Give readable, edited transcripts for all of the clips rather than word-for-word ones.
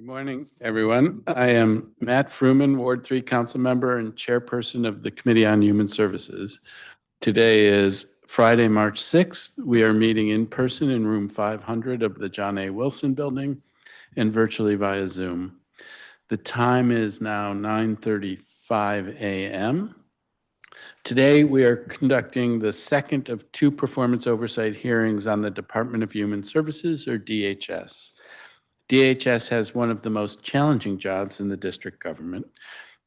Good morning, everyone. I am Matt Fruman, Ward 3 Council Member and Chairperson of the Committee on Human Services. Today is Friday, March 6th. We are meeting in person in room 500 of the John A. Wilson Building and virtually via Zoom. The time is now 9:35 a.m. Today, we are conducting the second of two performance oversight hearings on the Department of Human Services, or DHS. DHS has one of the most challenging jobs in the district government.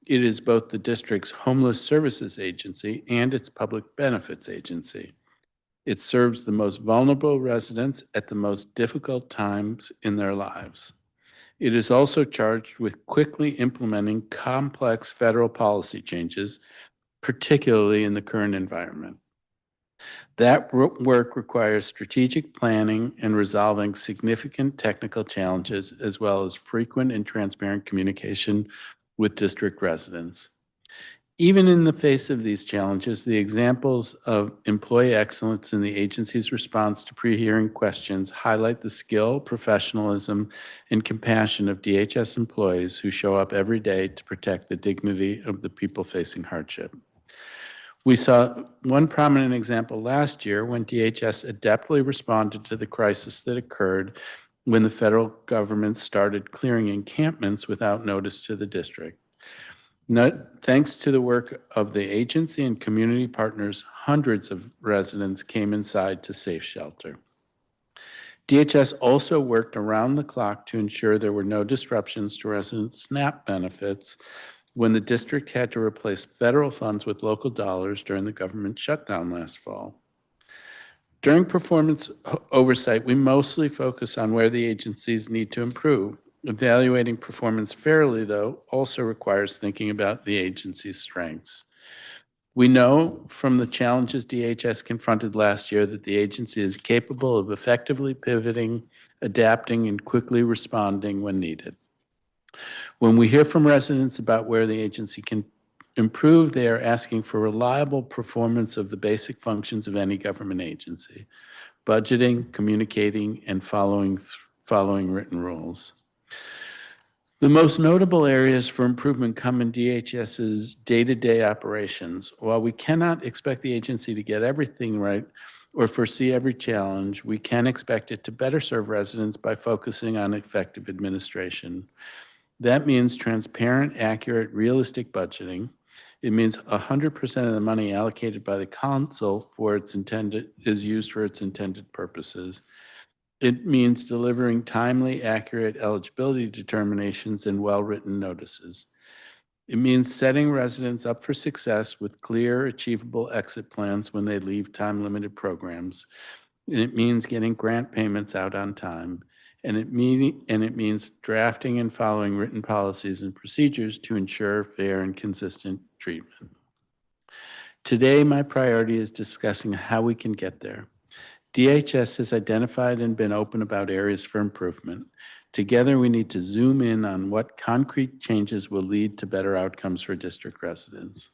It is both the district's homeless services agency and its public benefits agency. It serves the most vulnerable residents at the most difficult times in their lives. It is also charged with quickly implementing complex federal policy changes, particularly in the current environment. That work requires strategic planning and resolving significant technical challenges, as well as frequent and transparent communication with district residents. Even in the face of these challenges, the examples of employee excellence in the agency's response to pre-hearing questions highlight the skill, professionalism, and compassion of DHS employees who show up every day to protect the dignity of the people facing hardship. We saw one prominent example last year when DHS adeptly responded to the crisis that occurred when the federal government started clearing encampments without notice to the district. Thanks to the work of the agency and community partners, hundreds of residents came inside to safe shelter. DHS also worked around the clock to ensure there were no disruptions to residents' SNAP benefits when the district had to replace federal funds with local dollars during the government shutdown last fall. During performance oversight, we mostly focus on where the agencies need to improve. Evaluating performance fairly, though, also requires thinking about the agency's strengths. We know from the challenges DHS confronted last year that the agency is capable of effectively pivoting, adapting, and quickly responding when needed. When we hear from residents about where the agency can improve, they are asking for reliable performance of the basic functions of any government agency: budgeting, communicating, and following written rules. The most notable areas for improvement come in DHS's day-to-day operations. While we cannot expect the agency to get everything right or foresee every challenge, we can expect it to better serve residents by focusing on effective administration. That means transparent, accurate, realistic budgeting. It means 100% of the money allocated by the council is used for its intended purposes. It means delivering timely, accurate eligibility determinations and well-written notices. It means setting residents up for success with clear, achievable exit plans when they leave time-limited programs. And it means getting grant payments out on time. And it means drafting and following written policies and procedures to ensure fair and consistent treatment. Today, my priority is discussing how we can get there. DHS has identified and been open about areas for improvement. Together, we need to zoom in on what concrete changes will lead to better outcomes for district residents.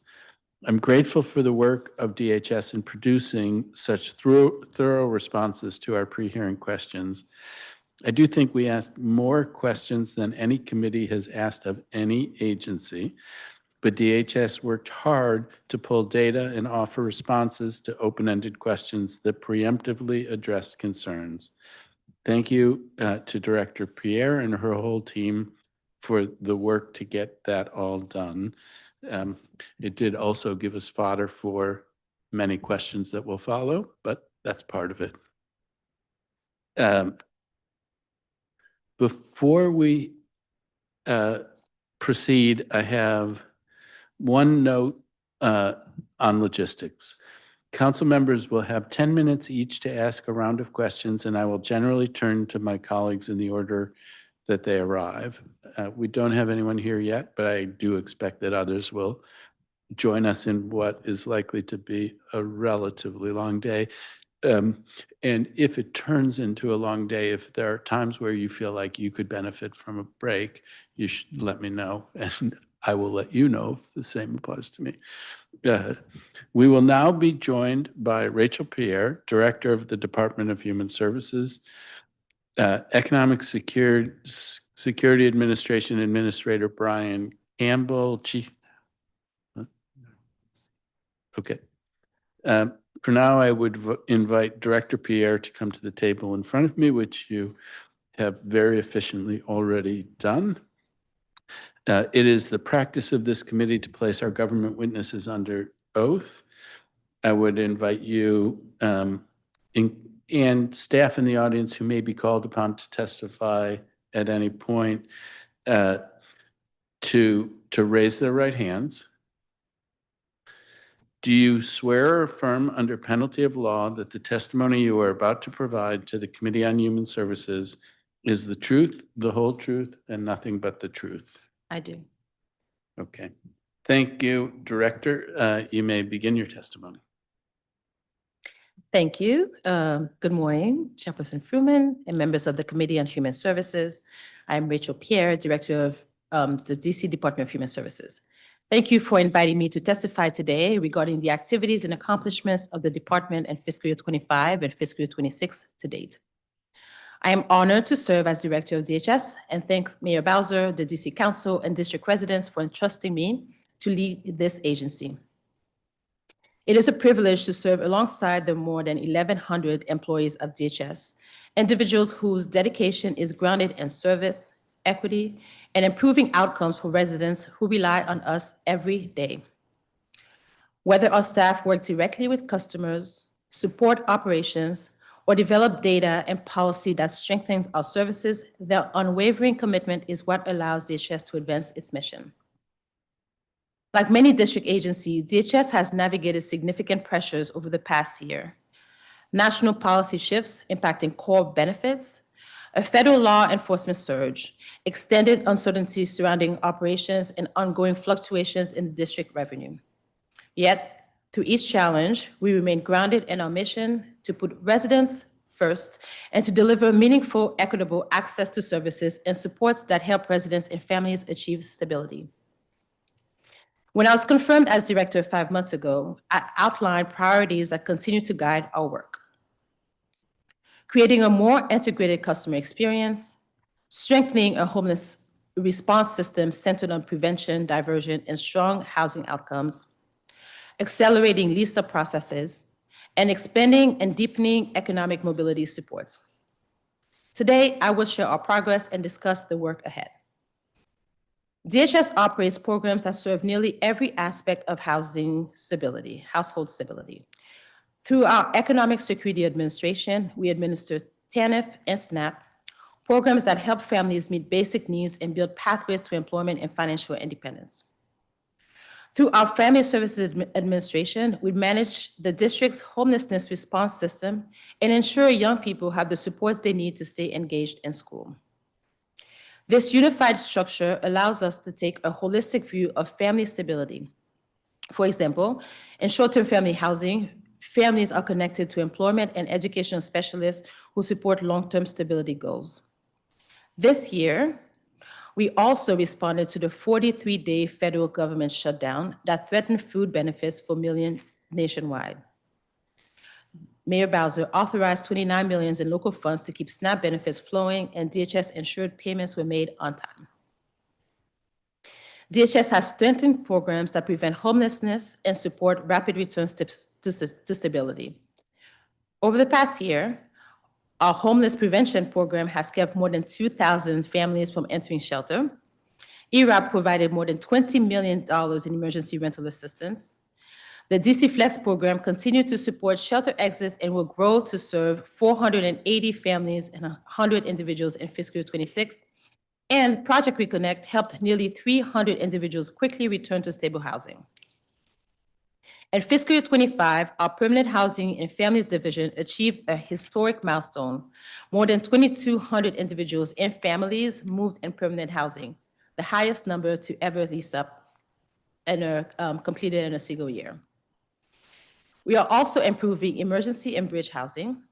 I'm grateful for the work of DHS in producing such thorough responses to our pre-hearing questions. I do think we asked more questions than any committee has asked of any agency, but DHS worked hard to pull data and offer responses to open-ended questions that preemptively addressed concerns. Thank you to Director Pierre and her whole team for the work to get that all done. It did also give us fodder for many questions that will follow, but that's part of it. Before we proceed, I have one note on logistics. Council members will have 10 minutes each to ask a round of questions, and I will generally turn to my colleagues in the order that they arrive. We don't have anyone here yet, but I do expect that others will join us in what is likely to be a relatively long day. And if it turns into a long day, if there are times where you feel like you could benefit from a break, you should let me know, and I will let you know if the same applies to me. We will now be joined by Rachel Pierre, Director of the Department of Human Services, Economic Security Administration Administrator Brian Campbell, Chief. Okay. For now, I would invite Director Pierre to come to the table in front of me, which you have very efficiently already done. It is the practice of this committee to place our government witnesses under oath. I would invite you and staff in the audience who may be called upon to testify at any point to raise their right hands. Do you swear or affirm under penalty of law that the testimony you are about to provide to the Committee on Human Services is the truth, the whole truth, and nothing but the truth? I do. Okay. Thank you, Director. You may begin your testimony. Thank you. Good morning, Chairperson Fruman and members of the Committee on Human Services. I'm Rachel Pierre, Director of the DC Department of Human Services. Thank you for inviting me to testify today regarding the activities and accomplishments of the department in fiscal year 25 and fiscal year 26 to date. I am honored to serve as Director of DHS and thank Mayor Bowser, the DC Council, and district residents for entrusting me to lead this agency. It is a privilege to serve alongside the more than 1,100 employees of DHS, individuals whose dedication is grounded in service, equity, and improving outcomes for residents who rely on us every day. Whether our staff work directly with customers, support operations, or develop data and policy that strengthens our services, their unwavering commitment is what allows DHS to advance its mission. Like many district agencies, DHS has navigated significant pressures over the past year. National policy shifts impacting core benefits, a federal law enforcement surge, extended uncertainty surrounding operations, and ongoing fluctuations in district revenue. Yet, through each challenge, we remain grounded in our mission to put residents first and to deliver meaningful, equitable access to services and supports that help residents and families achieve stability. When I was confirmed as director 5 months ago, I outlined priorities that continue to guide our work. Creating a more integrated customer experience, strengthening a homeless response system centered on prevention, diversion, and strong housing outcomes, accelerating lease-up processes, and expanding and deepening economic mobility supports. Today, I will share our progress and discuss the work ahead. DHS operates programs that serve nearly every aspect of household stability. Through our Economic Security Administration, we administer TANF and SNAP, programs that help families meet basic needs and build pathways to employment and financial independence. Through our Family Services Administration, we manage the district's homelessness response system and ensure young people have the supports they need to stay engaged in school. This unified structure allows us to take a holistic view of family stability. For example, in short-term family housing, families are connected to employment and educational specialists who support long-term stability goals. This year, we also responded to the 43-day federal government shutdown that threatened food benefits for millions nationwide. Mayor Bowser authorized $29 million in local funds to keep SNAP benefits flowing, and DHS ensured payments were made on time. DHS has strengthened programs that prevent homelessness and support rapid returns to stability. Over the past year, our homeless prevention program has kept more than 2,000 families from entering shelter. ERAP provided more than $20 million in emergency rental assistance. The DC Flex program continued to support shelter exits and will grow to serve 480 families and 100 individuals in fiscal year 26. And Project Reconnect helped nearly 300 individuals quickly return to stable housing. In fiscal year 25, our Permanent Housing and Families Division achieved a historic milestone. More than 2,200 individuals and families moved in permanent housing, the highest number to ever lease up and completed in a single year. We are also improving emergency and bridge housing.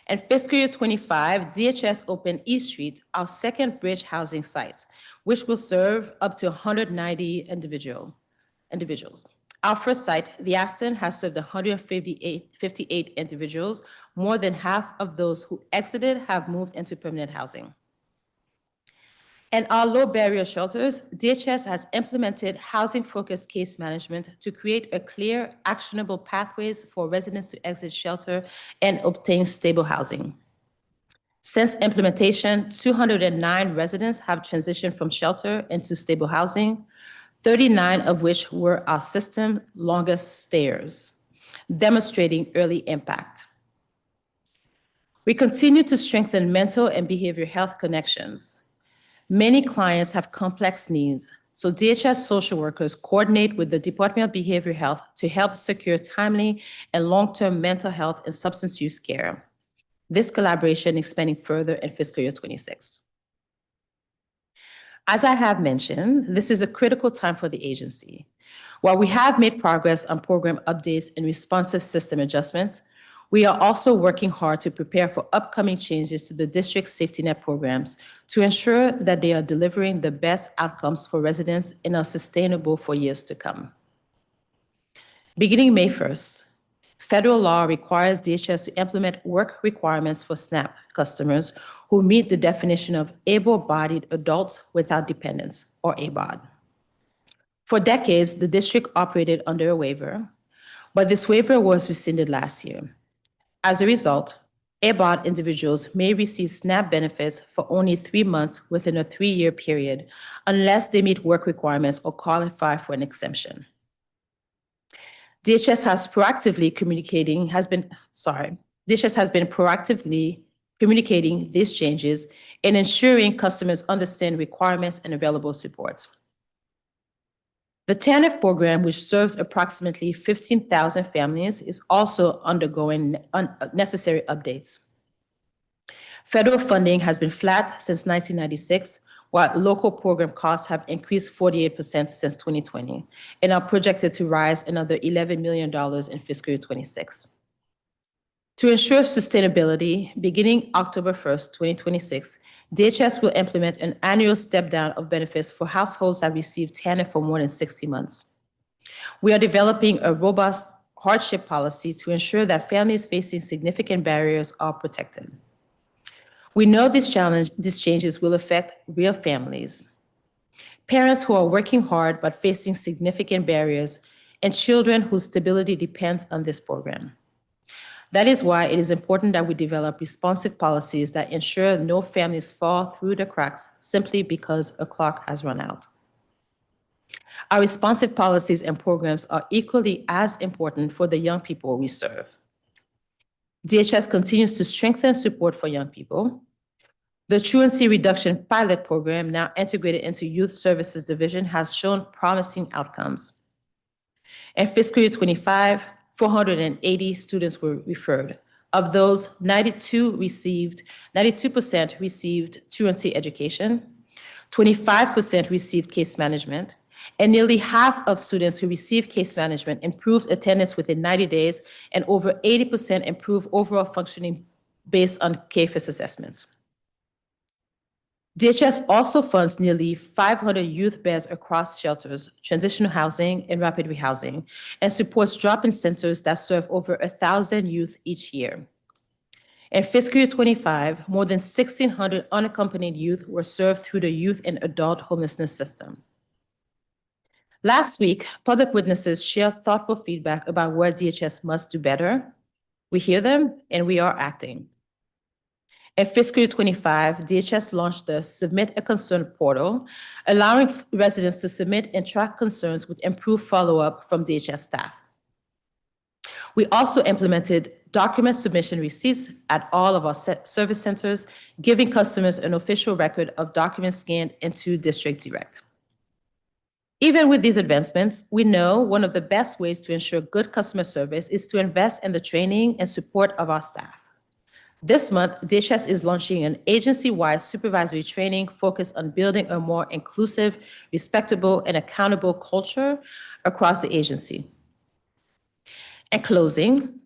In fiscal year 25, DHS opened East Street, our second bridge housing site, which will serve up to 190 individuals. Our first site, the Aston, has served 158 individuals. More than half of those who exited have moved into permanent housing. And our low barrier shelters, DHS has implemented housing-focused case management to create a clear, actionable pathways for residents to exit shelter and obtain stable housing. Since implementation, 209 residents have transitioned from shelter into stable housing, 39 of which were our system longest stayers, demonstrating early impact. We continue to strengthen mental and behavioral health connections. Many clients have complex needs, so DHS social workers coordinate with the Department of Behavioral Health to help secure timely and long-term mental health and substance use care. This collaboration expanding further in fiscal year 26. As I have mentioned, this is a critical time for the agency. While we have made progress on program updates and responsive system adjustments, we are also working hard to prepare for upcoming changes to the district safety net programs to ensure that they are delivering the best outcomes for residents and are sustainable for years to come. Beginning May 1st, federal law requires DHS to implement work requirements for SNAP customers who meet the definition of able-bodied adults without dependents, or ABOD. For decades, the district operated under a waiver, but this waiver was rescinded last year. As a result, ABOD individuals may receive SNAP benefits for only 3 months within a 3-year period unless they meet work requirements or qualify for an exemption. DHS has been proactively communicating these changes and ensuring customers understand requirements and available supports. The TANF program, which serves approximately 15,000 families, is also undergoing necessary updates. Federal funding has been flat since 1996, while local program costs have increased 48% since 2020 and are projected to rise another $11 million in fiscal year 26. To ensure sustainability, beginning October 1st, 2026, DHS will implement an annual step-down of benefits for households that receive TANF for more than 60 months. We are developing a robust hardship policy to ensure that families facing significant barriers are protected. We know these changes will affect real families, parents who are working hard but facing significant barriers, and children whose stability depends on this program. That is why it is important that we develop responsive policies that ensure no families fall through the cracks simply because a clock has run out. Our responsive policies and programs are equally as important for the young people we serve. DHS continues to strengthen support for young people. The truancy reduction pilot program, now integrated into Youth Services Division, has shown promising outcomes. In fiscal year 25, 480 students were referred. Of those, 92% received truancy education, 25% received case management, and nearly half of students who received case management improved attendance within 90 days, and over 80% improved overall functioning based on CAFIS assessments. DHS also funds nearly 500 youth beds across shelters, transitional housing, and rapid rehousing, and supports drop-in centers that serve over 1,000 youth each year. In fiscal year 25, more than 1,600 unaccompanied youth were served through the youth and adult homelessness system. Last week, public witnesses shared thoughtful feedback about where DHS must do better. We hear them, and we are acting. In fiscal year 25, DHS launched the Submit a Concern portal, allowing residents to submit and track concerns with improved follow-up from DHS staff. We also implemented document submission receipts at all of our service centers, giving customers an official record of documents scanned into District Direct. Even with these advancements, we know one of the best ways to ensure good customer service is to invest in the training and support of our staff. This month, DHS is launching an agency-wide supervisory training focused on building a more inclusive, respectable, and accountable culture across the agency. In closing,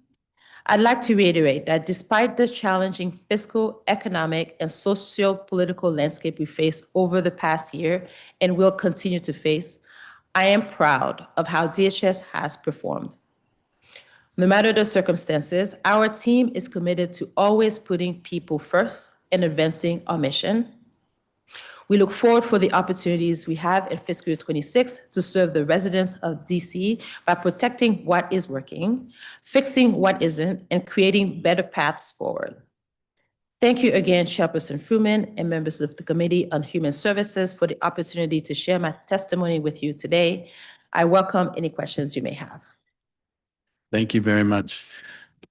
I'd like to reiterate that despite the challenging fiscal, economic, and socio-political landscape we faced over the past year and will continue to face, I am proud of how DHS has performed. No matter the circumstances, our team is committed to always putting people first and advancing our mission. We look forward for the opportunities we have in fiscal year 26 to serve the residents of DC by protecting what is working, fixing what isn't, and creating better paths forward. Thank you again, Chairperson Fruman and members of the Committee on Human Services for the opportunity to share my testimony with you today. I welcome any questions you may have. Thank you very much.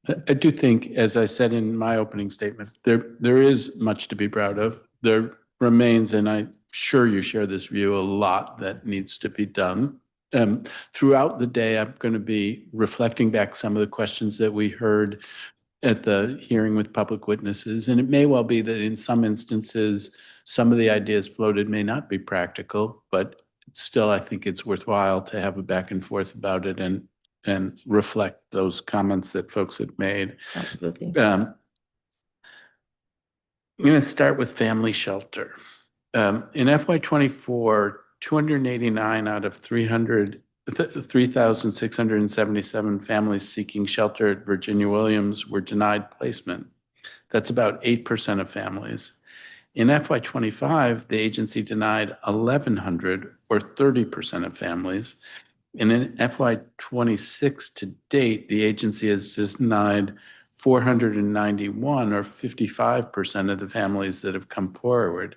I do think, as I said in my opening statement, there is much to be proud of. There remains, and I'm sure you share this view, a lot that needs to be done. Throughout the day, I'm going to be reflecting back some of the questions that we heard at the hearing with public witnesses, and it may well be that in some instances, some of the ideas floated may not be practical, but still, I think it's worthwhile to have a back and forth about it and reflect those comments that folks have made. Absolutely. I'm going to start with family shelter. In FY24, 289 out of 3,677 families seeking shelter at Virginia Williams were denied placement. That's about 8% of families. In FY25, the agency denied 1,100 or 30% of families. And in FY26 to date, the agency has denied 491 or 55% of the families that have come forward.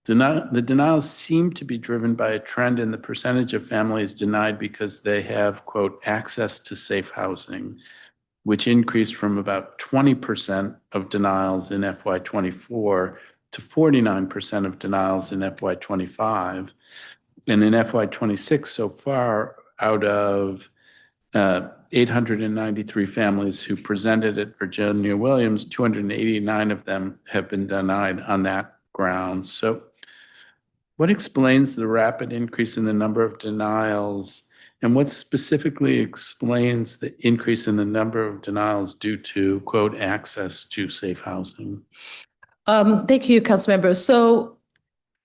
The denials seem to be driven by a trend in the percentage of families denied because they have, quote, access to safe housing, which increased from about 20% of denials in FY24 to 49% of denials in FY25. And in FY26 so far, out of 893 families who presented at Virginia Williams, 289 of them have been denied on that ground. So what explains the rapid increase in the number of denials, and what specifically explains the increase in the number of denials due to, quote, access to safe housing? Thank you, Councilmember. So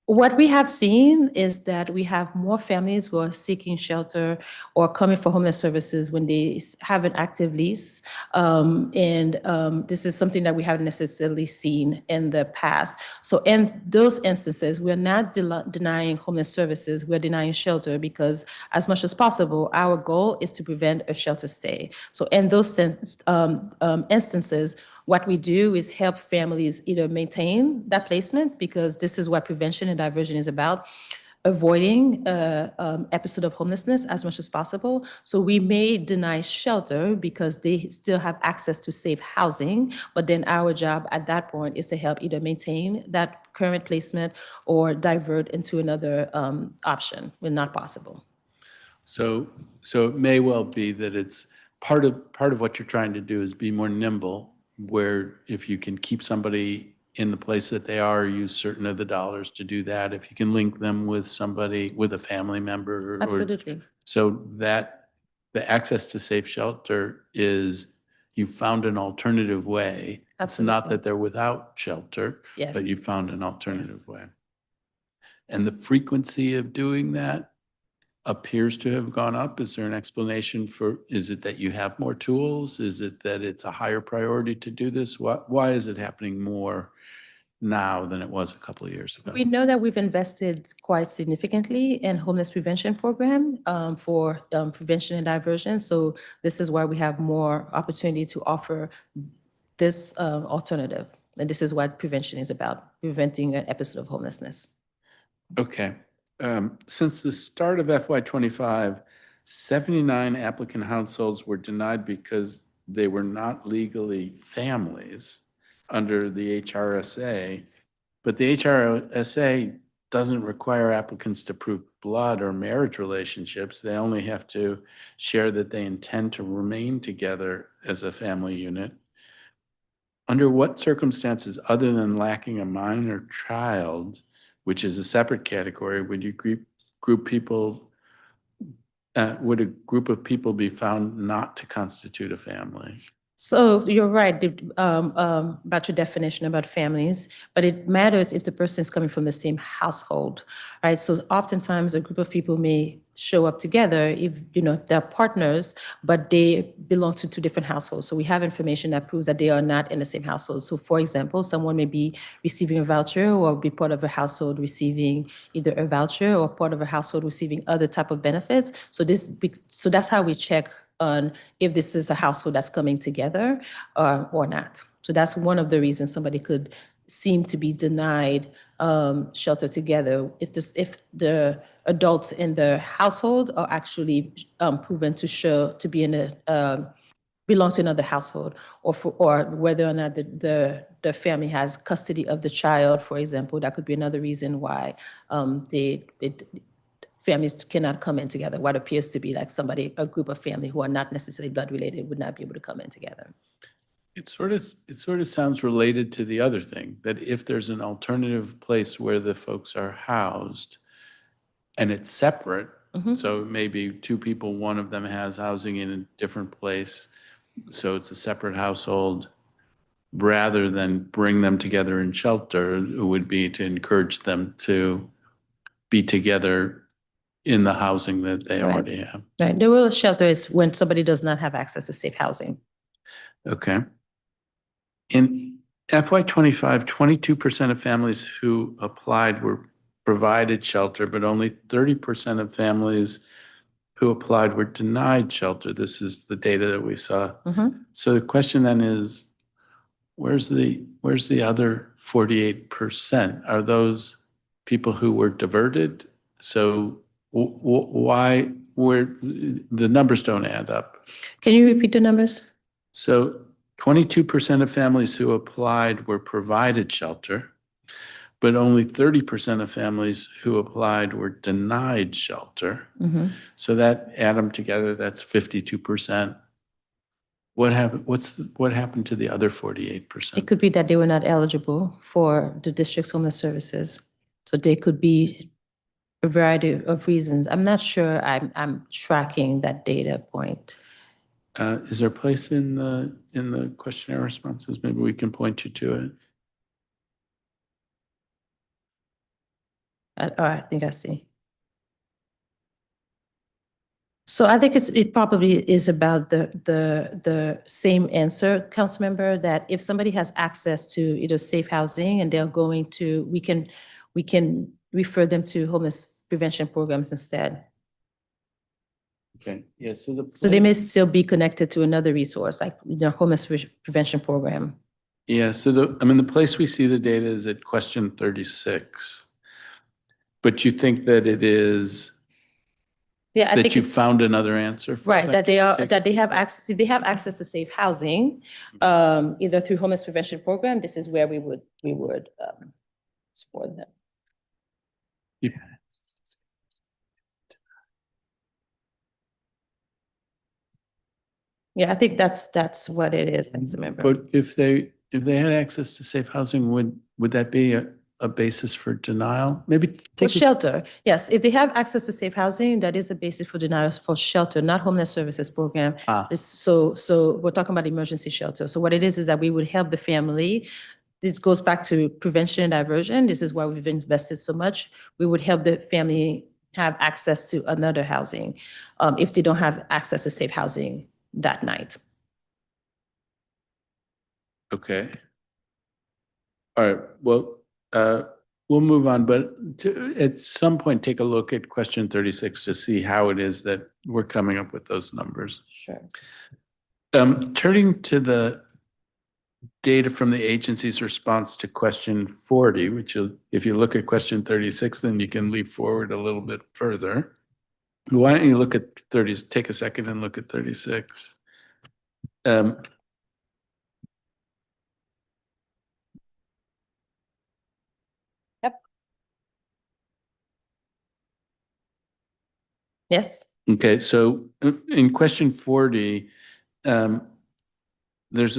what we have seen is that we have more families who are seeking shelter or coming for homeless services when they have an active lease. This is something that we haven't necessarily seen in the past. So in those instances, we're not denying homeless services, we're denying shelter because as much as possible, our goal is to prevent a shelter stay. So in those instances, what we do is help families either maintain that placement, because this is what prevention and diversion is about, avoiding episode of homelessness as much as possible. So we may deny shelter because they still have access to safe housing, but then our job at that point is to help either maintain that current placement or divert into another option when not possible. So it may well be that it's part of what you're trying to do is be more nimble, where if you can keep somebody in the place that they are, use certain of the dollars to do that. If you can link them with somebody, with a family member. Absolutely. So that the access to safe shelter is, you found an alternative way. Absolutely. It's not that they're without shelter, Yes. but you found an alternative way. And the frequency of doing that appears to have gone up. Is there an explanation for, is it that you have more tools? Is it that it's a higher priority to do this? Why is it happening more now than it was a couple of years ago? We know that we've invested quite significantly in homeless prevention program for prevention and diversion. So this is why we have more opportunity to offer this alternative. And this is what prevention is about, preventing an episode of homelessness. Okay. Since the start of FY25, 79 applicant households were denied because they were not legally families under the HRSA, but the HRSA doesn't require applicants to prove blood or marriage relationships. They only have to share that they intend to remain together as a family unit. Under what circumstances, other than lacking a minor child, which is a separate category, would you group people, would a group of people be found not to constitute a family? So you're right about your definition about families, but it matters if the person is coming from the same household, right? So oftentimes a group of people may show up together if, they're partners, but they belong to two different households. So we have information that proves that they are not in the same household. So for example, someone may be receiving a voucher or be part of a household receiving either a voucher or part of a household receiving other type of benefits. So that's how we check on if this is a household that's coming together or not. So that's one of the reasons somebody could seem to be denied shelter together if the adults in the household are actually proven to be in a belong to another household, or whether or not the family has custody of the child, for example. That could be another reason why families cannot come in together. What appears to be like a group of family who are not necessarily blood related would not be able to come in together. It sort of sounds related to the other thing, that if there's an alternative place where the folks are housed and it's separate, so maybe two people, one of them has housing in a different place, so it's a separate household, rather than bring them together in shelter, it would be to encourage them to be together in the housing that they already have. Right. The rule of shelter is when somebody does not have access to safe housing. Okay. In FY25, 22% of families who applied were provided shelter, but only 30% of families who applied were denied shelter. This is the data that we saw. So the question then is, where's the other 48%? Are those people who were diverted? So why the numbers don't add up? Can you repeat the numbers? So 22% of families who applied were provided shelter, but only 30% of families who applied were denied shelter. So that, add them together, that's 52%. What happened to the other 48%? It could be that they were not eligible for the district's homeless services. So they could be a variety of reasons. I'm not sure I'm tracking that data point. Is there a place in the questionnaire responses? Maybe we can point you to it. I think I see. So I think it probably is about the same answer, council member, that if somebody has access to either safe housing and they're going to, we can refer them to homeless prevention programs instead. Okay, yeah, so they may still be connected to another resource, like the homeless prevention program. Yeah, so the place we see the data is at question 36. But you think that it is Yeah, I that think you found another answer for right, that they have section access, if they have access to safe housing, either through homeless prevention program, this is where we would support them. Yeah. Yeah, I think that's what it is, council member. But if they had access to safe housing, would that be a basis for denial? Maybe For shelter, yes. If they have access to safe housing, that is a basis for denial for shelter, not homeless services program. So we're talking about emergency shelter. So what it is that we would help the family. This goes back to prevention and diversion. This is why we've invested so much. We would help the family have access to another housing if they don't have access to safe housing that night. Okay. All right. Well, we'll move on, but at some point, take a look at question 36 to see how it is that we're coming up with those numbers. Sure. Turning to the data from the agency's response to question 40, which if you look at question 36, then you can leap forward a little bit further. Why don't you look at 30, take a second and look at 36. Yep. Yes. Okay, so in question 40, there's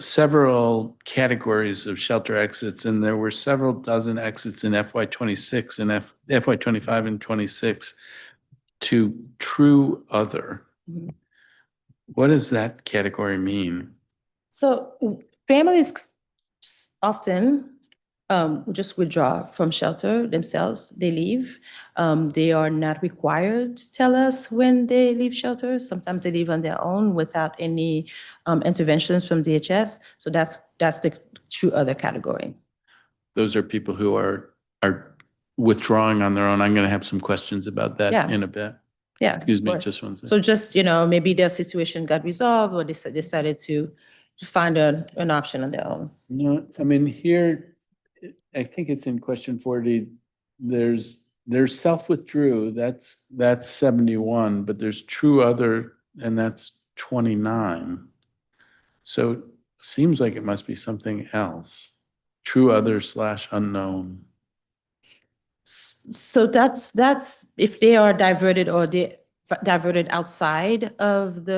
several categories of shelter exits, and there were several dozen exits in FY26 and FY25 and 26 to true other. What does that category mean? So families often just withdraw from shelter themselves. They leave. They are not required to tell us when they leave shelter. Sometimes they leave on their own without any interventions from DHS. So that's the true other category. Those are people who are withdrawing on their own. I'm going to have some questions about that Yeah. in a bit. Yeah. Excuse of me, course. just one second. So just, maybe their situation got resolved or they decided to find an option on their own. No, I mean, here, I think it's in question 40, there's self-withdrew, that's 71, but there's true other, and that's 29. So it seems like it must be something else. True other / unknown. So that's if they are diverted or they diverted outside of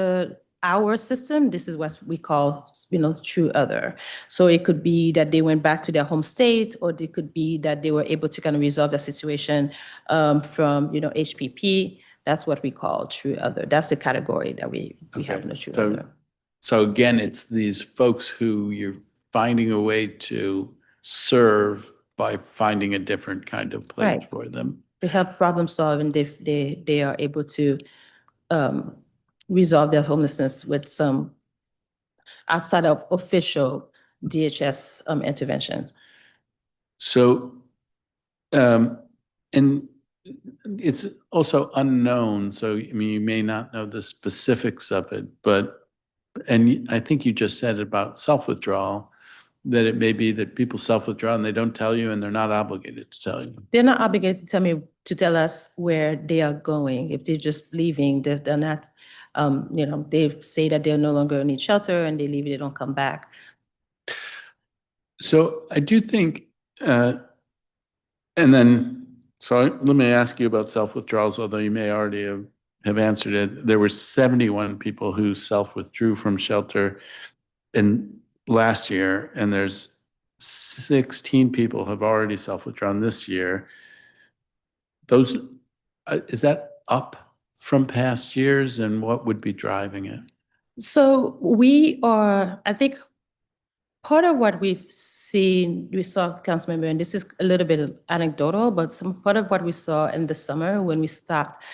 our system, this is what we call, true other. So it could be that they went back to their home state, or it could be that they were able to kind of resolve the situation from, HPP. That's what we call true other. That's the category that we have in the true other. So again, it's these folks who you're finding a way to serve by finding a different kind of place Right. for them. To help problem solve, and they are able to resolve their homelessness with some outside of official DHS intervention. So, and it's also unknown. So, I mean, you may not know the specifics of it, and I think you just said about self-withdrawal, that it may be that people self-withdraw and they don't tell you and they're not obligated to tell you. They're not obligated to tell us where they are going. If they're just leaving, they're not, they say that they're no longer need shelter and they leave, they don't come back. So I do think, and then, so let me ask you about self-withdrawals, although you may already have answered it. There were 71 people who self-withdrew from shelter in last year, and there's 16 people have already self-withdrawn this year. Those, is that up from past years, and what would be driving it? So I think part of what we saw, Councilmember, and this is a little bit anecdotal, but part of what we saw in the summer when we stopped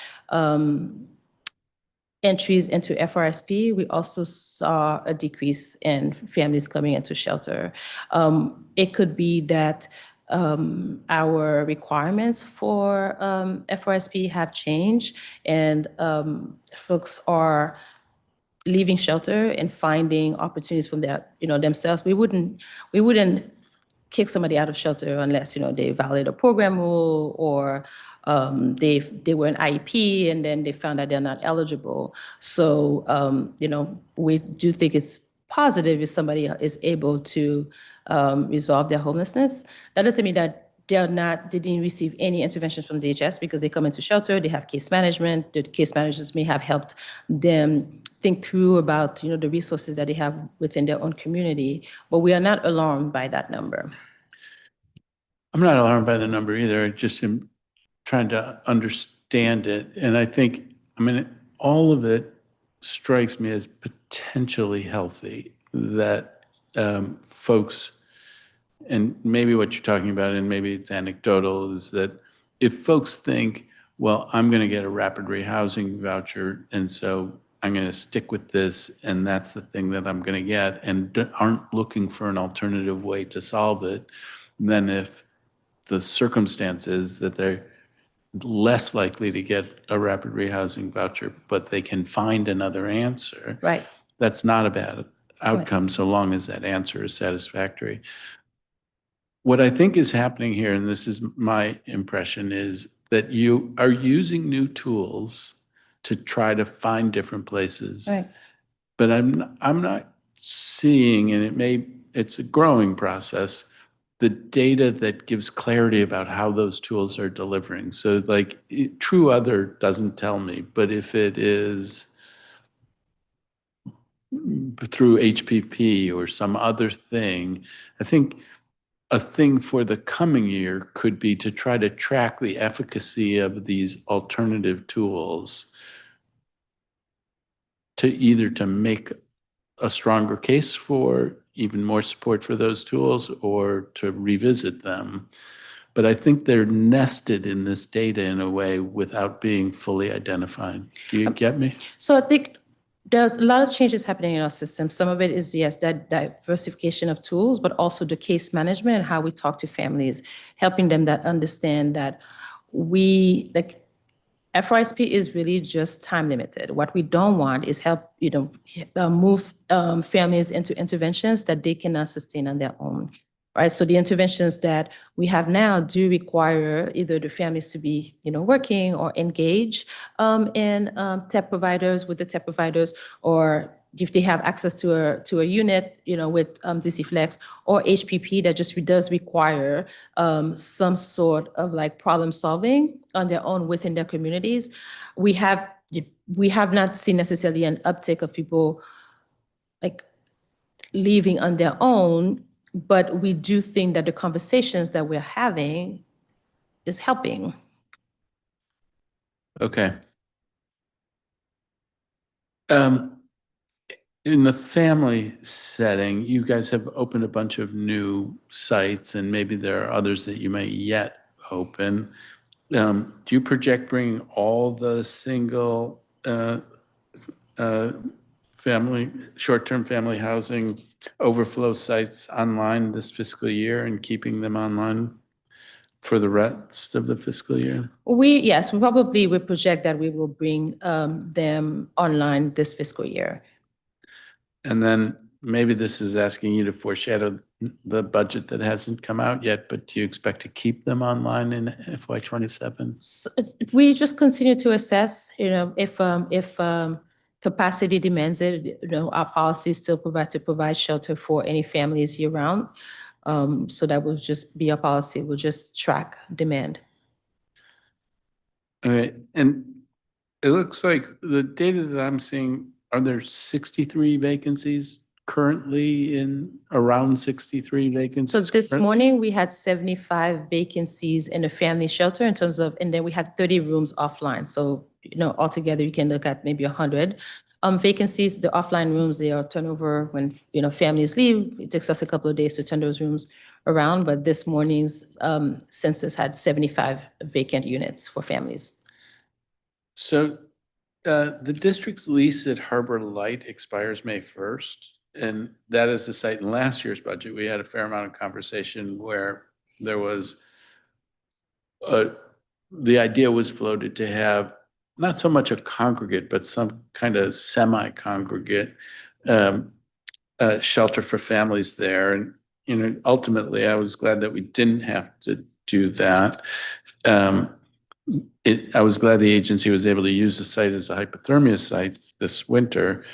entries into FRSP, we also saw a decrease in families coming into shelter. It could be that our requirements for FRSP have changed, and folks are leaving shelter and finding opportunities from themselves. We wouldn't kick somebody out of shelter unless, they violate a program rule, or they were an IEP and then they found out they're not eligible. So, we do think it's positive if somebody is able to resolve their homelessness. That doesn't mean that they didn't receive any interventions from DHS, because they come into shelter, they have case management. The case managers may have helped them think through about, the resources that they have within their own community, but we are not alarmed by that number. I'm not alarmed by the number either. I just am trying to understand it. And I think, all of it strikes me as potentially healthy, that folks, and maybe what you're talking about, and maybe it's anecdotal, is that if folks think, well, I'm going to get a rapid rehousing voucher, and so I'm going to stick with this, and that's the thing that I'm going to get, and aren't looking for an alternative way to solve it, then if the circumstance is that they're less likely to get a rapid rehousing voucher, but they can find another answer. Right. That's not a bad outcome, so long as that answer is satisfactory. What I think is happening here, and this is my impression, is that you are using new tools to try to find different places. Right. But I'm not seeing, and it's a growing process, the data that gives clarity about how those tools are delivering. So like true other doesn't tell me, but if it is through HPP or some other thing, I think a thing for the coming year could be to try to track the efficacy of these alternative tools to either to make a stronger case for even more support for those tools or to revisit them. But I think they're nested in this data in a way without being fully identified. Do you get me? So I think there's a lot of changes happening in our system. Some of it is, yes, that diversification of tools, but also the case management and how we talk to families, helping them that understand that FRSP is really just time limited. What we don't want is help, move families into interventions that they cannot sustain on their own, right? So the interventions that we have now do require either the families to be, working or engage in TEP providers with the TEP providers, or if they have access to a unit, with DC Flex or HPP that just does require some sort of like problem solving on their own within their communities. We have not seen necessarily an uptick of people like leaving on their own, but we do think that the conversations that we're having is helping. Okay. In the family setting, you guys have opened a bunch of new sites, and maybe there are others that you may yet open. Do you project bringing all the single short-term family housing overflow sites online this fiscal year and keeping them online for the rest of the fiscal year? Yes, we project that we will bring them online this fiscal year. And then maybe this is asking you to foreshadow the budget that hasn't come out yet, but do you expect to keep them online in FY27? So we just continue to assess, if capacity demands it, our policies still provide shelter for any families year round. So that will just be our policy. We'll just track demand. All right. And it looks like the data that I'm seeing, are there 63 vacancies currently around 63 vacancies? So this currently? morning, we had 75 vacancies in a family shelter and then we had 30 rooms offline. So, altogether, you can look at maybe 100 vacancies. The offline rooms, they are turnover when, families leave. It takes us a couple of days to turn those rooms around. But this morning's census had 75 vacant units for families. So the district's lease at Harbor Light expires May 1st. And that is the site in last year's budget. We had a fair amount of conversation where there was the idea was floated to have not so much a congregate, but some kind of semi-congregate shelter for families there. And, ultimately, I was glad that we didn't have to do that. I was glad the agency was able to use the site as a hypothermia site this winter.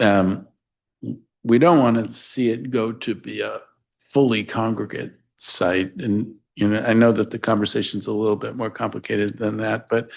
We don't want to see it go to be a fully congregate site. And, I know that the conversation's a little bit more complicated than that, but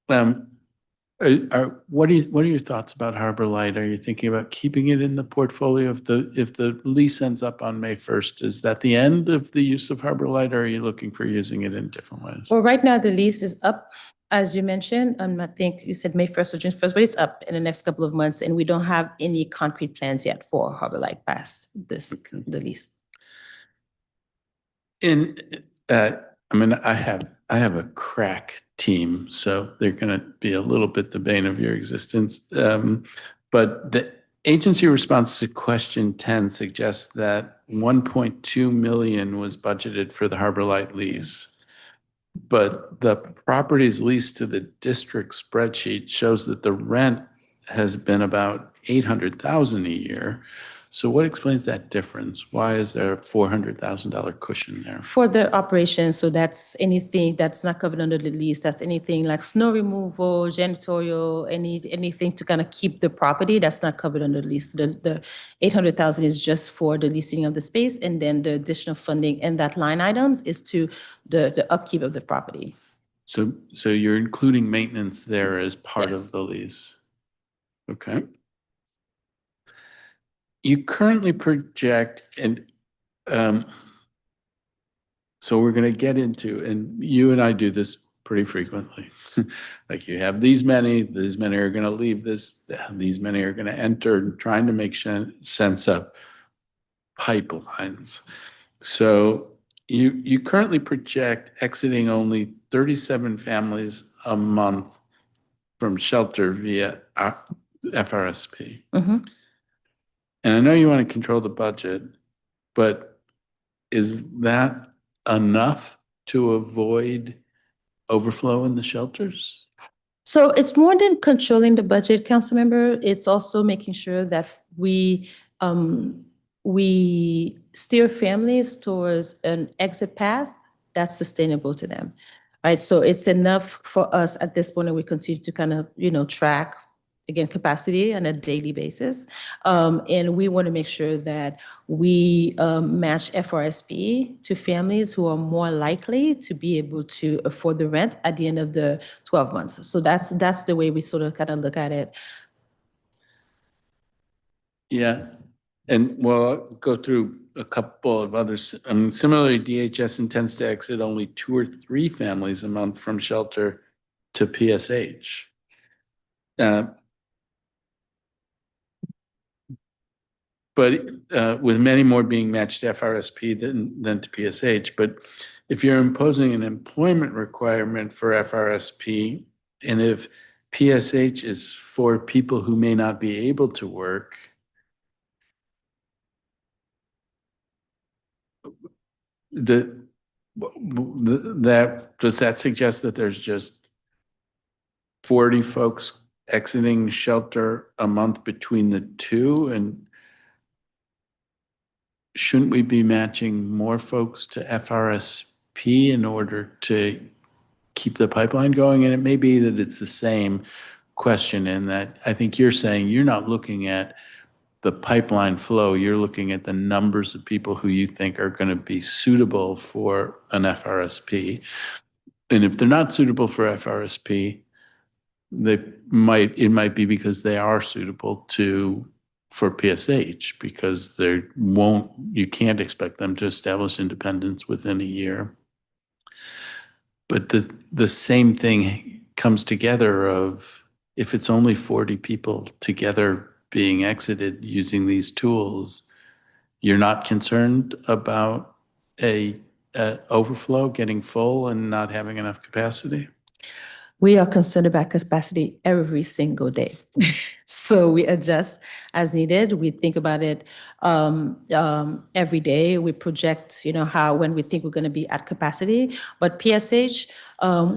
what are your thoughts about Harbor Light? Are you thinking about keeping it in the portfolio if the lease ends up on May 1st? Is that the end of the use of Harbor Light, or are you looking for using it in different ways? Well, right now the lease is up, as you mentioned. I think you said May 1st or June 1st, but it's up in the next couple of months, and we don't have any concrete plans yet for Harbor Light past the lease. I have a crack team, so they're going to be a little bit the bane of your existence. But the agency response to question 10 suggests that 1.2 million was budgeted for the Harbor Light lease. But the property's lease to the district spreadsheet shows that the rent has been about 800,000 a year. So what explains that difference? Why is there a $400,000 cushion there? For the operation, so that's anything that's not covered under the lease. That's anything like snow removal, janitorial, anything to kind of keep the property that's not covered under the lease. The 800,000 is just for the leasing of the space, and then the additional funding in that line items is to the upkeep of the property. So you're including maintenance there as part Yes. of the lease. Okay. You currently project, and so we're going to get into, and you and I do this pretty frequently. Like you have these many are going to leave this, these many are going to enter, trying to make sense of pipelines. So you currently project exiting only 37 families a month from shelter via FRSP. Mhm. And I know you want to control the budget, but is that enough to avoid overflow in the shelters? So it's more than controlling the budget, council member. It's also making sure that we steer families towards an exit path that's sustainable to them. Right. So it's enough for us at this point, and we continue to kind of, track again capacity on a daily basis. And we want to make sure that we match FRSP to families who are more likely to be able to afford the rent at the end of the 12 months. So that's the way we sort of kind of look at it. Yeah. And well, I'll go through a couple of others. I mean, similarly, DHS intends to exit only 2 or 3 families a month from shelter to PSH. But with many more being matched to FRSP than to PSH. But if you're imposing an employment requirement for FRSP, and if PSH is for people who may not be able to work, does that suggest that there's just 40 folks exiting shelter a month between the two? And shouldn't we be matching more folks to FRSP in order to keep the pipeline going? And it may be that it's the same question in that I think you're saying you're not looking at the pipeline flow, you're looking at the numbers of people who you think are going to be suitable for an FRSP. And if they're not suitable for FRSP, it might be because they are suitable for PSH, because you can't expect them to establish independence within a year. But the same thing comes together of if it's only 40 people together being exited using these tools, you're not concerned about a overflow getting full and not having enough capacity? We are concerned about capacity every single day. So we adjust as needed. We think about it every day. We project, when we think we're going to be at capacity. But PSH,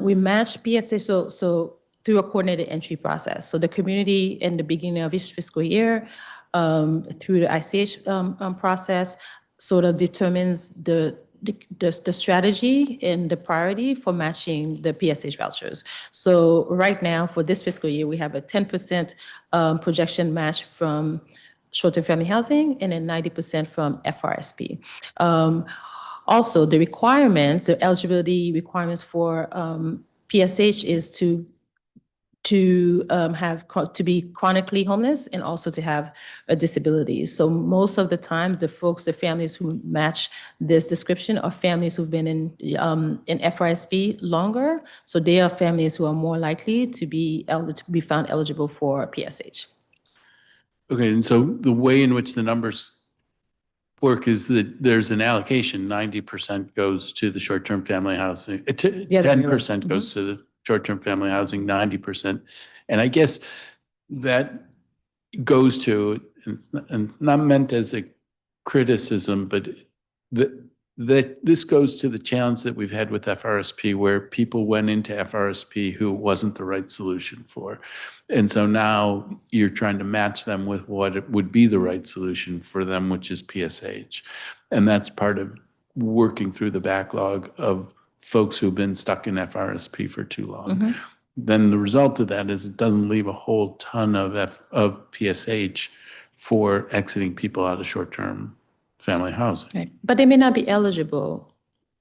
we match PSH so through a coordinated entry process. So the community in the beginning of each fiscal year, through the ICH process, sort of determines the strategy and the priority for matching the PSH vouchers. So right now, for this fiscal year, we have a 10% projection match from short-term family housing and then 90% from FRSP. Also, the eligibility requirements for PSH is to be chronically homeless and also to have a disability. So most of the time, the families who match this description are families who've been in FRSP longer. So they are families who are more likely to be found eligible for PSH. Okay, and so the way in which the numbers work is that there's an allocation. 90% goes to the short-term family housing. 10% goes to the short-term family housing, 90%. And I guess that goes to, and it's not meant as a criticism, but this goes to the challenge that we've had with FRSP, where people went into FRSP who wasn't the right solution for. And so now you're trying to match them with what it would be the right solution for them, which is PSH. And that's part of working through the backlog of folks who've been stuck in FRSP for too long. Then the result of that is it doesn't leave a whole ton of PSH for exiting people out of short-term family housing. Right. But they may not be eligible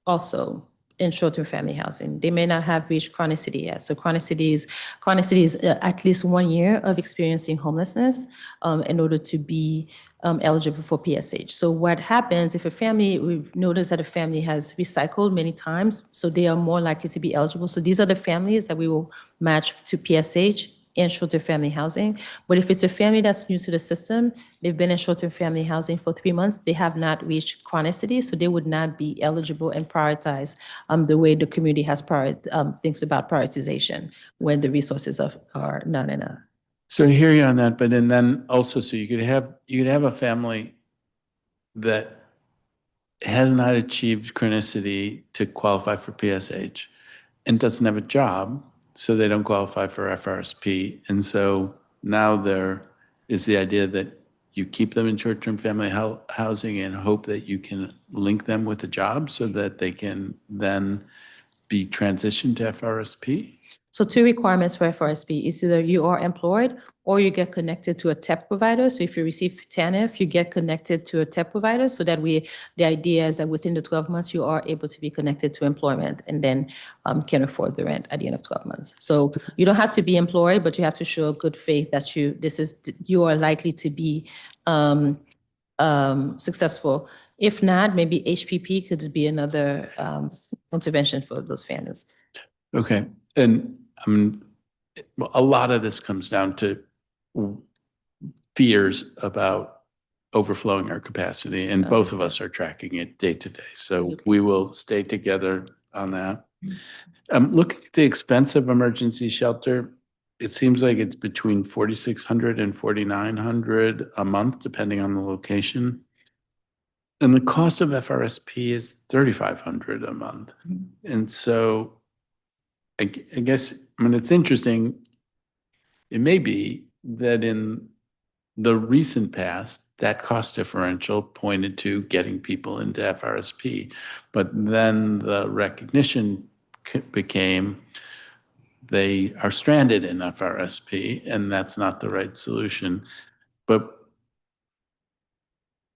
also in short-term family housing. They may not have reached chronicity yet. So chronicity is at least 1 year of experiencing homelessness in order to be eligible for PSH. So what happens if we've noticed that a family has recycled many times, so they are more likely to be eligible. So these are the families that we will match to PSH in short-term family housing. But if it's a family that's new to the system, they've been in short-term family housing for 3 months, they have not reached chronicity, so they would not be eligible and prioritized the way the community has thinks about prioritization when the resources are not enough. So I hear you on that, but then also, so you could have a family that has not achieved chronicity to qualify for PSH and doesn't have a job, so they don't qualify for FRSP. And so now there is the idea that you keep them in short-term family housing and hope that you can link them with a job so that they can then be transitioned to FRSP? So 2 requirements for FRSP. It's either you are employed or you get connected to a TEP provider. So if you receive TANF, you get connected to a TEP provider so that the idea is that within the 12 months, you are able to be connected to employment and then can afford the rent at the end of 12 months. So you don't have to be employed, but you have to show good faith that you are likely to be successful. If not, maybe HPP could be another intervention for those families. Okay. And a lot of this comes down to fears about overflowing our capacity, and both of us are tracking it day to day. So we will stay together on that. Looking at the expense of emergency shelter, it seems like it's between $4,600 and $4,900 a month, depending on the location. And the cost of FRSP is $3,500 a month. And so I guess, it's interesting. It may be that in the recent past, that cost differential pointed to getting people into FRSP. But then the recognition became they are stranded in FRSP, and that's not the right solution. But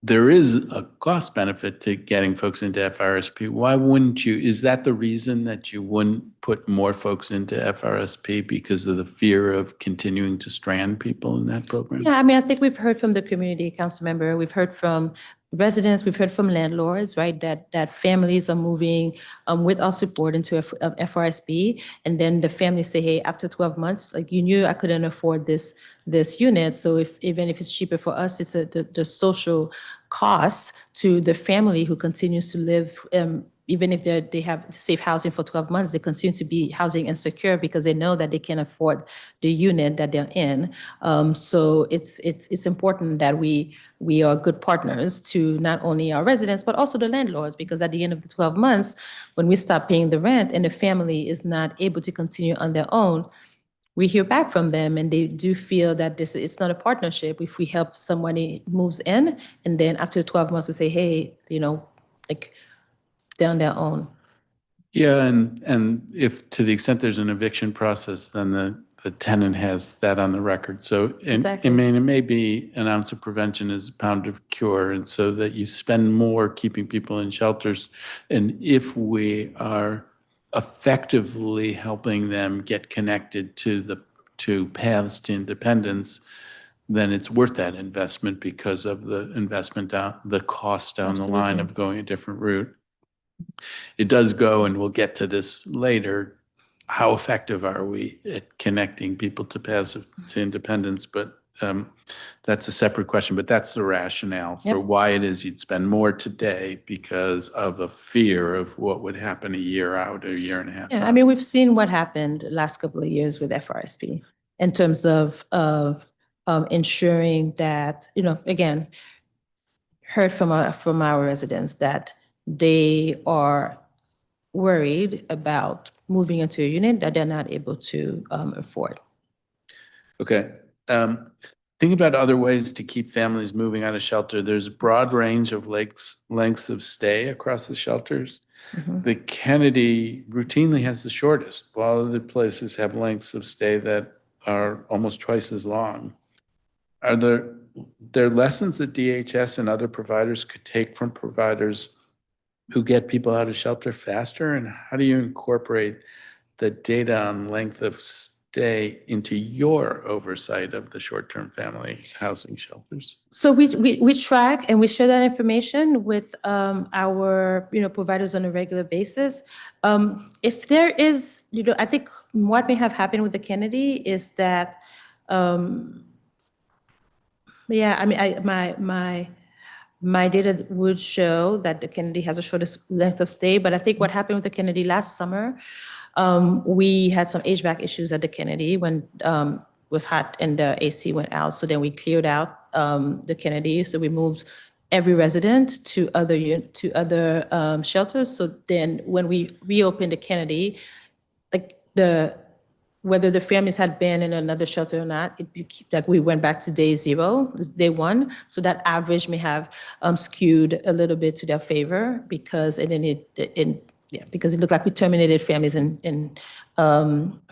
there is a cost benefit to getting folks into FRSP. Why wouldn't you? Is that the reason that you wouldn't put more folks into FRSP because of the fear of continuing to strand people in that program? Yeah, I think we've heard from the community council member, we've heard from residents, we've heard from landlords, right, that families are moving with our support into FRSP, and then the families say, hey, after 12 months, like, you knew I couldn't afford this unit, so even if it's cheaper for us, it's the social costs to the family who continues to live, even if they have safe housing for 12 months, they continue to be housing insecure because they know that they can't afford the unit that they're in. So it's important that we are good partners to not only our residents, but also the landlords, because at the end of the 12 months, when we stop paying the rent and the family is not able to continue on their own, we hear back from them and they do feel that it's not a partnership. If we help somebody moves in and then after 12 months, we say, hey, like, they're on their own. Yeah, and if to the extent there's an eviction process, then the tenant has that on the record. So, Exactly. it may be an ounce of prevention is a pound of cure, and so that you spend more keeping people in shelters. And if we are effectively helping them get connected to paths to independence, then it's worth that investment because of the investment the cost down the line of going a different route. It does go, and we'll get to this later, how effective are we at connecting people to paths to independence? But that's a separate question, but that's the rationale for why it is you'd spend more today because of a fear of what would happen a year out, a year and a half Yeah, out. we've seen what happened the last couple of years with FRSP in terms of ensuring that, again, heard from our residents that they are worried about moving into a unit that they're not able to afford. Okay. Think about other ways to keep families moving out of shelter. There's a broad range of lengths of stay across the shelters. The Kennedy routinely has the shortest, while other places have lengths of stay that are almost twice as long. Are there lessons that DHS and other providers could take from providers who get people out of shelter faster? And how do you incorporate the data on length of stay into your oversight of the short-term family housing shelters? So we track and we share that information with our, providers on a regular basis. If there is, I think what may have happened with the Kennedy is that, yeah, I mean, my data would show that the Kennedy has a shortest length of stay, but I think what happened with the Kennedy last summer, we had some HVAC issues at the Kennedy when it was hot and the AC went out. So then we cleared out the Kennedy. So we moved every resident to other shelters. So then when we reopened the Kennedy, like whether the families had been in another shelter or not, like we went back to day one. So that average may have skewed a little bit to their favor because because it looked like we terminated families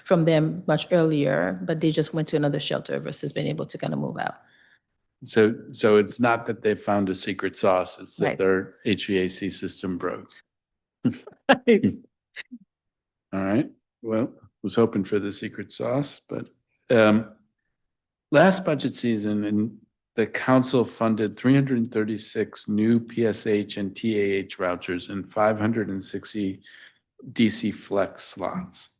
from them much earlier, but they just went to another shelter versus being able to kind of move out. So it's not that they found a secret sauce, it's that Right. their HVAC system broke. All right, well, was hoping for the secret sauce, but last budget season, and the council funded 336 new PSH and TAH vouchers and 560 DC Flex slots.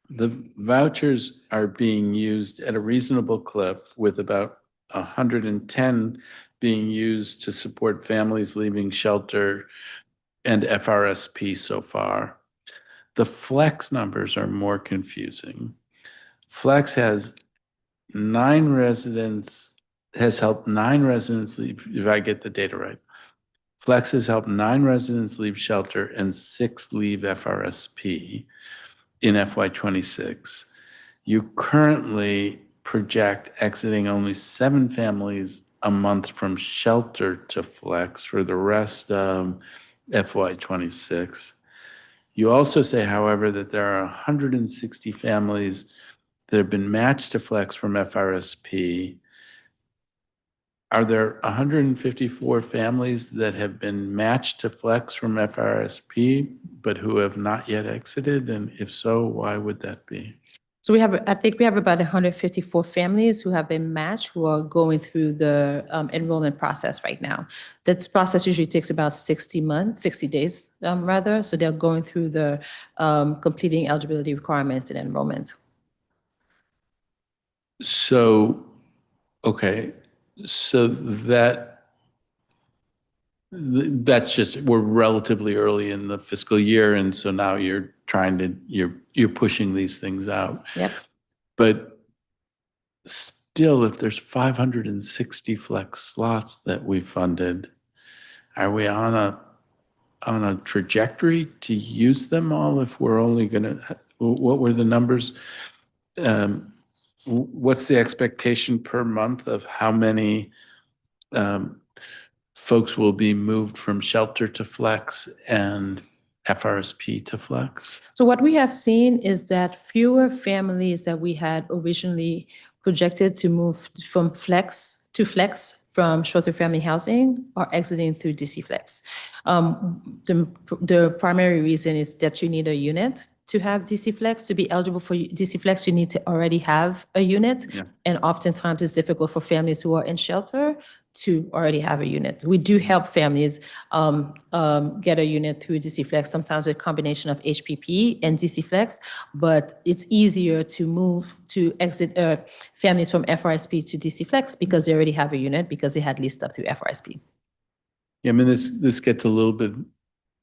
The vouchers are being used at a reasonable clip, with about 110 being used to support families leaving shelter and FRSP so far. The Flex numbers are more confusing. Flex has helped 9 residents leave, if I get the data right. Flex has helped 9 residents leave shelter and 6 leave FRSP in FY26. You currently project exiting only 7 families a month from shelter to Flex for the rest of FY26. You also say, however, that there are 160 families that have been matched to Flex from FRSP. Are there 154 families that have been matched to Flex from FRSP, but who have not yet exited? And if so, why would that be? So I think we have about 154 families who have been matched, who are going through the enrollment process right now. This process usually takes about 60 days, rather. So they're going through the completing eligibility requirements and enrollment. So, okay, so that's just, we're relatively early in the fiscal year, and so now you're pushing these things out. Yep. But still, if there's 560 Flex slots that we funded, are we on a trajectory to use them all? If we're only gonna, what were the numbers? What's the expectation per month of how many folks will be moved from shelter to Flex and FRSP to Flex? So what we have seen is that fewer families that we had originally projected to move from Flex to Flex from shorter family housing are exiting through DC Flex. The primary reason is that you need a unit to have DC Flex. To be eligible for DC Flex, you need to already have a unit. Yeah. And oftentimes it's difficult for families who are in shelter to already have a unit. We do help families get a unit through DC Flex, sometimes with a combination of HPP and DC Flex, but it's easier to exit families from FRSP to DC Flex because they already have a unit, because they had leased up through FRSP. Yeah, I mean, this gets a little bit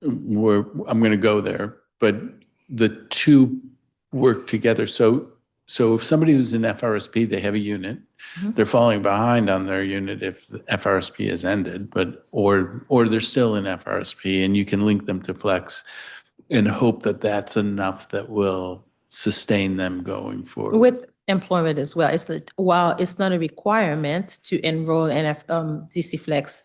where I'm going to go there, but the two work together. So if somebody who's in FRSP, they have a unit, they're falling behind on their unit if the FRSP has ended, or they're still in FRSP, and you can link them to Flex and hope that that's enough that will sustain them going forward. With employment as well. While it's not a requirement to enroll in DC Flex,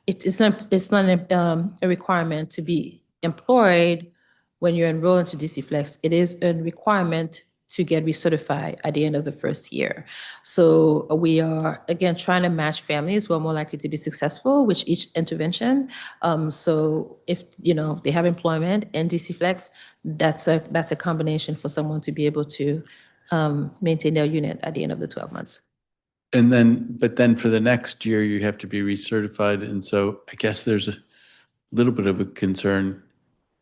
it's not a requirement to be employed when you're enrolled into DC Flex. It is a requirement to get recertified at the end of the first year. So we are, again, trying to match families who are more likely to be successful with each intervention. So if, they have employment in DC Flex, that's a combination for someone to be able to maintain their unit at the end of the 12 months. And then, but then for the next year, you have to be recertified. And so I guess there's a little bit of a concern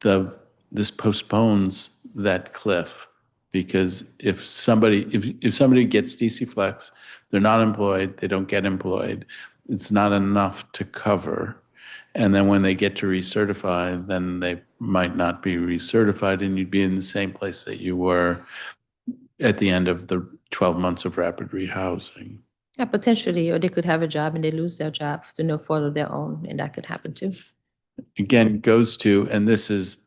of this postpones that cliff. Because if somebody gets DC Flex, they're not employed, they don't get employed, it's not enough to cover. And then when they get to recertify, then they might not be recertified and you'd be in the same place that you were at the end of the 12 months of rapid rehousing. Yeah, potentially, or they could have a job and they lose their job to no fault of their own, and that could happen too. Again, goes to, and this is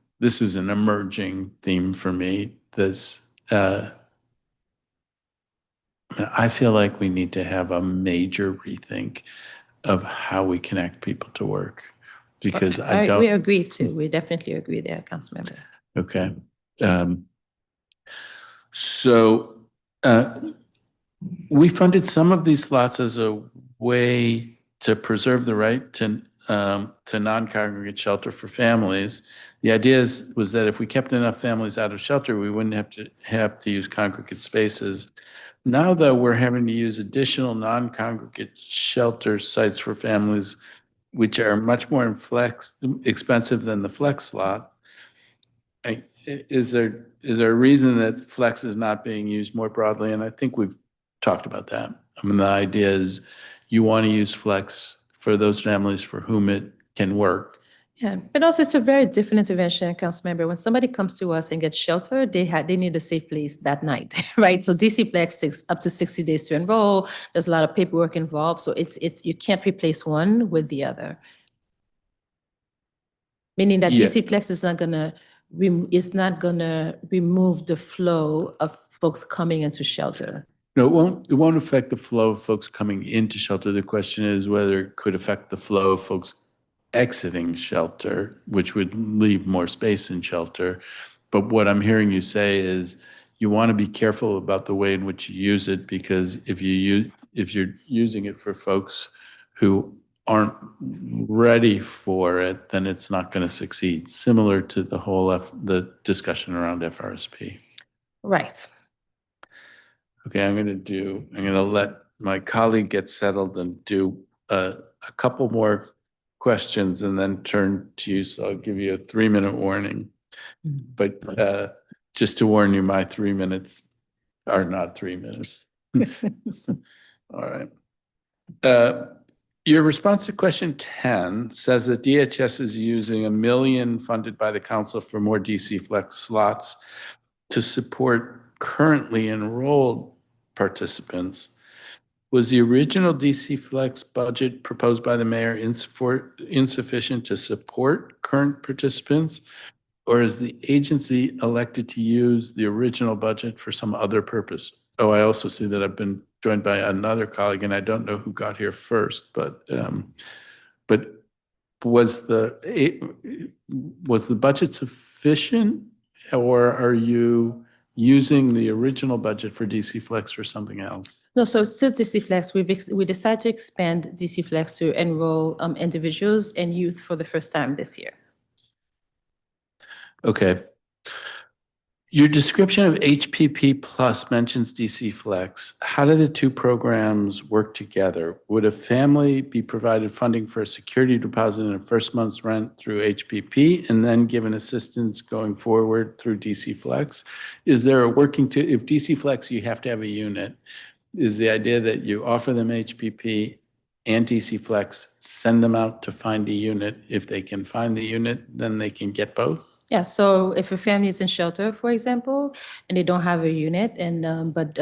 an emerging theme for me, this, I feel like we need to have a major rethink of how we connect people to work. Because I don't. We agree too. We definitely agree there, Councilmember. Okay. So we funded some of these slots as a way to preserve the right to non-congregate shelter for families. The idea was that if we kept enough families out of shelter, we wouldn't have to use congregate spaces. Now, though, we're having to use additional non-congregate shelter sites for families, which are much more expensive than the flex slot. Is there a reason that flex is not being used more broadly? And I think we've talked about that. I mean, the idea is you want to use flex for those families for whom it can work. Yeah, but also it's a very different intervention, Councilmember. When somebody comes to us and gets shelter, they need a safe place that night, right? So DC Flex takes up to 60 days to enroll. There's a lot of paperwork involved, so it's you can't replace one with the other. Meaning that Yeah. DC Flex is not gonna remove the flow of folks coming into shelter. No, it won't affect the flow of folks coming into shelter. The question is whether it could affect the flow of folks exiting shelter, which would leave more space in shelter. But what I'm hearing you say is you want to be careful about the way in which you use it, because if you're using it for folks who aren't ready for it, then it's not going to succeed. Similar to the whole the discussion around FRSP. Right. Okay, I'm going to let my colleague get settled and do a couple more questions and then turn to you. So I'll give you a 3-minute warning. But just to warn you, my 3 minutes are not 3 minutes. All right. Your response to question 10 says that DHS is using $1 million funded by the council for more DC Flex slots to support currently enrolled participants. Was the original DC Flex budget proposed by the mayor insufficient to support current participants? Or is the agency elected to use the original budget for some other purpose? Oh, I also see that I've been joined by another colleague, and I don't know who got here first, but was the budget sufficient, or are you using the original budget for DC Flex for something else? No, so it's still DC Flex. We decided to expand DC Flex to enroll individuals and youth for the first time this year. Okay. Your description of HPP Plus mentions DC Flex. How do the two programs work together? Would a family be provided funding for a security deposit and a first month's rent through HPP and then given assistance going forward through DC Flex? Is there a if DC Flex, you have to have a unit, is the idea that you offer them HPP and DC Flex, send them out to find a unit. If they can find the unit, then they can get both? Yeah, so if a family is in shelter, for example, and they don't have a unit, and but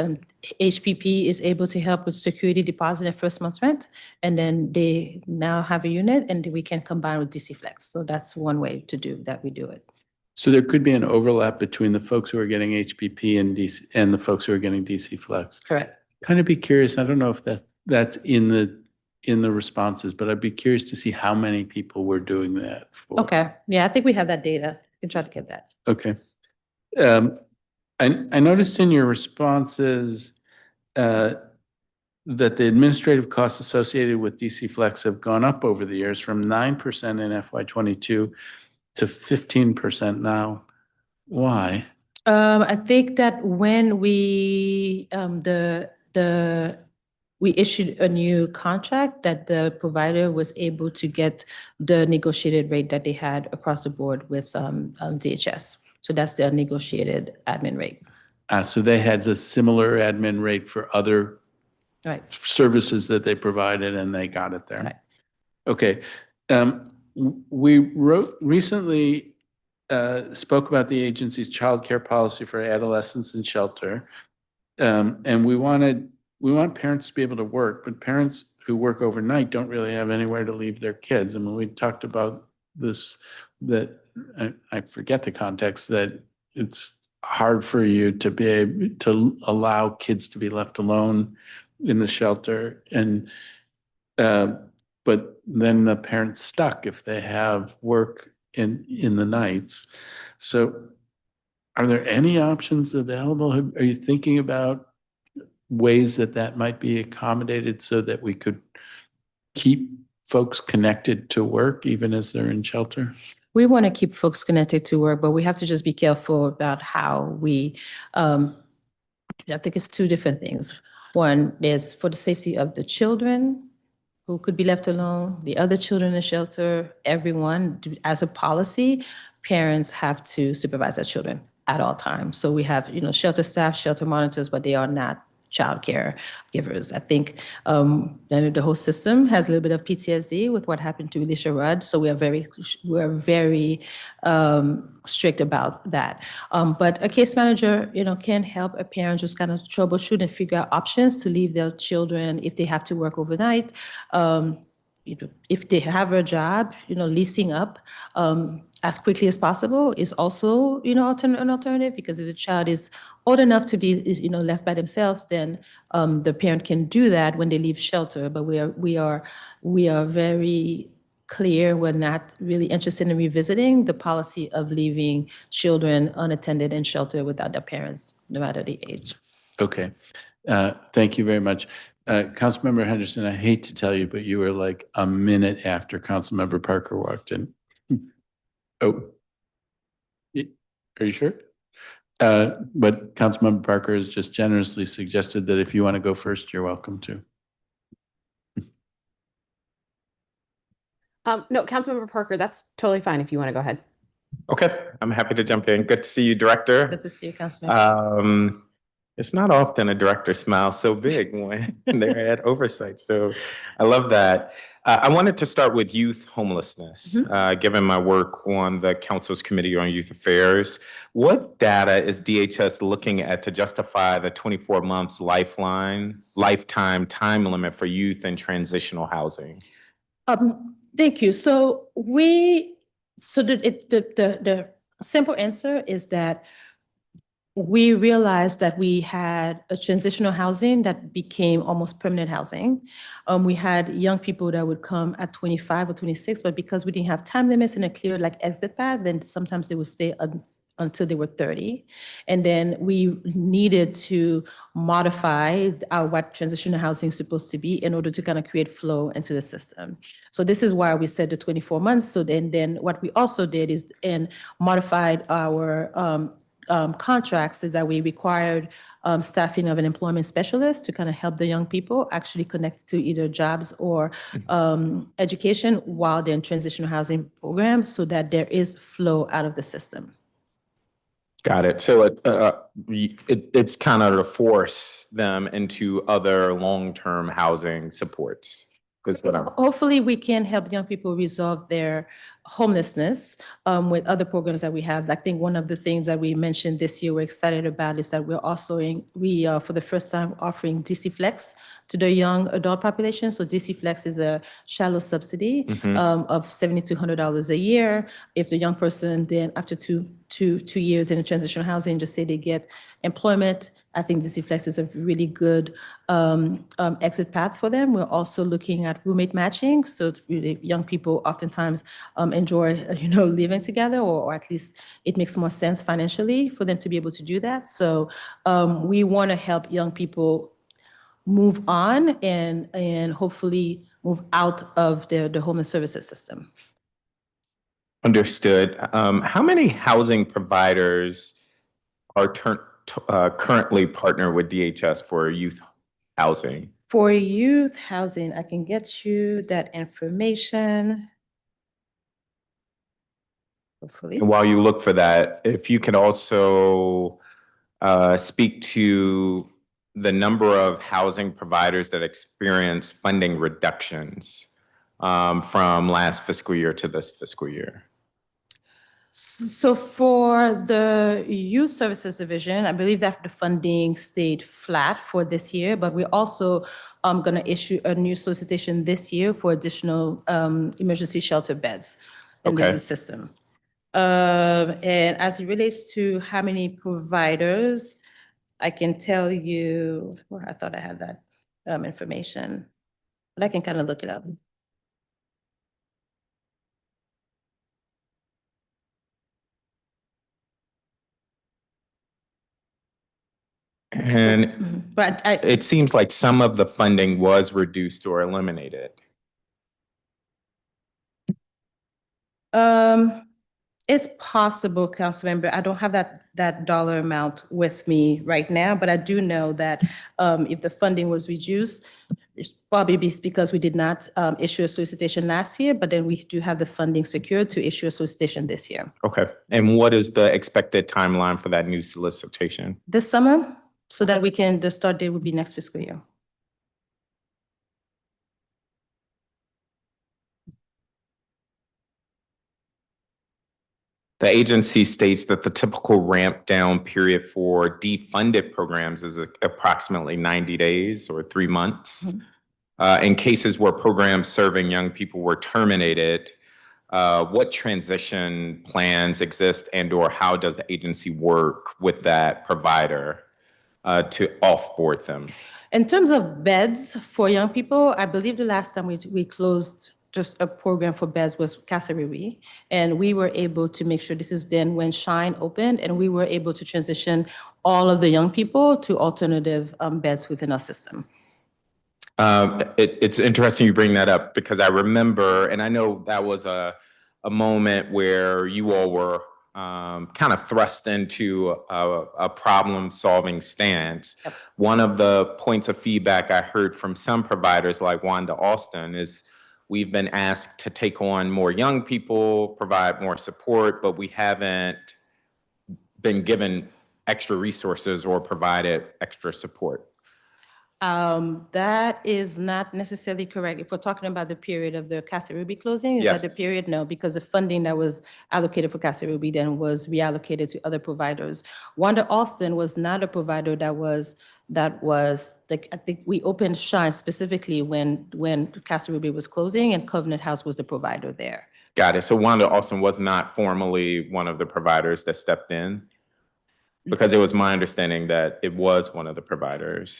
HPP is able to help with security deposit and first month's rent, and then they now have a unit, and we can combine with DC Flex. So that's one way to do that. We do it. So there could be an overlap between the folks who are getting HPP and DC and the folks who are getting DC Flex. Correct. Kind of be curious. I don't know if that's in the responses, but I'd be curious to see how many people we're doing that for. Okay. Yeah, I think we have that data. We can try to get that. Okay. I noticed in your responses that the administrative costs associated with DC Flex have gone up over the years from 9% in FY22 to 15% now. Why? I think that when we we issued a new contract, that the provider was able to get the negotiated rate that they had across the board with DHS. So that's their negotiated admin rate. So they had the similar admin rate for other Right. services that they provided, and they got it there. Right. Okay. We recently spoke about the agency's child care policy for adolescents in shelter. And we want parents to be able to work, but parents who work overnight don't really have anywhere to leave their kids. I mean, we talked about this, that I forget the context, that it's hard for you to be able to allow kids to be left alone in the shelter. And, but then the parent's stuck if they have work in the nights. So are there any options available? Are you thinking about ways that that might be accommodated so that we could keep folks connected to work even as they're in shelter? We want to keep folks connected to work, but we have to just be careful about how we, I think it's two different things. One is for the safety of the children who could be left alone, the other children in the shelter, everyone. As a policy, parents have to supervise their children at all times. So we have, shelter staff, shelter monitors, but they are not childcare givers. I think the whole system has a little bit of PTSD with what happened to Alicia Rudd. So we are very strict about that. But a case manager, can help a parent just kind of troubleshoot and figure out options to leave their children if they have to work overnight. If they have a job, leasing up as quickly as possible is also, an alternative, because if the child is old enough to be, left by themselves, then the parent can do that when they leave shelter. But we are very clear, we're not really interested in revisiting the policy of leaving children unattended in shelter without their parents, no matter the age. Okay. Thank you very much. Councilmember Henderson, I hate to tell you, but you were like a minute after Councilmember Parker walked in. Oh, are you sure? But Councilmember Parker has just generously suggested that if you want to go first, you're welcome to. No, Councilmember Parker, that's totally fine if you want to go ahead. Okay, I'm happy to jump in. Good to see you, Director. Good to see you, Councilmember. It's not often a director smiles so big when they're at oversight, so I love that. I wanted to start with youth homelessness. Given my work on the Council's Committee on Youth Affairs, what data is DHS looking at to justify the 24 months lifetime time limit for youth in transitional housing? Thank you. So the simple answer is that we realized that we had a transitional housing that became almost permanent housing. We had young people that would come at 25 or 26, but because we didn't have time limits and a clear exit path, then sometimes they would stay until they were 30. And then we needed to modify what transitional housing is supposed to be in order to kind of create flow into the system. So this is why we said the 24 months. So then what we also did is modified our contracts, is that we required staffing of an employment specialist to kind of help the young people actually connect to either jobs or education while they're in transitional housing programs, so that there is flow out of the system. Got it. So it's kind of to force them into other long-term housing supports. Hopefully we can help young people resolve their homelessness with other programs that we have. I think one of the things that we mentioned this year we're excited about is that we're also for the first time offering DC Flex to the young adult population. So DC Flex is a shallow subsidy of $7,200 a year. If the young person then after two years in a transitional housing, just say they get employment, I think DC Flex is a really good exit path for them. We're also looking at roommate matching. So really young people oftentimes enjoy, living together, or at least it makes more sense financially for them to be able to do that. So we want to help young people move on and hopefully move out of the homeless services system. Understood. How many housing providers are currently partner with DHS for youth housing? For youth housing, I can get you that information. Hopefully. And while you look for that, if you could also speak to the number of housing providers that experience funding reductions from last fiscal year to this fiscal year. So for the Youth Services Division, I believe that the funding stayed flat for this year, but we're also going to issue a new solicitation this year for additional emergency shelter beds in the Okay. youth system. And as it relates to how many providers, I can tell you, well, I thought I had that information, but I can kind of look it up. And But it seems like some of the funding was reduced or eliminated. It's possible, Councilmember. I don't have that dollar amount with me right now, but I do know that if the funding was reduced, it's probably because we did not issue a solicitation last year, but then we do have the funding secured to issue a solicitation this year. Okay. And what is the expected timeline for that new solicitation? This summer, so that the start date would be next fiscal year. The agency states that the typical ramp down period for defunded programs is approximately 90 days or 3 months. In cases where programs serving young people were terminated, what transition plans exist and/or how does the agency work with that provider to offboard them? In terms of beds for young people, I believe the last time we closed just a program for beds was Kasariri, and we were able to make sure, this is then when Shine opened, and we were able to transition all of the young people to alternative beds within our system. It's interesting you bring that up because I remember, and I know that was a moment where you all were kind of thrust into a problem-solving stance. Yep. One of the points of feedback I heard from some providers like Wanda Austin is we've been asked to take on more young people, provide more support, but we haven't been given extra resources or provided extra support. That is not necessarily correct. If we're talking about the period of the Casa Ruby closing, is Yes. that the period? No, because the funding that was allocated for Casa Ruby then was reallocated to other providers. Wanda Austin was not a provider that was like, I think we opened Shine specifically when Casa Ruby was closing and Covenant House was the provider there. Got it. So Wanda Austin was not formally one of the providers that stepped in? Because it was my understanding that it was one of the providers.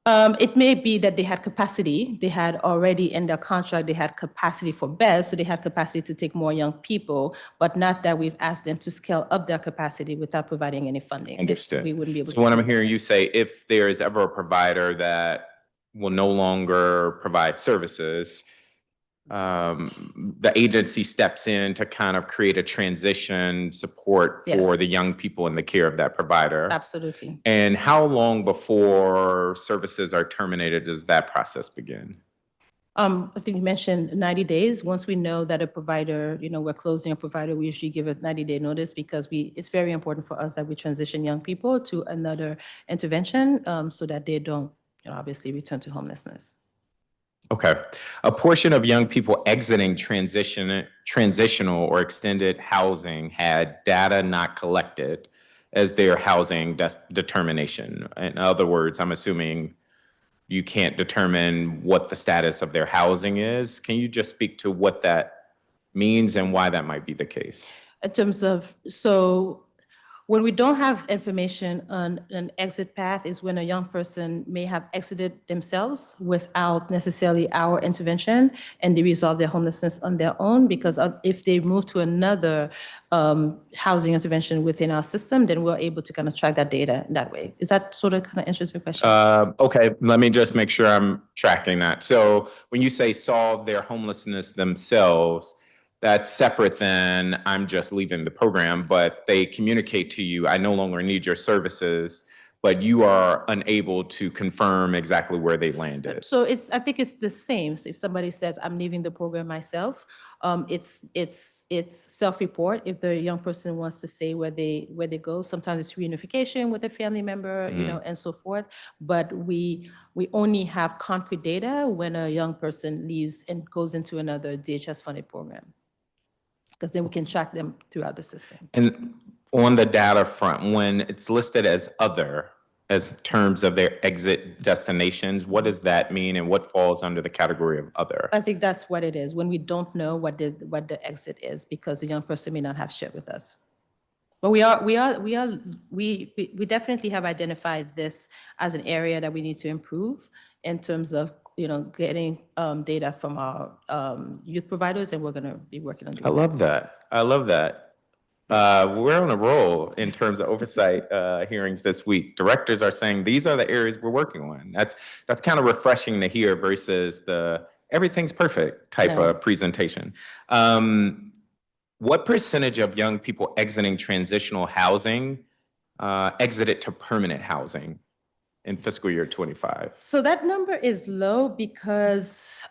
It may be that they had capacity. They had already in their contract, they had capacity for beds, so they had capacity to take more young people, but not that we've asked them to scale up their capacity without providing any funding. Understood. We wouldn't be able to. So what I'm hearing you say, if there is ever a provider that will no longer provide services, the agency steps in to kind of create a transition support Yes. for the young people in the care of that provider. Absolutely. And how long before services are terminated does that process begin? I think you mentioned 90 days. Once we know that a provider, we're closing a provider, we usually give a 90-day notice because it's very important for us that we transition young people to another intervention so that they don't obviously return to homelessness. Okay. A portion of young people exiting transitional or extended housing had data not collected as their housing determination. In other words, I'm assuming you can't determine what the status of their housing is. Can you just speak to what that means and why that might be the case? In terms of, so when we don't have information on an exit path is when a young person may have exited themselves without necessarily our intervention and they resolve their homelessness on their own, because if they move to another housing intervention within our system, then we're able to kind of track that data in that way. Is that sort of kind of answers your question? Okay, let me just make sure I'm tracking that. So when you say solve their homelessness themselves, That's separate than I'm just leaving the program, but they communicate to you, I no longer need your services, but you are unable to confirm exactly where they landed. So I think it's the same. So if somebody says, I'm leaving the program myself, it's self-report. If the young person wants to say where they go, sometimes it's reunification with a family member, and so forth. But we only have concrete data when a young person leaves and goes into another DHS funded program, because then we can track them throughout the system. And on the data front, when it's listed as other, as terms of their exit destinations, what does that mean and what falls under the category of other? I think that's what it is, when we don't know what the exit is, because the young person may not have shared with us. But we definitely have identified this as an area that we need to improve in terms of, getting data from our youth providers, and we're going to be working on doing I love that. I love that. We're on a roll in terms of oversight hearings this week. Directors are saying these are the areas we're working on. That's kind of refreshing to hear versus the everything's perfect type of presentation. What percentage of young people exiting transitional housing exited to permanent housing in fiscal year 25? So that number is low because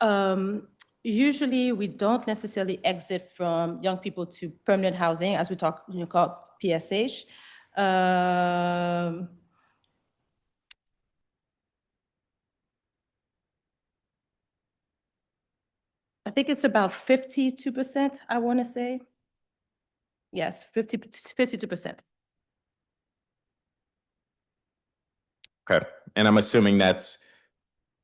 usually we don't necessarily exit from young people to permanent housing, as we talk, called PSH. I think it's about 52%, I want to say. Yes, 52%. Okay. And I'm assuming that's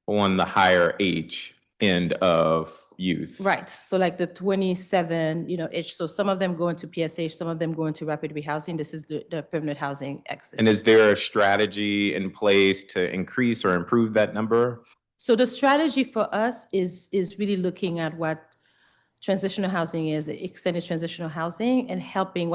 on the higher age end of youth. Right. So like the 27, age. So some of them go into PSH, some of them go into rapid rehousing. This is the permanent housing exit. And is there a strategy in place to increase or improve that number? So the strategy for us is really looking at what transitional housing is, extended transitional housing, and helping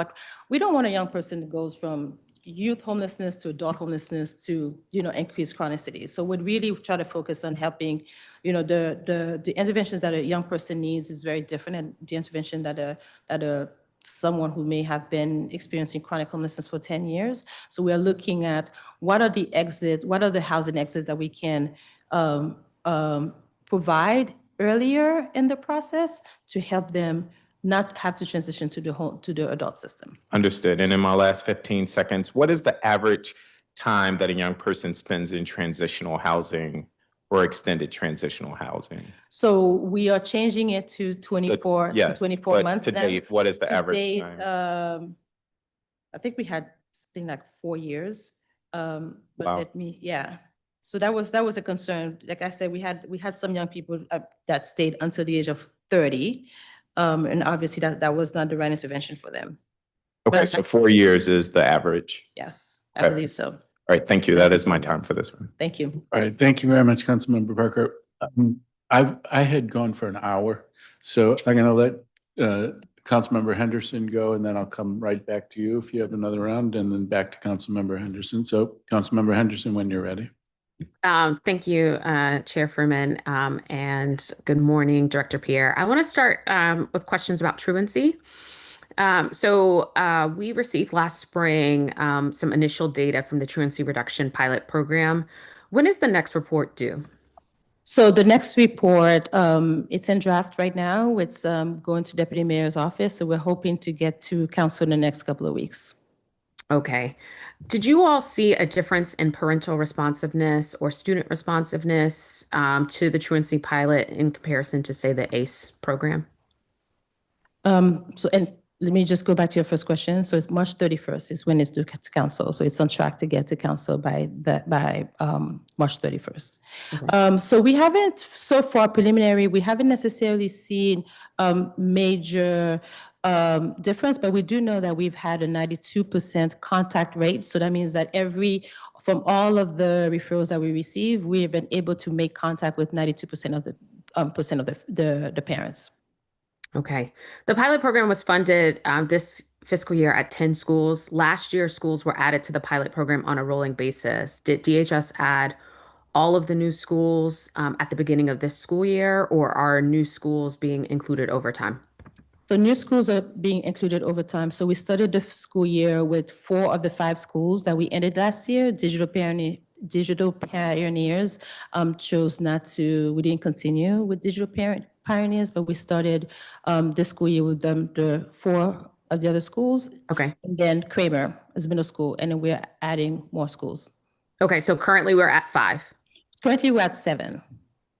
we don't want a young person that goes from youth homelessness to adult homelessness to, increased chronicity. So we'd really try to focus on helping, the interventions that a young person needs is very different, and the intervention that someone who may have been experiencing chronic homelessness for 10 years. So we are looking at what are the housing exits that we can provide earlier in the process to help them not have to transition to the adult system. Understood. And in my last 15 seconds, what is the average time that a young person spends in transitional housing or extended transitional housing? So we are changing it to 24 months. To date, what is the average time? I think we had something like 4 years. But Wow. So that was a concern. Like I said, we had some young people that stayed until the age of 30. And obviously that was not the right intervention for them. Okay, so 4 years is the average. Yes, Okay. I believe so. All right, thank you. That is my time for this one. Thank you. All right, thank you very much, Councilmember Parker. I had gone for an hour, so I'm going to let Councilmember Henderson go, and then I'll come right back to you if you have another round, and then back to Councilmember Henderson. So Councilmember Henderson, when you're ready. Thank you, Chair Fruman, and good morning, Director Pierre. I want to start with questions about truancy. So we received last spring some initial data from the truancy reduction pilot program. When is the next report due? So the next report, it's in draft right now. It's going to Deputy Mayor's office. So we're hoping to get to council in the next couple of weeks. Okay. Did you all see a difference in parental responsiveness or student responsiveness to the truancy pilot in comparison to, say, the ACE program? And let me just go back to your first question. So it's March 31st is when it's due to council. So it's on track to get to council by March 31st. Okay. So we haven't, so far preliminary, we haven't necessarily seen major difference, but we do know that we've had a 92% contact rate. So that means that from all of the referrals that we receive, we have been able to make contact with 92% of the parents. Okay. The pilot program was funded this fiscal year at 10 schools. Last year, schools were added to the pilot program on a rolling basis. Did DHS add all of the new schools at the beginning of this school year, or are new schools being included over time? So new schools are being included over time. So we started the school year with 4 of the 5 schools that we ended last year. Digital Pioneers chose not to, we didn't continue with Digital Pioneers, but we started this school year with the 4 of the other schools. Okay. And then Kramer is middle school, and then we're adding more schools. Okay, so currently we're at 5. Currently, we're at 7.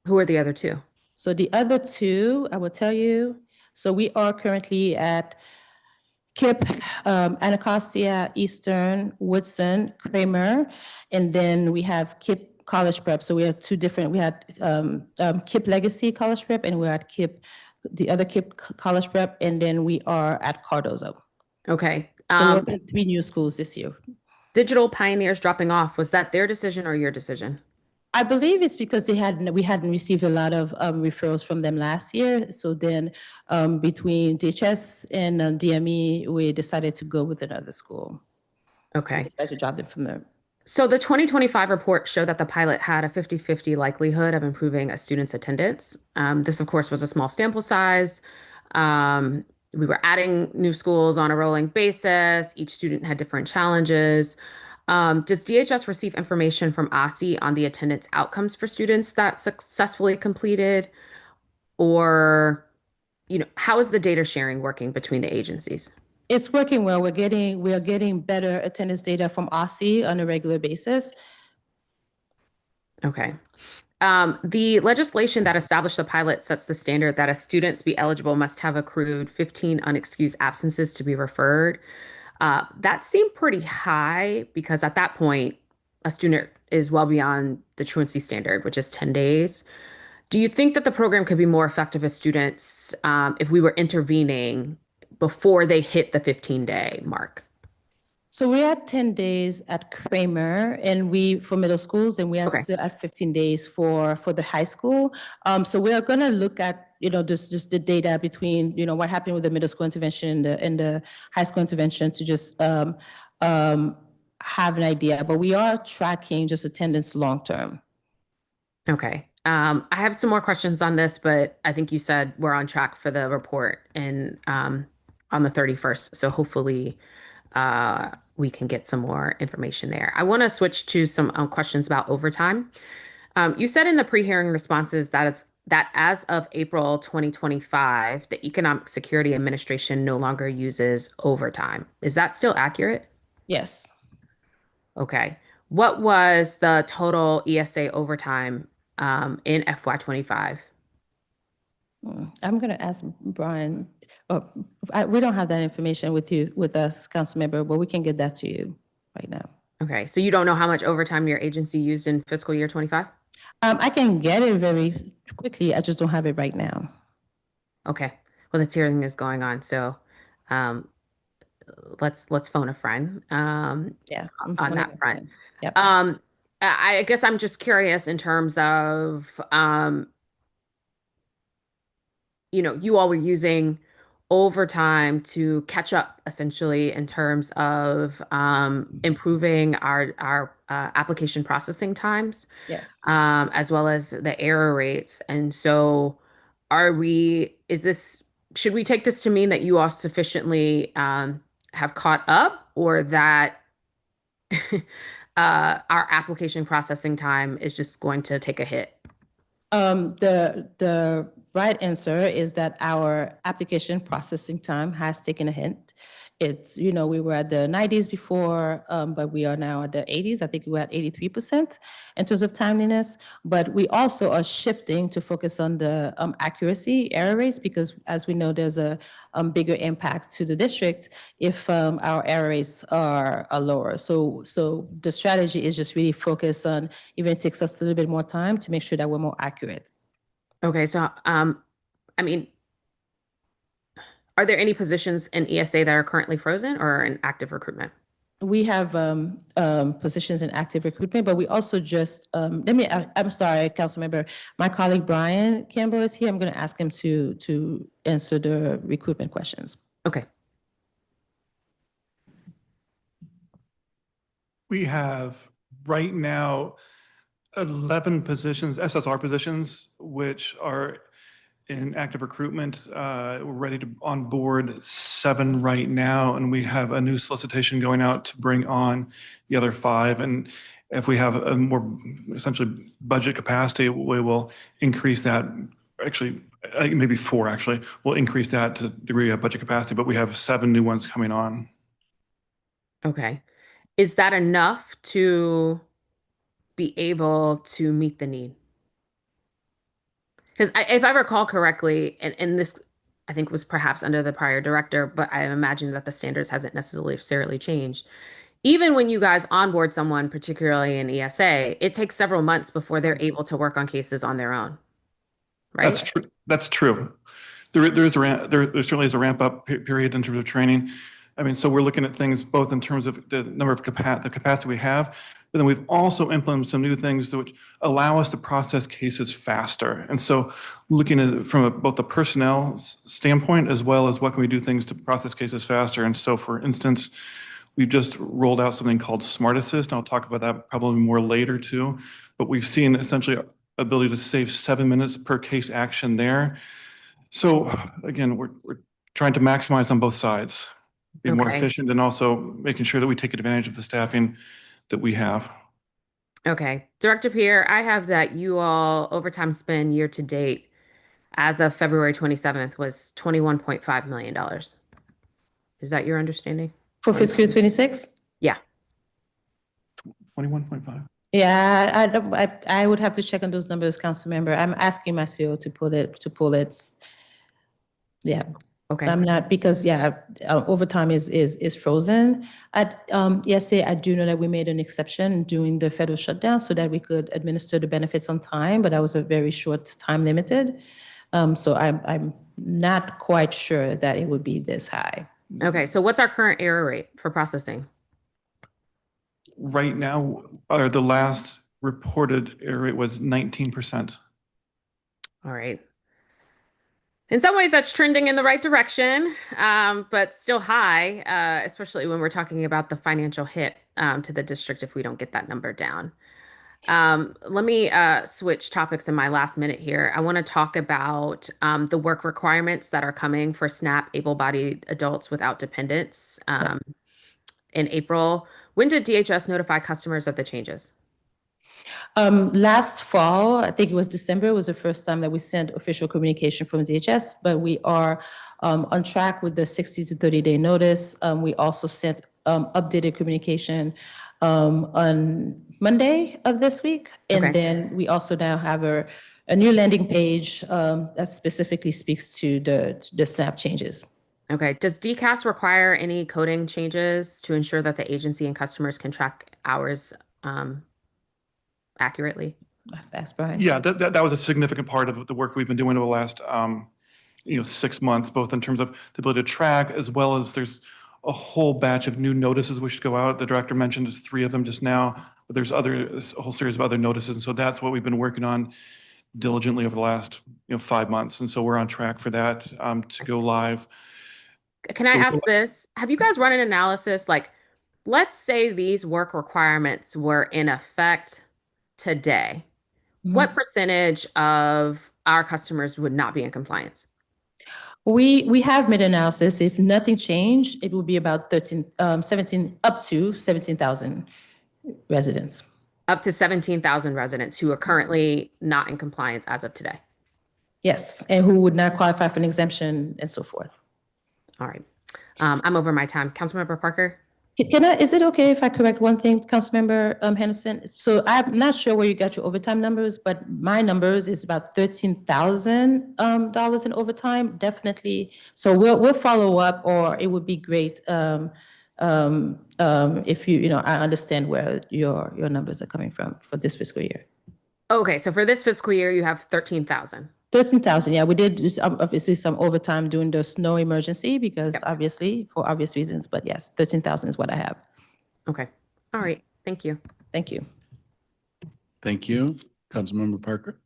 Who are the other 2? So the other 2, I will tell you. So we are currently at KIPP, Anacostia, Eastern, Woodson, Kramer, and then we have KIPP College Prep. So we have 2 different, we had KIPP Legacy College Prep, and we're at KIPP, the other KIPP College Prep, and then we are at Cardozo. Okay. So we opened 3 new schools this year. Digital Pioneers dropping off, was that their decision or your decision? I believe it's because we hadn't received a lot of referrals from them last year. So then between DHS and DME, we decided to go with another school. Okay. We decided to drop them from there. So the 2025 report showed that the pilot had a 50-50 likelihood of improving a student's attendance. This, of course, was a small sample size. We were adding new schools on a rolling basis. Each student had different challenges. Does DHS receive information from OSSI on the attendance outcomes for students that successfully completed? Or, how is the data sharing working between the agencies? It's working well. We are getting better attendance data from OSSI on a regular basis. Okay. The legislation that established the pilot sets the standard that a student to be eligible must have accrued 15 unexcused absences to be referred. That seemed pretty high because at that point, a student is well beyond the truancy standard, which is 10 days. Do you think that the program could be more effective as students if we were intervening before they hit the 15-day mark? So we're at 10 days at Kramer, and for middle schools, and we are still at 15 days for the high school. So we are going to look at just the data between what happened with the middle school intervention and the high school intervention to just have an idea. But we are tracking just attendance long term. Okay. I have some more questions on this, but I think you said we're on track for the report and on the 31st. So hopefully we can get some more information there. I want to switch to some questions about overtime. You said in the pre-hearing responses that as of April 2025, the Economic Security Administration no longer uses overtime. Is that still accurate? Yes. Okay. What was the total ESA overtime in FY25? I'm going to ask Brian. We don't have that information with us, council member, but we can get that to you right now. Okay, so you don't know how much overtime your agency used in fiscal year 25? I can get it very quickly. I just don't have it right now. Okay, well, this hearing is going on, so let's phone a friend. Yeah, on that front. Yep. I guess I'm just curious in terms of you all were using overtime to catch up essentially in terms of improving our application processing times. Yes. As well as the error rates. And so should we take this to mean that you all sufficiently have caught up, or that our application processing time is just going to take a hit? The right answer is that our application processing time has taken a hit. It's, we were at the 90s before, but we are now at the 80s. I think we're at 83% in terms of timeliness. But we also are shifting to focus on the accuracy error rates, because as we know, there's a bigger impact to the district if our error rates are lower. So the strategy is just really focus on, even it takes us a little bit more time to make sure that we're more accurate. Okay, so are there any positions in ESA that are currently frozen or in active recruitment? We have positions in active recruitment, but we also just, I'm sorry, council member, my colleague Brian Campbell is here. I'm going to ask him to answer the recruitment questions. Okay. We have right now 11 positions, SSR positions, which are in active recruitment. We're ready to onboard 7 right now, and we have a new solicitation going out to bring on the other 5. And if we have a more essentially budget capacity, we will increase that. Actually, maybe 4 actually. We'll increase that to the degree of budget capacity, but we have 7 new ones coming on. Okay. Is that enough to be able to meet the need? Because if I recall correctly, and this I think was perhaps under the prior director, but I imagine that the standards hasn't necessarily changed. Even when you guys onboard someone, particularly in ESA, it takes several months before they're able to work on cases on their own, right? That's true. That's true. There certainly is a ramp up period in terms of training. I mean, so we're looking at things both in terms of the number of the capacity we have, but then we've also implemented some new things which allow us to process cases faster. And so looking at it from both the personnel standpoint as well as what can we do things to process cases faster. And so for instance, we've just rolled out something called Smart Assist. And I'll talk about that probably more later too, but we've seen essentially ability to save 7 minutes per case action there. So again, we're trying to maximize on both sides, be more Okay. efficient and also making sure that we take advantage of the staffing that we have. Okay. Director Pierre, I have that you all overtime spend year to date as of February 27th was $21.5 million. Is that your understanding? For fiscal year 26? Yeah. 21.5. Yeah, I would have to check on those numbers, council member. I'm asking my CEO to pull it. Yeah. Okay. I'm not, because overtime is frozen. At ESA, I do know that we made an exception during the federal shutdown so that we could administer the benefits on time, but that was a very short time limited. So I'm not quite sure that it would be this high. Okay. So what's our current error rate for processing? Right now, the last reported error rate was 19%. All right. In some ways, that's trending in the right direction, but still high, especially when we're talking about the financial hit to the district if we don't get that number down. Let me switch topics in my last minute here. I want to talk about the work requirements that are coming for SNAP able-bodied adults without dependents in April. When did DHS notify customers of the changes? Last fall, I think it was December, was the first time that we sent official communication from DHS, but we are on track with the 60 to 30-day notice. We also sent updated communication on Monday of this week. And then we also now have a new landing page that specifically speaks to the SNAP changes. Okay. Does DCAS require any coding changes to ensure that the agency and customers can track hours accurately? Ask Brian. Yeah, that was a significant part of the work we've been doing over the last 6 months, both in terms of the ability to track as well as there's a whole batch of new notices which go out. The director mentioned 3 of them just now, but there's a whole series of other notices. And so that's what we've been working on diligently over the last 5 months. And so we're on track for that to go live. Can I ask this? Have you guys run an analysis? Like, let's say these work requirements were in effect today. What percentage of our customers would not be in compliance? We have made analysis. If nothing changed, it would be about 17, up to 17,000 residents. Up to 17,000 residents who are currently not in compliance as of today. Yes, and who would not qualify for an exemption and so forth. All right. I'm over my time. Councilmember Parker? Is it okay if I correct one thing, Councilmember Henderson? So I'm not sure where you got your overtime numbers, but my numbers is about $13,000 in overtime, definitely. So we'll follow up, or it would be great if I understand where your numbers are coming from for this fiscal year. Okay, so for this fiscal year, you have 13,000. 13,000, yeah. We did obviously some overtime during the snow emergency because obviously, for obvious reasons, but yes, 13,000 is what I have. Okay. All right. Thank you. Thank you. Thank you. Councilmember Parker.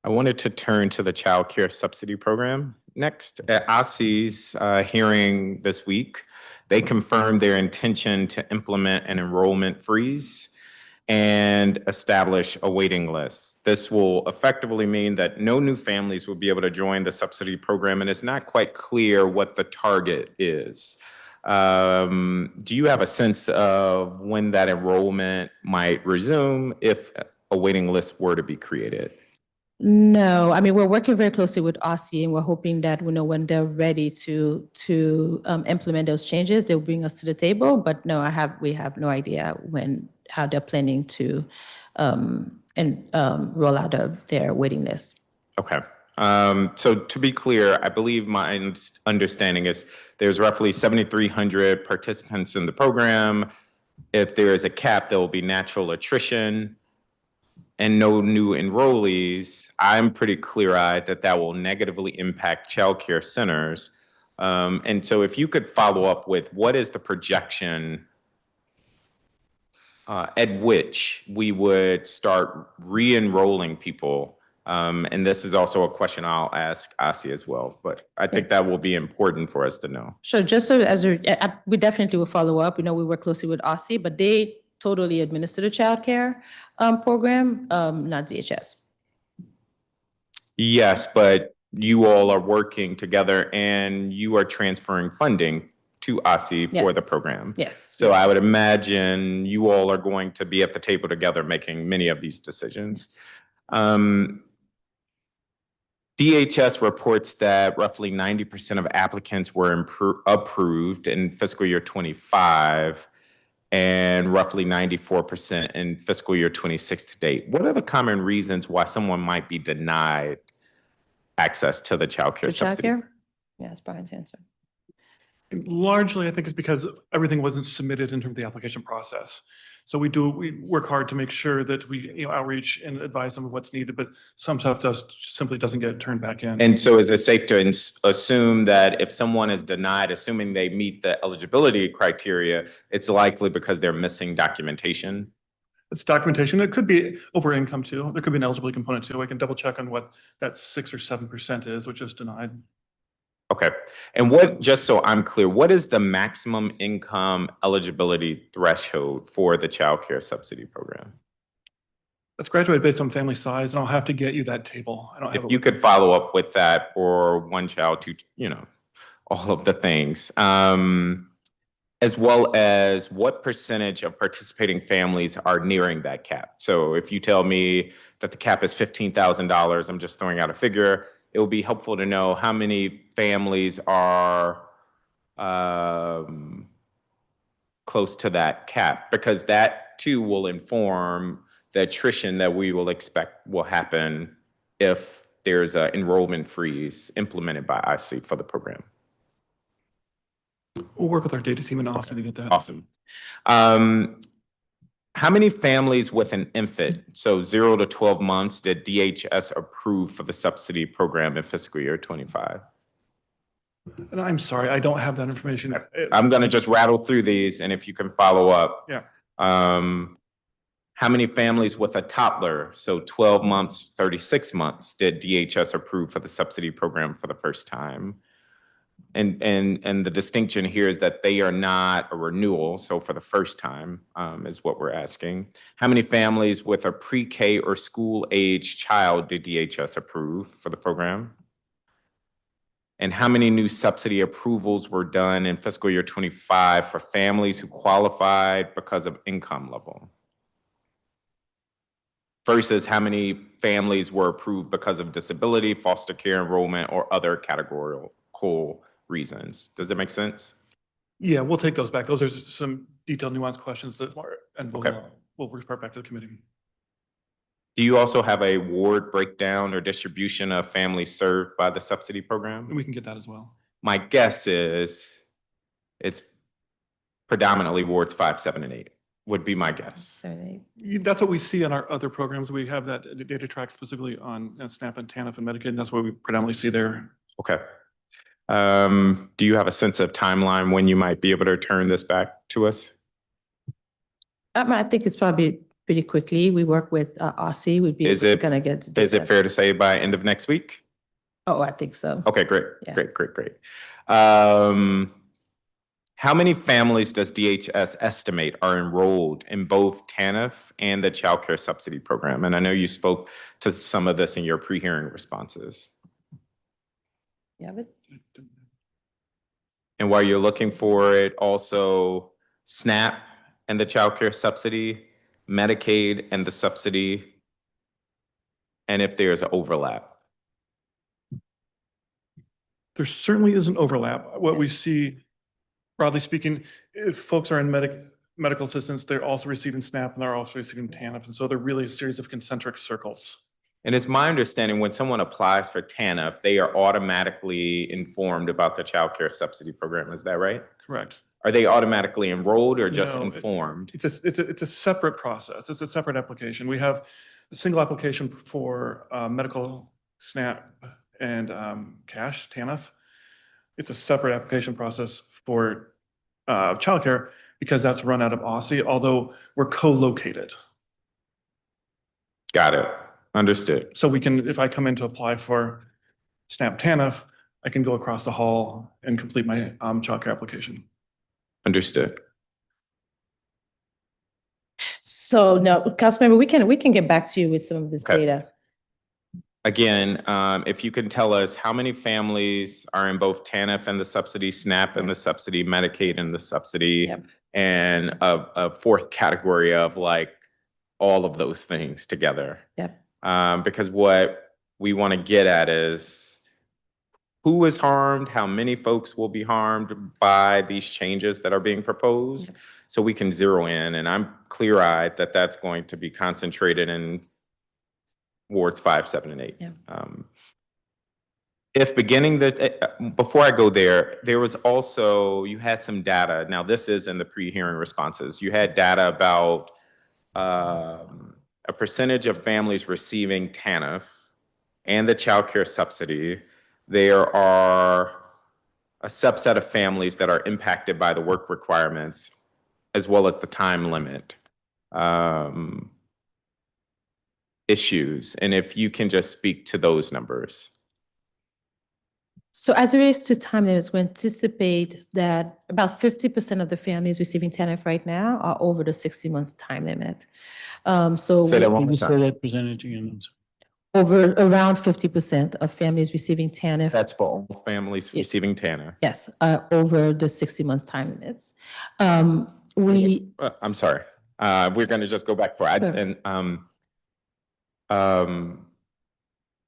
I wanted to turn to the child care subsidy program next. At OSCE's hearing this week, they confirmed their intention to implement an enrollment freeze. and establish a waiting list. This will effectively mean that no new families will be able to join the subsidy program, and it's not quite clear what the target is. Do you have a sense of when that enrollment might resume if a waiting list were to be created? No, I mean, we're working very closely with OSSI, and we're hoping that, when they're ready to implement those changes, they'll bring us to the table. But no, we have no idea how they're planning to roll out their waiting list. Okay. So to be clear, I believe my understanding is there's roughly 7,300 participants in the program. If there is a cap, there will be natural attrition and no new enrollees. I'm pretty clear-eyed that will negatively impact childcare centers. And so if you could follow up with what is the projection at which we would start re-enrolling people. And this is also a question I'll ask Asi as well, but I think that will be important for us to know. Sure, just so we definitely will follow up. We work closely with OSSI, but they totally administer the childcare program, not DHS. Yes, but you all are working together and you are transferring funding to OSSI for the program. Yes. So I would imagine you all are going to be at the table together making many of these decisions. DHS reports that roughly 90% of applicants were approved in fiscal year 25 and roughly 94% in fiscal year 26 to date. What are the common reasons why someone might be denied access to the child care subsidy? Childcare? Yeah, that's Brian's answer. Largely, I think it's because everything wasn't submitted in terms of the application process. So we work hard to make sure that we outreach and advise them of what's needed, but some stuff simply doesn't get turned back in. And so is it safe to assume that if someone is denied, assuming they meet the eligibility criteria, it's likely because they're missing documentation? It's documentation. It could be over income too. There could be an eligibility component too. I can double check on what that 6 or 7% is, which is denied. Okay. And just so I'm clear, what is the maximum income eligibility threshold for the child care subsidy program? That's graduated based on family size, and I'll have to get you that table. I don't have If you could follow up with that for one child, two, all of the things, as well as what percentage of participating families are nearing that cap. So if you tell me that the cap is $15,000, I'm just throwing out a figure, it will be helpful to know how many families are close to that cap, because that too will inform the attrition that we will expect will happen if there's an enrollment freeze implemented by IC for the program. We'll work with our data team in Austin to get that. Awesome. How many families with an infant, so 0 to 12 months, did DHS approve for the subsidy program in fiscal year 25? And I'm sorry, I don't have that information. I'm going to just rattle through these, and if you can follow up. Yeah. How many families with a toddler, so 12 months, 36 months, did DHS approve for the subsidy program for the first time? And the distinction here is that they are not a renewal, so for the first time is what we're asking. How many families with a pre-K or school-age child did DHS approve for the program? And how many new subsidy approvals were done in fiscal year 25 for families who qualified because of income level? Versus how many families were approved because of disability, foster care enrollment, or other categorical reasons. Does that make sense? Yeah, we'll take those back. Those are some detailed, nuanced questions and Okay. We'll report back to the committee. Do you also have a ward breakdown or distribution of families served by the subsidy program? And we can get that as well. My guess is it's predominantly wards 5, 7, and 8 would be my guess. That's what we see on our other programs. We have that data track specifically on SNAP and TANF and Medicaid, and that's what we predominantly see there. Okay. Do you have a sense of timeline when you might be able to return this back to us? I think it's probably pretty quickly. We work with OSSI. We'd be Is it- gonna get. Is it fair to say by end of next week? Oh, I think so. Okay, great, Yeah. great. How many families does DHS estimate are enrolled in both TANF and the Child Care Subsidy Program? And I know you spoke to some of this in your pre-hearing responses. You have it? And while you're looking for it, also SNAP and the Child Care Subsidy, Medicaid and the subsidy, and if there's an overlap. There certainly is an overlap. What we see, broadly speaking, if folks are in medical assistance, they're also receiving SNAP and they're also receiving TANF. And so they're really a series of concentric circles. And it's my understanding when someone applies for TANF, they are automatically informed about the Child Care Subsidy Program. Is that right? Correct. Are they automatically enrolled or just No, informed? It's a separate process. It's a separate application. We have a single application for medical SNAP and cash, TANF. It's a separate application process for childcare because that's run out of Aussie, although we're co-located. Got it. Understood. So we can, if I come in to apply for SNAP TANF, I can go across the hall and complete my childcare application. Understood. So now, Councilmember, we can get back to you with some of this Okay. data. Again, if you can tell us how many families are in both TANF and the subsidy, SNAP and the subsidy, Medicaid and the subsidy, Yep. and a fourth category of like all of those things together. Yep. Because what we want to get at is who is harmed, how many folks will be harmed by these changes that are being proposed, so we can zero in. And I'm clear-eyed that that's going to be concentrated in wards 5, 7, and 8. Yeah. If beginning the, before I go there, there was also, you had some data. Now, this is in the pre-hearing responses. You had data about a percentage of families receiving TANF and the child care subsidy. There are a subset of families that are impacted by the work requirements as well as the time limit issues. And if you can just speak to those numbers. So as it relates to time limits, we anticipate that about 50% of the families receiving TANF right now are over the 60 months time limit. So Say that one Can more you say time. that percentage again? over around 50% of families receiving TANF. That's for all families receiving TANF. Yes, over the 60 months time limits. I'm sorry. We're going to just go back for Sure. and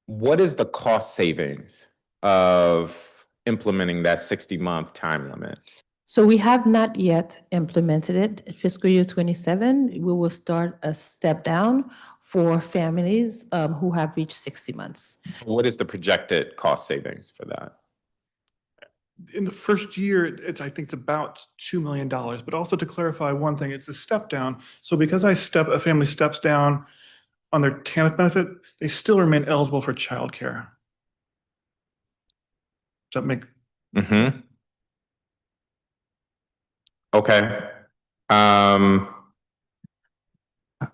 what is the cost savings of implementing that 60-month time limit? So we have not yet implemented it. Fiscal year 27, we will start a step down for families who have reached 60 months. What is the projected cost savings for that? In the first year, I think it's about $2 million. But also to clarify one thing, it's a step down. So because a family steps down on their TANF benefit, they still remain eligible for childcare. Does that make? Mm-hmm. Okay.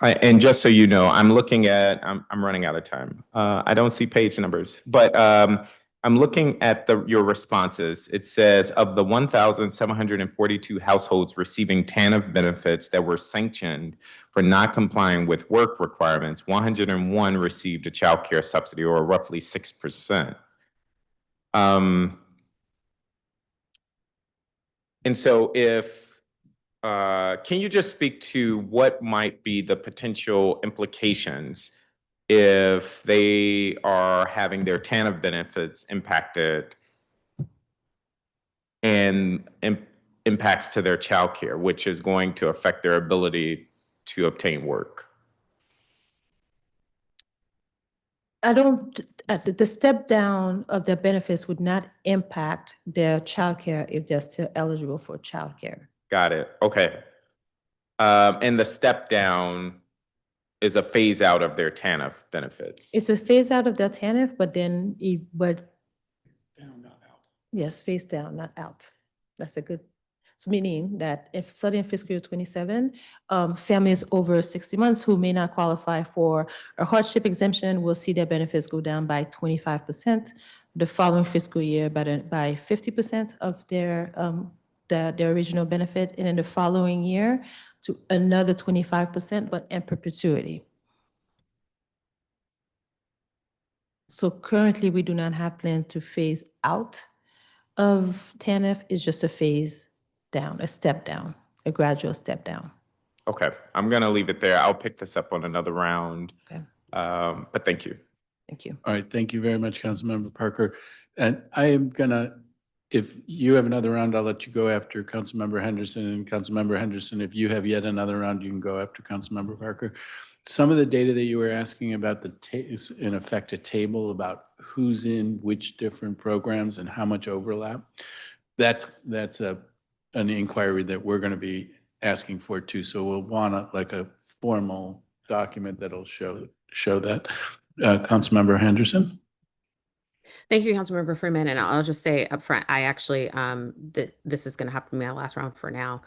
And just so you know, I'm looking at, I'm running out of time. I don't see page numbers, but I'm looking at your responses. It says of the 1,742 households receiving TANF benefits that were sanctioned for not complying with work requirements, 101 received a child care subsidy, or roughly 6%. And so can you just speak to what might be the potential implications if they are having their TANF benefits impacted and impacts to their child care, which is going to affect their ability to obtain work? The step down of their benefits would not impact their childcare if they're still eligible for childcare. Got it. Okay. And the step down is a phase out of their TANF benefits. It's a phase out of their TANF, but then, Down, not out. yes, phase down, not out. That's a good, so meaning that if starting in fiscal year 27, families over 60 months who may not qualify for a hardship exemption will see their benefits go down by 25%. The following fiscal year by 50% of their their original benefit, and in the following year to another 25%, but in perpetuity. So currently, we do not have plan to phase out of TANF. It's just a phase down, a step down, a gradual step down. Okay, I'm going to leave it there. I'll pick this up on another round. Okay. But thank you. Thank you. All right, thank you very much, Councilmember Parker. And I am gonna, if you have another round, I'll let you go after Councilmember Henderson, and Councilmember Henderson, if you have yet another round, you can go after Councilmember Parker. Some of the data that you were asking about is in effect a table about who's in which different programs and how much overlap. That's an inquiry that we're going to be asking for too. So we'll want a formal document that'll show that. Councilmember Henderson. Thank you, Councilmember Freeman. And I'll just say up front, I actually, this is going to have to be my last round for now.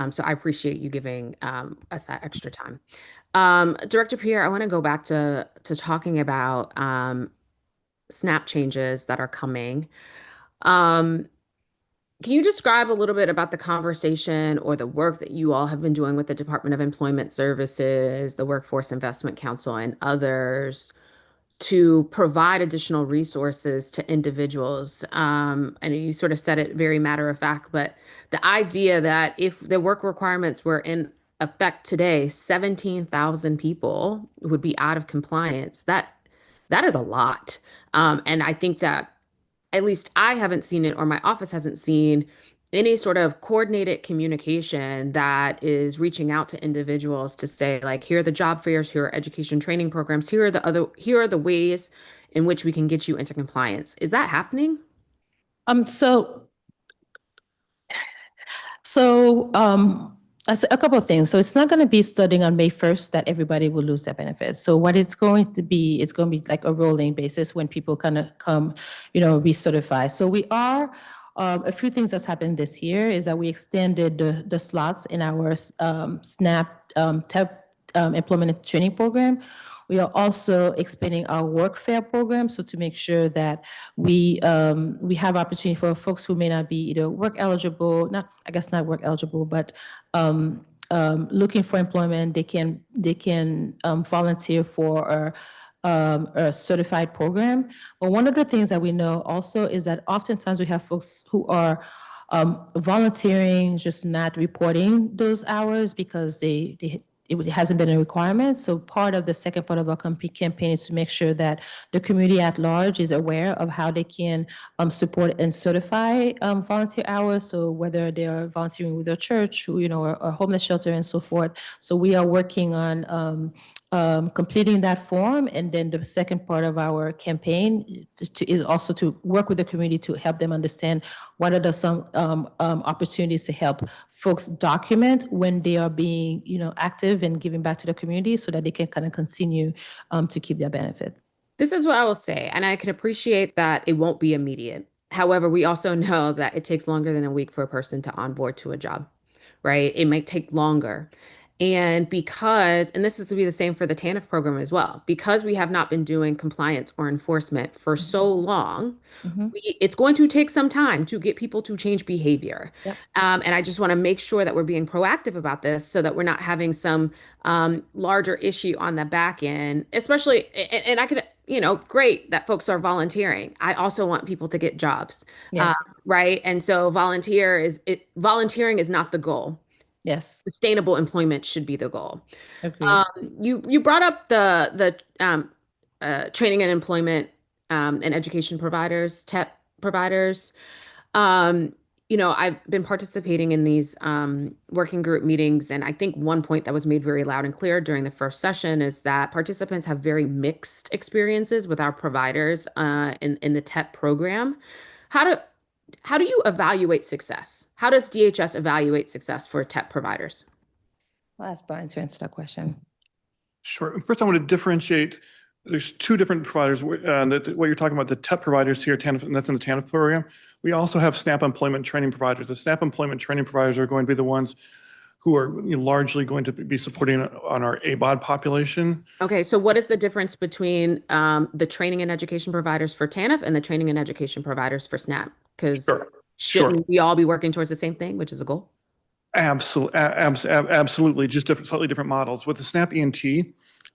So I appreciate you giving us that extra time. Director Pierre, I want to go back to talking about SNAP changes that are coming. Can you describe a little bit about the conversation or the work that you all have been doing with the Department of Employment Services, the Workforce Investment Council, and others to provide additional resources to individuals? And you sort of said it very matter of fact, but the idea that if the work requirements were in effect today, 17,000 people would be out of compliance. That is a lot. And I think that at least I haven't seen it, or my office hasn't seen any sort of coordinated communication that is reaching out to individuals to say, like, here are the job fairs, here are education training programs, here are the ways in which we can get you into compliance. Is that happening? A couple of things. So it's not going to be starting on May 1st that everybody will lose their benefits. So what it's going to be like a rolling basis when people kind of come, recertify. So we are, a few things that's happened this year is that we extended the slots in our SNAP TEP employment training program. We are also expanding our work fair program, so to make sure that we have opportunity for folks who may not be either work eligible, not work eligible, but looking for employment. They can volunteer for a certified program. But one of the things that we know also is that oftentimes we have folks who are volunteering, just not reporting those hours because it hasn't been a requirement. So part of the second part of our campaign is to make sure that the community at large is aware of how they can support and certify volunteer hours. So whether they are volunteering with their church, or a homeless shelter and so forth. So we are working on completing that form. And then the second part of our campaign is also to work with the community to help them understand what are some opportunities to help folks document when they are being, active and giving back to the community so that they can kind of continue to keep their benefits. This is what I will say, and I can appreciate that it won't be immediate. However, we also know that it takes longer than a week for a person to onboard to a job, right? It might take longer. And this is to be the same for the TANF program as well, because we have not been doing compliance or enforcement for so long, it's going to take some time to get people to change behavior. Yep. And I just want to make sure that we're being proactive about this so that we're not having some larger issue on the back end, especially, and I could, great that folks are volunteering. I also want people to get jobs, Yes. right? And so volunteering is not the goal. Yes. Sustainable employment should be the goal. Agreed. You brought up the training and employment and education providers, TEP providers. I've been participating in these working group meetings, and I think one point that was made very loud and clear during the first session is that participants have very mixed experiences with our providers in the TEP program. How do you evaluate success? How does DHS evaluate success for TEP providers? I'll ask Brian to answer that question. Sure. First, I want to differentiate. There's two different providers. What you're talking about, the TEP providers here, TANF, and that's in the TANF program. We also have SNAP employment training providers. The SNAP employment training providers are going to be the ones who are largely going to be supporting on our ABOD population. Okay, so what is the difference between the training and education providers for TANF and the training and education providers for SNAP? Because Sure. Shouldn't we all be working towards the same thing, which is a goal? Absolutely, just slightly different models. With the SNAP ENT,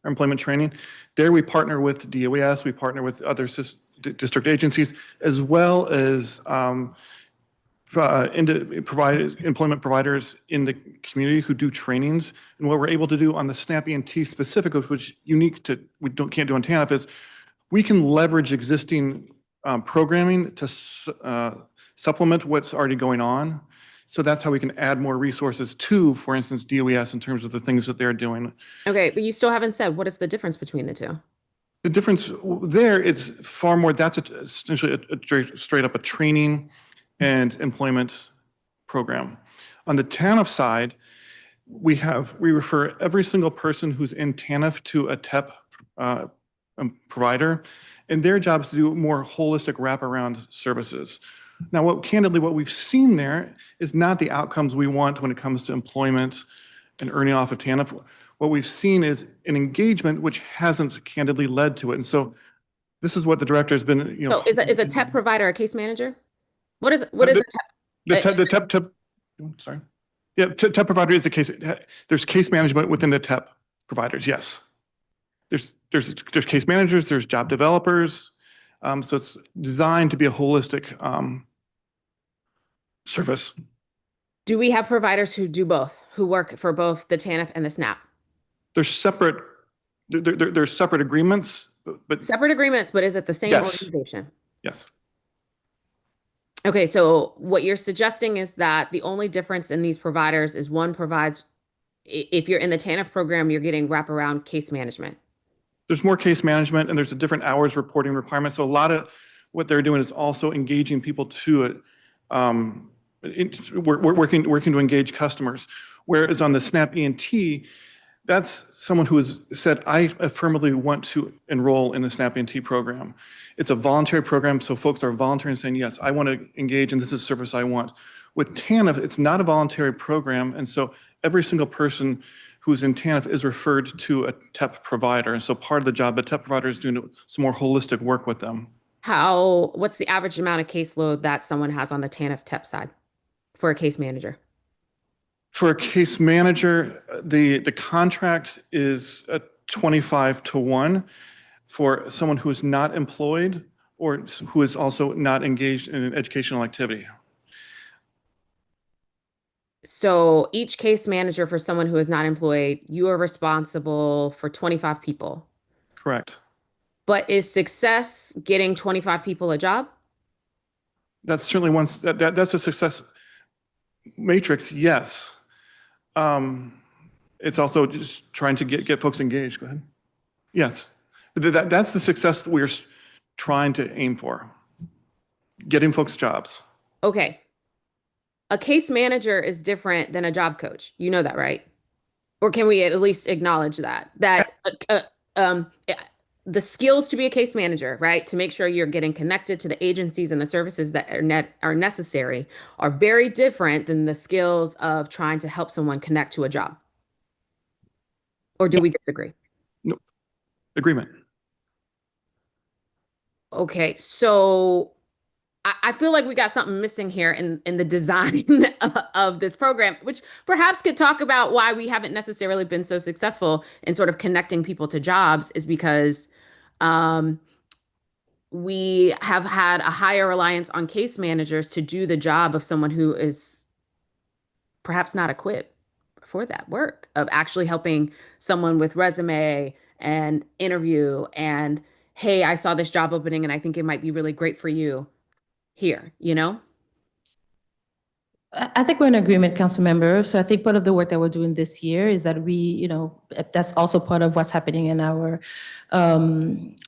our employment training, there we partner with DOS, we partner with other district agencies, as well as employment providers in the community who do trainings. And what we're able to do on the SNAP ENT specific, which unique to can't do on TANF, is we can leverage existing programming to supplement what's already going on. So that's how we can add more resources to, for instance, DOES in terms of the things that they're doing. Okay, but you still haven't said what is the difference between the two? The difference there is far more, that's essentially straight up a training and employment program. On the TANF side, we refer every single person who's in TANF to a TEP provider, and their job is to do more holistic wraparound services. Now, candidly, what we've seen there is not the outcomes we want when it comes to employment and earning off of TANF. What we've seen is an engagement which hasn't candidly led to it. And so this is what the director has been, So is a TEP provider a case manager? What is a TEP? The TEP, sorry. Yeah, TEP provider is a case, there's case management within the TEP providers, yes. There's case managers, there's job developers. So it's designed to be a holistic service. Do we have providers who do both, who work for both the TANF and the SNAP? They're separate, there's separate agreements, but. Separate agreements, but is it the same organization? Yes. Okay, so what you're suggesting is that the only difference in these providers is one provides, if you're in the TANF program, you're getting wraparound case management. There's more case management and there's a different hours reporting requirement. So a lot of what they're doing is also engaging people to it. We're working to engage customers. Whereas on the SNAP ENT, that's someone who has said, I affirmatively want to enroll in the SNAP ENT program. It's a voluntary program, so folks are volunteering saying, yes, I want to engage and this is a service I want. With TANF, it's not a voluntary program, and so every single person who's in TANF is referred to a TEP provider. And so part of the job, the TEP provider is doing some more holistic work with them. What's the average amount of caseload that someone has on the TANF TEP side for a case manager? For a case manager, the contract is a 25-to-1 for someone who is not employed or who is also not engaged in an educational activity. So each case manager for someone who is not employed, you are responsible for 25 people. Correct. But is success getting 25 people a job? That's certainly one, that's a success matrix, yes. It's also just trying to get folks engaged. Go ahead. Yes. That's the success that we're trying to aim for. Getting folks jobs. Okay. A case manager is different than a job coach. You know that, right? Or can we at least acknowledge that? The skills to be a case manager, right? To make sure you're getting connected to the agencies and the services that are necessary are very different than the skills of trying to help someone connect to a job. Or do we disagree? No. Agreement. Okay, so I feel like we got something missing here in the design of this program, which perhaps could talk about why we haven't necessarily been so successful in sort of connecting people to jobs is because we have had a higher reliance on case managers to do the job of someone who is perhaps not equipped for that work of actually helping someone with resume and interview and, hey, I saw this job opening and I think it might be really great for you here, you know? I think we're in agreement, council member. So I think part of the work that we're doing this year is that that's also part of what's happening in our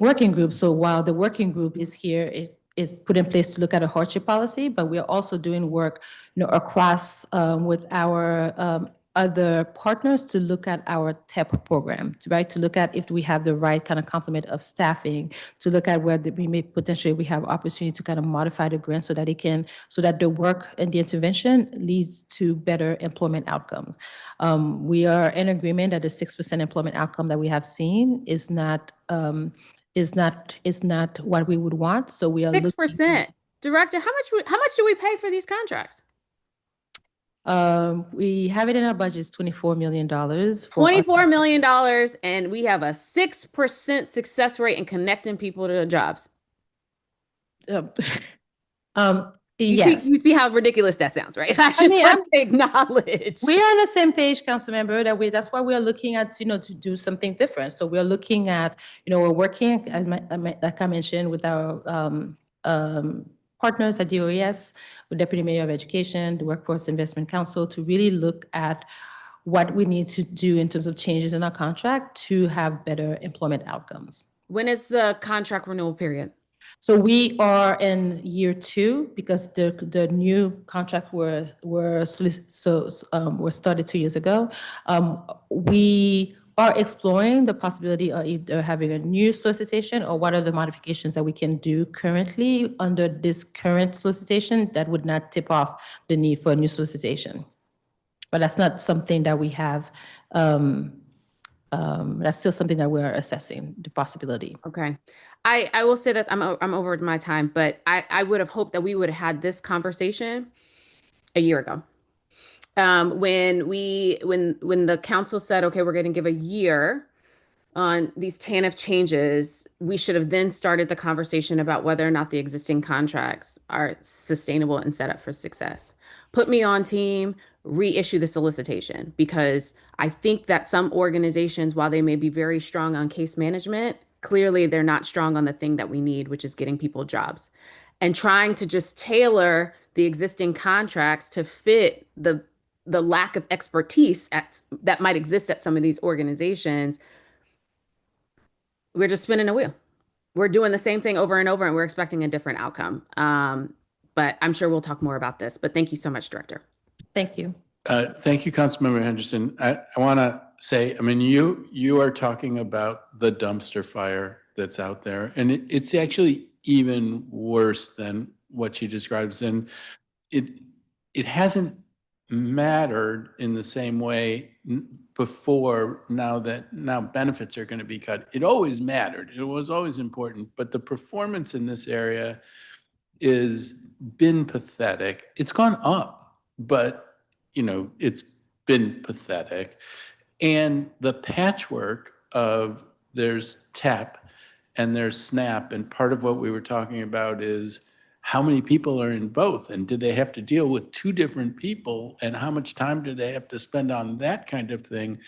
working group. So while the working group is here, it is put in place to look at a hardship policy, but we are also doing work, across with our other partners to look at our TEP program, right? To look at if we have the right kind of complement of staffing, to look at whether we have opportunity to kind of modify the grant so that the work and the intervention leads to better employment outcomes. We are in agreement that the 6% employment outcome that we have seen is not what we would want. So we are 6%. Director, how much do we pay for these contracts? We have it in our budget, $24 million. $24 million, and we have a 6% success rate in connecting people to jobs. Yes. You see how ridiculous that sounds, right? I just want to acknowledge. We are on the same page, council member, that's why we are looking at, to do something different. So we're looking at, we're working, like I mentioned, with our partners at DOES, with Deputy Mayor of Education, the Workforce Investment Council, to really look at what we need to do in terms of changes in our contract to have better employment outcomes. When is the contract renewal period? So we are in year 2 because the new contract were started 2 years ago. We are exploring the possibility of either having a new solicitation or what are the modifications that we can do currently under this current solicitation that would not tip off the need for a new solicitation. But that's not something that we have. That's still something that we're assessing, the possibility. Okay. I will say this, I'm over my time, but I would have hoped that we would have had this conversation a year ago. When the council said, okay, we're going to give a year on these TANF changes, we should have then started the conversation about whether or not the existing contracts are sustainable and set up for success. Put me on team, reissue the solicitation, because I think that some organizations, while they may be very strong on case management, clearly they're not strong on the thing that we need, which is getting people jobs. And trying to just tailor the existing contracts to fit the lack of expertise that might exist at some of these organizations, we're just spinning a wheel. We're doing the same thing over and over, and we're expecting a different outcome. But I'm sure we'll talk more about this. But thank you so much, Director. Thank you. Thank you, Councilmember Henderson. I want to say, you are talking about the dumpster fire that's out there, and it's actually even worse than what she describes. And it hasn't mattered in the same way before. Now benefits are going to be cut. It always mattered. It was always important, but the performance in this area is been pathetic. It's gone up, but it's been pathetic. And the patchwork of there's TEP and there's SNAP, and part of what we were talking about is how many people are in both, and do they have to deal with 2 different people, and how much time do they have to spend on that kind of thing?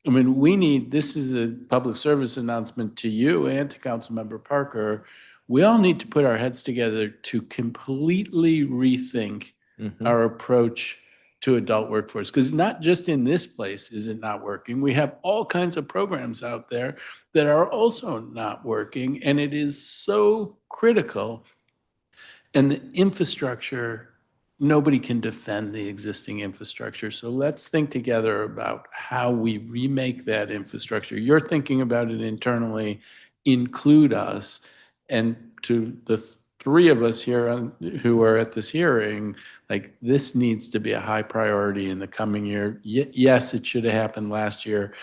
This is a public service announcement to you and to Councilmember Parker. We all need to put our heads together to completely rethink our approach to adult workforce, because not just in this place is it not working. We have all kinds of programs out there that are also not working, and it is so critical. And the infrastructure, nobody can defend the existing infrastructure. So let's think together about how we remake that infrastructure. You're thinking about it internally, include us. And to the 3 of us here who are at this hearing, this needs to be a high priority in the coming year. Yes, it should have happened last year,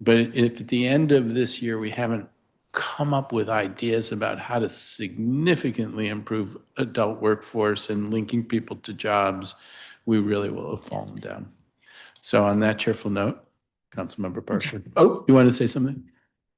but if at the end of this year we haven't come up with ideas about how to significantly improve adult workforce and linking people to jobs, we really will have fallen down. So on that cheerful note, Councilmember Parker. Oh, you want to say something?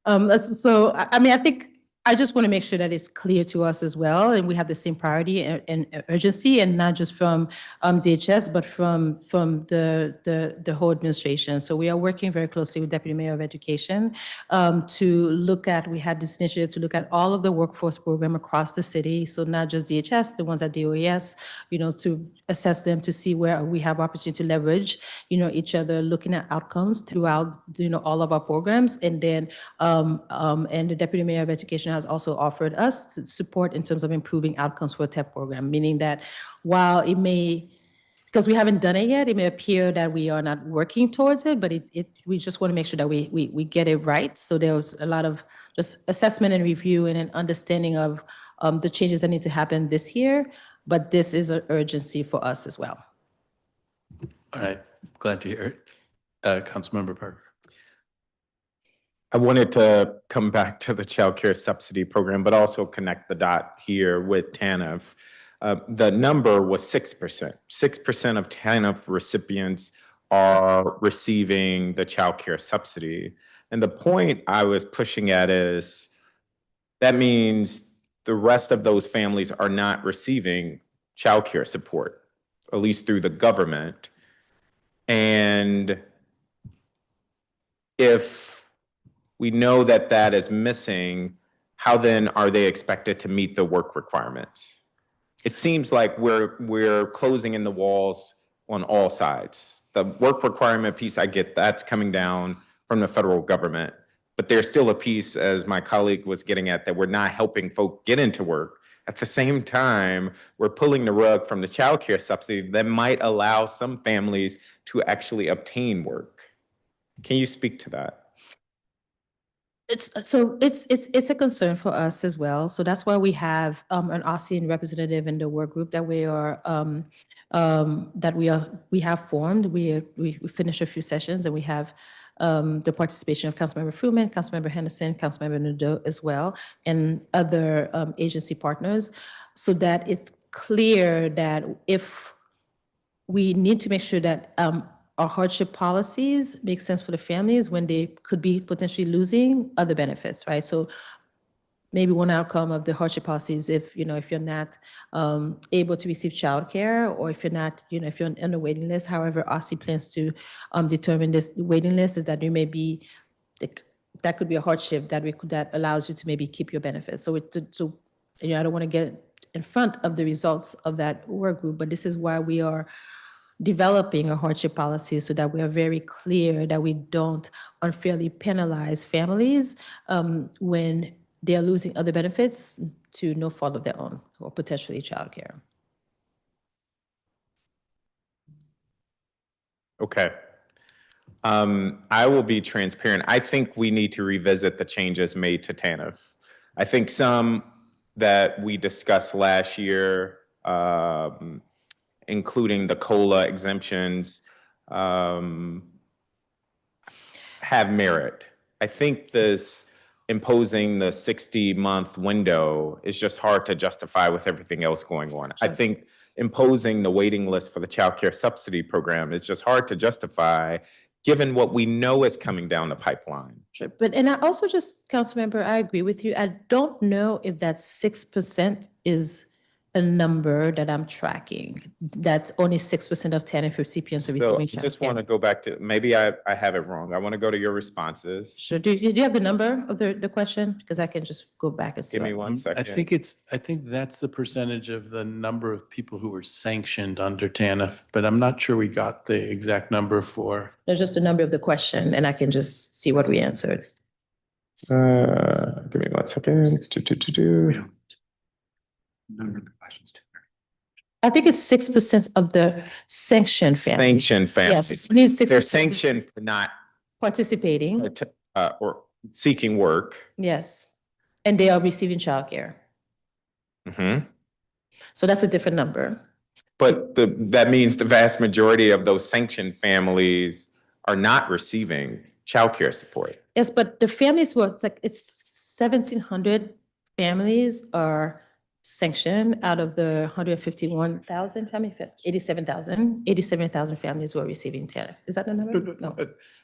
I think I just want to make sure that it's clear to us as well, and we have the same priority and urgency, and not just from DHS, but from the whole administration. So we are working very closely with Deputy Mayor of Education to look at. We had this initiative to look at all of the workforce program across the city. So not just DHS, the ones at DOES, to assess them to see where we have opportunity to leverage, each other, looking at outcomes throughout, all of our programs, and then and the Deputy Mayor of Education has also offered us support in terms of improving outcomes for a TEP program, meaning that while it may, because we haven't done it yet, it may appear that we are not working towards it, but we just want to make sure that we get it right. So there's a lot of just assessment and review and an understanding of the changes that need to happen this year, but this is an urgency for us as well. All right, glad to hear it. Councilmember Parker. I wanted to come back to the child care subsidy program, but also connect the dot here with TANF. The number was 6%. 6% of TANF recipients are receiving the child care subsidy. And the point I was pushing at is that means the rest of those families are not receiving child care support, at least through the government. And if we know that that is missing, how then are they expected to meet the work requirements? It seems like we're closing in the walls on all sides. The work requirement piece, I get that's coming down from the federal government, but there's still a piece, as my colleague was getting at, that we're not helping folk get into work. At the same time, we're pulling the rug from the child care subsidy that might allow some families to actually obtain work. Can you speak to that? It's a concern for us as well. So that's why we have an ASEAN representative in the work group that we have formed. We finished a few sessions, and we have the participation of Councilmember Fruman, Councilmember Henderson, Councilmember Nadeau as well, and other agency partners, so that it's clear that if we need to make sure that our hardship policies make sense for the families when they could be potentially losing other benefits, right? So maybe one outcome of the hardship policies, if you're not able to receive childcare, or if you're not, if you're on the waiting list, however OSCE plans to determine this waiting list, is that there may be, that could be a hardship that allows you to maybe keep your benefits. So I don't want to get in front of the results of that work group, but this is why we are developing a hardship policy, so that we are very clear that we don't unfairly penalize families when they are losing other benefits to no fault of their own, or potentially childcare. Okay. I will be transparent. I think we need to revisit the changes made to TANF. I think some that we discussed last year, including the COLA exemptions, have merit. I think this imposing the 60-month window is just hard to justify with everything else going on. Sure. I think imposing the waiting list for the child care subsidy program is just hard to justify, given what we know is coming down the pipeline. Sure, and I also Councilmember, I agree with you. I don't know if that 6% is a number that I'm tracking. That's only 6% of TANF recipients are receiving So I just want to go back to, maybe I have it wrong. I want to go to your responses. Sure. Do you have the number of the question? Because I can just go back and see. Give me 1 second. I think that's the percentage of the number of people who were sanctioned under TANF, but I'm not sure we got the exact number for. There's just the number of the question, and I can just see what we answered. Give me 1 second. Number of the questions too. I think it's 6% of the sanctioned families. Sanctioned families. Yes, it means 6%. They're sanctioned for not participating. Or seeking work. Yes, and they are receiving childcare. Mm-hmm. So that's a different number. But that means the vast majority of those sanctioned families are not receiving childcare support. Yes, but the families it's 1,700 families are sanctioned out of the 151,000 families, 87,000 families who are receiving TANF. Is that the number? No.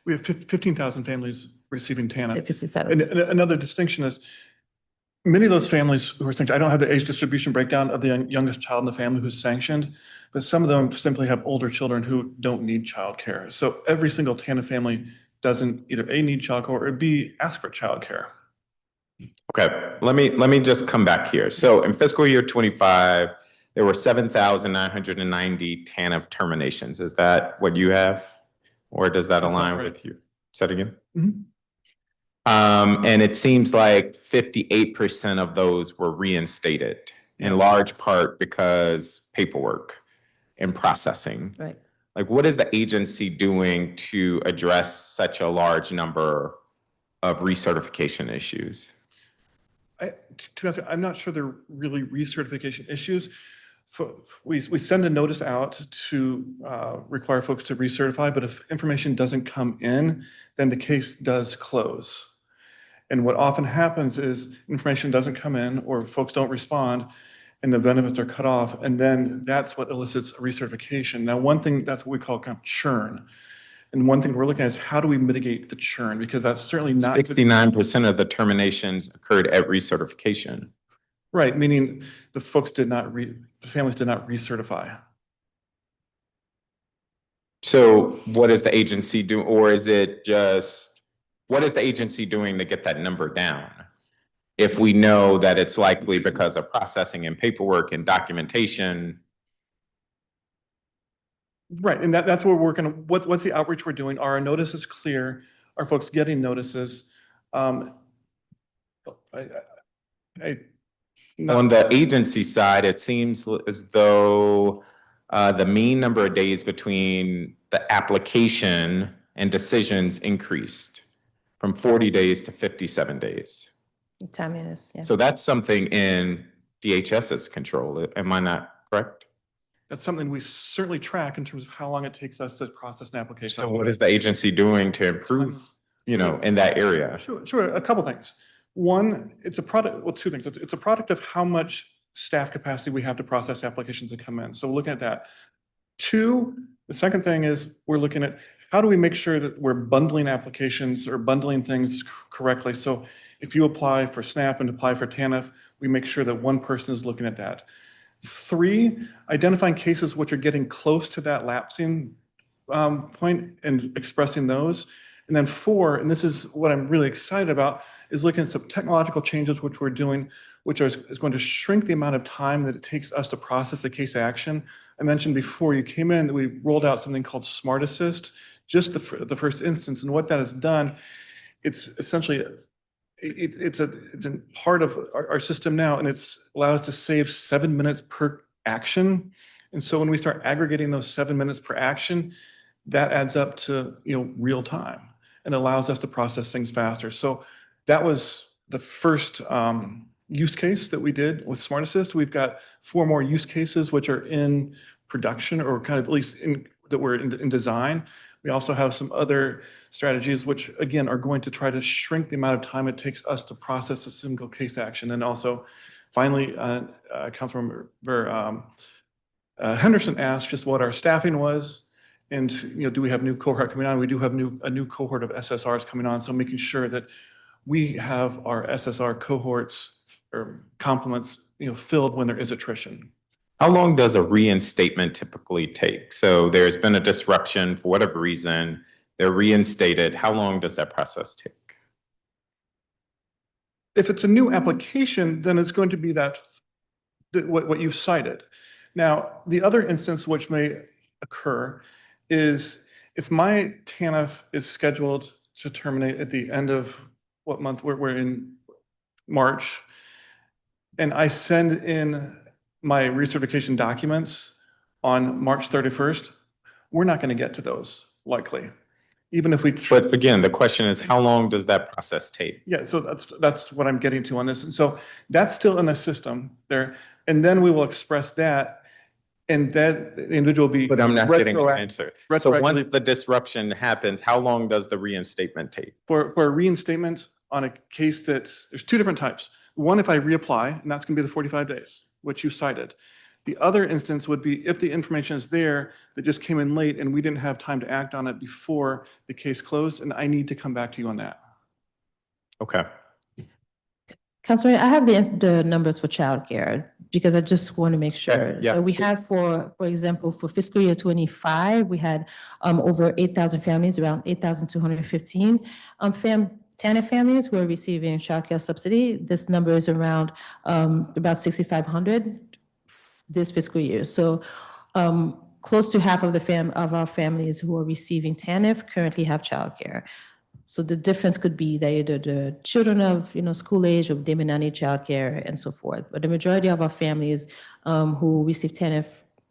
We have 15,000 families receiving TANF. 57. And another distinction is many of those families who are sanctioned, I don't have the age distribution breakdown of the youngest child in the family who's sanctioned, but some of them simply have older children who don't need childcare. So every single TANF family doesn't either A, need childcare, or B, ask for childcare. Okay, let me just come back here. So in fiscal year 25, there were 7,990 TANF terminations. Is that what you have? Or does that align with you? Say it again. Mm-hmm. And it seems like 58% of those were reinstated, in large part because paperwork and processing. Right. Like, what is the agency doing to address such a large number of recertification issues? To be honest, I'm not sure they're really recertification issues. We send a notice out to require folks to recertify, but if information doesn't come in, then the case does close. And what often happens is information doesn't come in or folks don't respond, and the benefits are cut off, and then that's what elicits a recertification. Now, one thing, that's what we call kind of churn. And one thing we're looking at is how do we mitigate the churn? Because that's certainly not. 69% of the terminations occurred at recertification. Right, meaning the folks did not the families did not recertify. So what is the agency do, or is it just, what is the agency doing to get that number down? If we know that it's likely because of processing and paperwork and documentation. Right, and that's what we're working on. What's the outreach we're doing? Are our notices clear? Are folks getting notices? On the agency side, it seems as though the mean number of days between the application and decisions increased from 40 days to 57 days. Timeliness, yeah. So that's something in DHS's control. Am I not correct? That's something we certainly track in terms of how long it takes us to process an application. So what is the agency doing to improve, you know, in that area? Sure. A couple things. One, it's a product, well, two things. It's a product of how much staff capacity we have to process applications that come in. So we're looking at that. Two, the second thing is we're looking at how do we make sure that we're bundling applications or bundling things correctly. So if you apply for SNAP and apply for TANF, we make sure that one person is looking at that. Three, identifying cases which are getting close to that lapsing point and expressing those. And then four, and this is what I'm really excited about, is looking at some technological changes which we're doing, which is going to shrink the amount of time that it takes us to process a case action. I mentioned before you came in that we rolled out something called Smart Assist, just the first instance. And what that has done, it's essentially, it's a part of our system now, and it's allowed us to save 7 minutes per action. And so when we start aggregating those 7 minutes per action, that adds up to, you know, real time and allows us to process things faster. So that was the first use case that we did with Smart Assist. We've got 4 more use cases which are in production, or kind of at least that we're in design. We also have some other strategies which, again, are going to try to shrink the amount of time it takes us to process a single case action. And also, finally, Councilmember Henderson asked just what our staffing was. And, you know, do we have new cohort coming on? We do have a new cohort of SSRs coming on. So making sure that we have our SSR cohorts or complements, you know, filled when there is attrition. How long does a reinstatement typically take? So there's been a disruption for whatever reason, they're reinstated. How long does that process take? If it's a new application, then it's going to be what you've cited. Now, the other instance which may occur is if my TANF is scheduled to terminate at the end of what month? We're in March, and I send in my recertification documents on March 31st, we're not going to get to those likely, even if we. But again, the question is, how long does that process take? Yeah, so that's what I'm getting to on this, and so that's still in the system there, and then we will express that, and that the individual will be. But I'm not getting an answer. So once the disruption happens, how long does the reinstatement take? For a reinstatement on a case there's 2 different types. One, if I reapply, and that's going to be the 45 days, which you cited. The other instance would be if the information is there that just came in late and we didn't have time to act on it before the case closed, and I need to come back to you on that. Okay. Councilman, I have the numbers for childcare because I just want to make sure. Yeah. We had for example, for fiscal year 25, we had over 8,000 families, around 8,215 TANF families who are receiving childcare subsidy. This number is around about 6,500 this fiscal year. So close to half of our families who are receiving TANF currently have childcare. So the difference could be that either the children of, you know, school age, or they may not need childcare and so forth. But the majority of our families who receive TANF,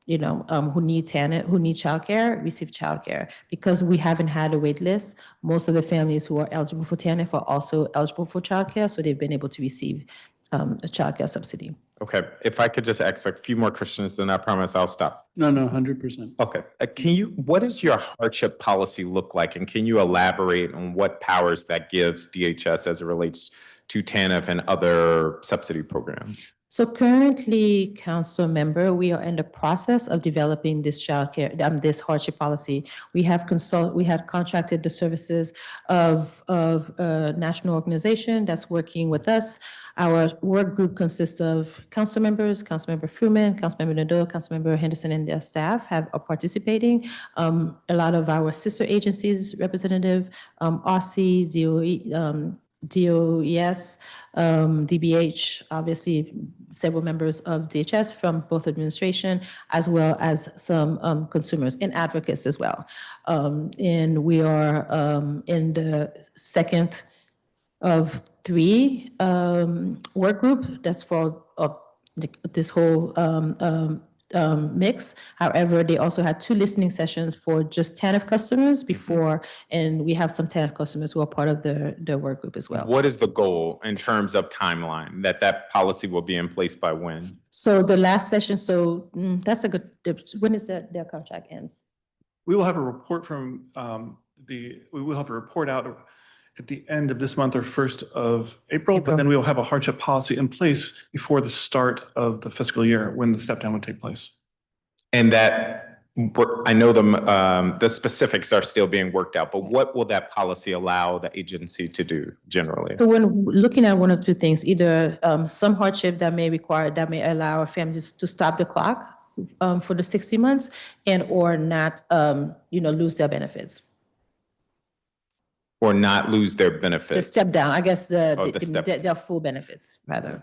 you know, who need childcare, receive childcare. Because we haven't had a wait list, most of the families who are eligible for TANF are also eligible for childcare, so they've been able to receive a childcare subsidy. Okay. If I could just ask a few more questions, then I promise I'll stop. No, 100%. Okay. What does your hardship policy look like? And can you elaborate on what powers that gives DHS as it relates to TANF and other subsidy programs? So currently, council member, we are in the process of developing this this hardship policy. We have contracted the services of a national organization that's working with us. Our work group consists of council members, Councilmember Fruman, Councilmember Nadeau, Councilmember Henderson, and their staff are participating. A lot of our sister agencies, representative, OSSI, DOE, DOES, DBH, obviously several members of DHS from both administration, as well as some consumers and advocates as well. And we are in the second of three work group that's for this whole mix. However, they also had 2 listening sessions for just TANF customers before, and we have some TANF customers who are part of the work group as well. What is the goal in terms of timeline, that policy will be in place by when? So the last session, that's a good, when is their contract ends? We will have a report from we will have a report out at the end of this month or 1st of April, but then we will have a hardship policy in place before the start of the fiscal year when the step down would take place. And that, I know the specifics are still being worked out, but what will that policy allow the agency to do generally? So when looking at one of 2 things, either some hardship that may allow families to stop the clock for the 60 months and or not, lose their benefits. Or not lose their benefits? The step down, I guess their full benefits, rather.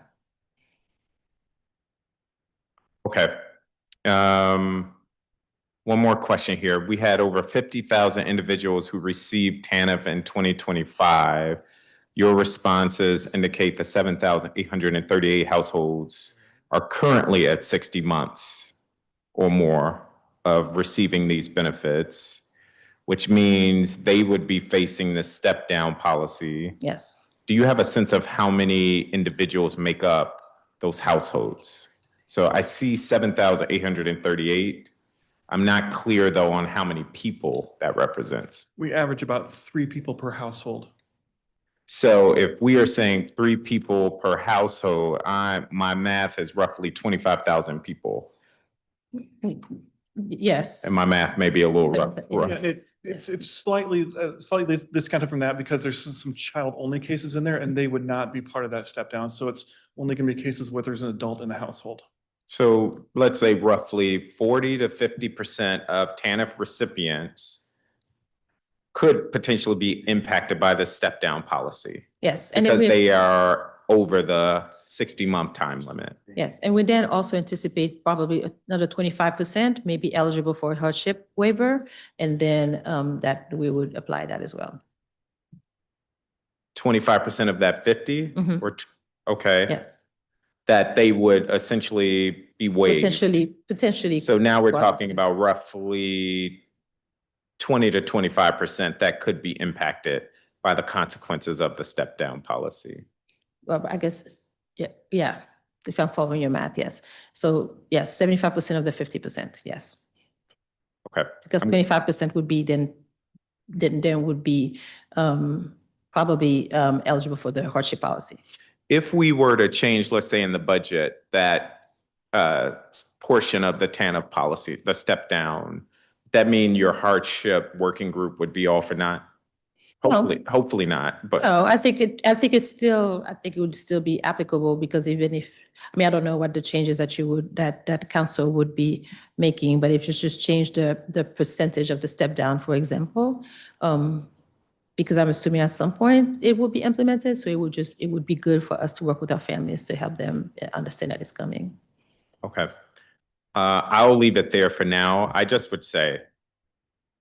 Okay. One more question here. We had over 50,000 individuals who received TANF in 2025. Your responses indicate that 7,838 households are currently at 60 months or more of receiving these benefits, which means they would be facing this step down policy. Yes. Do you have a sense of how many individuals make up those households? So I see 7,838. I'm not clear though on how many people that represents. We average about 3 people per household. So if we are saying 3 people per household, my math is roughly 25,000 people. Yes. And my math may be a little rough. Yeah, it's slightly discounted from that because there's some child-only cases in there, and they would not be part of that step down. So it's only going to be cases where there's an adult in the household. So let's say roughly 40 to 50% of TANF recipients could potentially be impacted by the step down policy. Yes. Because they are over the 60-month time limit. Yes, and we then also anticipate probably another 25% may be eligible for a hardship waiver, and then that we would apply that as well. 25% of that 50? Mhm. Okay. Yes, That they would essentially be waived. potentially. So now we're talking about roughly 20 to 25% that could be impacted by the consequences of the step down policy. Well, I guess, yeah, if I'm following your math, yes. So yes, 75% of the 50%, yes. Okay. Because 25% would be then would be probably eligible for the hardship policy. If we were to change, let's say in the budget, that portion of the TANF policy, the step down, that mean your hardship working group would be all for naught? Hopefully not, but. No, I think it would still be applicable because even if, I don't know what the changes that council would be making, but if you just change the percentage of the step down, for example, because I'm assuming at some point it will be implemented, so it would be good for us to work with our families to help them understand that it's coming. Okay. I'll leave it there for now. I just would say,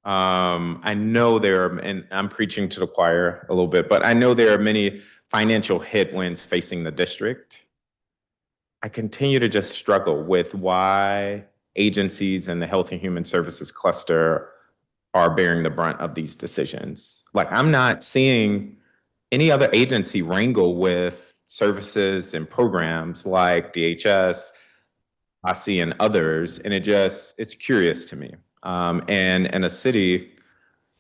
I know and I'm preaching to the choir a little bit, but I know there are many financial headwinds facing the district. I continue to just struggle with why agencies and the Health and Human Services cluster are bearing the brunt of these decisions. Like, I'm not seeing any other agency wrangle with services and programs like DHS, OSSI, and others, and it's curious to me. And in a city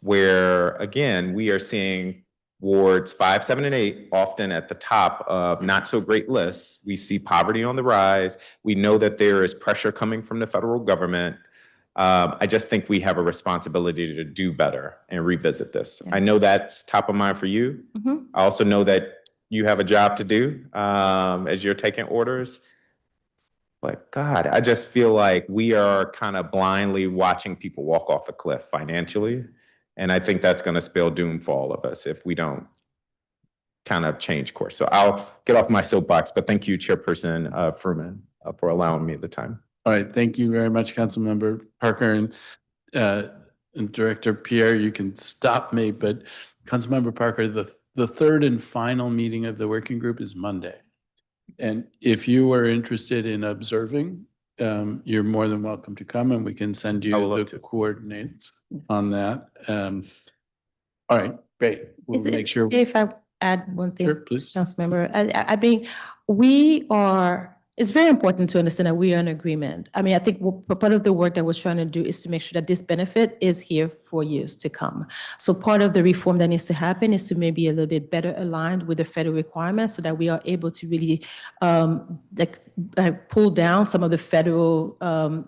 where, again, we are seeing wards 5, 7, and 8, often at the top of not so great lists. We see poverty on the rise. We know that there is pressure coming from the federal government. I just think we have a responsibility to do better and revisit this. Yeah. I know that's top of mind for you. Mhm. I also know that you have a job to do as you're taking orders. But God, I just feel like we are kind of blindly watching people walk off a cliff financially. And I think that's going to spell doom for all of us if we don't kind of change course. So I'll get off my soapbox, but thank you, Chairperson Fruman, for allowing me the time. All right, thank you very much, Councilmember Parker, and Director Pierre, you can stop me, but Councilmember Parker, the third and final meeting of the working group is Monday. And if you are interested in observing, you're more than welcome to come, and we can send you the coordinates on that. All right, great. We'll make sure. If I add one thing, Sure, please. Councilmember, I mean, it's very important to understand that we are in agreement. I mean, I think part of the work that we're trying to do is to make sure that this benefit is here for years to come. So part of the reform that needs to happen is to maybe a little bit better aligned with the federal requirements so that we are able to really pull down some of the federal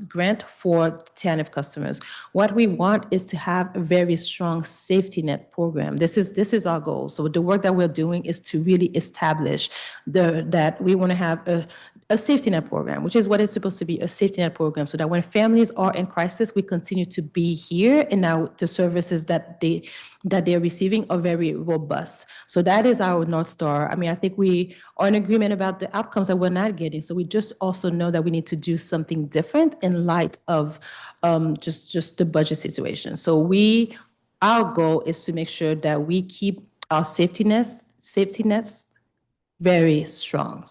grant for TANF customers. What we want is to have a very strong safety net program. This is our goal. So the work that we're doing is to really establish that we want to have a safety net program, which is what it's supposed to be, a safety net program, so that when families are in crisis, we continue to be here, and now the services that they're receiving are very robust. So that is our North Star. I mean, I think we are in agreement about the outcomes that we're not getting. So we just also know that we need to do something different in light of just the budget situation. So our goal is to make sure that we keep our safety nets very strong.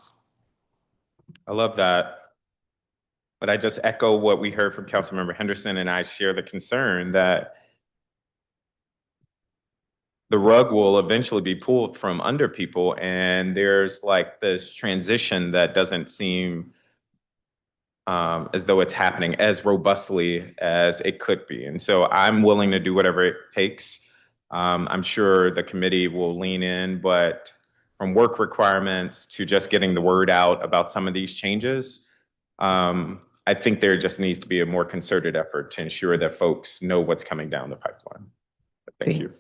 I love that. But I just echo what we heard from Councilmember Henderson, and I share the concern that the rug will eventually be pulled from under people, and there's like this transition that doesn't seem as though it's happening as robustly as it could be. And so I'm willing to do whatever it takes. I'm sure the committee will lean in, but from work requirements to just getting the word out about some of these changes, I think there just needs to be a more concerted effort to ensure that folks know what's coming down the pipeline. But thank you.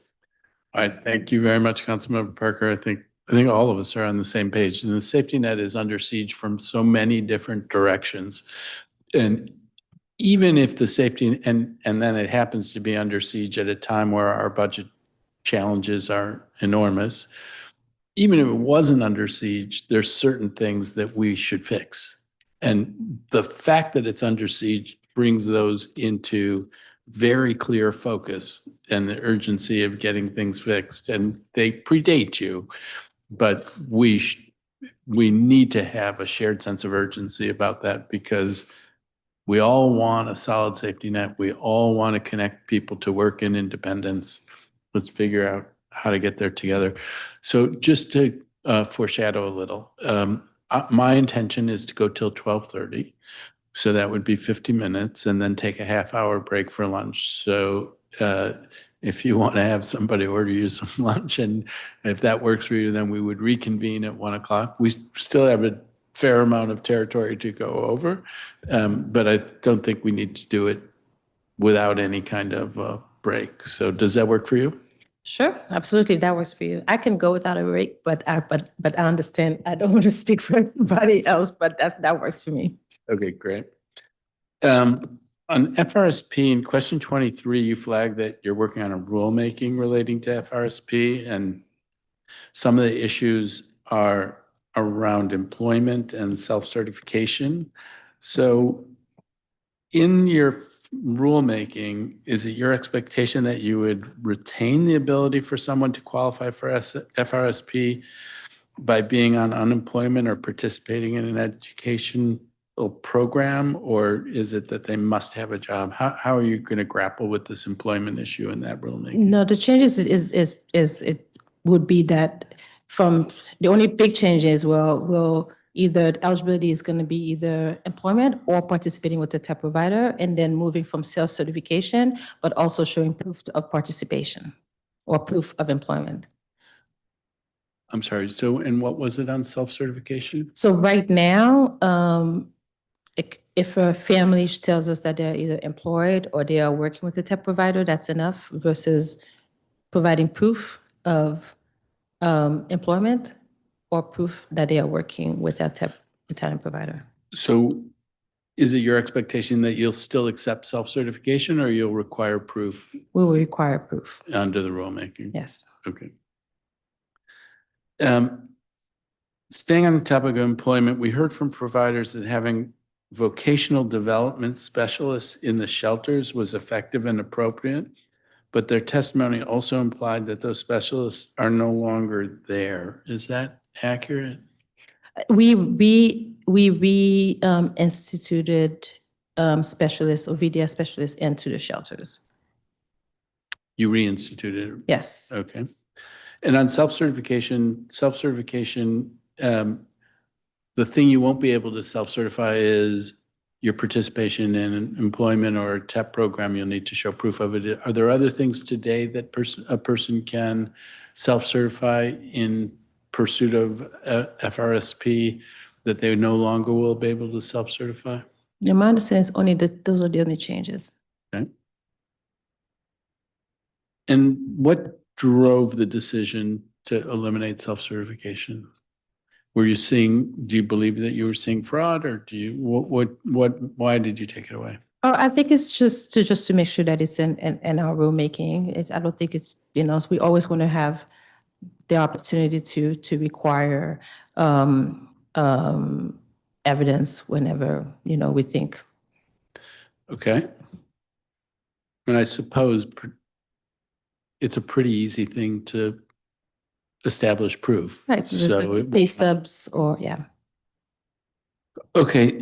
All right, thank you very much, Councilmember Parker. I think all of us are on the same page. And the safety net is under siege from so many different directions. And even if the safety, and then it happens to be under siege at a time where our budget challenges are enormous, even if it wasn't under siege, there's certain things that we should fix. And the fact that it's under siege brings those into very clear focus and the urgency of getting things fixed. And they predate you, but we need to have a shared sense of urgency about that, because we all want a solid safety net. We all want to connect people to work in independence. Let's figure out how to get there together. So just to foreshadow a little, my intention is to go till 12:30. So that would be 50 minutes, and then take a half-hour break for lunch. So if you want to have somebody order you some lunch, and if that works for you, then we would reconvene at 1 o'clock. We still have a fair amount of territory to go over, but I don't think we need to do it without any kind of break. So does that work for you? Sure, absolutely. If that works for you. I can go without a break, but I understand. I don't want to speak for everybody else, but that works for me. Okay, great. On FRSP, in question 23, you flagged that you're working on a rulemaking relating to FRSP, and some of the issues are around employment and self-certification. So in your rulemaking, is it your expectation that you would retain the ability for someone to qualify for FRSP by being on unemployment or participating in an education program, or is it that they must have a job? How are you going to grapple with this employment issue in that rulemaking? No, the changes it would be that from the only big change is will either eligibility is going to be either employment or participating with the tech provider, and then moving from self-certification, but also showing proof of participation or proof of employment. I'm sorry, so, and what was it on self-certification? So right now, if a family tells us that they're either employed or they are working with a TEP provider, that's enough versus providing proof of employment or proof that they are working with a TEP Italian provider. So is it your expectation that you'll still accept self-certification or you'll require proof We will require proof. under the rulemaking? Yes. Okay. Staying on the topic of employment, we heard from providers that having vocational development specialists in the shelters was effective and appropriate, but their testimony also implied that those specialists are no longer there. Is that accurate? We instituted specialists or VDS specialists into the shelters. You reinstituted it? Yes. Okay. And on self-certification, the thing you won't be able to self-certify is your participation in an employment or a TEP program. You'll need to show proof of it. Are there other things today that a person can self-certify in pursuit of FRSP that they no longer will be able to self-certify? In my understanding is only that those are the only changes. Okay. And what drove the decision to eliminate self-certification? Were you seeing, do you believe that you were seeing fraud, or do you, why did you take it away? Oh, I think it's just to make sure that it's in our rulemaking. I don't think it's, we always want to have the opportunity to require evidence whenever, we think. Okay. And I suppose it's a pretty easy thing to establish proof. Right, So pay stubs or, yeah. Okay,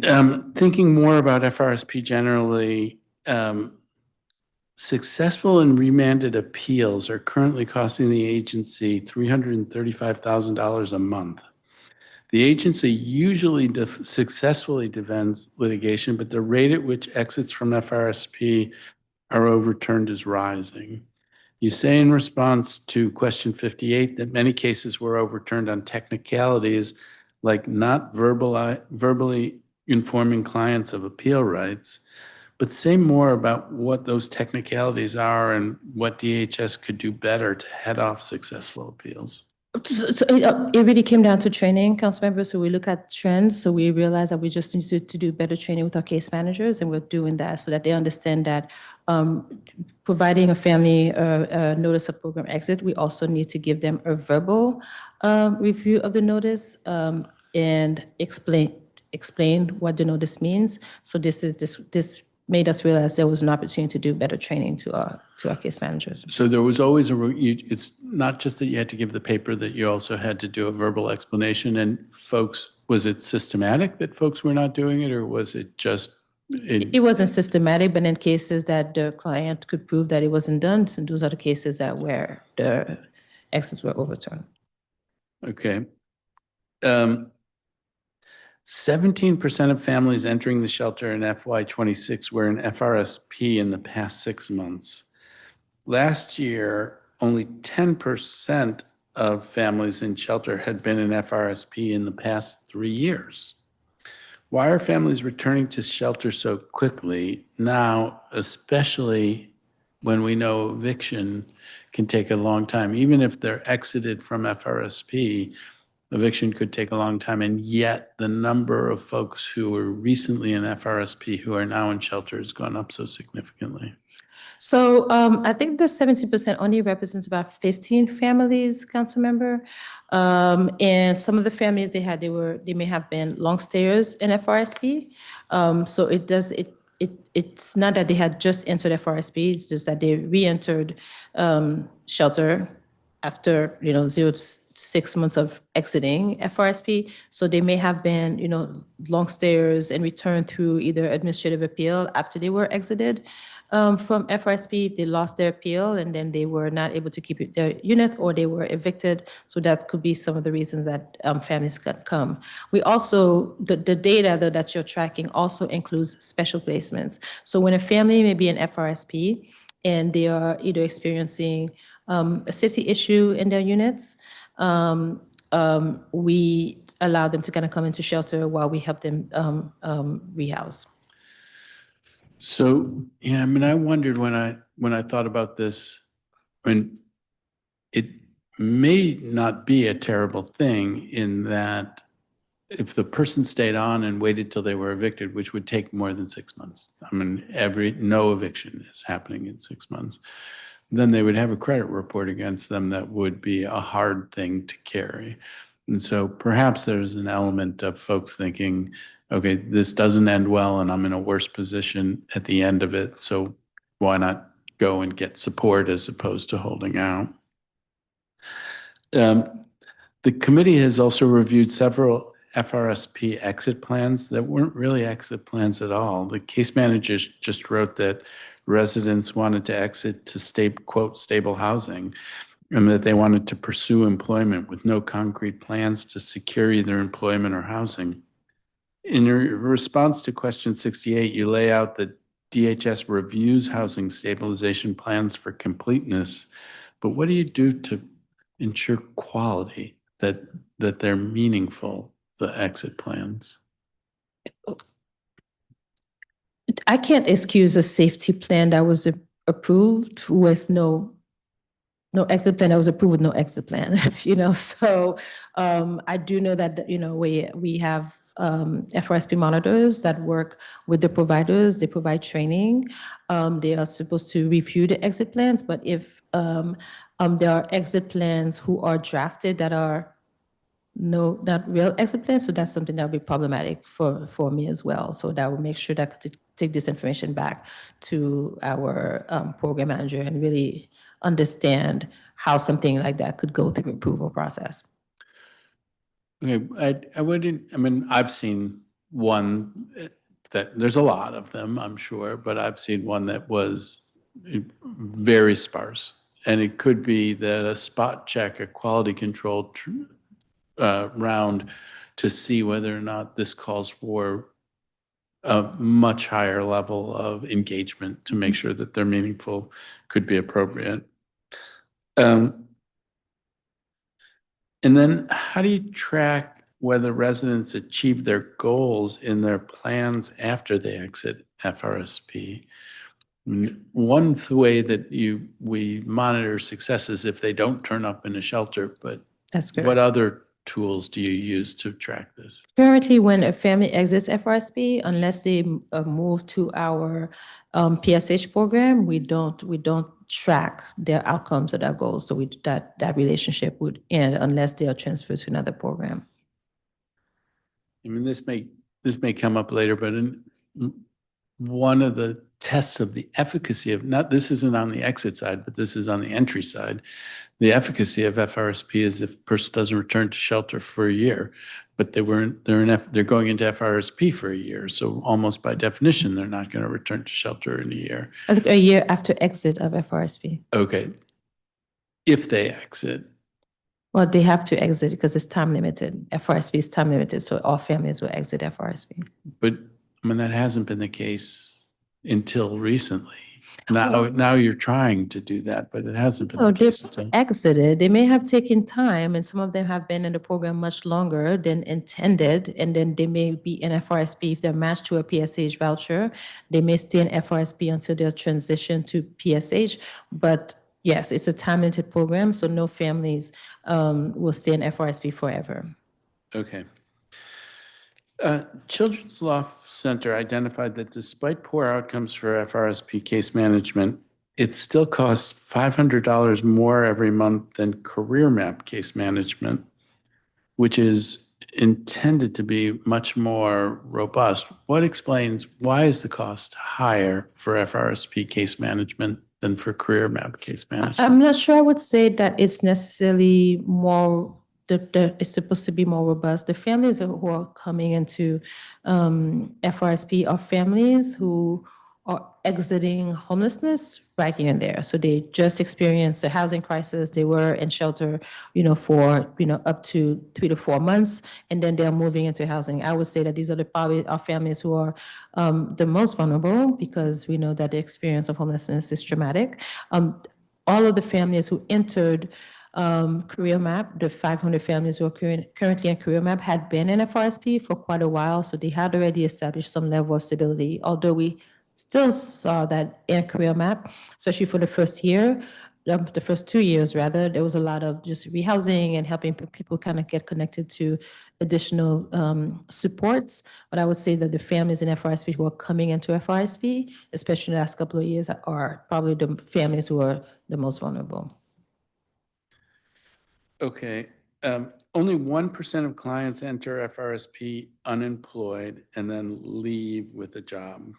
thinking more about FRSP generally, successful and remanded appeals are currently costing the agency $335,000 a month. The agency usually successfully defends litigation, but the rate at which exits from FRSP are overturned is rising. You say in response to question 58 that many cases were overturned on technicalities like not verbally informing clients of appeal rights, but say more about what those technicalities are and what DHS could do better to head off successful appeals. So it really came down to training, council members. So we look at trends. So we realize that we just need to do better training with our case managers, and we're doing that so that they understand that providing a family a notice of program exit, we also need to give them a verbal review of the notice and explain what the notice means. So this made us realize there was an opportunity to do better training to our case managers. So there was always it's not just that you had to give the paper, that you also had to do a verbal explanation. And folks, was it systematic that folks were not doing it, or was it just? It wasn't systematic, but in cases that the client could prove that it wasn't done, so those are the cases where the exits were overturned. Okay. 17% of families entering the shelter in FY26 were in FRSP in the past 6 months. Last year, only 10% of families in shelter had been in FRSP in the past 3 years. Why are families returning to shelter so quickly now, especially when we know eviction can take a long time? Even if they're exited from FRSP, eviction could take a long time, and yet the number of folks who were recently in FRSP who are now in shelter has gone up so significantly. So I think the 17% only represents about 15 families, council member. And some of the families they may have been long stayers in FRSP. So it's not that they had just entered FRSP, it's just that they re-entered shelter after 0 to 6 months of exiting FRSP. So they may have been long stayers and returned through either administrative appeal after they were exited from FRSP. They lost their appeal and then they were not able to keep their units, or they were evicted. So that could be some of the reasons that families could come. We also, the data though that you're tracking also includes special placements. So when a family may be in FRSP and they are either experiencing a safety issue in their units, we allow them to kind of come into shelter while we help them rehouse. So, yeah, I mean, I wondered when I thought about this, when it may not be a terrible thing in that if the person stayed on and waited till they were evicted, which would take more than 6 months, I mean, no eviction is happening in 6 months, then they would have a credit report against them that would be a hard thing to carry. And so perhaps there's an element of folks thinking, okay, this doesn't end well and I'm in a worse position at the end of it, so why not go and get support as opposed to holding out? The committee has also reviewed several FRSP exit plans that weren't really exit plans at all. The case managers just wrote that residents wanted to exit to quote, stable housing, and that they wanted to pursue employment with no concrete plans to secure either employment or housing. In your response to question 68, you lay out that DHS reviews housing stabilization plans for completeness, but what do you do to ensure quality, that they're meaningful, the exit plans? I can't excuse a safety plan that was approved with no exit plan that was approved with no exit plan, so I do know that, we have FRSP monitors that work with the providers. They provide training. They are supposed to review the exit plans, but if there are exit plans who are drafted that are not real exit plans, so that's something that would be problematic for me as well. So that would make sure that to take this information back to our program manager and really understand how something like that could go through the approval process. Okay, I wouldn't, I mean, I've seen one that, there's a lot of them, I'm sure, but I've seen one that was very sparse. And it could be that a spot check, a quality control round to see whether or not this calls for a much higher level of engagement to make sure that they're meaningful could be appropriate. And then how do you track whether residents achieve their goals in their plans after they exit FRSP? One way that we monitor success is if they don't turn up in a shelter, but That's good. what other tools do you use to track this? Currently, when a family exits FRSP, unless they move to our PSH program, we don't track their outcomes or their goals. So that relationship would end unless they are transferred to another program. I mean, this may come up later, but one of the tests of the efficacy of, this isn't on the exit side, but this is on the entry side. The efficacy of FRSP is if a person doesn't return to shelter for a year, but they're going into FRSP for a year. So almost by definition, they're not going to return to shelter in a year. I think a year after exit of FRSP. Okay. If they exit. Well, they have to exit because it's time limited. FRSP is time limited, so all families will exit FRSP. But I mean, that hasn't been the case until recently. Now you're trying to do that, but it hasn't been the case until. Exited. They may have taken time, and some of them have been in the program much longer than intended, and then they may be in FRSP. If they're matched to a PSH voucher, they may stay in FRSP until they'll transition to PSH. But yes, it's a time-limited program, so no families will stay in FRSP forever. Okay. Children's Law Center identified that despite poor outcomes for FRSP case management, it still costs $500 more every month than career map case management, which is intended to be much more robust. What explains, why is the cost higher for FRSP case management than for career map case management? I'm not sure I would say that it's necessarily more, it's supposed to be more robust. The families who are coming into FRSP are families who are exiting homelessness right here and there. So they just experienced a housing crisis. They were in shelter, for, up to 3 to 4 months, and then they're moving into housing. I would say that these are probably our families who are the most vulnerable because we know that the experience of homelessness is traumatic. All of the families who entered career map. The 500 families who are currently in career map had been in FRSP for quite a while, so they had already established some level of stability, although we still saw that in career map, especially for the first year, the first 2 years rather, there was a lot of just rehousing and helping people kind of get connected to additional supports. But I would say that the families in FRSP who are coming into FRSP, especially in the last couple of years, are probably the families who are the most vulnerable. Okay. Only 1% of clients enter FRSP unemployed and then leave with a job.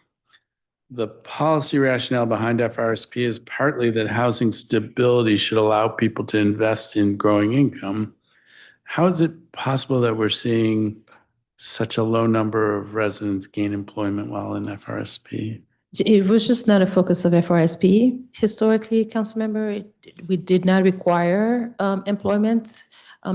The policy rationale behind FRSP is partly that housing stability should allow people to invest in growing income. How is it possible that we're seeing such a low number of residents gain employment while in FRSP? It was just not a focus of FRSP historically, Councilmember. We did not require employment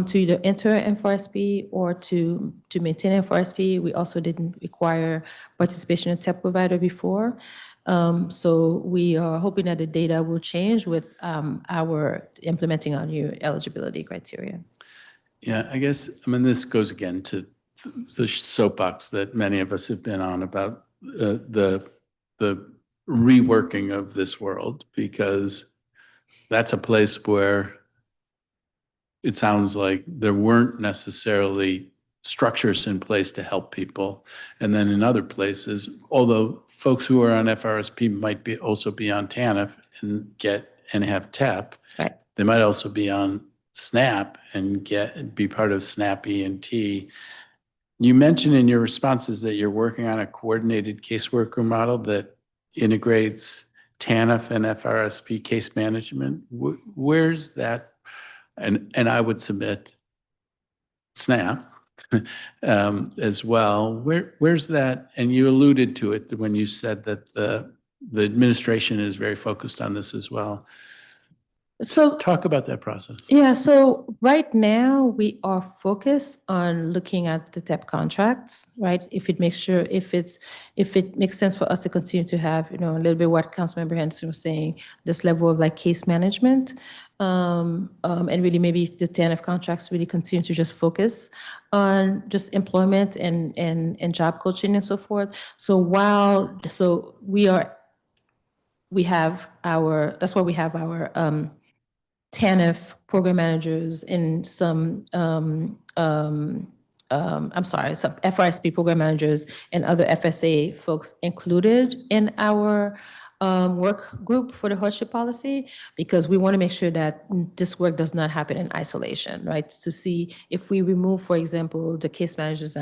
to either enter FRSP or to maintain FRSP. We also didn't require participation in TEP provider before. So we are hoping that the data will change with our implementing our new eligibility criteria. Yeah, I guess, I mean, this goes again to the soapbox that many of us have been on about the reworking of this world, because that's a place where it sounds like there weren't necessarily structures in place to help people. And then in other places, although folks who are on FRSP might also be on TANF and have TEP, Right. they might also be on SNAP and be part of SNAP E&T. You mentioned in your responses that you're working on a coordinated caseworker model that integrates TANF and FRSP case management. Where's that? And I would submit SNAP as well. Where's that? And you alluded to it when you said that the administration is very focused on this as well. So Talk about that process. yeah, so right now we are focused on looking at the TEP contracts, right? If it makes sense for us to continue to have, a little bit what Councilmember Henson was saying, this level of like case management, and really maybe the TANF contracts really continue to just focus on just employment and job coaching and so forth. So that's why we have our TANF program managers and some some FRSP program managers and other FSA folks included in our work group for the hardship policy, because we want to make sure that this work does not happen in isolation, right? To see if we remove, for example, the case managers,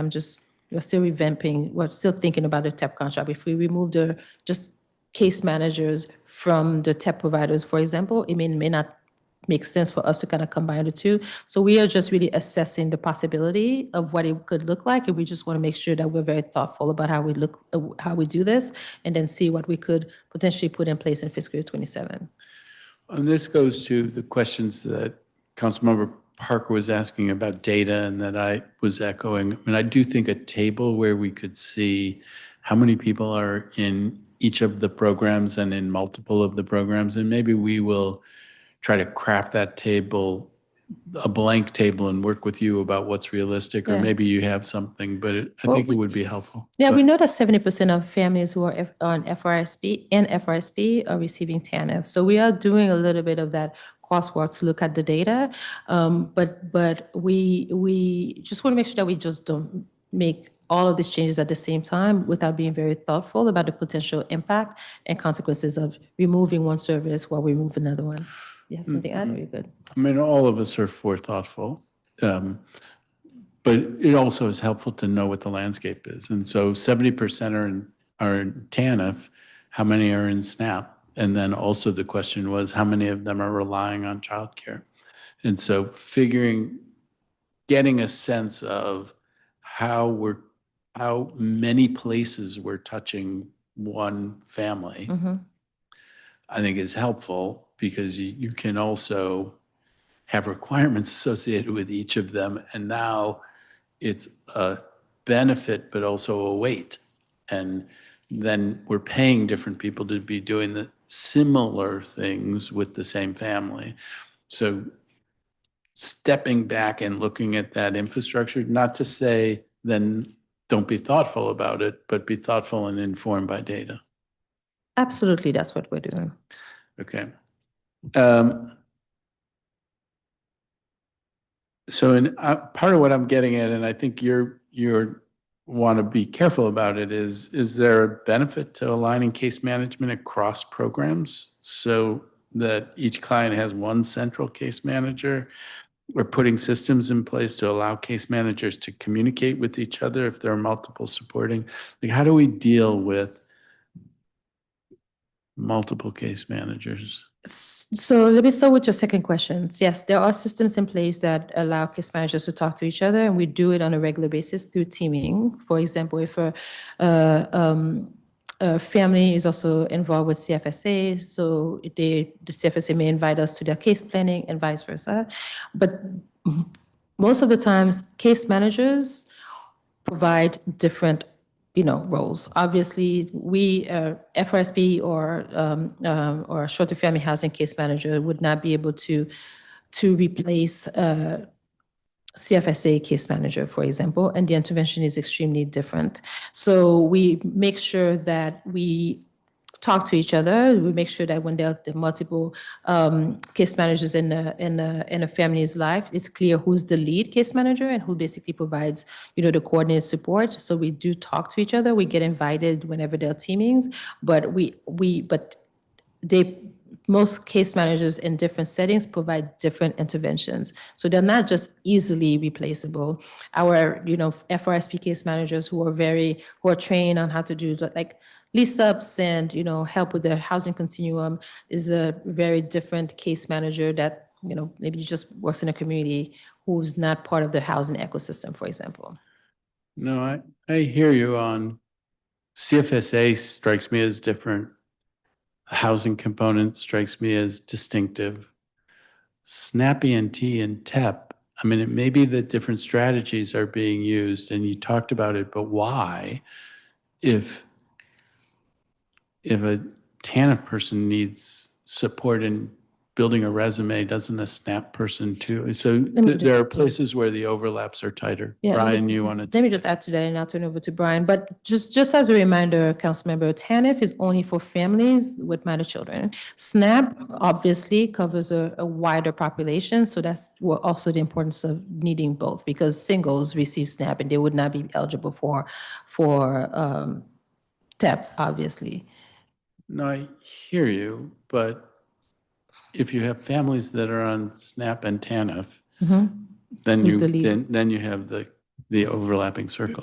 we're still revamping, we're still thinking about the TEP contract. If we remove the just case managers from the TEP providers, for example, it may not makes sense for us to kind of combine the two. So we are just really assessing the possibility of what it could look like, and we just want to make sure that we're very thoughtful about how we do this, and then see what we could potentially put in place in fiscal year 27. And this goes to the questions that Councilmember Parker was asking about data and that I was echoing. I mean, I do think a table where we could see how many people are in each of the programs and in multiple of the programs, and maybe we will try to craft that table, a blank table, and work with you about what's realistic, or Yeah. maybe you have something, but I think it would be helpful. Yeah, But- we know that 70% of families who are on FRSP are receiving TANF. So we are doing a little bit of that crosswalk to look at the data. But we just want to make sure that we just don't make all of these changes at the same time without being very thoughtful about the potential impact and consequences of removing one service while we remove another one. You have something to add, or you're good? I mean, all of us are forethoughtful, but it also is helpful to know what the landscape is. And so 70% are in TANF. How many are in SNAP? And then also the question was, how many of them are relying on childcare? And so getting a sense of how many places we're touching one family, I think is helpful, because you can also have requirements associated with each of them. And now it's a benefit, but also a weight. And then we're paying different people to be doing the similar things with the same family. So stepping back and looking at that infrastructure, not to say then don't be thoughtful about it, but be thoughtful and informed by data. Absolutely, that's what we're doing. Okay. So part of what I'm getting at, and I think you're want to be careful about it, is there a benefit to aligning case management across programs so that each client has one central case manager? Or putting systems in place to allow case managers to communicate with each other if there are multiple supporting? Like, how do we deal with multiple case managers? So let me start with your second question. Yes, there are systems in place that allow case managers to talk to each other, and we do it on a regular basis through teaming. For example, if a family is also involved with CFSA, so the CFSA may invite us to their case planning and vice versa. But most of the times, case managers provide different roles. Obviously, we, FRSP or a short-term family housing case manager would not be able to replace CFSA case manager, for example, and the intervention is extremely different. So we make sure that we talk to each other. We make sure that when there are multiple case managers in a family's life, it's clear who's the lead case manager and who basically provides, the coordinated support. So we do talk to each other. We get invited whenever there are teamings, but most case managers in different settings provide different interventions. So they're not just easily replaceable. Our, FRSP case managers who are trained on how to do like lease ups and, help with the housing continuum is a very different case manager that, maybe just works in a community who's not part of the housing ecosystem, for example. No, I hear you on CFSA strikes me as different. Housing component strikes me as distinctive. SNAP ENT and TEP, I mean, it may be that different strategies are being used, and you talked about it, but why? If a TANF person needs support in building a resume, doesn't a SNAP person too? So there are places where the overlaps are tighter. Yeah, Brian, you wanted to? Let me just add to that and I'll turn over to Brian. But just as a reminder, Councilmember, TANF is only for families with minor children. SNAP obviously covers a wider population. So that's also the importance of needing both, because singles receive SNAP and they would not be eligible for TEP, obviously. No, I hear you, but if you have families that are on SNAP and TANF, then Who's the lead? then you have the overlapping circle.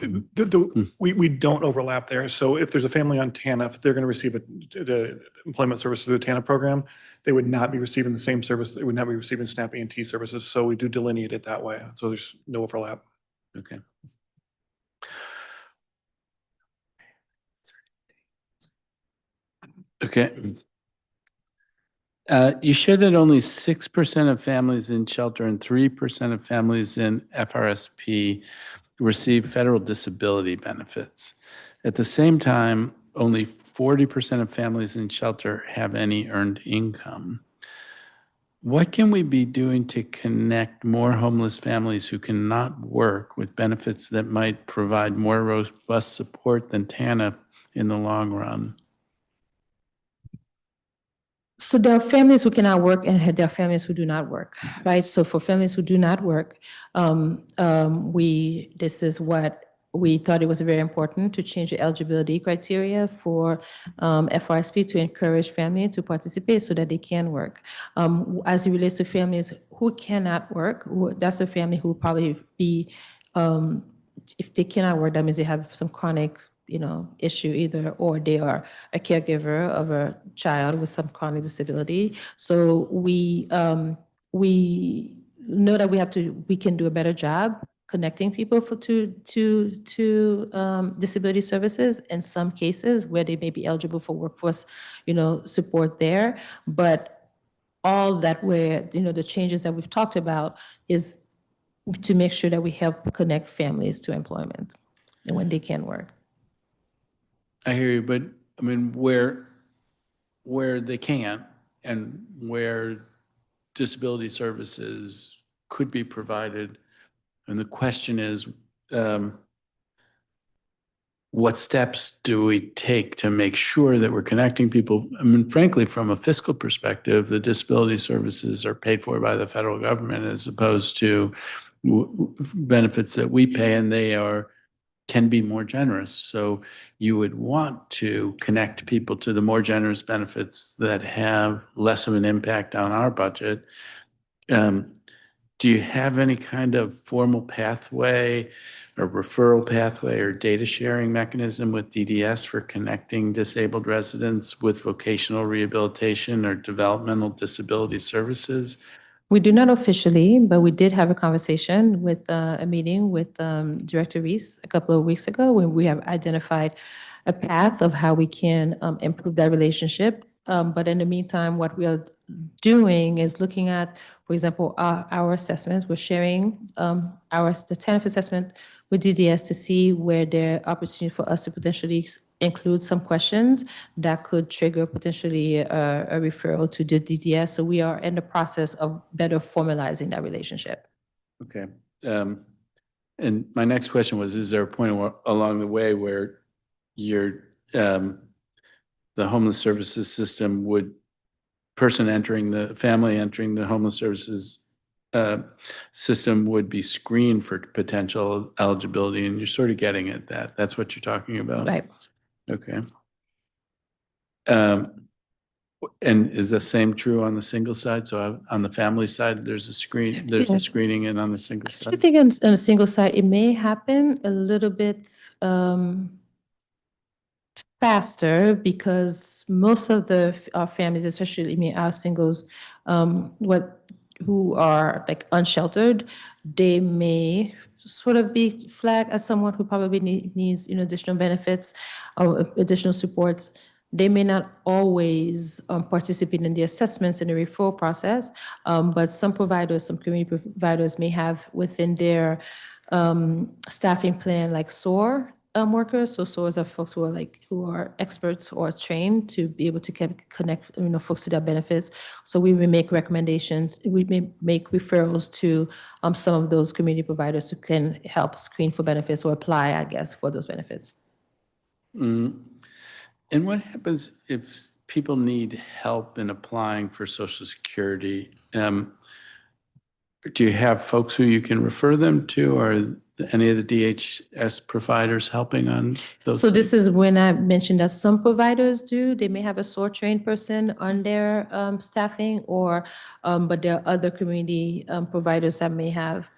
We don't overlap there. So if there's a family on TANF, they're going to receive the employment services through the TANF program. They would not be receiving the same service. They would not be receiving SNAP ENT services. So we do delineate it that way. So there's no overlap. Okay. Okay. You shared that only 6% of families in shelter and 3% of families in FRSP receive federal disability benefits. At the same time, only 40% of families in shelter have any earned income. What can we be doing to connect more homeless families who cannot work with benefits that might provide more robust support than TANF in the long run? So there are families who cannot work and there are families who do not work, right? So for families who do not work, this is what we thought it was very important to change the eligibility criteria for FRSP to encourage family to participate so that they can work. As it relates to families who cannot work, that's a family who will probably be, if they cannot work, that means they have some chronic issue either, or they are a caregiver of a child with some chronic disability. So we know that we can do a better job connecting people to disability services in some cases where they may be eligible for workforce, support there. But all that the changes that we've talked about is to make sure that we help connect families to employment and when they can work. I hear you, but I mean, where they can't and where disability services could be provided. And the question is, what steps do we take to make sure that we're connecting people? I mean, frankly, from a fiscal perspective, the disability services are paid for by the federal government as opposed to benefits that we pay, and they can be more generous. So you would want to connect people to the more generous benefits that have less of an impact on our budget. Do you have any kind of formal pathway or referral pathway or data sharing mechanism with DDS for connecting disabled residents with vocational rehabilitation or developmental disability services? We do not officially, but we did have a conversation with a meeting with Director Reese a couple of weeks ago when we have identified a path of how we can improve that relationship. But in the meantime, what we are doing is looking at, for example, our assessments. We're sharing the TANF assessment with DDS to see where there are opportunities for us to potentially include some questions that could trigger potentially a referral to the DDS. So we are in the process of better formalizing that relationship. Okay. And my next question was, is there a point along the way where the homeless services system family entering the homeless services system would be screened for potential eligibility, and you're sort of getting at that. That's what you're talking about? Right. Okay. And is the same true on the single side? So on the family side, there's a screening, and on the single I side? think on a single side, it may happen a little bit faster because most of our families, especially our singles, who are like unsheltered, they may sort of be flagged as someone who probably needs additional benefits or additional supports. They may not always participate in the assessments and the referral process, but some community providers may have within their staffing plan like SOAR workers. So SOARs are folks who are experts or trained to be able to connect folks to their benefits. So we may make recommendations. We may make referrals to some of those community providers who can help screen for benefits or apply, I guess, for those benefits. And what happens if people need help in applying for Social Security? Do you have folks who you can refer them to, or any of the DHS providers helping on those? So this is when I mentioned that some providers do. They may have a SOAR trained person on their staffing, but there are other community providers that may have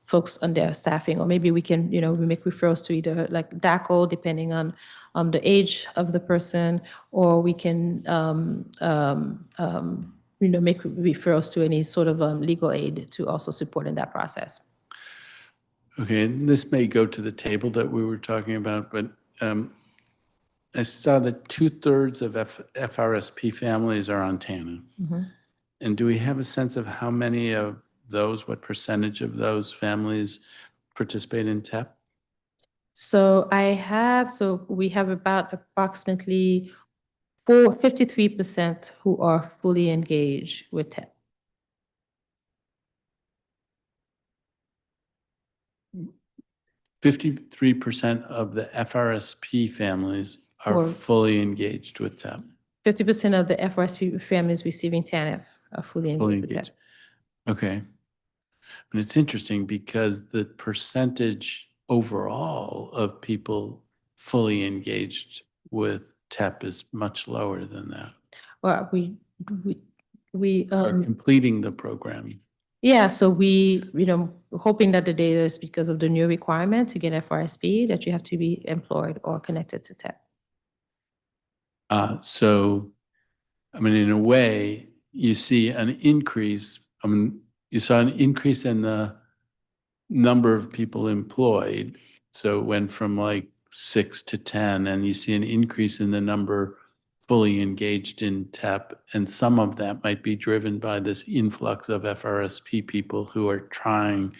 folks on their staffing, or maybe we can, we make referrals to either like DACO, depending on the age of the person, or we can make referrals to any sort of legal aid to also support in that process. Okay, and this may go to the table that we were talking about, but I saw that 2/3 of FRSP families are on TANF. And do we have a sense of how many of those, what percentage of those families participate in TEP? So we have about approximately 53% who are fully engaged with TEP. 53% of the FRSP families are fully engaged with TEP. 50% of the FRSP families receiving TANF are fully engaged with TEP. Okay. And it's interesting because the percentage overall of people fully engaged with TEP is much lower than that. Well, we Are completing the program. Yeah, so we, hoping that the data is because of the new requirement to get FRSP, that you have to be employed or connected to TEP. So, I mean, in a way, you see an increase. I mean, you saw an increase in the number of people employed. So it went from like 6 to 10, and you see an increase in the number fully engaged in TEP, and some of that might be driven by this influx of FRSP people who are trying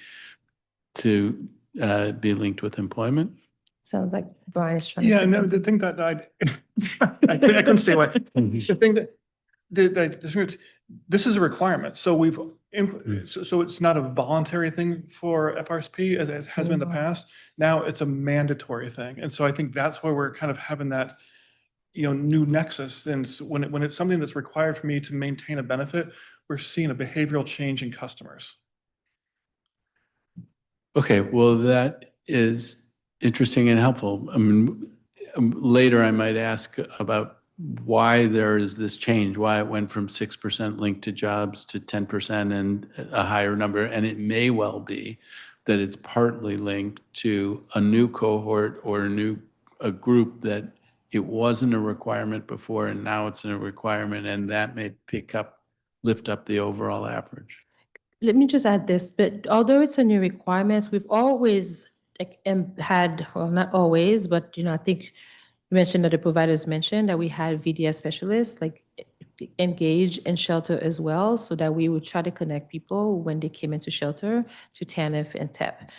to be linked with employment. Sounds like Brian is trying. Yeah, no, the thing that I couldn't stay away. The thing that this is a requirement. So So it's not a voluntary thing for FRSP as it has been in the past. Now it's a mandatory thing. And so I think that's why we're kind of having that, new nexus. And when it's something that's required for me to maintain a benefit, we're seeing a behavioral change in customers. Okay, well, that is interesting and helpful. I mean, later I might ask about why there is this change, why it went from 6% linked to jobs to 10% and a higher number. And it may well be that it's partly linked to a new cohort or a group that it wasn't a requirement before and now it's a requirement, and that may lift up the overall average. Let me just add this, but although it's a new requirement, we've always had, well, not always, but, I think you mentioned that the providers mentioned that we had VDS specialists engage in shelter as well, so that we would try to connect people when they came into shelter to TANF and TEP.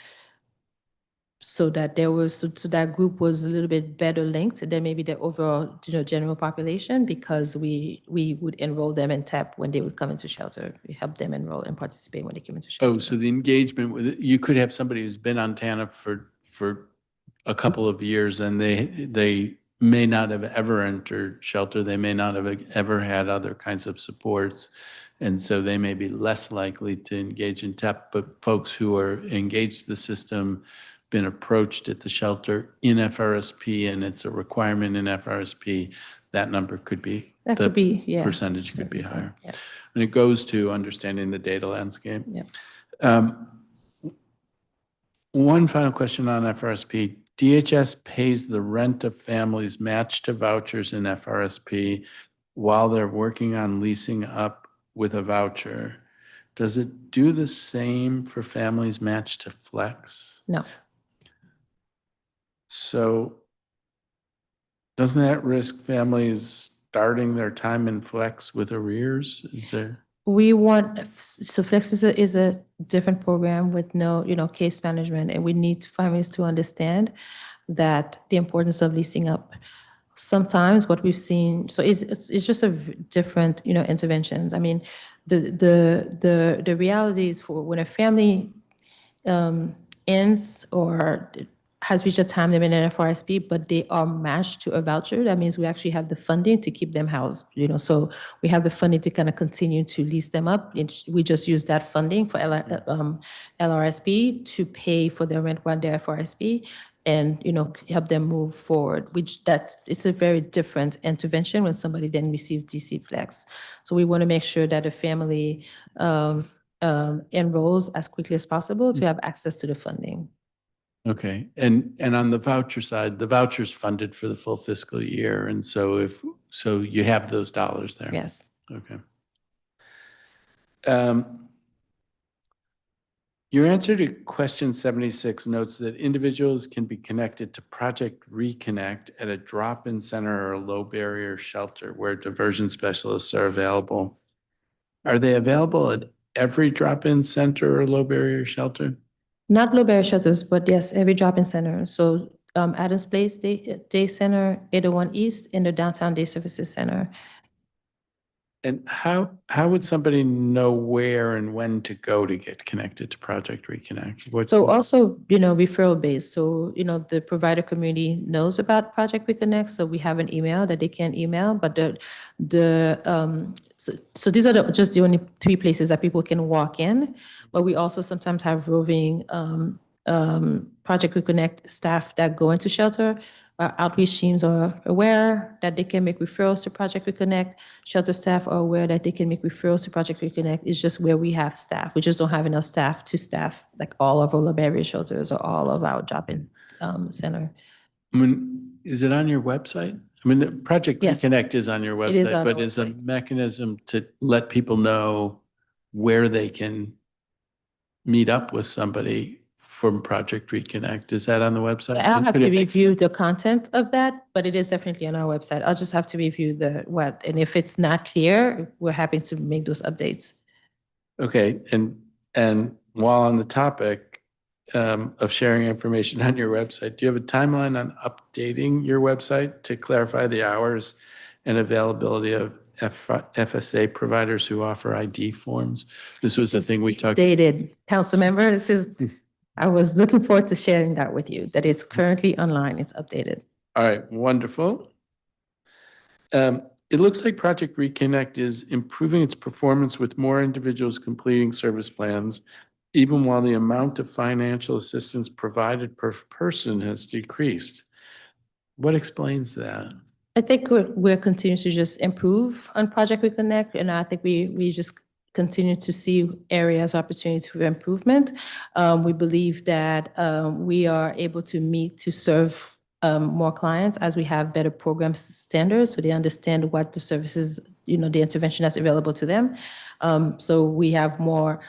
So that so that group was a little bit better linked than maybe the overall, general population, because we would enroll them in TEP when they would come into shelter. We help them enroll and participate when they came into shelter. Oh, so the engagement with it, you could have somebody who's been on TANF for a couple of years and they may not have ever entered shelter. They may not have ever had other kinds of supports. And so they may be less likely to engage in TEP, but folks who are engaged in the system, been approached at the shelter in FRSP, and it's a requirement in FRSP, that number could be, percentage could be higher. Yeah. And it goes to understanding the data landscape. Yeah. One final question on FRSP. DHS pays the rent of families matched to vouchers in FRSP while they're working on leasing up with a voucher. Does it do the same for families matched to Flex? No. So doesn't that risk families starting their time in Flex with arrears? Is there? So Flex is a different program with no, case management, and we need families to understand that the importance of leasing up. Sometimes what we've seen, so it's just a different, interventions. I mean, the reality is for when a family ends or has reached a time limit in FRSP, but they are matched to a voucher, that means we actually have the funding to keep them housed, so we have the funding to kind of continue to lease them up. We just use that funding for LRSP to pay for their rent while they're FRSP and, help them move forward, it's a very different intervention when somebody then receives DC Flex. So we want to make sure that the family enrolls as quickly as possible to have access to the funding. Okay, and on the voucher side, the voucher's funded for the full fiscal year, and so you have those dollars there. Yes. Okay. Your answer to question 76 notes that individuals can be connected to Project Reconnect at a drop-in center or a low-barrier shelter where diversion specialists are available. Are they available at every drop-in center or low-barrier shelter? Not low-barrier shelters, but yes, every drop-in center. So Adams Place Day Center, 801 East, and the Downtown Day Services Center. And how would somebody know where and when to go to get connected to Project Reconnect? So also, referral based. So, the provider community knows about Project Reconnect. So we have an email that they can email, but so these are just the only 3 places that people can walk in. But we also sometimes have roving Project Reconnect staff that go into shelter. Our outreach teams are aware that they can make referrals to Project Reconnect. Shelter staff are aware that they can make referrals to Project Reconnect. It's just where we have staff. We just don't have enough staff to staff like all of our low-barrier shelters or all of our drop-in center. I mean, is it on your website? I mean, the Project Yes. Reconnect is on your It is website, on but our is a website. mechanism to let people know where they can meet up with somebody from Project Reconnect. Is that on the website? I'll have Could to it make review the content of that, but it is definitely on our website. I'll just have to review and if it's not clear, we're happy to make those updates. Okay, and while on the topic of sharing information on your website, do you have a timeline on updating your website to clarify the hours and availability of FSA providers who offer ID forms. This was a thing we talked. Dated, council member, I was looking forward to sharing that with you, that it's currently online, it's updated. All right, wonderful. It looks like Project Reconnect is improving its performance with more individuals completing service plans, even while the amount of financial assistance provided per person has decreased. What explains that? I think we're continuing to just improve on Project Reconnect, and I think we just continue to see areas, opportunities for improvement. We believe that we are able to serve more clients as we have better program standards, so they understand what the services, the intervention that's available to them. So we have more,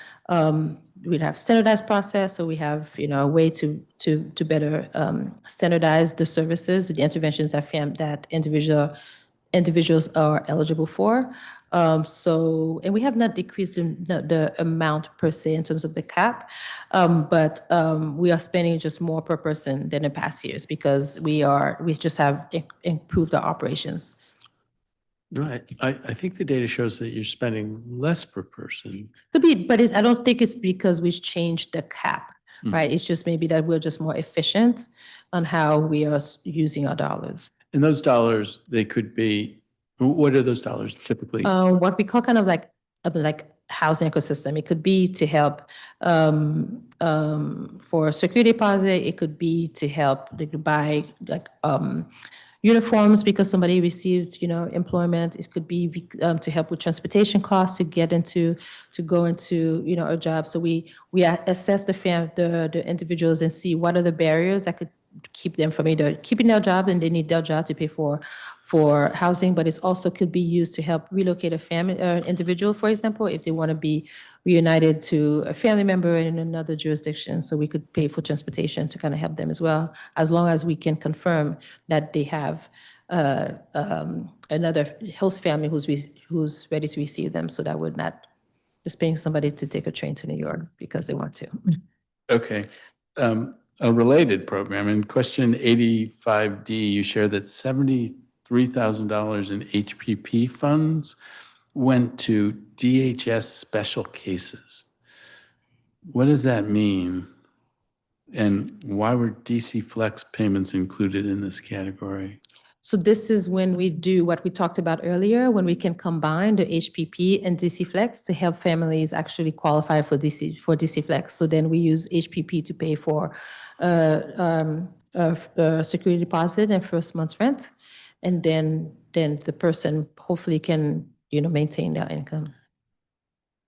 we'd have standardized process, so we have, a way to better standardize the services, the interventions that individuals are eligible for. And we have not decreased the amount per se in terms of the cap, but we are spending just more per person than in past years because we just have improved our operations. Right. I think the data shows that you're spending less per person. Could be, but I don't think it's because we've changed the cap, right? It's just maybe that we're just more efficient on how we are using our dollars. And those dollars, they could be, what are those dollars typically? What we call kind of like housing ecosystem. It could be to help for security deposit. It could be to help buy uniforms because somebody received, employment. It could be to help with transportation costs to go into, a job. So we assess the individuals and see what are the barriers that could keep them from either keeping their job and they need their job to pay for housing, but it also could be used to help relocate a family individual, for example, if they want to be reunited to a family member in another jurisdiction. So we could pay for transportation to kind of help them as well, as long as we can confirm that they have another host family who's ready to receive them. So that would not just paying somebody to take a train to New York because they want to. Okay. A related program, in question 85D, you share that $73,000 in HPP funds went to DHS special cases. What does that mean? And why were DC Flex payments included in this category? So this is when we do what we talked about earlier, when we can combine the HPP and DC Flex to help families actually qualify for DC Flex. So then we use HPP to pay for security deposit and first month's rent, and then the person hopefully can maintain their income.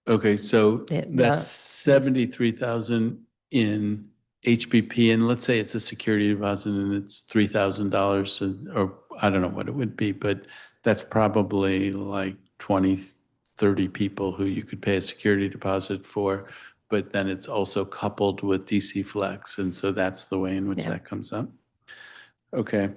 Okay, so Yeah, that's 73,000 in HPP, and let's say it's a security deposit and it's $3,000, or I don't know what it would be, but that's probably like 20, 30 people who you could pay a security deposit for, but then it's also coupled with DC Flex, and so that's the way in which that comes up. Okay.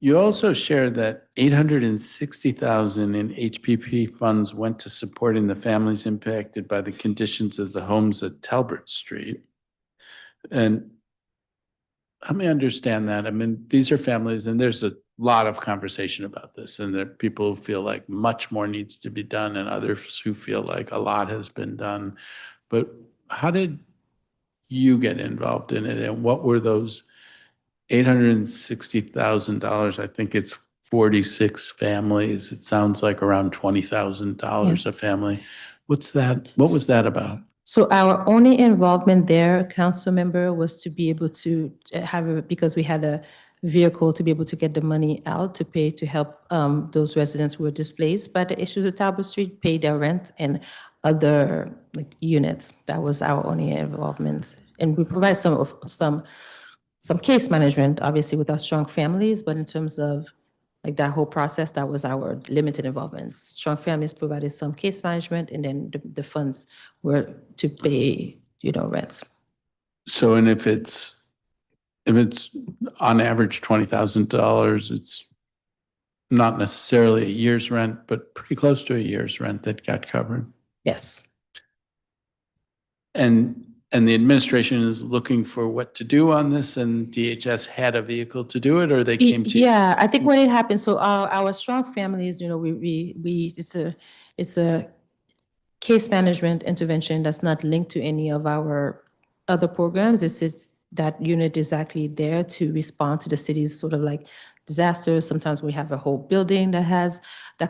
You also shared that 860,000 in HPP funds went to supporting the families impacted by the conditions of the homes at Talbot Street. And help me understand that. I mean, these are families, and there's a lot of conversation about this, and there are people who feel like much more needs to be done, and others who feel like a lot has been done. But how did you get involved in it, and what were those $860,000? I think it's 46 families. It sounds like around $20,000 a family. What was that about? So our only involvement there, council member, was to be able to because we had a vehicle to be able to get the money out to pay to help those residents who were displaced by the issues at Talbot Street, pay their rent and other units. That was our only involvement. And we provide some case management, obviously, with our strong families, but in terms of that whole process, that was our limited involvement. Strong families provided some case management, and then the funds were to pay, rents. So, and if it's on average $20,000, it's not necessarily a year's rent, but pretty close to a year's rent that got covered. Yes. And and the administration is looking for what to do on this, and DHS had a vehicle to do it, or they came to? Yeah, I think when it happened, so our strong families, it's a case management intervention that's not linked to any of our other programs. It's just that unit is actually there to respond to the city's sort of like disasters. Sometimes we have a whole building that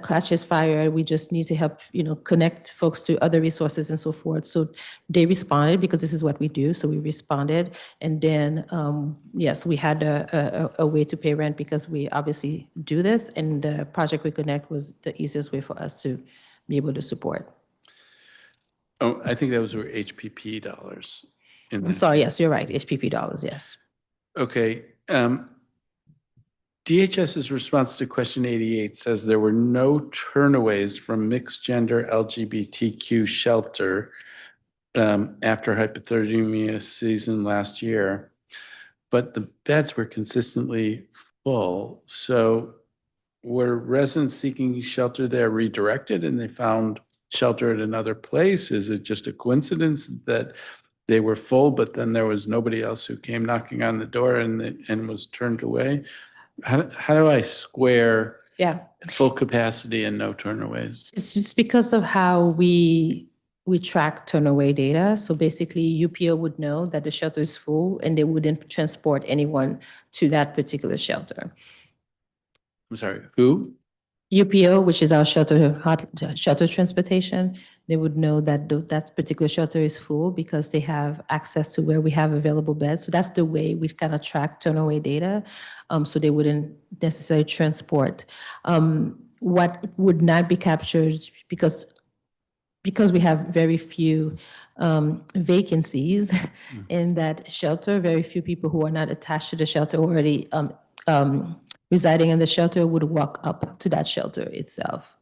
catches fire. We just need to help, connect folks to other resources and so forth. So they responded because this is what we do. So we responded. And then, yes, we had a way to pay rent because we obviously do this. And the Project Reconnect was the easiest way for us to be able to support. Oh, I think those were HPP dollars. I'm sorry, yes, you're right, HPP dollars, yes. Okay. DHS's response to question 88 says there were no turnaways from mixed gender LGBTQ shelter after hypothermia season last year, but the beds were consistently full. So were residents seeking shelter there redirected and they found shelter at another place? Is it just a coincidence that they were full, but then there was nobody else who came knocking on the door and was turned away? How do I square Yeah, full capacity and no turnaways? it's just because of how we track turnaway data. So basically, UPO would know that the shelter is full and they wouldn't transport anyone to that particular shelter. I'm sorry, who? UPO, which is our shelter transportation, they would know that that particular shelter is full because they have access to where we have available beds. So that's the way we kind of track turnaway data. So they wouldn't necessarily transport. What would not be captured because we have very few vacancies in that shelter, very few people who are not attached to the shelter already residing in the shelter would walk up to that shelter itself.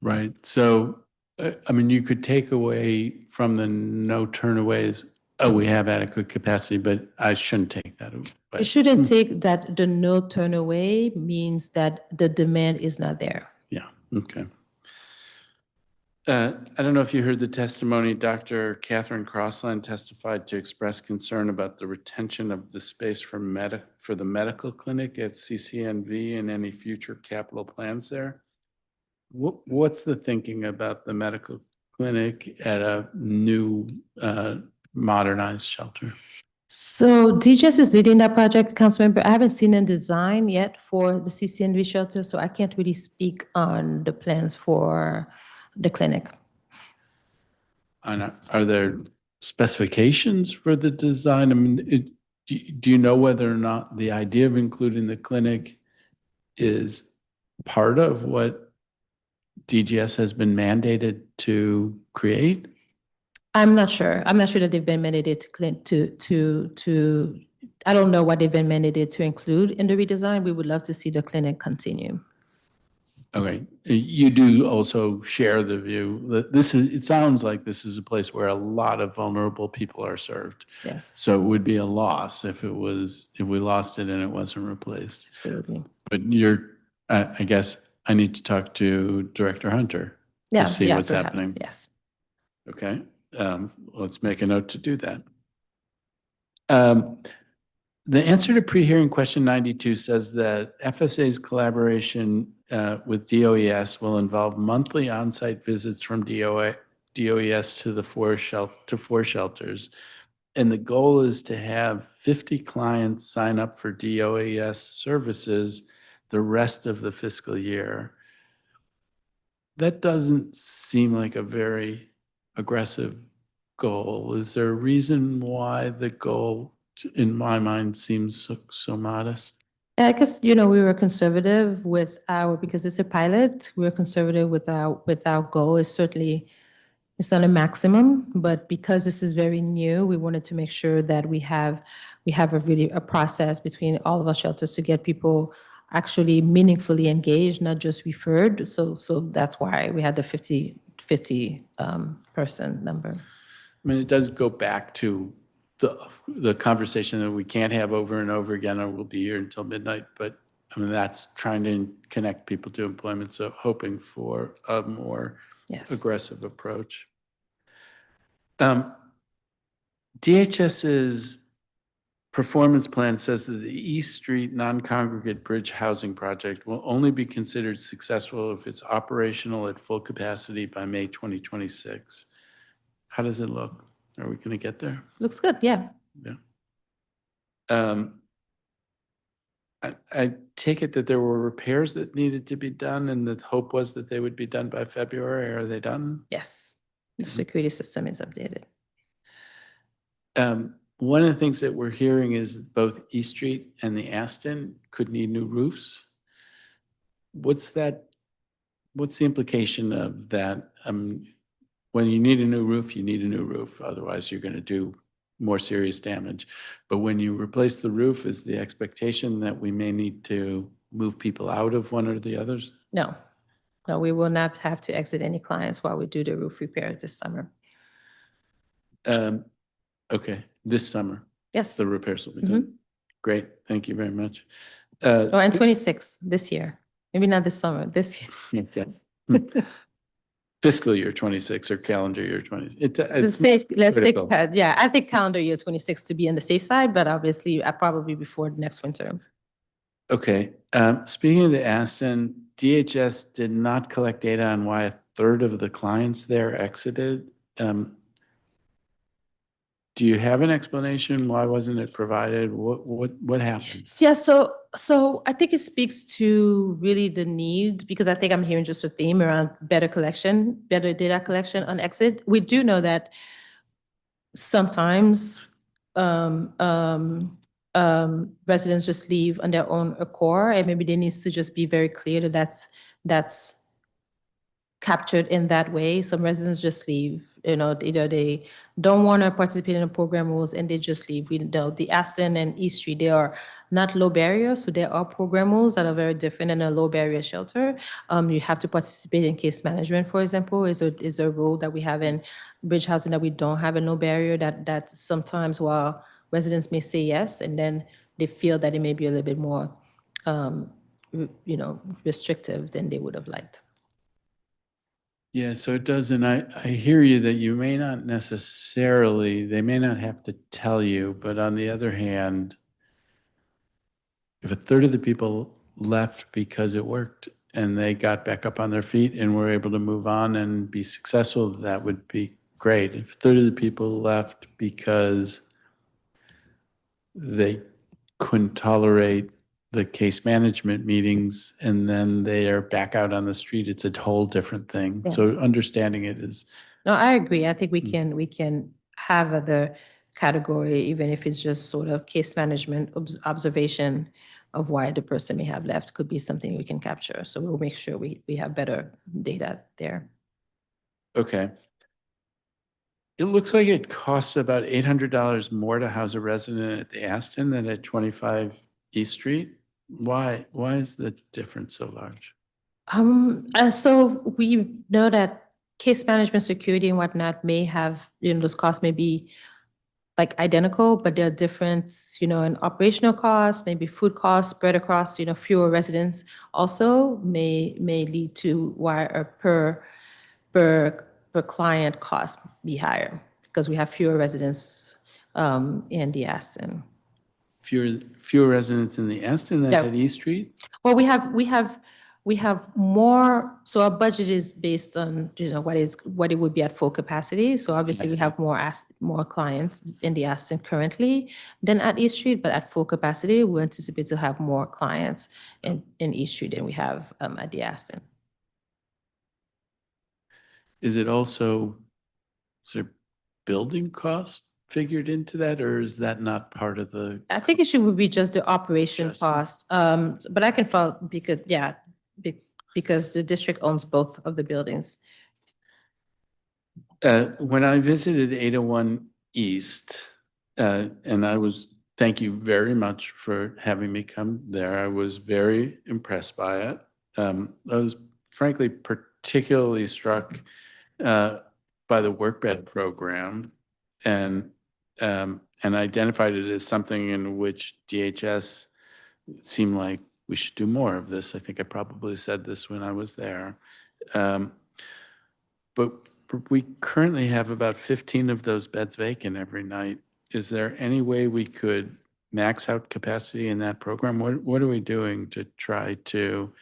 Right. So, I mean, you could take away from the no turnaways, oh, we have adequate capacity, but I shouldn't take that away. You shouldn't take that the no turn away means that the demand is not there. Yeah, okay. I don't know if you heard the testimony. Dr. Catherine Crossland testified to express concern about the retention of the space for the medical clinic at CCNV and any future capital plans there. What's the thinking about the medical clinic at a new modernized shelter? So DHS is leading that project, Councilmember. I haven't seen a design yet for the CCNV shelter, so I can't really speak on the plans for the clinic. Are there specifications for the design? I mean, do you know whether or not the idea of including the clinic is part of what DGS has been mandated to create? I'm not sure. I'm not sure that they've been mandated to I don't know what they've been mandated to include in the redesign. We would love to see the clinic continue. Okay, you do also share the view that it sounds like this is a place where a lot of vulnerable people are served. Yes, So it would be a loss if we lost it and it wasn't replaced. absolutely. But I guess I need to talk to Director Hunter Yeah, to see yeah, what's perhaps, happening. yes. Okay, let's make a note to do that. The answer to pre-hearing question 92 says that FSA's collaboration with DOES will involve monthly on-site visits from DOES to the four shelters. And the goal is to have 50 clients sign up for DOES services the rest of the fiscal year. That doesn't seem like a very aggressive goal. Is there a reason why the goal, in my mind, seems so modest? I guess, we were conservative with because it's a pilot, we were conservative with our goal. It's not a maximum, but because this is very new, we wanted to make sure that we have a process between all of our shelters to get people actually meaningfully engaged, not just referred. So that's why we had the 50 person number. I mean, it does go back to the conversation that we can't have over and over again, or we'll be here until midnight. But I mean, that's trying to connect people to employment. So hoping for a more Yes. aggressive approach. DHS's performance plan says that the East Street non-congregate bridge housing project will only be considered successful if it's operational at full capacity by May 2026. How does it look? Are we going to get there? Looks good, yeah. Yeah. I take it that there were repairs that needed to be done and the hope was that they would be done by February. Are they done? Yes, the security system is updated. One of the things that we're hearing is both East Street and the Aston could need new roofs. What's the implication of that? When you need a new roof, you need a new roof. Otherwise, you're going to do more serious damage. But when you replace the roof, is the expectation that we may need to move people out of one or the others? No, no, we will not have to exit any clients while we do the roof repairs this summer. Okay, this summer, Yes, the repairs will be done. Great, thank you very much. oh, and 26 this year, maybe not this summer, this year. Okay. Fiscal year 26 or calendar year 20. The safe, let's take, critical. yeah, I think calendar year 26 to be on the safe side, but obviously probably before next winter. Okay, speaking of the Aston, DHS did not collect data on why a third of the clients there exited. Do you have an explanation? Why wasn't it provided? What happened? Yeah, so I think it speaks to really the need, because I think I'm hearing just a theme around better data collection on exit. We do know that sometimes residents just leave on their own accord, and maybe there needs to just be very clear that that's captured in that way. Some residents just leave, either they don't want to participate in the program rules and they just leave. We know the Aston and East Street, they are not low barrier, so there are program rules that are very different than a low barrier shelter. You have to participate in case management, for example, is a rule that we have in bridge housing that we don't have in low barrier, that sometimes while residents may say yes, and then they feel that it may be a little bit more restrictive than they would have liked. Yeah, so it does, and I hear you that you may not necessarily, they may not have to tell you, but on the other hand, if a third of the people left because it worked and they got back up on their feet and were able to move on and be successful, that would be great. If a third of the people left because they couldn't tolerate the case management meetings and then they are back out on the street, it's a whole different thing. Yeah. So understanding it is, No, I agree. I think we can have other category, even if it's just sort of case management observation of why the person may have left, could be something we can capture. So we'll make sure we have better data there. okay. It looks like it costs about $800 more to house a resident at the Aston than at 25 East Street. Why is the difference so large? So we know that case management, security and whatnot may have, those costs may be like identical, but there are difference, in operational costs, maybe food costs spread across, fewer residents also may lead to why a per client cost be higher, because we have fewer residents in the Aston. Fewer residents in the Aston than Yeah. at East Street? Well, we have more, so our budget is based on, what it would be at full capacity. So obviously we have more clients in the Aston currently than at East Street, but at full capacity, we anticipate to have more clients in East Street than we have at the Aston. Is it also sort of building cost figured into that, or is that not part of the? I think it should be just the operation Just- cost, but I can follow, because the district owns both of the buildings. When I visited 801 East, and thank you very much for having me come there. I was very impressed by it. I was frankly particularly struck by the workbed program and identified it as something in which DHS seemed like we should do more of this. I think I probably said this when I was there. But We currently have about 15 of those beds vacant every night. Is there any way we could max out capacity in that program? What are we doing to try to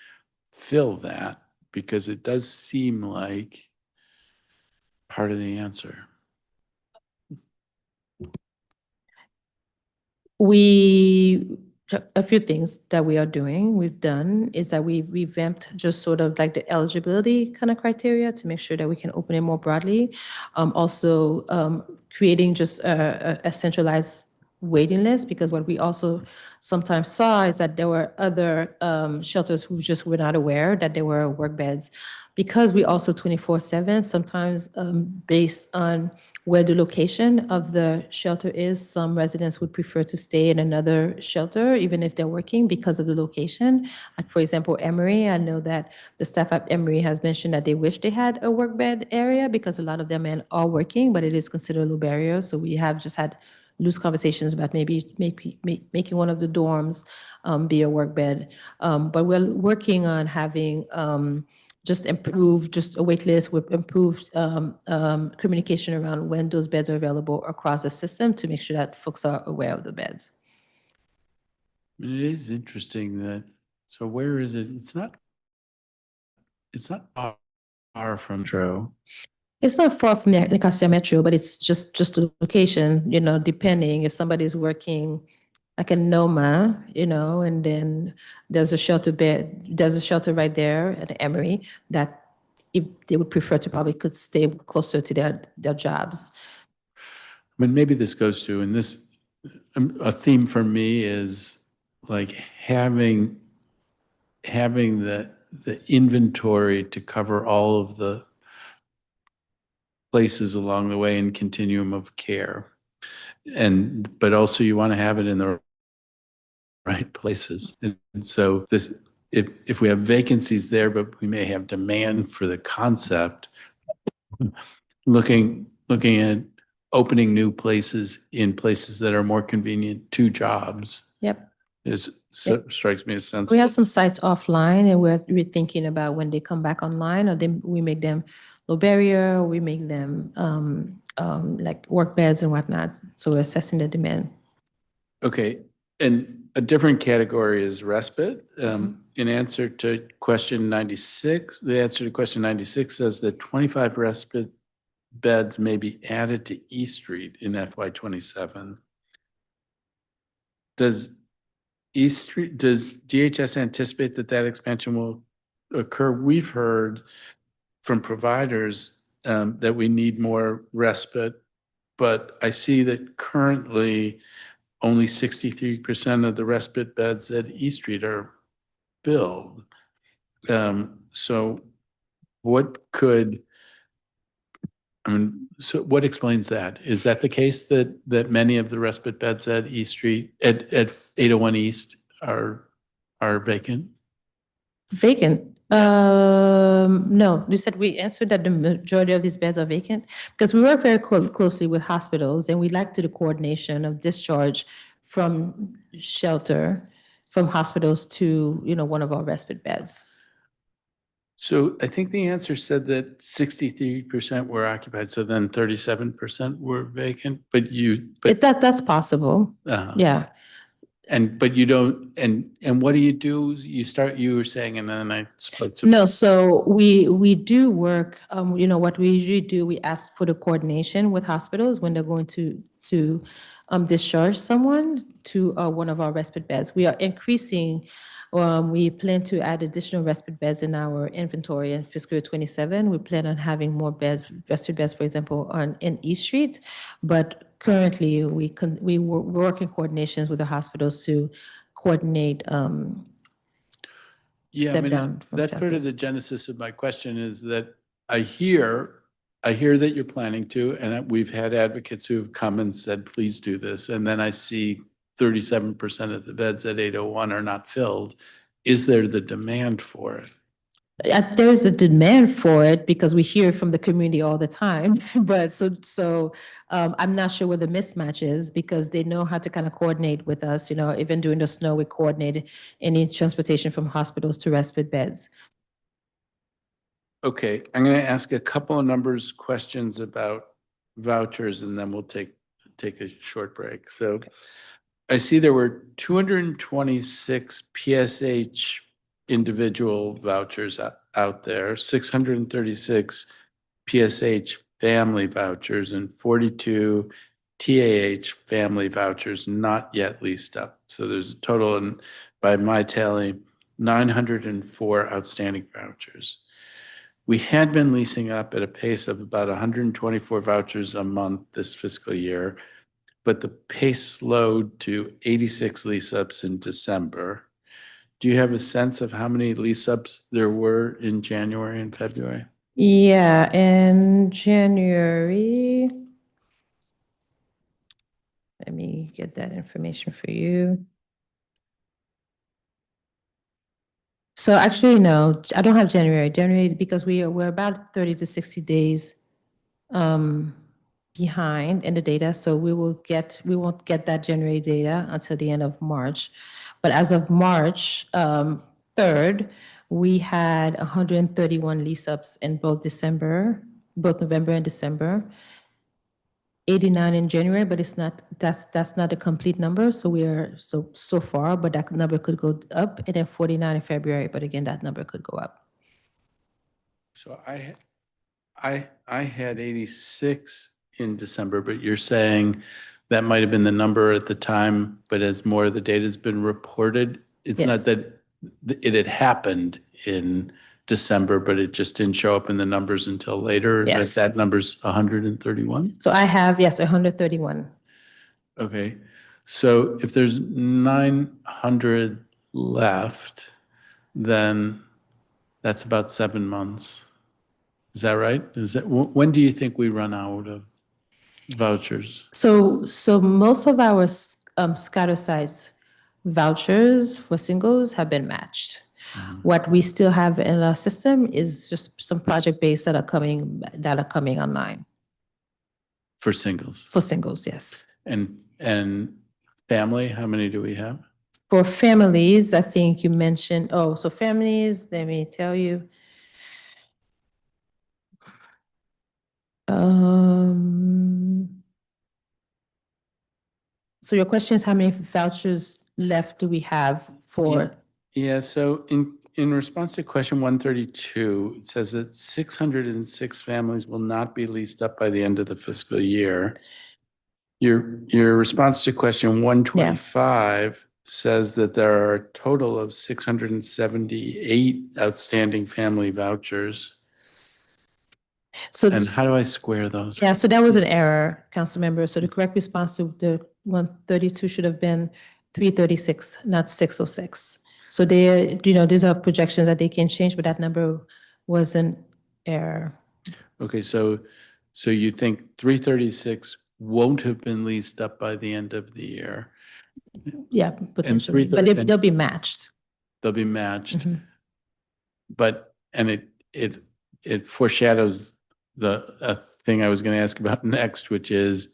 fill that? Because it does seem like part of the answer. A few things that we've done is that we revamped just sort of like the eligibility kind of criteria to make sure that we can open it more broadly. Also, creating just a centralized waiting list, because what we also sometimes saw is that there were other shelters who just were not aware that there were work beds. Because we also 24/7, sometimes based on where the location of the shelter is, some residents would prefer to stay in another shelter, even if they're working, because of the location. Like, for example, Emory, I know that the staff at Emory has mentioned that they wish they had a work bed area because a lot of their men are working, but it is considered a low barrier. So we have just had loose conversations about maybe making one of the dorms be a work bed. But we're working on having just a wait list with improved communication around when those beds are available across the system to make sure that folks are aware of the beds. It is interesting that, so where is it? It's not far from Metro. It's not far from the Nicosia Metro, but it's just a location, depending if somebody's working like in Noma, and then there's a shelter right there at Emory that if they would prefer to probably could stay closer to their jobs. But maybe this goes to, and this, a theme for me is like having the inventory to cover all of the places along the way in continuum of care. But also you want to have it in the right places. And so this, if we have vacancies there, but we may have demand for the concept, looking at opening new places in places that are more convenient to jobs. Yep. Strikes me as sensible. We have some sites offline, and we're thinking about when they come back online, or we make them low barrier, or we make them like work beds and whatnot. So we're assessing the demand. Okay, and a different category is respite. In answer to question 96, the answer to question 96 says that 25 respite beds may be added to East Street in FY27. Does DHS anticipate that expansion will occur? We've heard from providers that we need more respite, but I see that currently only 63% of the respite beds at East Street are filled. So what what explains that? Is that the case that many of the respite beds at East Street, at 801 East are vacant? Vacant? No, you said we answered that the majority of these beds are vacant, because we work very closely with hospitals, and we like to do the coordination of discharge from hospitals to, one of our respite beds. So I think the answer said that 63% were occupied, so then 37% were vacant, That's possible, yeah. But you don't, and what do? You were saying, and then I spoke to. No, so we do work, what we usually do, we ask for the coordination with hospitals when they're going to discharge someone to one of our respite beds. We are increasing, we plan to add additional respite beds in our inventory in fiscal year 27. We plan on having more respite beds, for example, in East Street. But currently, we work in coordinations with the hospitals to coordinate Yeah, I mean, that's part of the genesis of my question, is that I hear that you're planning to, and we've had advocates who have come and said, please do this. And then I see 37% of the beds at 801 are not filled. Is there the demand for it? There is a demand for it because we hear from the community all the time. But I'm not sure where the mismatch is, because they know how to kind of coordinate with us. Even during the snow, we coordinated any transportation from hospitals to respite beds. Okay, I'm going to ask a couple of numbers questions about vouchers, and then we'll take a short break. So I see there were 226 PSH individual vouchers out there, 636 PSH family vouchers, and 42 TAH family vouchers not yet leased up. So there's a total, and by my tally, 904 outstanding vouchers. We had been leasing up at a pace of about 124 vouchers a month this fiscal year, but the pace slowed to 86 lease ups in December. Do you have a sense of how many lease ups there were in January and February? Yeah, in January, let me get that information for you. So actually, no, I don't have January. January, because we're about 30 to 60 days behind in the data, so we won't get that January data until the end of March. But as of March 3rd, we had 131 lease ups in both November and December. 89 in January, but that's not a complete number. So we are so far, but that number could go up, and then 49 in February, but again, that number could go up. So I had 86 in December, but you're saying that might have been the number at the time, but as more of the data has been reported, it's Yeah. not that it had happened in December, but it just didn't show up in the numbers until later. Yes. That number's 131? So I have, yes, 131. Okay. So if there's 900 left, then that's about 7 months. Is that right? When do you think we run out of vouchers? So most of our scatter sites vouchers for singles have been matched. What we still have in our system is just some project-based that are coming online For singles? for singles, yes. And family, how many do we have? For families, I think you mentioned, so families, let me tell you. So your question is how many vouchers left do we have for? Yeah, so in response to question 132, it says that 606 families will not be leased up by the end of the fiscal year. Your response to question 125 says that there are a total of 678 outstanding family vouchers. So And how do I square those? yeah, so that was an error, council member. So the correct response to the 132 should have been 336, not 606. So these are projections that they can change, but that number was an error. Okay, so you think 336 won't have been leased up by the end of the year? Yeah, potentially, but they'll be matched. They'll be matched. But, and it foreshadows a thing I was going to ask about next, which is,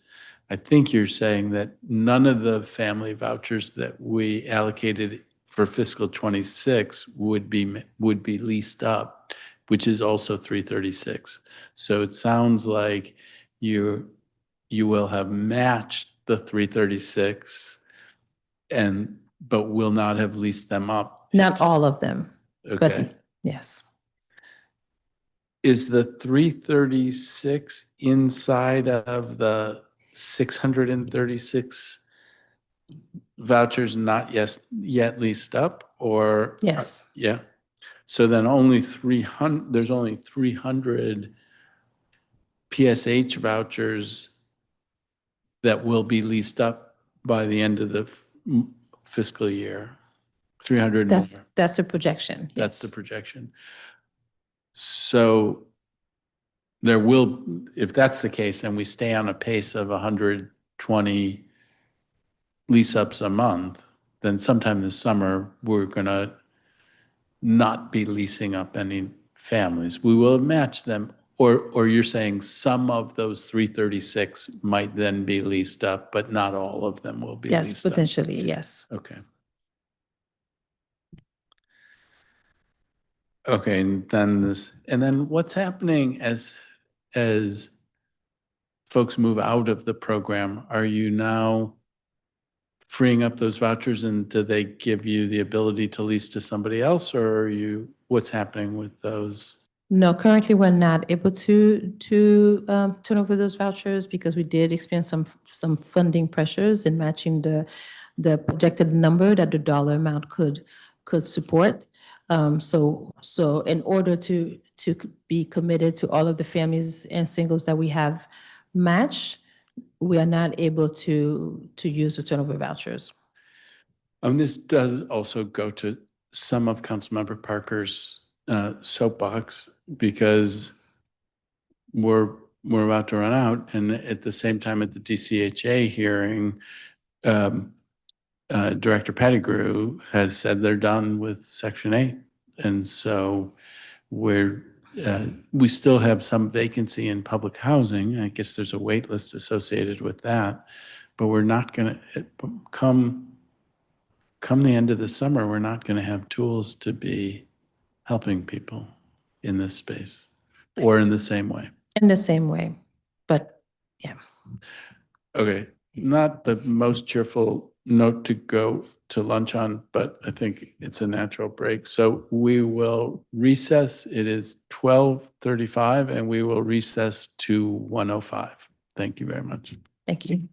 I think you're saying that none of the family vouchers that we allocated for fiscal 26 would be leased up, which is also 336. So it sounds like you will have matched the 336 but will not have leased them up. Not all of them, Okay. but yes. Is the 336 inside of the 636 vouchers not yet leased up, or? Yes. Yeah. So then there's only 300 PSH vouchers that will be leased up by the end of the fiscal year. 300 more. That's a projection. That's the Yes. projection. So there will, if that's the case, and we stay on a pace of 120 lease ups a month, then sometime this summer, we're going to not be leasing up any families. We will match them, or you're saying some of those 336 might then be leased up, but not all of them will be Yes, leased up. potentially, yes. Okay. Okay, and then what's happening as folks move out of the program? Are you now freeing up those vouchers, and do they give you the ability to lease to somebody else, or what's happening with those? No, currently we're not able to turn over those vouchers because we did experience some funding pressures in matching the projected number that the dollar amount could support. So in order to be committed to all of the families and singles that we have matched, we are not able to use the turnover vouchers. This does also go to some of Councilmember Parker's soapbox, because we're about to run out, and at the same time at the DCHA hearing, Director Pettigrew has said they're done with Section 8. And so we still have some vacancy in public housing. I guess there's a wait list associated with that, but we're not going to, come the end of the summer, we're not going to have tools to be helping people in this space or in the same way. In the same way, but yeah. Okay, not the most cheerful note to go to lunch on, but I think it's a natural break. So we will recess. It is 12:35, and we will recess to 1:05. Thank you very much. Thank you.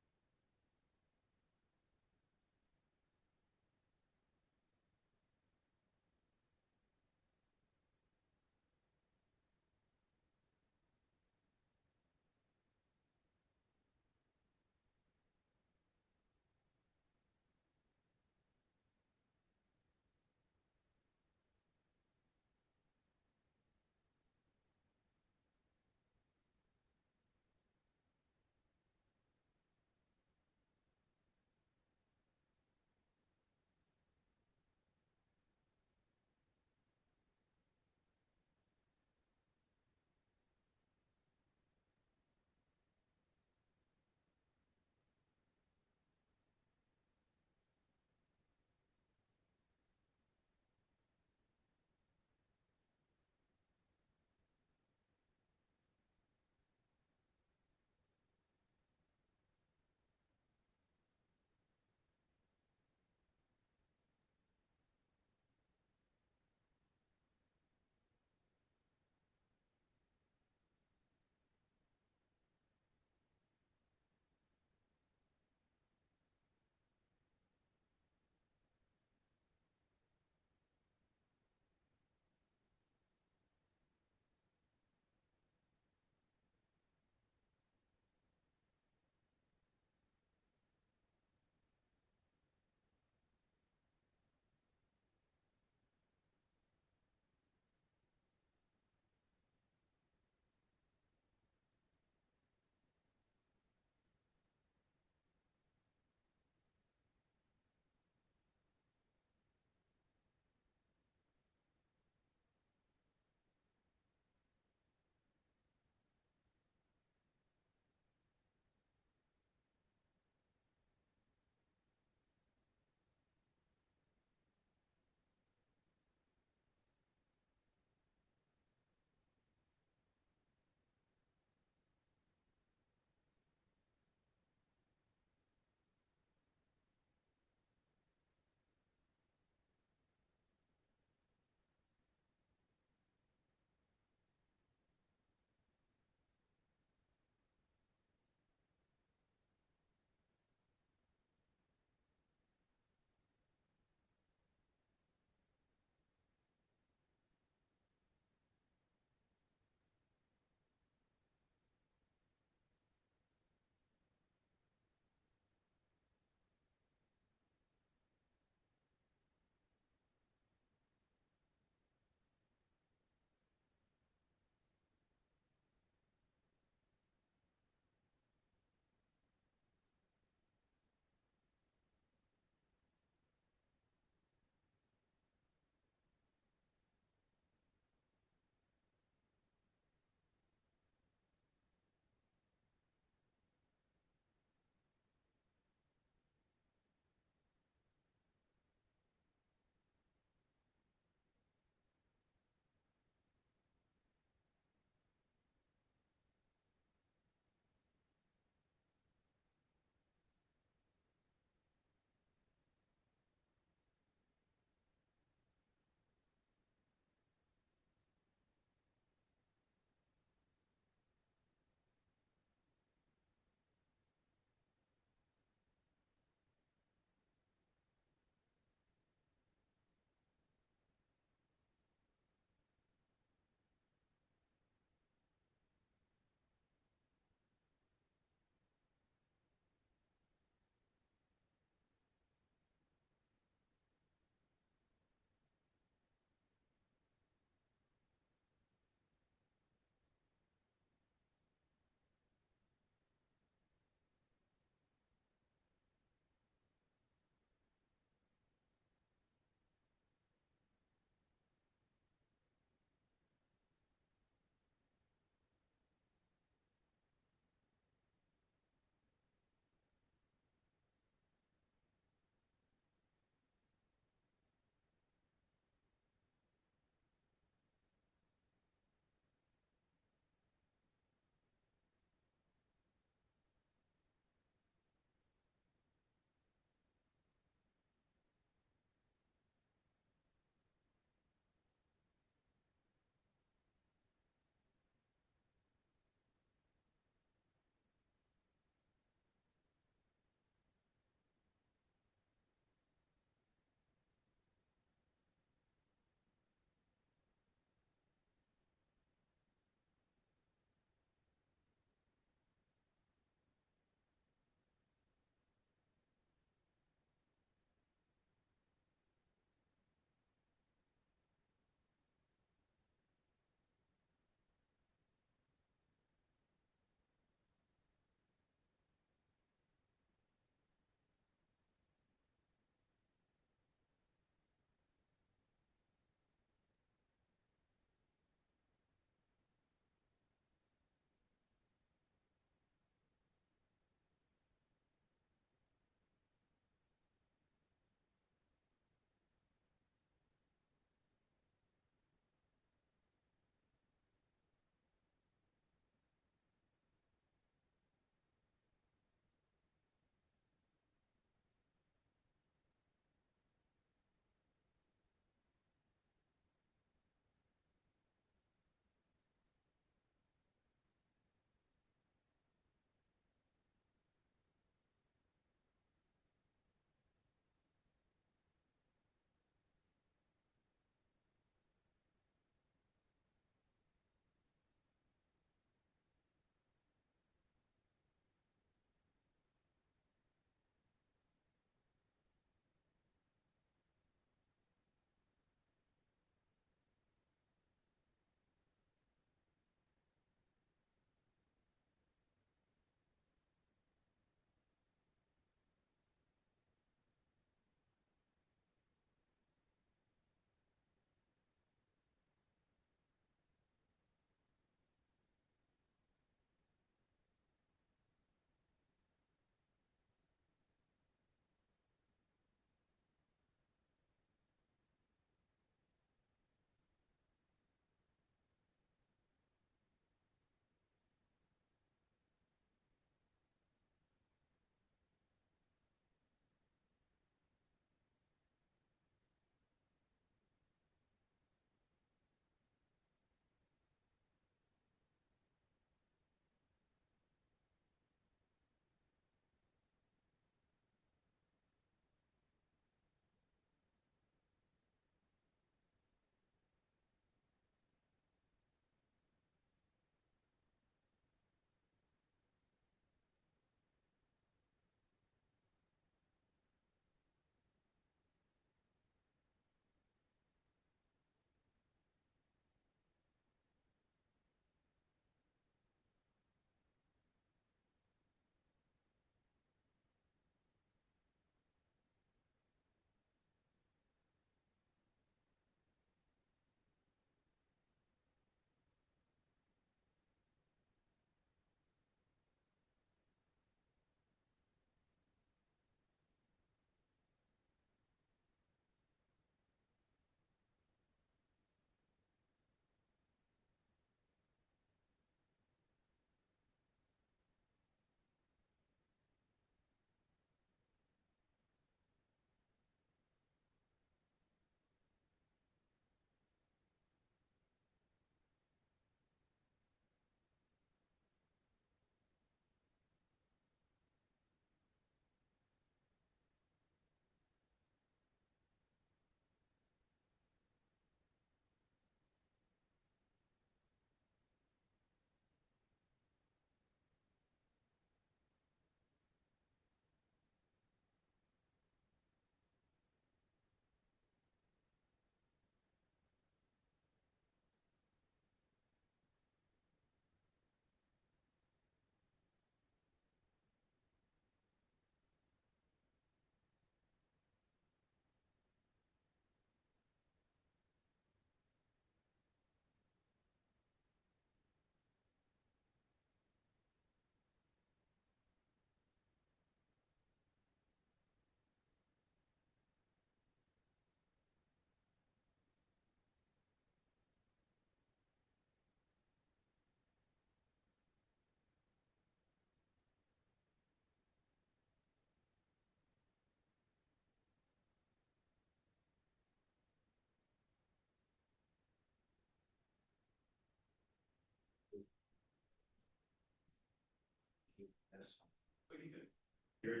You're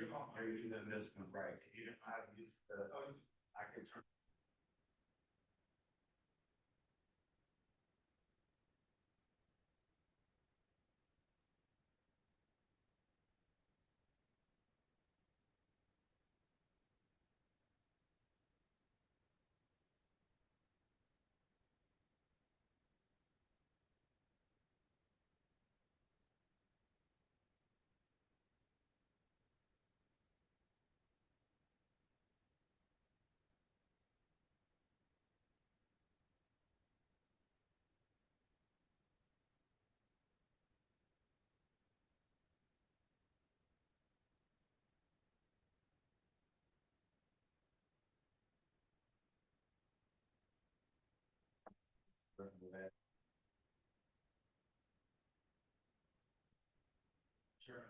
using this one, right? You know, I use the, I can turn. Sure.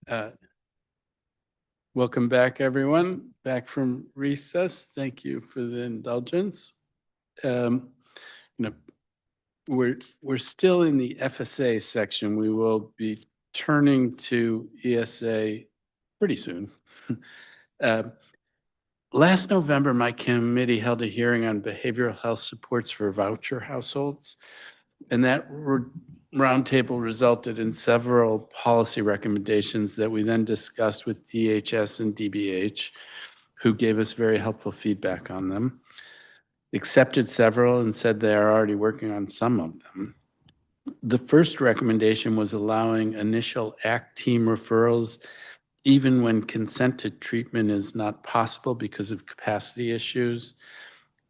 Uh, Welcome back, everyone. Back from recess. Thank you for the indulgence. Um, you know, we're still in the FSA section. We will be turning to ESA pretty soon. Last November, my committee held a hearing on behavioral health supports for voucher households. And that roundtable resulted in several policy recommendations that we then discussed with DHS and DBH, who gave us very helpful feedback on them, accepted several and said they are already working on some of them. The first recommendation was allowing initial ACT team referrals even when consent to treatment is not possible because of capacity issues.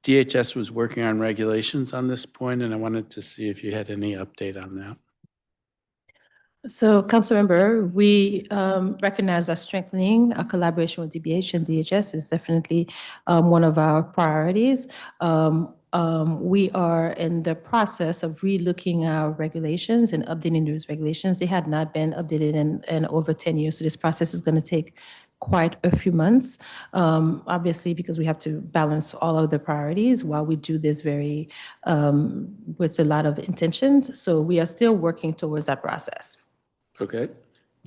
DHS was working on regulations on this point, and I wanted to see if you had any update on that. So, Councilmember, we recognize that strengthening our collaboration with DBH and DHS is definitely one of our priorities. We are in the process of relooking our regulations and updating those regulations. They had not been updated in over 10 years, so this process is going to take quite a few months, obviously, because we have to balance all of the priorities while we do this very with a lot of intentions. So we are still working towards that process. Okay.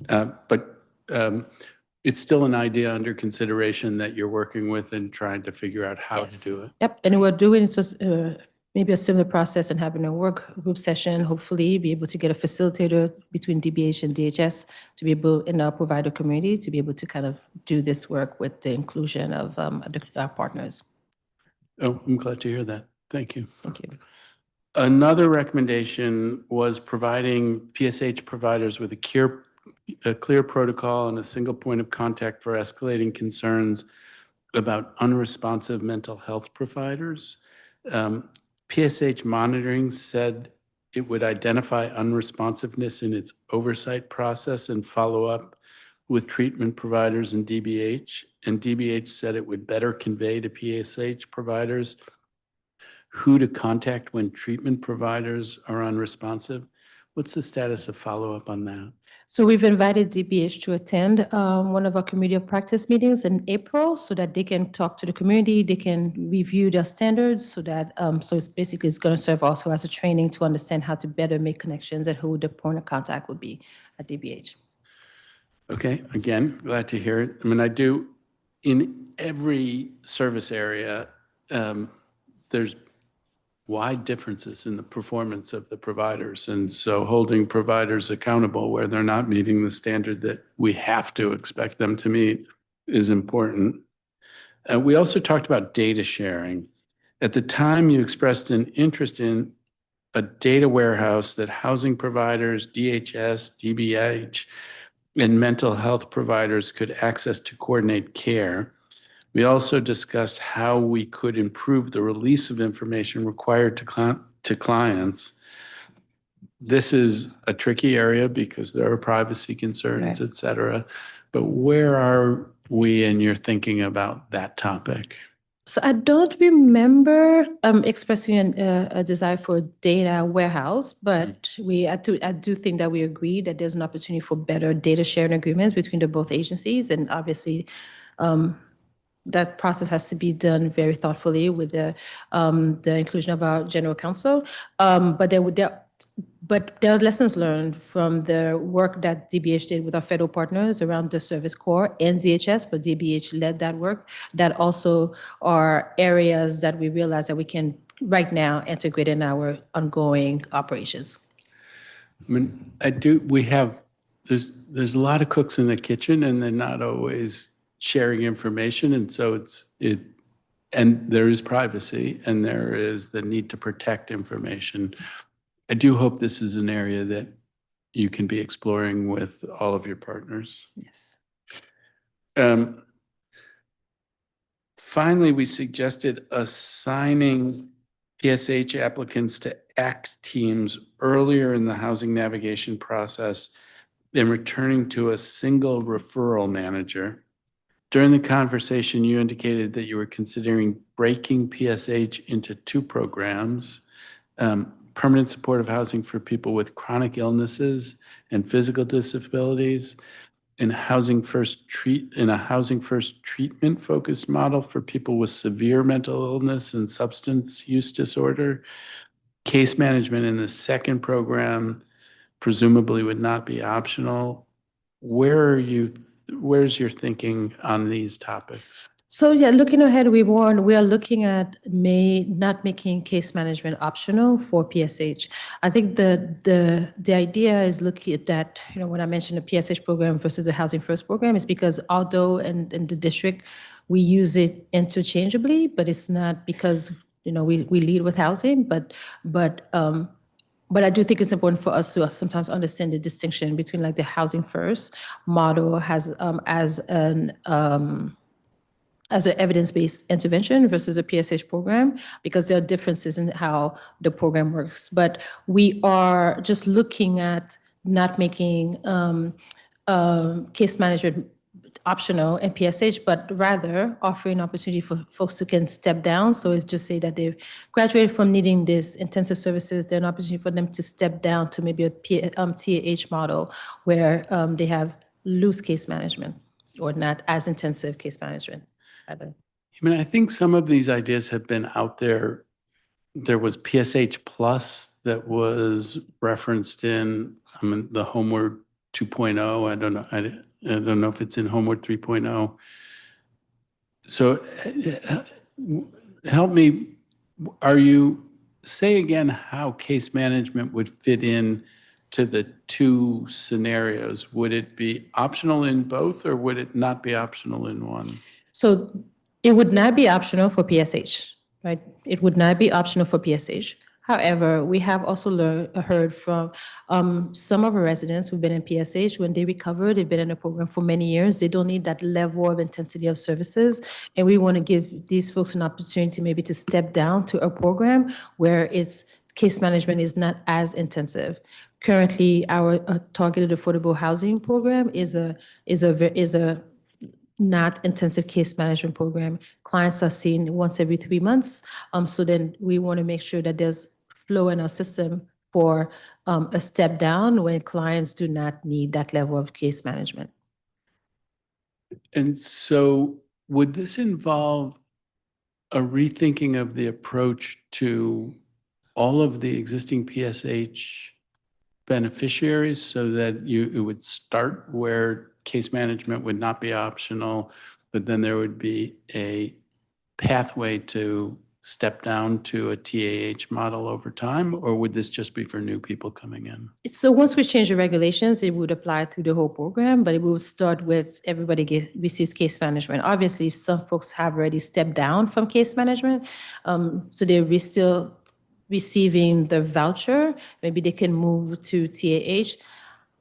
But it's still an idea under consideration that you're working with and trying to figure out how to do it. Yep, and we're doing just maybe a similar process and having a work group session, hopefully be able to get a facilitator between DBH and DHS to be able, in our provider community, to be able to kind of do this work with the inclusion of our partners. Oh, I'm glad to hear that. Thank you. Thank you. Another recommendation was providing PSH providers with a clear protocol and a single point of contact for escalating concerns about unresponsive mental health providers. PSH monitoring said it would identify unresponsiveness in its oversight process and follow up with treatment providers and DBH. And DBH said it would better convey to PSH providers who to contact when treatment providers are unresponsive. What's the status of follow-up on that? So we've invited DBH to attend one of our community of practice meetings in April so that they can talk to the community, they can review their standards so that, so it's basically it's going to serve also as a training to understand how to better make connections and who the point of contact would be at DBH. Okay, again, glad to hear it. I mean, I do, in every service area, there's wide differences in the performance of the providers. And so holding providers accountable where they're not meeting the standard that we have to expect them to meet is important. We also talked about data sharing. At the time, you expressed an interest in a data warehouse that housing providers, DHS, DBH, and mental health providers could access to coordinate care. We also discussed how we could improve the release of information required to clients. This is a tricky area because there are privacy concerns, et cetera. But where are we in your thinking about that topic? So I don't remember expressing a desire for a data warehouse, but I do think that we agree that there's an opportunity for better data sharing agreements between the both agencies, and obviously that process has to be done very thoughtfully with the inclusion of our general counsel. But there are lessons learned from the work that DBH did with our federal partners around the service core and DHS, but DBH led that work. That also are areas that we realize that we can right now integrate in our ongoing operations. I mean, there's a lot of cooks in the kitchen and they're not always sharing information. And so and there is privacy and there is the need to protect information. I do hope this is an area that you can be exploring with all of your partners. Yes. Finally, we suggested assigning PSH applicants to ACT teams earlier in the housing navigation process and returning to a single referral manager. During the conversation, you indicated that you were considering breaking PSH into two programs. Permanent supportive housing for people with chronic illnesses and physical disabilities, in a housing first treatment focused model for people with severe mental illness and substance use disorder. Case management in the second program presumably would not be optional. Where's your thinking on these topics? So yeah, looking ahead, we are looking at not making case management optional for PSH. I think the idea is looking at that, when I mentioned the PSH program versus the Housing First program, is because although in the district, we use it interchangeably, but it's not because, we lead with housing, but I do think it's important for us to sometimes understand the distinction between like the Housing First model has as an evidence-based intervention versus a PSH program, because there are differences in how the program works. But we are just looking at not making case management optional in PSH, but rather offering opportunity for folks who can step down. So if just say that they've graduated from needing this intensive services, there's an opportunity for them to step down to maybe a TAH model where they have loose case management or not as intensive case management. Either. I think some of these ideas have been out there. There was PSH Plus that was referenced in the Homeward 2.0. I don't know if it's in Homeward 3.0. So help me. Say again how case management would fit in to the two scenarios. Would it be optional in both, or would it not be optional in one? So it would not be optional for PSH, right? It would not be optional for PSH. However, we have also heard from some of our residents who've been in PSH. When they recover, they've been in a program for many years. They don't need that level of intensity of services. And we want to give these folks an opportunity maybe to step down to a program where its case management is not as intensive. Currently, our targeted affordable housing program is a not intensive case management program. Clients are seen once every 3 months. So then we want to make sure that there's flow in our system for a step down when clients do not need that level of case management. And so would this involve a rethinking of the approach to all of the existing PSH beneficiaries so that it would start where case management would not be optional, but then there would be a pathway to step down to a TAH model over time? Or would this just be for new people coming in? So once we change the regulations, it would apply through the whole program, but it will start with everybody receives case management. Obviously, some folks have already stepped down from case management, so they're still receiving the voucher. Maybe they can move to TAH.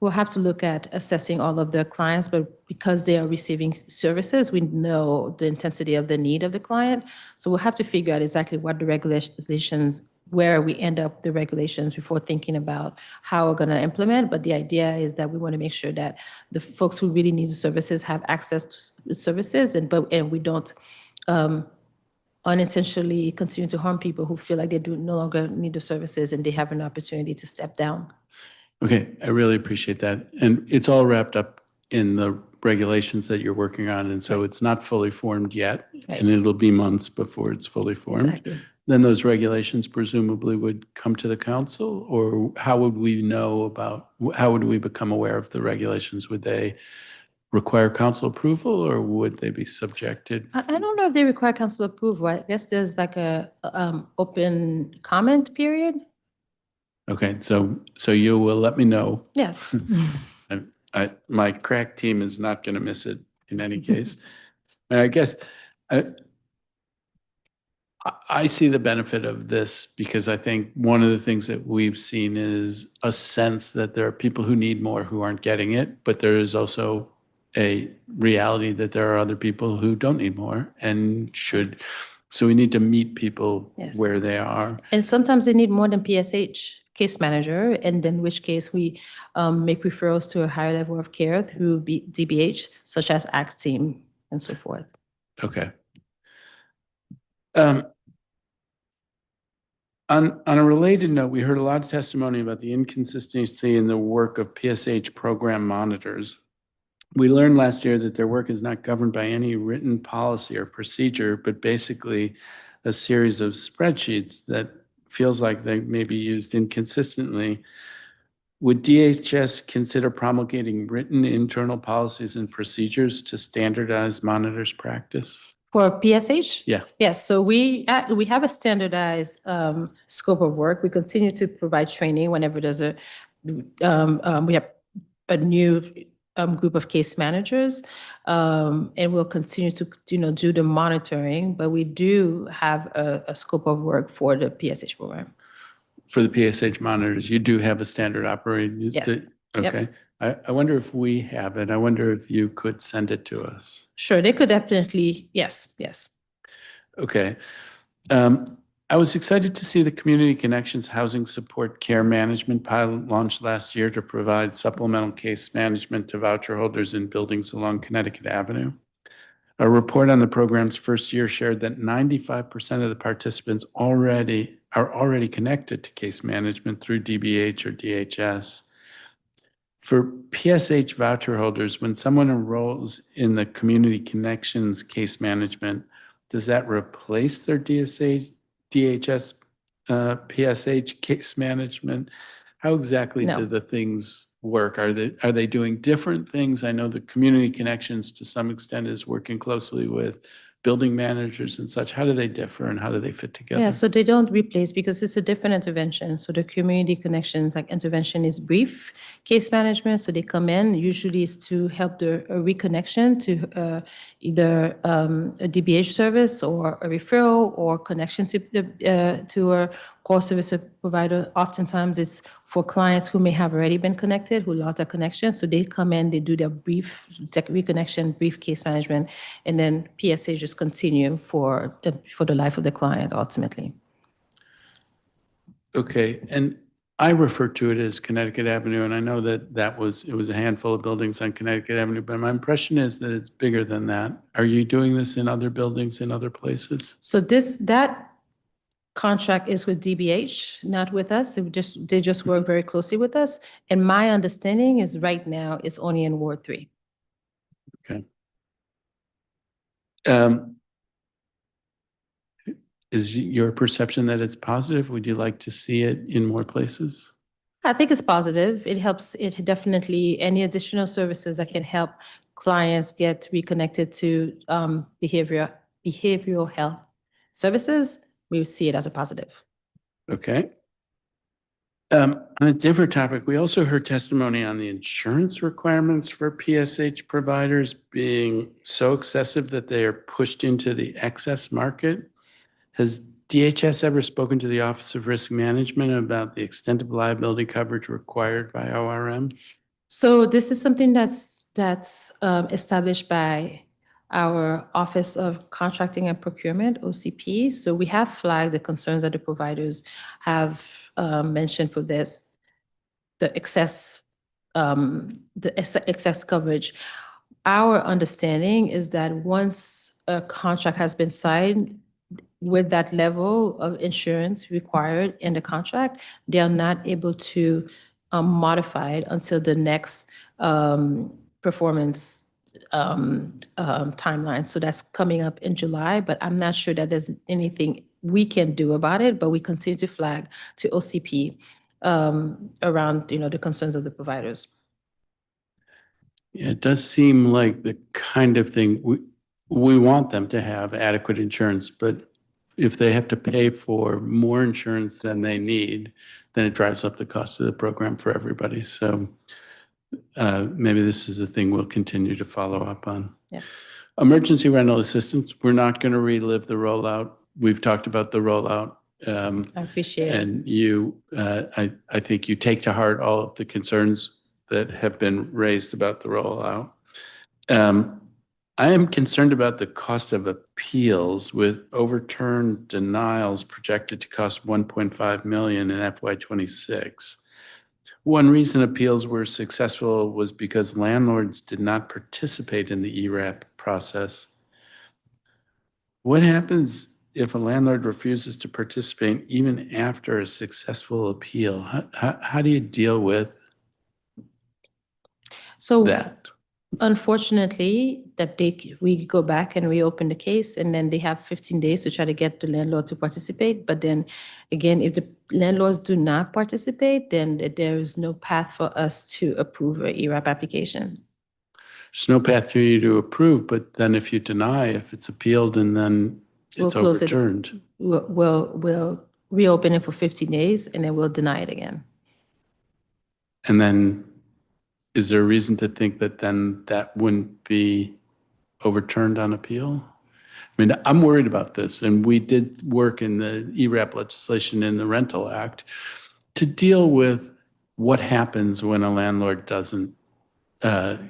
We'll have to look at assessing all of the clients, but because they are receiving services, we know the intensity of the need of the client. So we'll have to figure out exactly what the regulations, where we end up the regulations before thinking about how we're going to implement. But the idea is that we want to make sure that the folks who really need the services have access to services, and we don't unintentionally continue to harm people who feel like they no longer need the services and they have an opportunity to step down. Okay, I really appreciate that. And it's all wrapped up in the regulations that you're working on. And so it's not fully formed yet, and it'll be months before it's fully formed. Exactly. Then those regulations presumably would come to the council, or how would we become aware of the regulations? Would they require council approval, or would they be subjected? I don't know if they require council approval. I guess there's like a open comment period. Okay, so you will let me know. Yes. My crack team is not going to miss it in any case. And I guess I see the benefit of this because I think one of the things that we've seen is a sense that there are people who need more who aren't getting it, but there is also a reality that there are other people who don't need more and should. So we need to meet people where they are. And sometimes they need more than PSH case manager, and in which case we make referrals to a higher level of care through DBH, such as ACT team and so forth. Okay. On a related note, we heard a lot of testimony about the inconsistency in the work of PSH program monitors. We learned last year that their work is not governed by any written policy or procedure, but basically a series of spreadsheets that feels like they may be used inconsistently. Would DHS consider promulgating written internal policies and procedures to standardize monitors' practice? For PSH? Yeah. Yes, so we have a standardized scope of work. We continue to provide training whenever there's we have a new group of case managers, and we'll continue to, do the monitoring, but we do have a scope of work for the PSH program. For the PSH monitors, you do have a standard operating. Yeah. Okay. I wonder if we have it. I wonder if you could send it to us. Sure, they could definitely, yes. Okay. I was excited to see the Community Connections Housing Support Care Management pilot launched last year to provide supplemental case management to voucher holders in buildings along Connecticut Avenue. A report on the program's first year shared that 95% of the participants are already connected to case management through DBH or DHS. For PSH voucher holders, when someone enrolls in the Community Connections case management, does that replace their DHS PSH case management? How exactly No. do the things work? Are they doing different things? I know the Community Connections to some extent is working closely with building managers and such. How do they differ and how do they fit together? Yeah, so they don't replace because it's a different intervention. So the community connections, like intervention is brief case management. So they come in, usually is to help the reconnection to either a DBH service or a referral or connection to a core service provider. Oftentimes it's for clients who may have already been connected, who lost their connection. So they come in, they do their brief reconnection, brief case management, and then PSA just continue for the life of the client ultimately. Okay, and I refer to it as Connecticut Avenue, and I know that it was a handful of buildings on Connecticut Avenue, but my impression is that it's bigger than that. Are you doing this in other buildings in other places? So that contract is with DBH, not with us. They just work very closely with us. And my understanding is right now it's only in Ward 3. Okay. Is your perception that it's positive? Would you like to see it in more places? I think it's positive. It helps, it definitely, any additional services that can help clients get reconnected to behavioral health services, we see it as a positive. Okay. On a different topic, we also heard testimony on the insurance requirements for PSH providers being so excessive that they are pushed into the excess market. Has DHS ever spoken to the Office of Risk Management about the extent of liability coverage required by ORM? So this is something that's established by our Office of Contracting and Procurement, OCP. So we have flagged the concerns that the providers have mentioned for this, the excess coverage. Our understanding is that once a contract has been signed with that level of insurance required in the contract, they are not able to modify it until the next performance timeline. So that's coming up in July, but I'm not sure that there's anything we can do about it, but we continue to flag to OCP around, the concerns of the providers. Yeah, it does seem like the kind of thing we want them to have adequate insurance, but if they have to pay for more insurance than they need, then it drives up the cost of the program for everybody. So maybe this is a thing we'll continue to follow up on. Yeah. Emergency rental assistance, we're not going to relive the rollout. We've talked about the rollout. I appreciate it. And you, I think you take to heart all of the concerns that have been raised about the rollout. I am concerned about the cost of appeals with overturned denials projected to cost $1.5 million in FY26. One reason appeals were successful was because landlords did not participate in the ERAP process. What happens if a landlord refuses to participate even after a successful appeal? How do you deal with So that? Unfortunately, we go back and reopen the case, and then they have 15 days to try to get the landlord to participate. But then again, if the landlords do not participate, then there is no path for us to approve a ERAP application. There's no path for you to approve, but then if you deny, if it's appealed and then We'll it's close it. overturned. We'll reopen it for 15 days, and then we'll deny it again. And then is there a reason to think that then that wouldn't be overturned on appeal? I mean, I'm worried about this, and we did work in the ERAP legislation in the Rental Act to deal with what happens when a landlord doesn't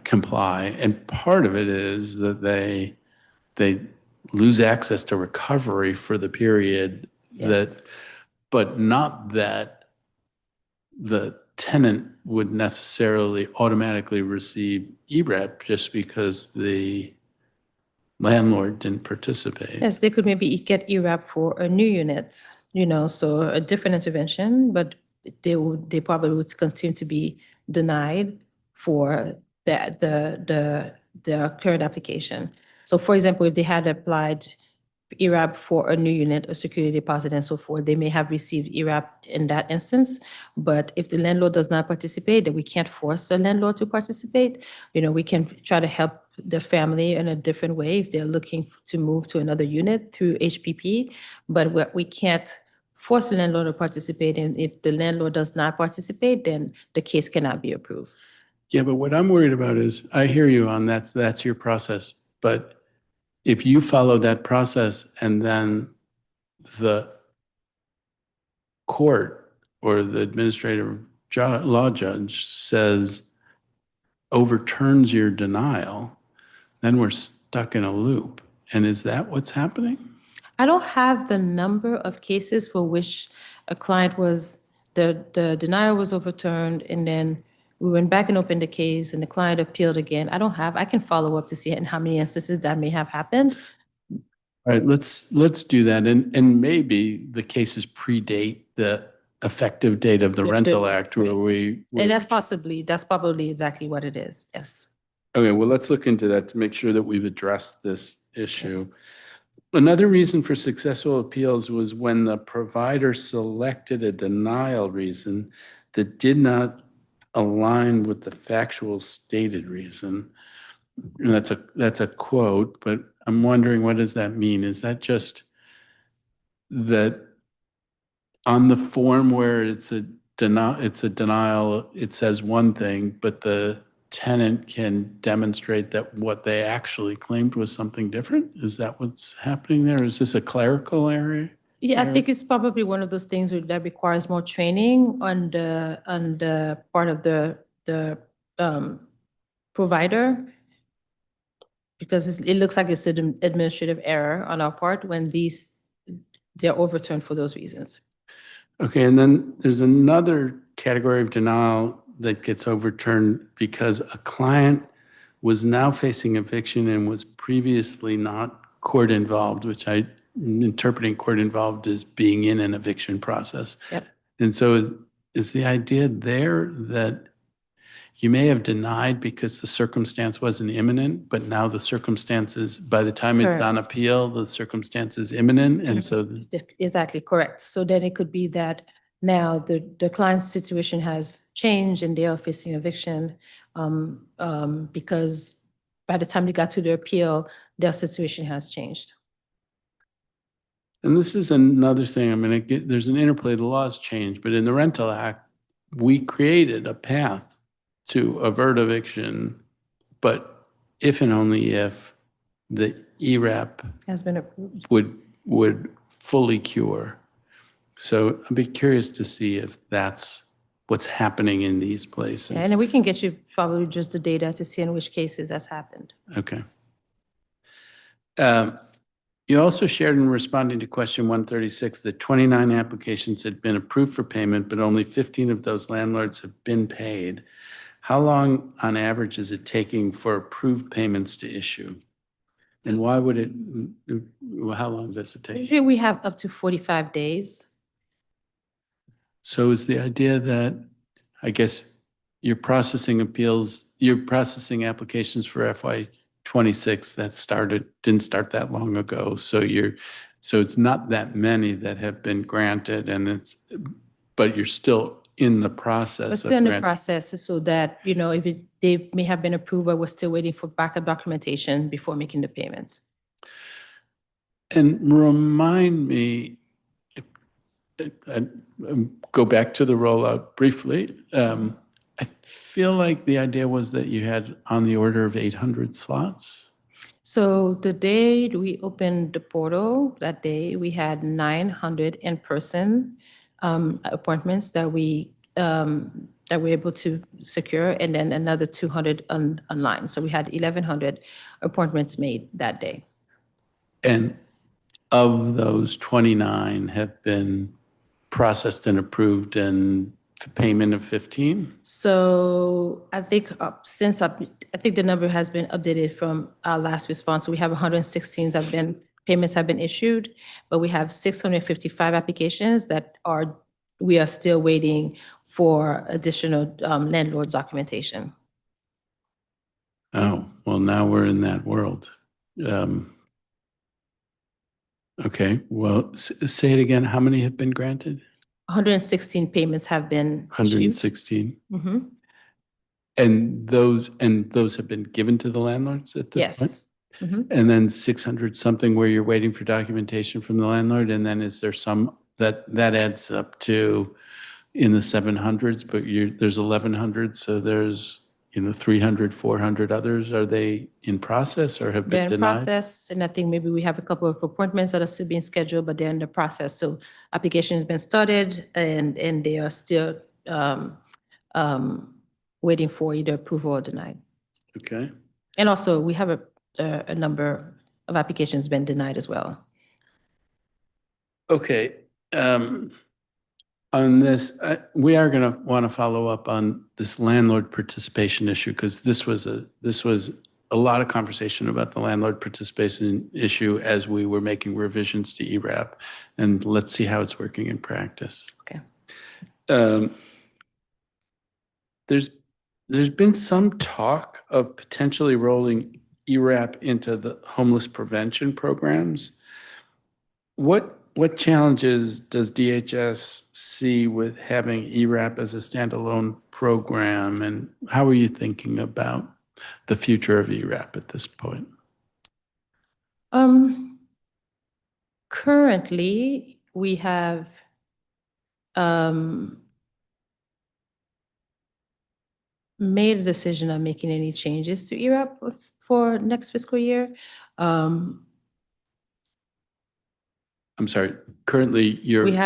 comply. And part of it is that they lose access to recovery for the period that, but not that the tenant would necessarily automatically receive ERAP just because the landlord didn't participate. Yes, they could maybe get ERAP for a new unit, so a different intervention, but they probably would continue to be denied for the current application. So for example, if they had applied ERAP for a new unit, a security deposit and so forth, they may have received ERAP in that instance. But if the landlord does not participate, then we can't force the landlord to participate. We can try to help the family in a different way if they're looking to move to another unit through HPP, but we can't force the landlord to participate. And if the landlord does not participate, then the case cannot be approved. Yeah, but what I'm worried about is, I hear you on that's your process, but if you follow that process and then the court or the administrative law judge says, overturns your denial, then we're stuck in a loop. And is that what's happening? I don't have the number of cases for which a client the denial was overturned, and then we went back and opened the case and the client appealed again. I can follow up to see in how many instances that may have happened. All right, let's do that. And maybe the cases predate the effective date of the Rental Act where And that's probably exactly what it is. Yes. Okay, well, let's look into that to make sure that we've addressed this issue. Another reason for successful appeals was when the provider selected a denial reason that did not align with the factual stated reason. And that's a quote, but I'm wondering, what does that mean? Is that just that on the form where it's a denial, it says one thing, but the tenant can demonstrate that what they actually claimed was something different? Is that what's happening there? Is this a clerical error? Yeah, I think it's probably one of those things that requires more training on the part of the provider, because it looks like it's an administrative error on our part when they're overturned for those reasons. Okay, and then there's another category of denial that gets overturned because a client was now facing eviction and was previously not court involved, which I'm interpreting court involved as being in an eviction process. Yep. And so is the idea there that you may have denied because the circumstance wasn't imminent, but now the circumstances, by the time it's Correct. on appeal, the circumstance is imminent, and so Exactly, correct. So then it could be that now the client's situation has changed and they are facing eviction because by the time they got to the appeal, their situation has changed. And this is another thing, I mean, there's an interplay, the laws change, but in the Rental Act, we created a path to avert eviction, but if and only if the ERAP Has been approved. would fully cure. So I'd be curious to see if that's what's happening in these places. And then we can get you probably just the data to see in which cases that's happened. Okay. You also shared in responding to question 136 that 29 applications had been approved for payment, but only 15 of those landlords have been paid. How long on average is it taking for approved payments to issue? And why would it, how long does it take? Usually we have up to 45 days. So is the idea that, I guess, you're processing appeals, you're processing applications for FY '26 that didn't start that long ago. So it's not that many that have been granted but you're still in the process We're of still in the grant. process so that, if they may have been approved, but we're still waiting for backup documentation before making the payments. And remind me, go back to the rollout briefly. I feel like the idea was that you had on the order of 800 slots. So the day we opened the portal, that day, we had 900 in-person appointments that we were able to secure, and then another 200 online. So we had 1,100 appointments made that day. And of those, 29 have been processed and approved and payment of 15? So I think I think the number has been updated from our last response. So we have 116 payments have been issued, but we have 655 applications we are still waiting for additional landlord documentation. Oh, well, now we're in that world. Okay, well, say it again. How many have been granted? 116 payments have been issued. 116. Mhm. And those have been given to the landlords at this point? Yes. Mhm. And then 600 something where you're waiting for documentation from the landlord, and then is there some that adds up to in the 700s, but there's 1,100, so there's 300, 400 others. Are they in process or have They're been in denied? process, and I think maybe we have a couple of appointments that are still being scheduled, but they're in the process. So application has been started, and they are still waiting for either approval or denied. Okay. And also, we have a number of applications been denied as well. Okay. On this, we are going to want to follow up on this landlord participation issue because this was a lot of conversation about the landlord participation issue as we were making revisions to ERAP, and let's see how it's working in practice. Okay. There's been some talk of potentially rolling ERAP into the homeless prevention programs. What challenges does DHS see with having ERAP as a standalone program, and how are you thinking about the future of ERAP at this point? Currently, we have made a decision on making any changes to ERAP for next fiscal year. I'm sorry, currently We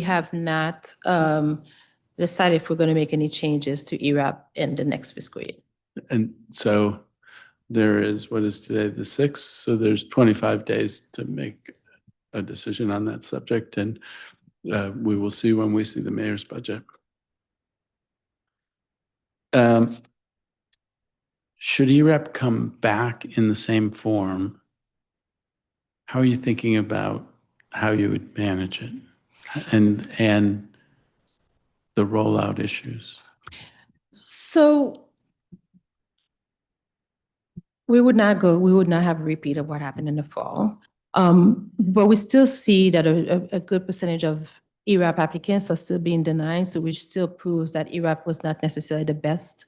have not decided if we're going to make any changes to ERAP in the next fiscal year. And so there is, what is today, the 6th? So there's 25 days to make a decision on that subject, and we will see when we see the mayor's budget. Should ERAP come back in the same form, how are you thinking about how you would manage it and the rollout issues? So we would not have a repeat of what happened in the fall. But we still see that a good percentage of ERAP applicants are still being denied, so which still proves that ERAP was not necessarily the best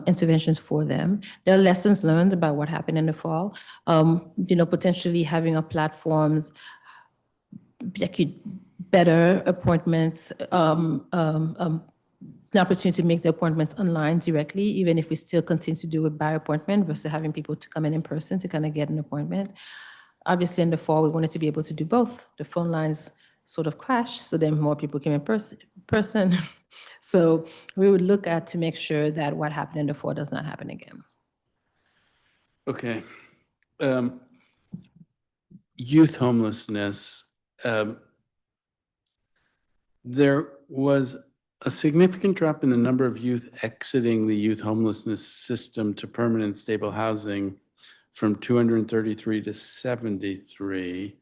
interventions for them. There are lessons learned about what happened in the fall. Potentially having a platforms that could better appointments, the opportunity to make the appointments online directly, even if we still continue to do it by appointment versus having people to come in person to kind of get an appointment. Obviously, in the fall, we wanted to be able to do both. The phone lines sort of crashed, so then more people came in person. So we would look at to make sure that what happened in the fall does not happen again. Okay. Youth homelessness. There was a significant drop in the number of youth exiting the youth homelessness system to permanent stable housing from 233 to 73.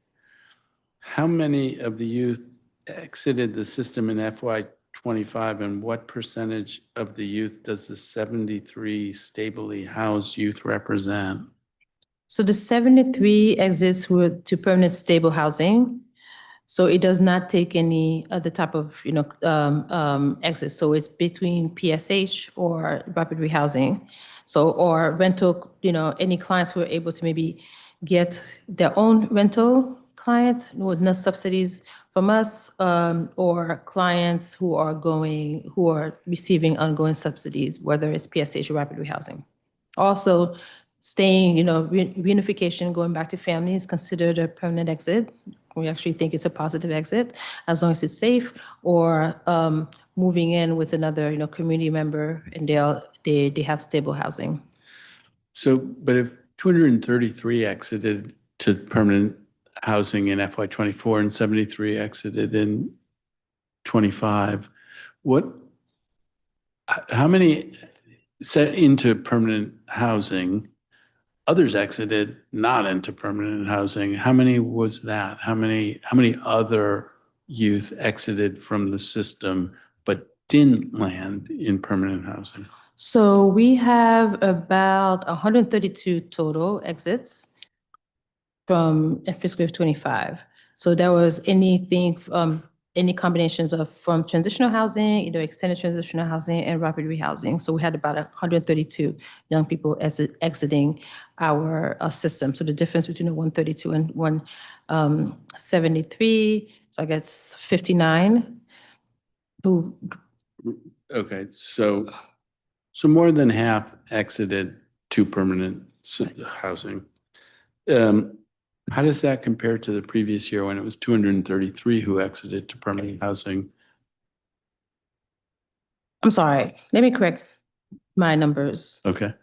How many of the youth exited the system in FY 25, and what percentage of the youth does the 73 stably housed youth represent? So the 73 exits were to permanent stable housing. So it does not take any other type of, exit. So it's between PSH or rapid rehousing. So, or rental, any clients who are able to maybe get their own rental client with no subsidies from us, or clients who are receiving ongoing subsidies, whether it's PSH or rapid rehousing. Also, staying, reunification, going back to family is considered a permanent exit. We actually think it's a positive exit as long as it's safe, or moving in with another, community member and they have stable housing. So, but if 233 exited to permanent housing in FY '24 and 73 exited in '25, how many set into permanent housing? Others exited not into permanent housing. How many was that? How many other youth exited from the system but didn't land in permanent housing? So we have about 132 total exits from fiscal year '25. So there was anything, any combinations of from transitional housing, either extended transitional housing and rapid rehousing. So we had about 132 young people exiting our system. So the difference between the 132 and 173, so I guess 59 who. Okay, so more than half exited to permanent housing. How does that compare to the previous year when it was 233 who exited to permanent housing? I'm sorry, let me correct my numbers. Okay,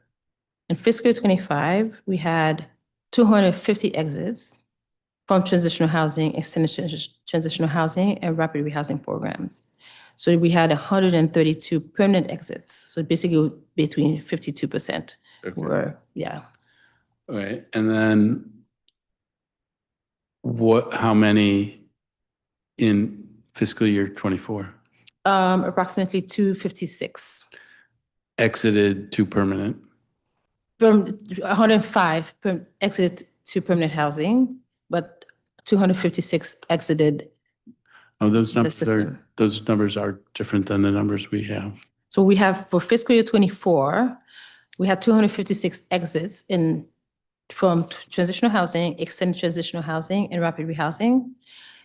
In fiscal year '25, we had 250 exits from transitional housing, extended transitional housing, and rapid rehousing programs. So we had 132 permanent exits. So basically between 52% okay, were, yeah. all right. And then how many in fiscal year '24 Approximately 256. exited to permanent? From 105 exited to permanent housing, but 256 exited Oh, the system. those numbers are different than the numbers we have. So we have for fiscal year '24, we had 256 exits from transitional housing, extended transitional housing, and rapid rehousing.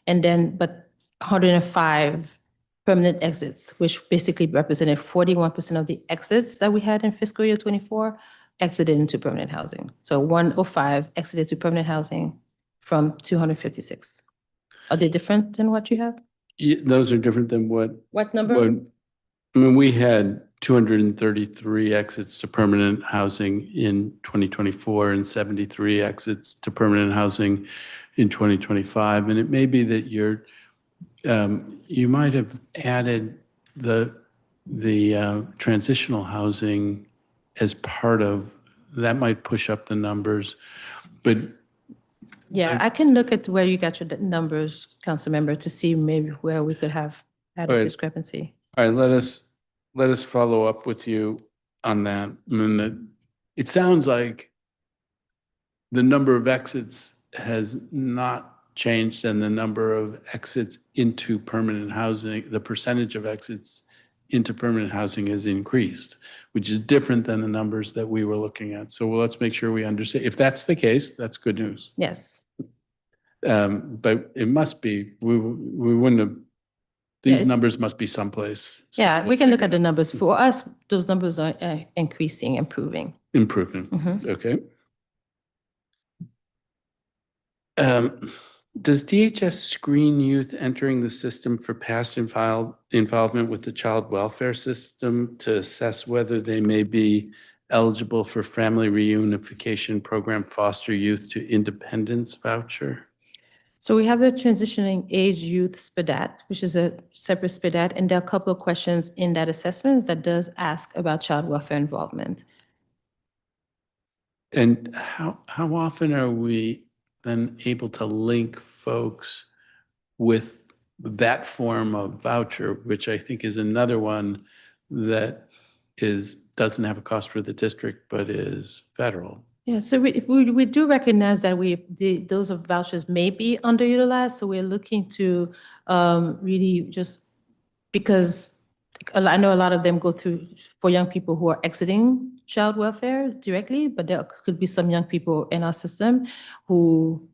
And then, but 105 permanent exits, which basically represented 41% of the exits that we had in fiscal year '24 exited into permanent housing. So 105 exited to permanent housing from 256. Are they different than what you have? Those are different than What number? I mean, we had 233 exits to permanent housing in 2024 and 73 exits to permanent housing in 2025. And it may be that you might have added the transitional housing as part of, that might push up the numbers. But Yeah, I can look at where you got your numbers, council member, to see maybe where we could have had a Right. discrepancy. all right, let us follow up with you on that. I mean, it sounds like the number of exits has not changed and the number of exits into permanent housing, the percentage of exits into permanent housing has increased, which is different than the numbers that we were looking at. So let's make sure we understand. If that's the case, that's good news. Yes. But it must be, we wouldn't have, these Yes. numbers must be someplace. Yeah, we can look at the numbers. For us, those numbers are increasing, improving. Improving, okay. Does DHS screen youth entering the system for past involvement with the child welfare system to assess whether they may be eligible for family reunification program foster youth to independence voucher? So we have the transitioning age youth SPDAT, which is a separate SPDAT, and there are a couple of questions in that assessment that does ask about child welfare involvement. And how often are we then able to link folks with that form of voucher, which I think is another one that doesn't have a cost for the district, but is federal. Yeah, so we do recognize that those vouchers may be underutilized, so we're looking to really just, because I know a lot of them go through for young people who are exiting child welfare directly, but there could be some young people in our system who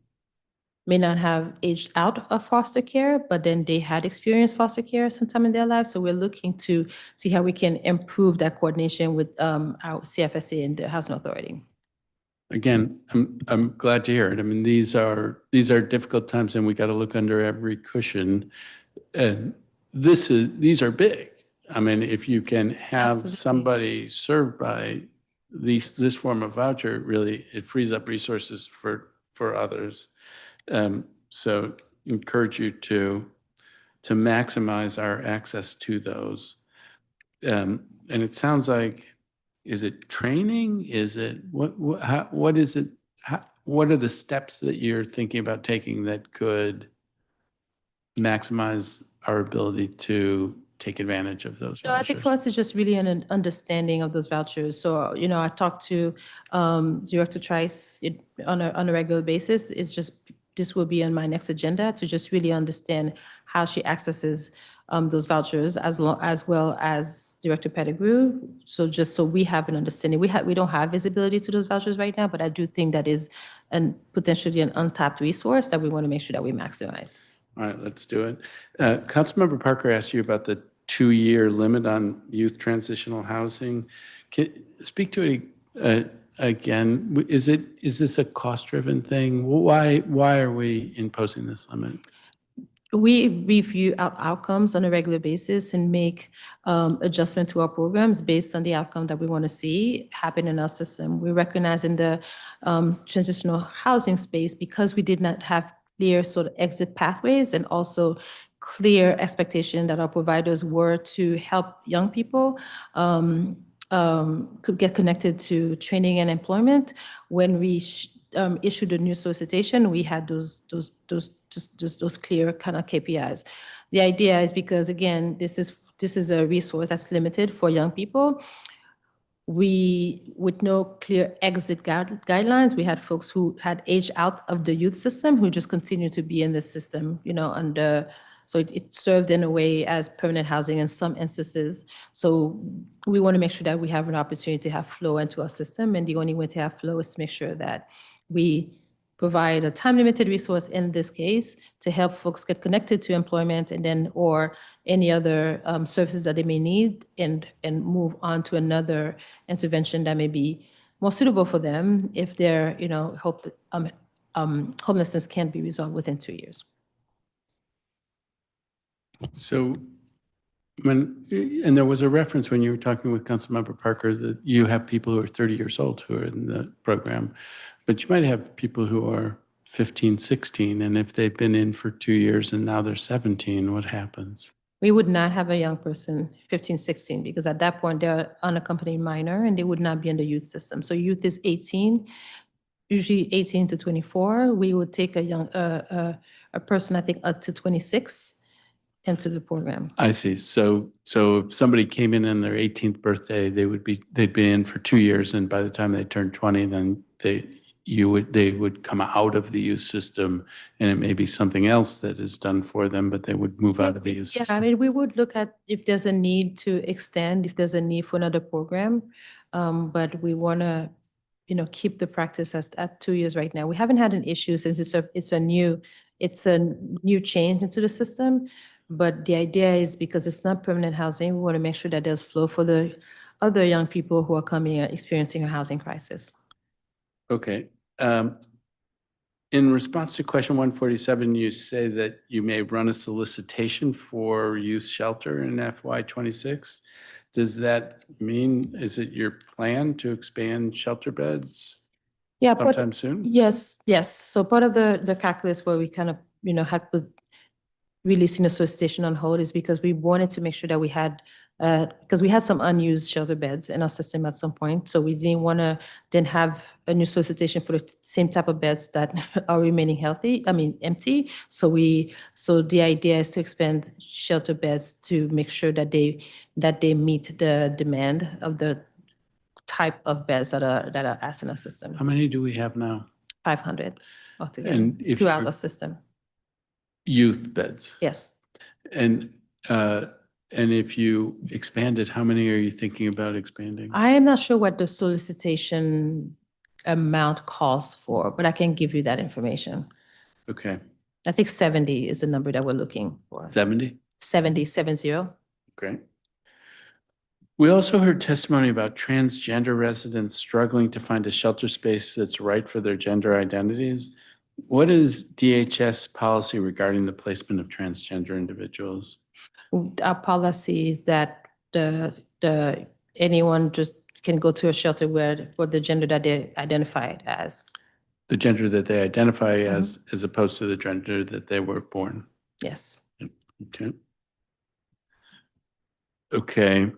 may not have aged out of foster care, but then they had experienced foster care sometime in their life. So we're looking to see how we can improve that coordination with our CFSA and the Housing Authority. Again, I'm glad to hear it. I mean, these are difficult times, and we got to look under every cushion. And these are big. I mean, if you can have Absolutely. somebody served by this form of voucher, really, it frees up resources for others. So encourage you to maximize our access to those. And it sounds like, is it training? Is it what is it? What are the steps that you're thinking about taking that could maximize our ability to take advantage of those So I think vouchers? for us, it's just really an understanding of those vouchers. So, I talk to Director Trice on a regular basis. It's just, this will be on my next agenda to just really understand how she accesses those vouchers as well as Director Pettigrew. So just so we have an understanding, we don't have visibility to those vouchers right now, but I do think that is potentially an untapped resource that we want to make sure that we maximize. All right, let's do it. Councilmember Parker asked you about the 2-year limit on youth transitional housing. Speak to it again. Is this a cost-driven thing? Why are we imposing this limit? We review our outcomes on a regular basis and make adjustment to our programs based on the outcome that we want to see happen in our system. We recognize in the transitional housing space, because we did not have clear sort of exit pathways and also clear expectation that our providers were to help young people could get connected to training and employment. When we issued a new solicitation, we had those clear kind of KPIs. The idea is because, again, this is a resource that's limited for young people. With no clear exit guidelines, we had folks who had aged out of the youth system who just continue to be in the system, so it served in a way as permanent housing in some instances. So we want to make sure that we have an opportunity to have flow into our system, and the only way to have flow is to make sure that we provide a time-limited resource in this case to help folks get connected to employment and then or any other services that they may need and move on to another intervention that may be more suitable for them if their homelessness can't be resolved within 2 years. So and there was a reference when you were talking with Councilmember Parker that you have people who are 30 years old who are in the program, but you might have people who are 15, 16, and if they've been in for 2 years and now they're 17, what happens? We would not have a young person, 15, 16, because at that point they're unaccompanied minor and they would not be in the youth system. So youth is 18, usually 18 to 24. We would take a person, I think, up to 26 into the program. I see. So if somebody came in on their 18th birthday, they'd be in for 2 years, and by the time they turn 20, then they would come out of the youth system, and it may be something else that is done for them, but they would move out of the youth Yeah, system. I mean, we would look at if there's a need to extend, if there's a need for another program, but we want to, keep the practice at 2 years right now. We haven't had an issue since it's a new change into the system. But the idea is because it's not permanent housing, we want to make sure that there's flow for the other young people who are coming experiencing a housing crisis. Okay. In response to question 147, you say that you may run a solicitation for youth shelter in FY26. Does that mean, is it your plan to expand shelter beds Yeah, sometime soon? Yes. So part of the calculus where we kind of, had put releasing the solicitation on hold is because we wanted to make sure that we had because we had some unused shelter beds in our system at some point. So we didn't want to then have a new solicitation for the same type of beds that are remaining empty. So the idea is to expand shelter beds to make sure that they meet the demand of the type of beds that are asked in our system. How many do we have now? 500 altogether And if throughout you're- the system. Youth beds. Yes. And if you expanded, how many are you thinking about expanding? I am not sure what the solicitation amount calls for, but I can give you that information. Okay, I think 70 is the number that we're looking for. 70? 70. Okay. We also heard testimony about transgender residents struggling to find a shelter space that's right for their gender identities. What is DHS policy regarding the placement of transgender individuals? Our policy is that anyone just can go to a shelter for the gender that they identify as. The gender that they identify as opposed to the gender that they were born. Yes. Okay. Okay.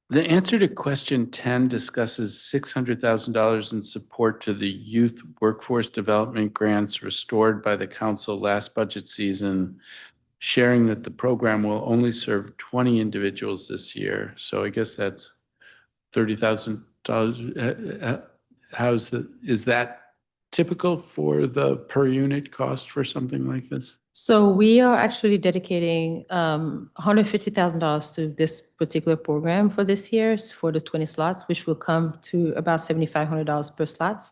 The answer to question 10 discusses $600,000 in support to the youth workforce development grants restored by the council last budget season, sharing that the program will only serve 20 individuals this year. So I guess that's $30,000. Is that typical for the per unit cost for something like this? So we are actually dedicating $150,000 to this particular program for this year for the 20 slots, which will come to about $7,500 per slots.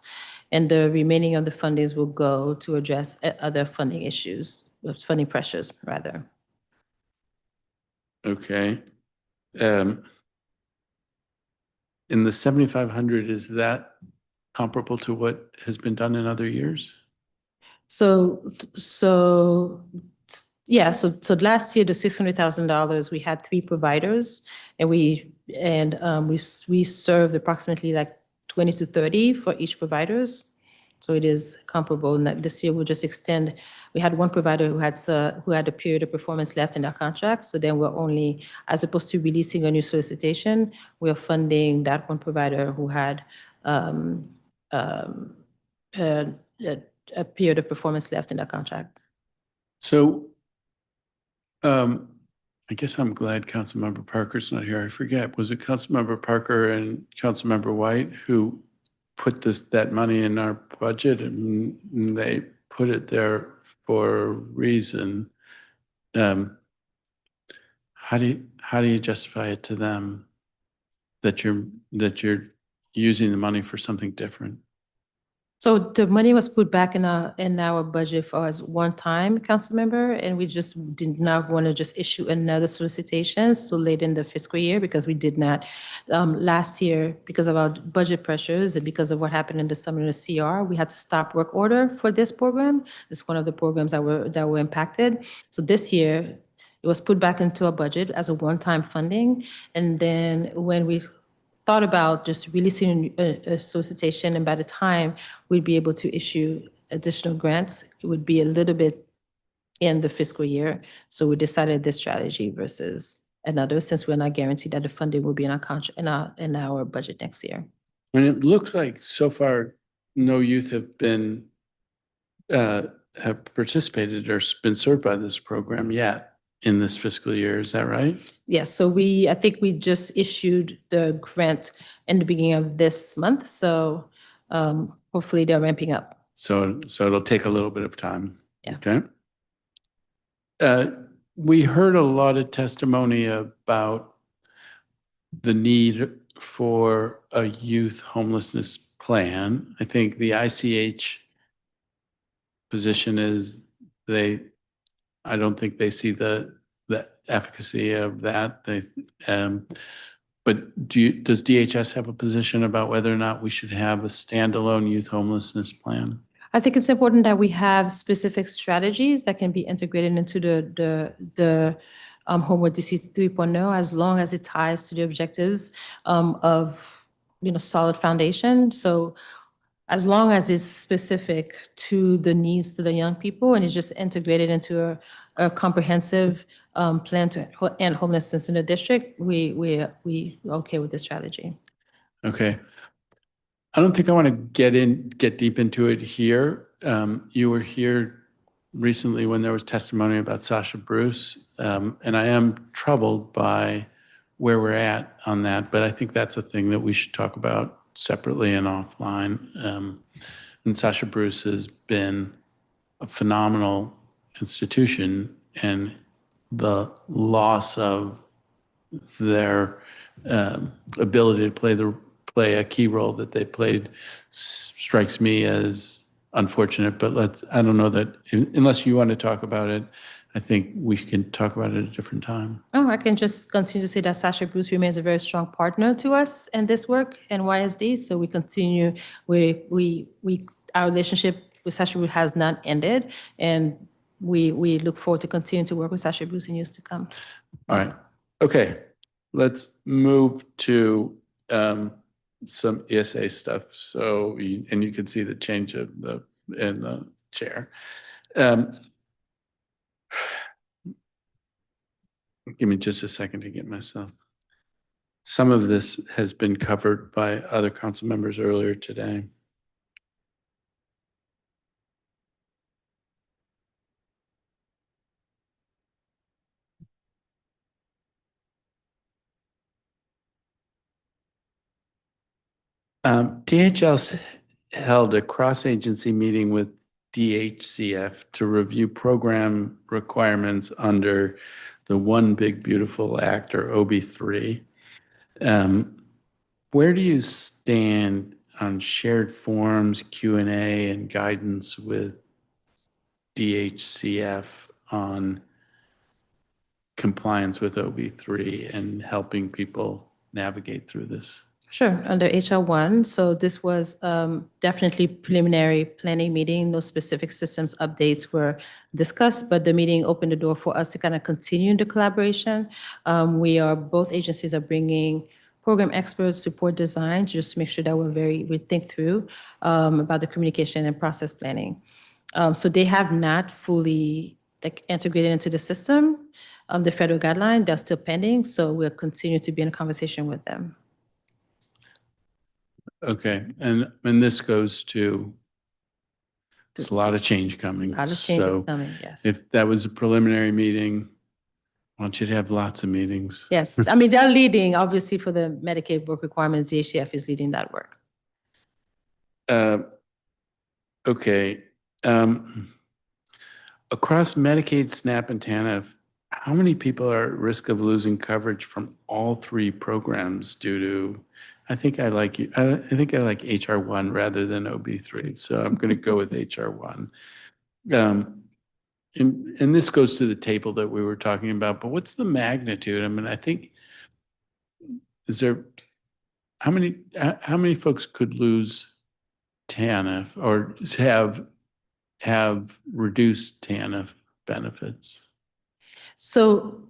And the remaining of the fundings will go to address other funding issues, funding pressures, rather. Okay. In the 7,500, is that comparable to what has been done in other years? So last year, the $600,000, we had 3 providers, and we served approximately like 20 to 30 for each providers. So it is comparable. And this year we'll just extend. We had one provider who had a period of performance left in their contract. So then we're only, as opposed to releasing a new solicitation, we're funding that one provider who had a period of performance left in that contract. So I guess I'm glad Councilmember Parker's not here. I forget, was it Councilmember Parker and Councilmember White who put that money in our budget, and they put it there for a reason? How do you justify it to them that you're using the money for something different? So the money was put back in our budget for as one time, council member, and we just did not want to just issue another solicitation so late in the fiscal year, because we did not last year, because of our budget pressures and because of what happened in the summer in the CR, we had to stop work order for this program. It's one of the programs that were impacted. So this year it was put back into our budget as a one-time funding, and then when we thought about just releasing a solicitation, and by the time we'd be able to issue additional grants, it would be a little bit in the fiscal year. So we decided this strategy versus another, since we're not guaranteed that the funding will be in our budget next year. And it looks like so far no youth have been have participated or been served by this program yet in this fiscal year. Is that right? Yes, so I think we just issued the grant in the beginning of this month, so hopefully they're ramping up. So it'll take a little bit of time. Yeah. Okay. We heard a lot of testimony about the need for a youth homelessness plan. I think the ICH position is I don't think they see the efficacy of that. But does DHS have a position about whether or not we should have a standalone youth homelessness plan? I think it's important that we have specific strategies that can be integrated into the Homeward DC 3.0, as long as it ties to the objectives of solid foundation. So as long as it's specific to the needs to the young people and it's just integrated into a comprehensive plan to end homelessness in the district, we are okay with this strategy. Okay. I don't think I want to get deep into it here. You were here recently when there was testimony about Sasha Bruce, and I am troubled by where we're at on that, but I think that's a thing that we should talk about separately and offline. And Sasha Bruce has been a phenomenal institution, and the loss of their ability to play a key role that they played strikes me as unfortunate. But I don't know that unless you want to talk about it, I think we can talk about it at a different time. Oh, I can just continue to say that Sasha Bruce remains a very strong partner to us in this work in YSD. So we continue, our relationship with Sasha Bruce has not ended, and we look forward to continuing to work with Sasha Bruce in years to come. All right. Okay. Let's move to some ESA stuff. So, and you can see the change in the chair. Give me just a second to get myself. Some of this has been covered by other council members earlier today. DHS held a cross-agency meeting with DHCF to review program requirements under the One Big Beautiful Act, or OB3. Where do you stand on shared forms, Q&A, and guidance with DHCF on compliance with OB3 and helping people navigate through this? Sure, under HR 1. So this was definitely preliminary planning meeting. No specific systems updates were discussed, but the meeting opened the door for us to kind of continue the collaboration. Both agencies are bringing program experts, support design, just to make sure that we think through about the communication and process planning. So they have not fully integrated into the system. The federal guideline, they're still pending, so we'll continue to be in a conversation with them. Okay, and this goes to, there's a lot of change coming. A lot of changes So coming, yes. if that was a preliminary meeting, I want you to have lots of meetings. Yes, I mean, they're leading, obviously, for the Medicaid work requirements, DHCF is leading that work. Okay. Across Medicaid, SNAP, and TANF, how many people are at risk of losing coverage from all three programs due to, I think I like HR 1 rather than OB3, so I'm going to go with HR 1. And this goes to the table that we were talking about, but what's the magnitude? I mean, I think, how many folks could lose TANF or have reduced TANF benefits? So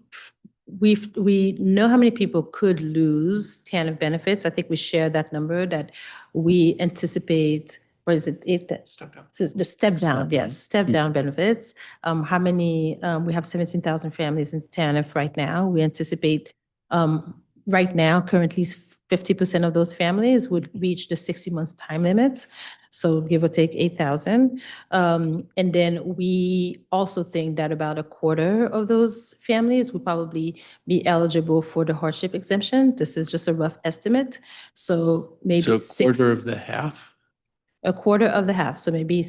we know how many people could lose TANF benefits. I think we share that number that we anticipate, what is it? Step down. So the step down, yes, step down benefits. How many, we have 17,000 families in TANF right now. We anticipate, right now, currently 50% of those families would reach the 60 months time limits. So give or take 8,000. And then we also think that about a quarter of those families would probably be eligible for the hardship exemption. This is just a rough estimate. So maybe So a quarter of the half? A quarter of the half. So maybe,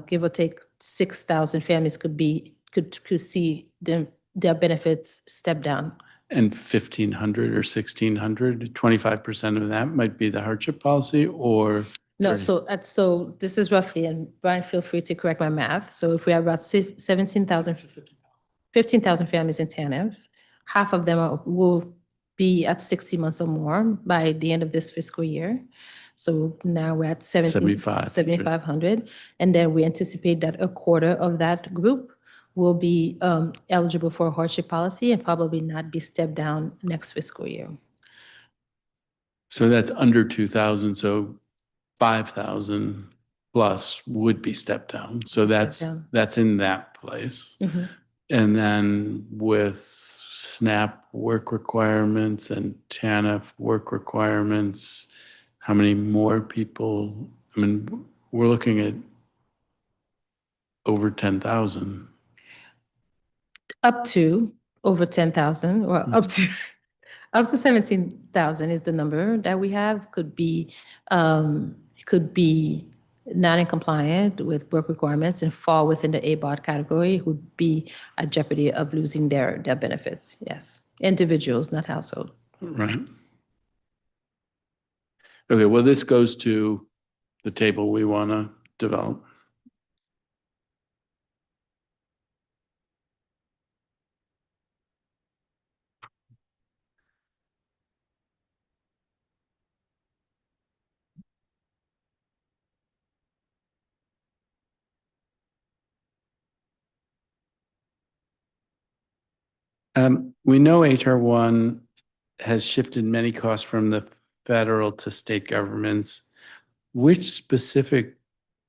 give or take 6,000 families could see their benefits step down. And 1,500 or 1,600, 25% of that might be the hardship policy, or? No, 30? so this is roughly, and Brian, feel free to correct my math. So if we have about 15,000 families in TANF, half of them will be at 60 months or more by the end of this fiscal year. So now we're at 7,500. And then we anticipate that a quarter of that group will be eligible for a hardship policy and probably not be stepped down next fiscal year. So that's under 2,000, so 5,000 plus would be step down. So Step down. that's in that place. Mhm. And then with SNAP work requirements and TANF work requirements, how many more people? I mean, we're looking at over 10,000. Up to over 10,000 or up to up to 17,000 is the number that we have. Could be not in compliant with work requirements and fall within the ABOT category, would be at jeopardy of losing their benefits. Yes, individuals, not household. Right. Okay, well, this goes to the table we want to develop. We know HR1 has shifted many costs from the federal to state governments. Which specific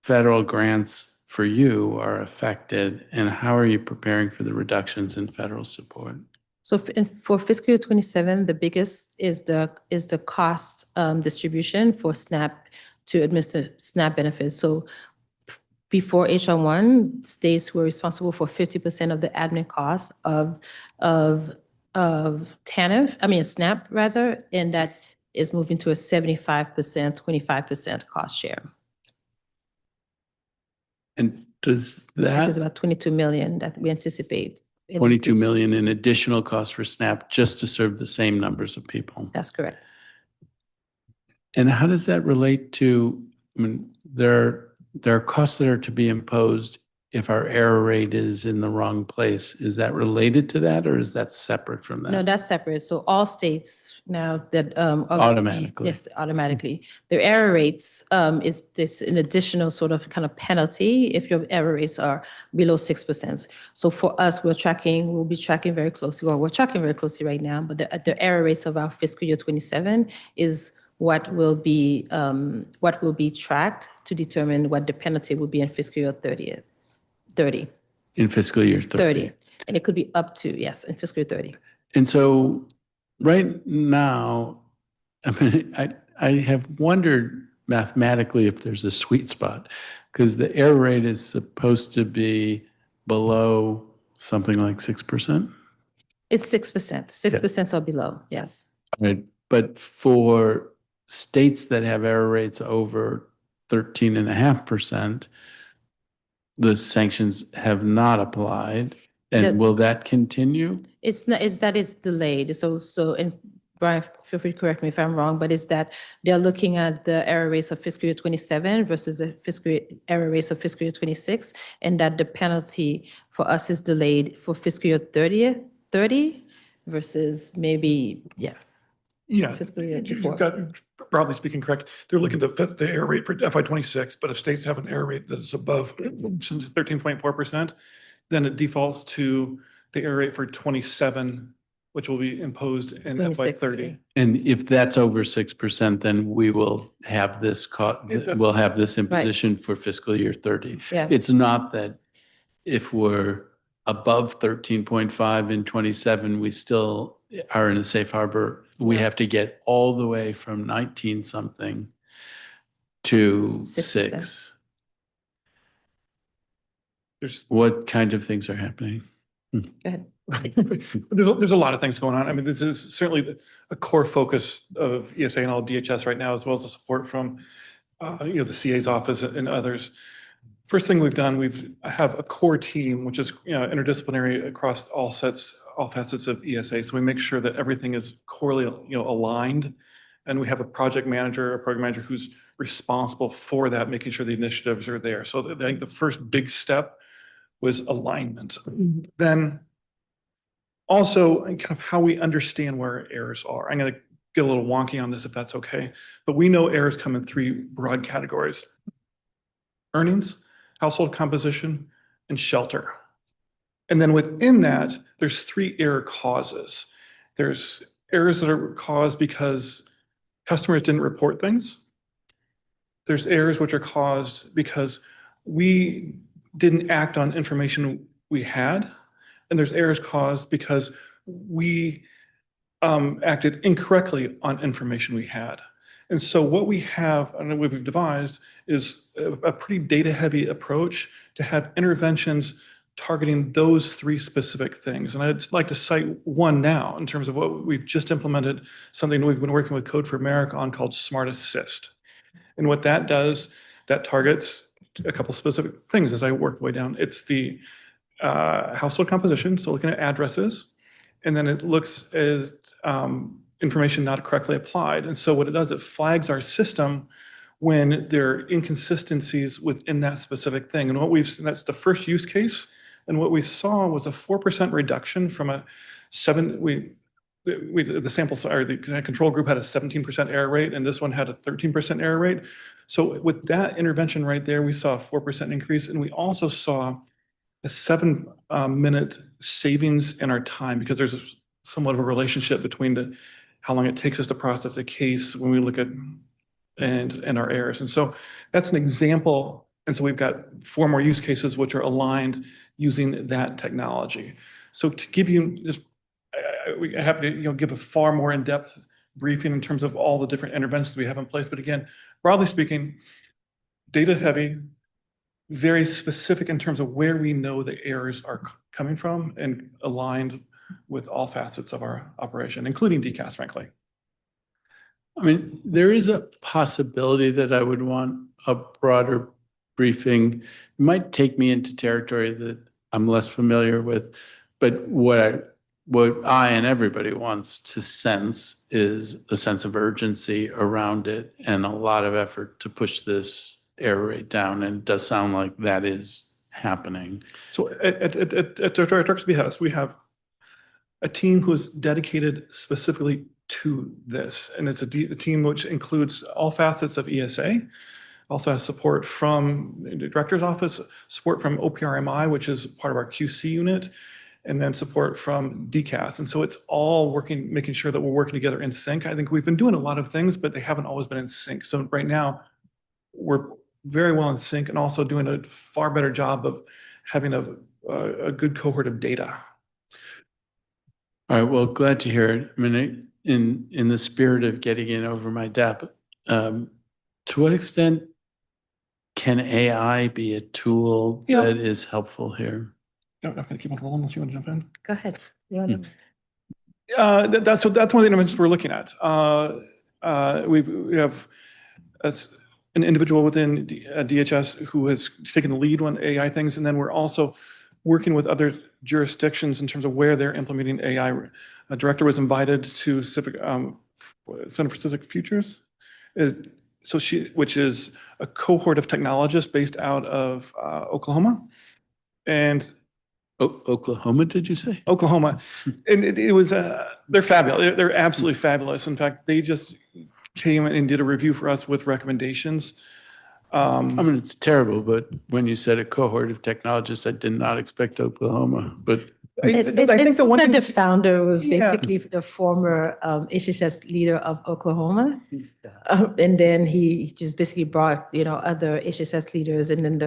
federal grants for you are affected, and how are you preparing for the reductions in federal support? So for fiscal year 27, the biggest is the cost distribution for SNAP to administer SNAP benefits. So before HR1, states were responsible for 50% of the admin costs of TANF, I mean SNAP rather, and that is moving to a 75%, 25% cost share. And does That is that about 22 million that we anticipate. an 22 increase. million in additional costs for SNAP just to serve the same numbers of people? That's correct. And how does that relate to, I mean, there are costs that are to be imposed if our error rate is in the wrong place. Is that related to that, or is that separate from that? No, that's separate. So all states now that are gonna be- Automatically. Yes, automatically. Their error rates is this an additional sort of kind of penalty if your error rates are below 6%. So for us, we'll be tracking very closely, or we're tracking very closely right now, but the error rates of our fiscal year 27 is what will be tracked to determine what the penalty will be in fiscal year 30. In fiscal year 30. And it could be up to, yes, in fiscal year 30. And so right now, I mean, I have wondered mathematically if there's a sweet spot, because the error rate is supposed to be below something like 6%. It's 6%, 6% or below, yes. Right. But for states that have error rates over 13.5%, the sanctions have not applied. And The- will that continue? It's not, it's that it's delayed. So, and Brian, feel free to correct me if I'm wrong, but is that they're looking at the error rates of fiscal year 27 versus the error rates of fiscal year 26, and that the penalty for us is delayed for fiscal year 30 versus maybe, yeah. Yeah, Fiscal year you've before. got, broadly speaking, correct. They're looking at the error rate for FY 26, but if states have an error rate that is above 13.4%, then it defaults to the error rate for 27, which will be imposed in FY 26, 30. And if that's over 6%, then we will have this we'll have this imposition for fiscal year 30. Yeah. It's not that if we're above 13.5 in 27, we still are in a safe harbor. We No. have to get all the way from 19 something to 6%. 6. There's, What kind of things are happening? Go ahead. there's a lot of things going on. I mean, this is certainly a core focus of ESA and all DHS right now, as well as the support from, the CA's office and others. First thing we've done, have a core team, which is, interdisciplinary across all facets of ESA. So we make sure that everything is corely, aligned. And we have a project manager, a program manager who's responsible for that, making sure the initiatives are there. So I think the first big step was alignment. Then also kind of how we understand where errors are. I'm going to get a little wonky on this if that's okay, but we know errors come in 3 broad categories: earnings, household composition, and shelter. And then within that, there's 3 error causes. There's errors that are caused because customers didn't report things. there's errors which are caused because we didn't act on information we had, and there's errors caused because we acted incorrectly on information we had. And so what we have and what we've devised is a pretty data-heavy approach to have interventions targeting those three specific things. And I'd like to cite one now in terms of what we've just implemented, something we've been working with Code for America on called Smart Assist. And what that does, that targets a couple specific things as I work the way down. It's the household composition, so looking at addresses, and then it looks at information not correctly applied. And so what it does, it flags our system when there are inconsistencies within that specific thing. And that's the first use case. And what we saw was a 4% reduction from the sample, or the control group had a 17% error rate, and this one had a 13% error rate. So with that intervention right there, we saw a 4% increase, and we also saw a 7-minute savings in our time, because there's somewhat of a relationship between how long it takes us to process a case when we look at and our errors. And so that's an example. And so we've got 4 more use cases which are aligned using that technology. So to give you just, we have to give a far more in-depth briefing in terms of all the different interventions we have in place. But again, broadly speaking, data heavy, very specific in terms of where we know the errors are coming from, and aligned with all facets of our operation, including DCAS, frankly. I mean, there is a possibility that I would want a broader briefing. It might take me into territory that I'm less familiar with, but what I and everybody wants to sense is a sense of urgency around it and a lot of effort to push this error rate down. And it does sound like that is happening. So at Director's behest, we have a team who's dedicated specifically to this. And it's a team which includes all facets of ESA, also has support from the Director's Office, support from OPRMI, which is part of our QC unit, and then support from DCAS. And so it's all working, making sure that we're working together in sync. I think we've been doing a lot of things, but they haven't always been in sync. So right now, we're very well in sync, and also doing a far better job of having a good cohort of data. All right, well, glad to hear it. I mean, in the spirit of getting in over my depth, to what extent can AI be a tool that is helpful here? No, I'm going to keep on rolling unless you want to jump in. Go ahead. That's one of the interventions we're looking at. We have an individual within DHS who has taken the lead on AI things, and then we're also working with other jurisdictions in terms of where they're implementing AI. A director was invited to Center for Pacific Futures, which is a cohort of technologists based out of Oklahoma. And Oklahoma, did you say? Oklahoma. And it was, they're fabulous. They're absolutely fabulous. In fact, they just came and did a review for us with recommendations. I mean, it's terrible, but when you said a cohort of technologists, I did not expect Oklahoma, but I think the one thing, the founder was basically the former HHS leader of Oklahoma. And then he just basically brought, other HHS leaders, and then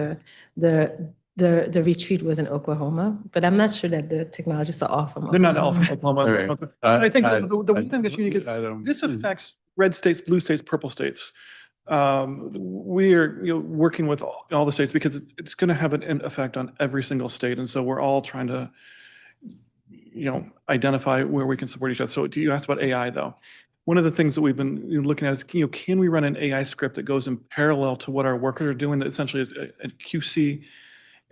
the retreat was in Oklahoma, but I'm not sure that the technologists are off from they're not all Oklahoma. from Oklahoma. All right. I think the one thing that's unique is this affects. affects red states, blue states, purple states. We are working with all the states because it's going to have an effect on every single state. And so we're all trying to, identify where we can support each other. So you asked about AI though. One of the things that we've been looking at is, can we run an AI script that goes in parallel to what our workers are doing, that essentially is a QC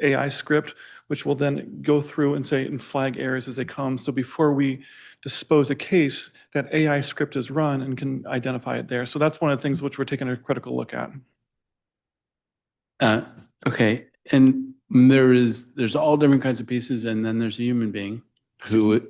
AI script, which will then go through and flag errors as they come. So before we dispose a case, that AI script is run and can identify it there. So that's one of the things which we're taking a critical look at. Okay, and there's all different kinds of pieces, and then there's a human being who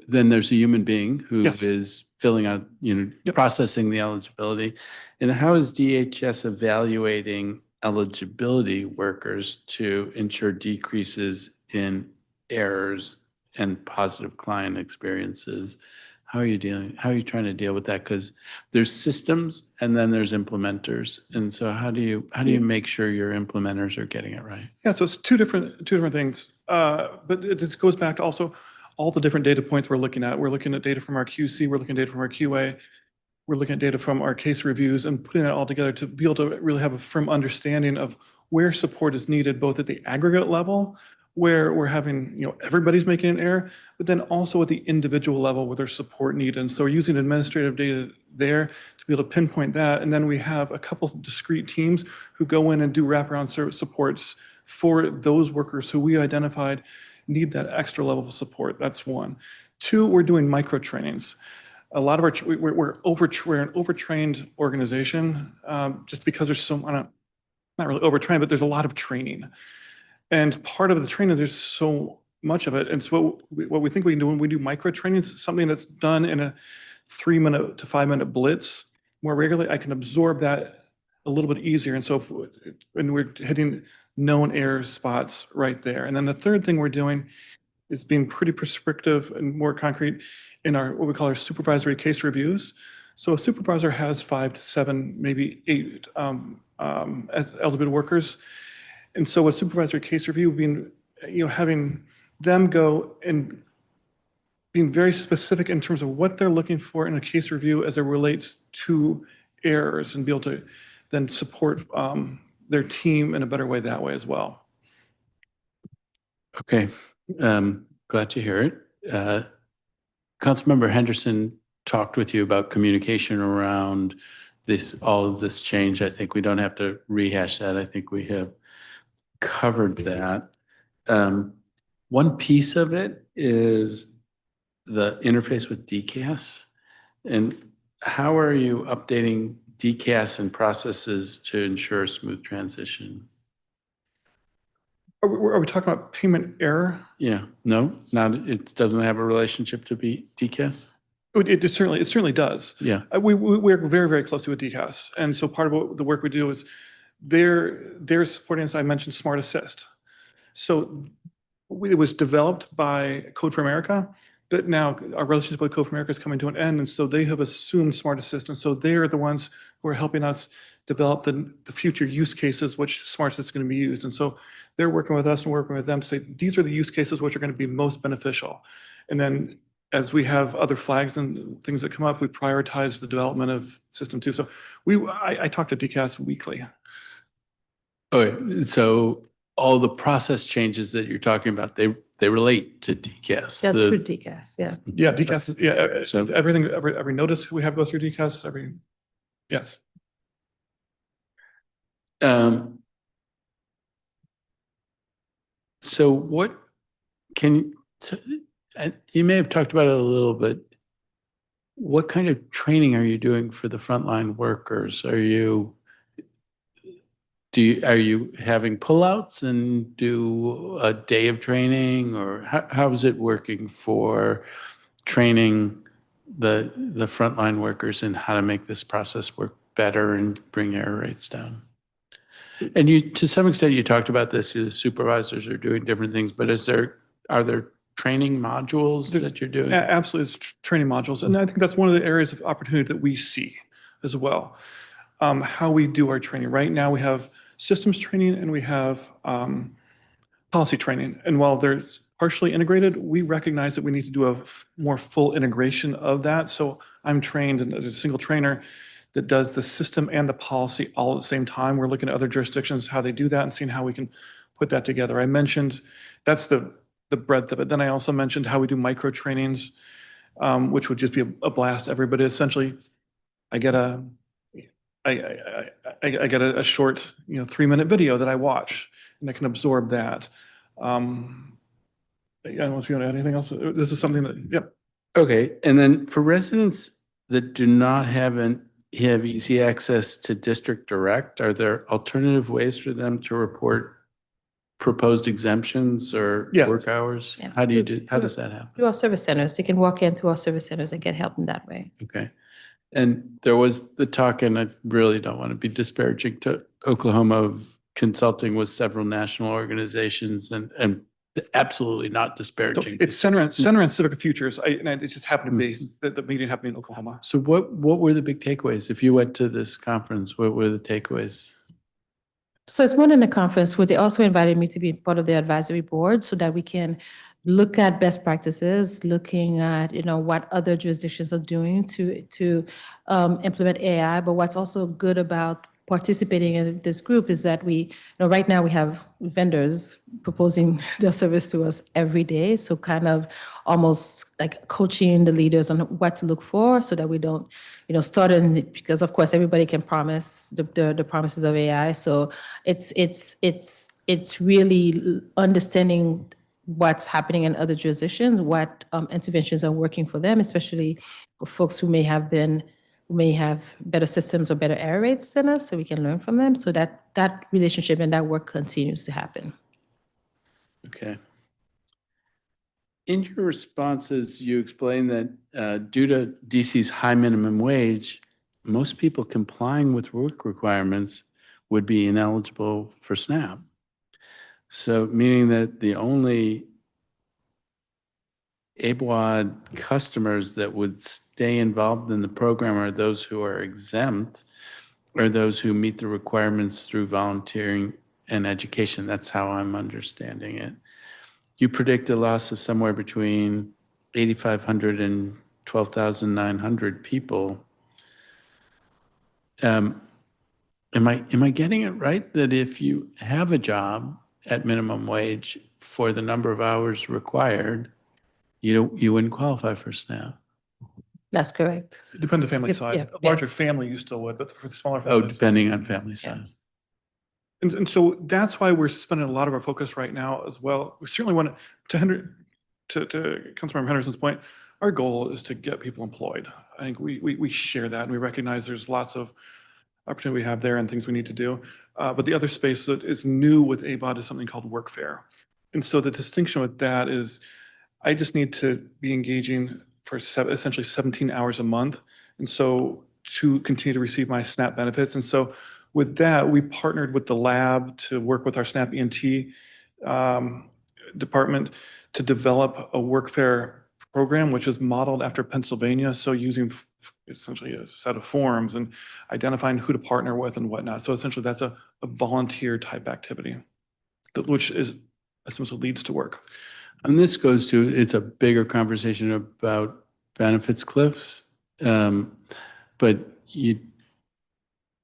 Yes. is filling out, Yep. processing the eligibility. And how is DHS evaluating eligibility workers to ensure decreases in errors and positive client experiences? How are you dealing, how are you trying to deal with that? Because there's systems and then there's implementers. And so how do you make sure your implementers are getting it right? Yeah, so it's two different things. But it just goes back to also all the different data points we're looking at. We're looking at data from our QC, we're looking at data from our QA, we're looking at data from our case reviews and putting that all together to be able to really have a firm understanding of where support is needed, both at the aggregate level, where we're having, everybody's making an error, but then also at the individual level where there's support needed. And so we're using administrative data there to be able to pinpoint that. And then we have a couple of discrete teams who go in and do wraparound service supports for those workers who we identified need that extra level of support. That's one. Two, we're doing micro trainings. A lot of we're an overtrained organization, just because there's not really overtrained, but there's a lot of training. And part of the training, there's so much of it. And so what we think we can do when we do micro trainings, something that's done in a 3-minute to 5-minute blitz more regularly, I can absorb that a little bit easier. And so when we're hitting known error spots right there. And then the third thing we're doing is being pretty prescriptive and more concrete in our what we call our supervisory case reviews. So a supervisor has 5 to 7, maybe 8 as eligible workers. And so a supervisory case review being, having them go and being very specific in terms of what they're looking for in a case review as it relates to errors and be able to then support their team in a better way that way as well. Okay, glad to hear it. Councilmember Henderson talked with you about communication around all of this change. I think we don't have to rehash that. I think we have covered that. One piece of it is the interface with DCAS. And how are you updating DCAS and processes to ensure smooth transition? Are we talking about payment error? Yeah, no, it doesn't have a relationship to DCAS? It certainly does. Yeah. We work very, very closely with DCAS. And so part of the work we do is they're supporting, as I mentioned, Smart Assist. So it was developed by Code for America, but now our relationship with Code for America is coming to an end. And so they have assumed Smart Assist. And so they're the ones who are helping us develop the future use cases which Smart Assist is going to be used. And so they're working with us and working with them to say, these are the use cases which are going to be most beneficial. And then as we have other flags and things that come up, we prioritize the development of system 2. So I talk to DCAS weekly. Okay, so all the process changes that you're talking about, they relate to DCAS. Yeah, through DCAS, yeah. Yeah, DCAS, yeah, So- everything, every notice we have goes through DCAS, yes. So what you may have talked about it a little bit. What kind of training are you doing for the frontline workers? Are you having pullouts and do a day of training, or how is it working for training the frontline workers in how to make this process work better and bring error rates down? And to some extent, you talked about this, the supervisors are doing different things, but are there training modules that you're doing? Absolutely, it's training modules. And I think that's one of the areas of opportunity that we see as well. How we do our training. Right now, we have systems training and we have policy training. And while they're partially integrated, we recognize that we need to do a more full integration of that. So I'm trained as a single trainer that does the system and the policy all at the same time. We're looking at other jurisdictions, how they do that, and seeing how we can put that together. I mentioned that's the breadth of it. Then I also mentioned how we do micro trainings, which would just be a blast to everybody. Essentially, I get a short, 3-minute video that I watch, and I can absorb that. I don't know if you want to add anything else. This is something that, yep. Okay, and then for residents that do not have easy access to District Direct, are there alternative ways for them to report proposed exemptions or Yes. work hours? Yeah. How does that happen? Through our service centers, they can walk in through our service centers and get help in that way. Okay. And there was the talk, and I really don't want to be disparaging to Oklahoma, of consulting with several national organizations and absolutely not So disparaging. it's Center and Civic Futures. And it just happened to be the meeting happening in Oklahoma. So what were the big takeaways? If you went to this conference, what were the takeaways? So it's more than a conference, where they also invited me to be part of the advisory board so that we can look at best practices, looking at, what other jurisdictions are doing to implement AI. But what's also good about participating in this group is that right now we have vendors proposing their service to us every day. So kind of almost like coaching the leaders on what to look for so that we don't, start in, because of course everybody can promise the promises of AI. So it's really understanding what's happening in other jurisdictions, what interventions are working for them, especially for folks who may have better systems or better error rates than us, so we can learn from them. So that relationship and that work continues to happen. Okay. In your responses, you explained that due to DC's high minimum wage, most people complying with work requirements would be ineligible for SNAP. So meaning that the only ABWAD customers that would stay involved in the program are those who are exempt or those who meet the requirements through volunteering and education. That's how I'm understanding it. You predict a loss of somewhere between 8,500 and 12,900 people. Am I getting it right that if you have a job at minimum wage for the number of hours required, you wouldn't qualify for SNAP? That's correct. It depends on the family If- size. yeah, A larger yes. family, you still would, but for the smaller Oh, families. depending on family size. And so that's why we're spending a lot of our focus right now as well. We certainly want to Councilmember Henderson's point, our goal is to get people employed. I think we share that and we recognize there's lots of opportunity we have there and things we need to do. But the other space that is new with ABOD is something called workfare. And so the distinction with that is I just need to be engaging for essentially 17 hours a month. And so to continue to receive my SNAP benefits. And so with that, we partnered with the lab to work with our SNAP ENT department to develop a workfare program, which is modeled after Pennsylvania. So using essentially a set of forms and identifying who to partner with and whatnot. So essentially that's a volunteer type activity, which is essentially leads to work. And this goes to, it's a bigger conversation about benefits cliffs, but you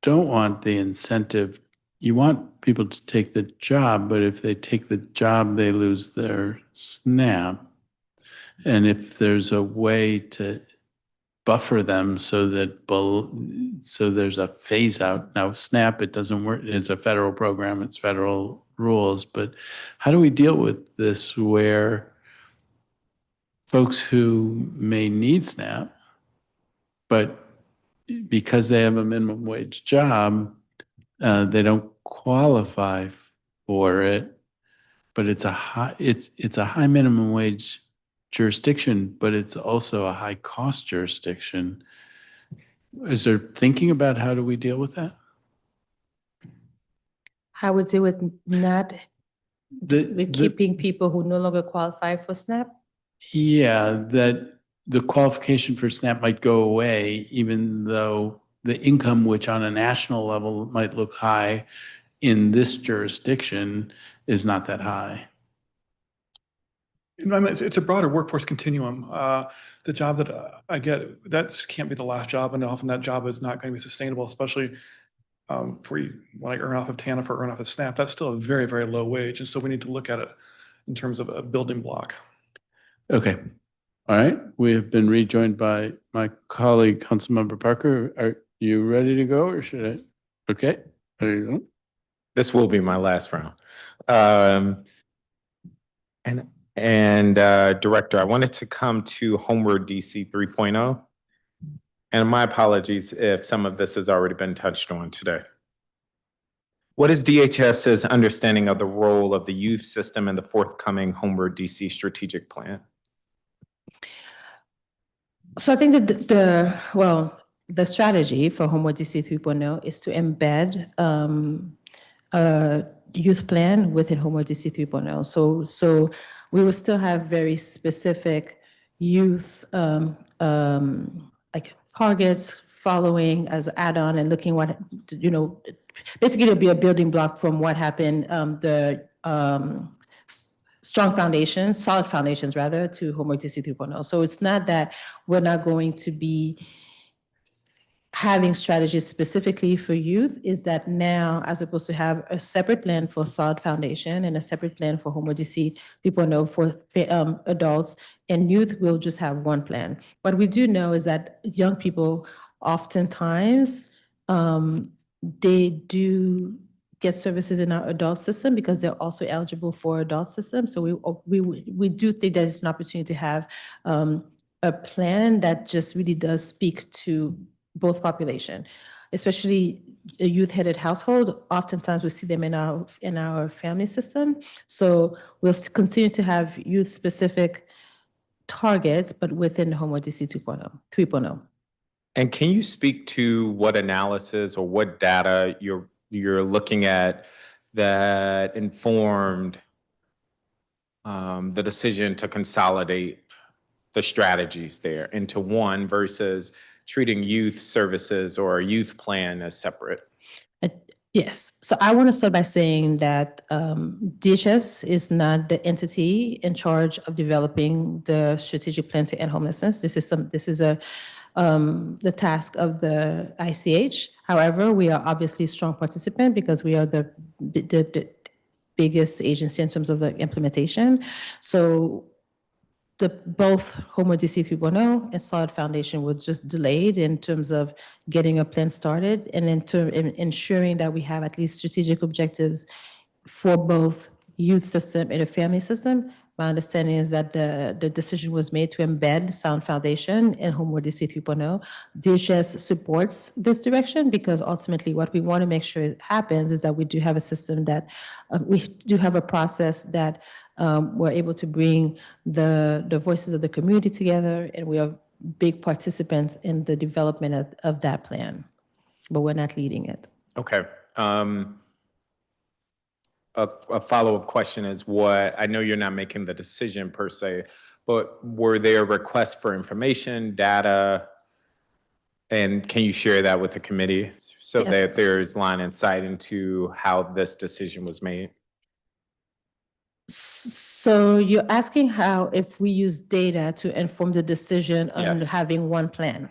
don't want the incentive. You want people to take the job, but if they take the job, they lose their SNAP. And if there's a way to buffer them so there's a phase out. Now, SNAP, it doesn't work. It's a federal program. It's federal rules. But how do we deal with this where folks who may need SNAP, but because they have a minimum wage job, they don't qualify for it, but it's a high minimum wage jurisdiction, but it's also a high cost jurisdiction. Is there thinking about how do we deal with that? How would deal with not with keeping people who no longer qualify for SNAP? Yeah, that the qualification for SNAP might go away, even though the income, which on a national level might look high, in this jurisdiction is not that high. It's a broader workforce continuum. The job that I get, that can't be the last job, and often that job is not going to be sustainable, especially for you, when I earn off of TANF or earn off of SNAP. That's still a very, very low wage, and so we need to look at it in terms of a building block. Okay. All right. We have been rejoined by my colleague, Councilmember Parker. Are you ready to go, or should I? Okay. There you go. This will be my last round. And Director, I wanted to come to Homeward DC 3.0. And my apologies if some of this has already been touched on today. What is DHS's understanding of the role of the youth system in the forthcoming Homeward DC strategic plan? So I think that the strategy for Homeward DC 3.0 is to embed youth plan within Homework DC 3.0. So we will still have very specific youth like targets following as add-on and looking what, basically it'll be a building block from what happened, strong foundations, solid foundations rather, to Homework DC 3.0. So it's not that we're not going to be having strategies specifically for youth, is that now, as opposed to have a separate plan for solid foundation and a separate plan for Homework DC 3.0 for adults, and youth will just have one plan. What we do know is that young people oftentimes, they do get services in our adult system because they're also eligible for adult system. So we do think that it's an opportunity to have a plan that just really does speak to both population, especially a youth-headed household. Oftentimes we see them in our family system. So we'll continue to have youth-specific targets, but within the Homework DC 3.0. And can you speak to what analysis or what data you're looking at that informed the decision to consolidate the strategies there into one versus treating youth services or a youth plan as separate? Yes. So I want to start by saying that DHS is not the entity in charge of developing the strategic plan to end homelessness. This is the task of the ICH. However, we are obviously a strong participant because we are the biggest agency in terms of the implementation. So both Homework DC 3.0 and Solid Foundation were just delayed in terms of getting a plan started and in ensuring that we have at least strategic objectives for both youth system and a family system. My understanding is that the decision was made to embed Sound Foundation in Homework DC 3.0. DHS supports this direction because ultimately what we want to make sure happens is that we do have a system that, we do have a process that we're able to bring the voices of the community together, and we are big participants in the development of that plan, but we're not leading it. Okay. A follow-up question is I know you're not making the decision per se, but were there requests for information, data, and can you share that with the committee so that there's line of sight into how this decision was made? So you're asking how if we use data to inform the decision on Yes. having one plan?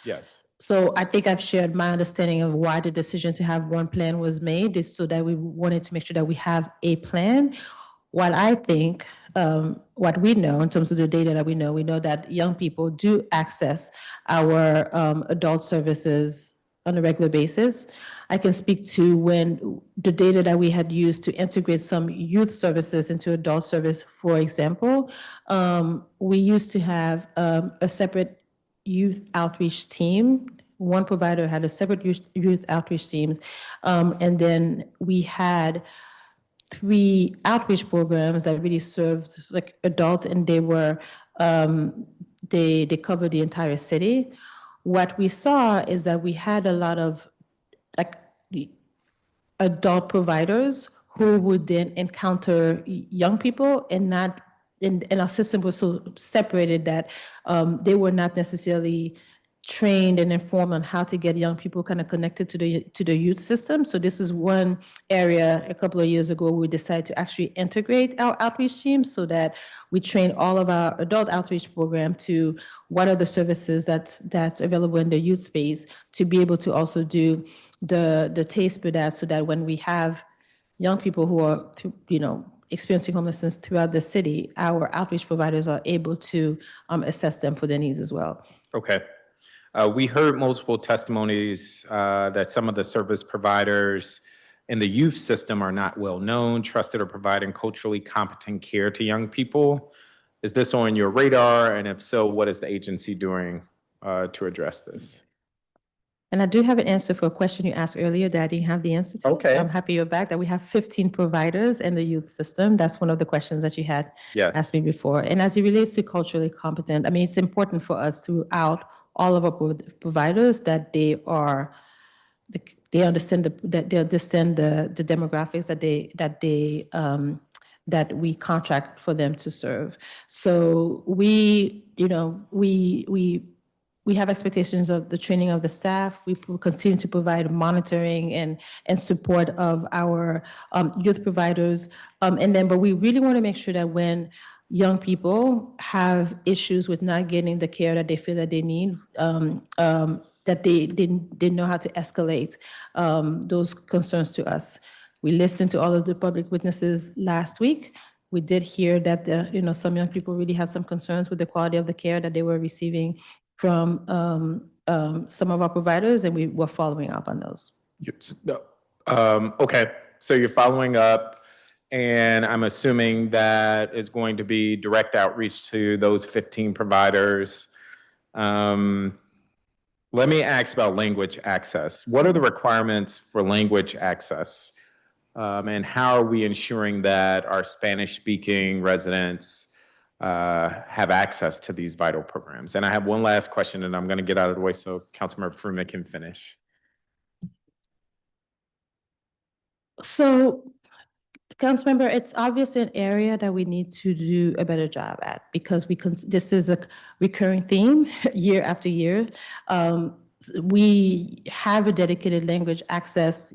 Yes. So I think I've shared my understanding of why the decision to have one plan was made is so that we wanted to make sure that we have a plan. What I think, what we know in terms of the data that we know that young people do access our adult services on a regular basis. I can speak to when the data that we had used to integrate some youth services into adult service, for example, we used to have a separate youth outreach team. One provider had a separate youth outreach teams. And then we had 3 outreach programs that really served like adult, and they were, they covered the entire city. What we saw is that we had a lot of like adult providers who would then encounter young people, and not, and our system was so separated that they were not necessarily trained and informed on how to get young people kind of connected to the youth system. So this is one area a couple of years ago we decided to actually integrate our outreach team so that we train all of our adult outreach program to what are the services that's available in the youth space, to be able to also do the taste for that, so that when we have young people who are, experiencing homelessness throughout the city, our outreach providers are able to assess them for their needs as well. Okay. We heard multiple testimonies that some of the service providers in the youth system are not well known, trusted, or providing culturally competent care to young people. Is this on your radar? And if so, what is the agency doing to address this? And I do have an answer for a question you asked earlier that I didn't have the answer to. Okay. I'm happy you're back, that we have 15 providers in the youth system. That's one of the questions that you had asked me before. And as it relates to culturally competent, I mean, it's important for us throughout all of our providers that they they understand the demographics that we contract for them to serve. So we have expectations of the training of the staff. We will continue to provide monitoring and support of our youth providers. But we really want to make sure that when young people have issues with not getting the care that they feel that they need, that they know how to escalate those concerns to us. We listened to all of the public witnesses last week. We did hear that some young people really had some concerns with the quality of the care that they were receiving from some of our providers, and we were following up on those. Okay, so you're following up, and I'm assuming that is going to be direct outreach to those 15 providers. Let me ask about language access. What are the requirements for language access? And how are we ensuring that our Spanish-speaking residents have access to these vital programs? And I have one last question, and I'm going to get out of the way so Councilmember Freeman can finish. So, Councilmember, it's obviously an area that we need to do a better job at, because this is a recurring theme year after year. We have a dedicated language access,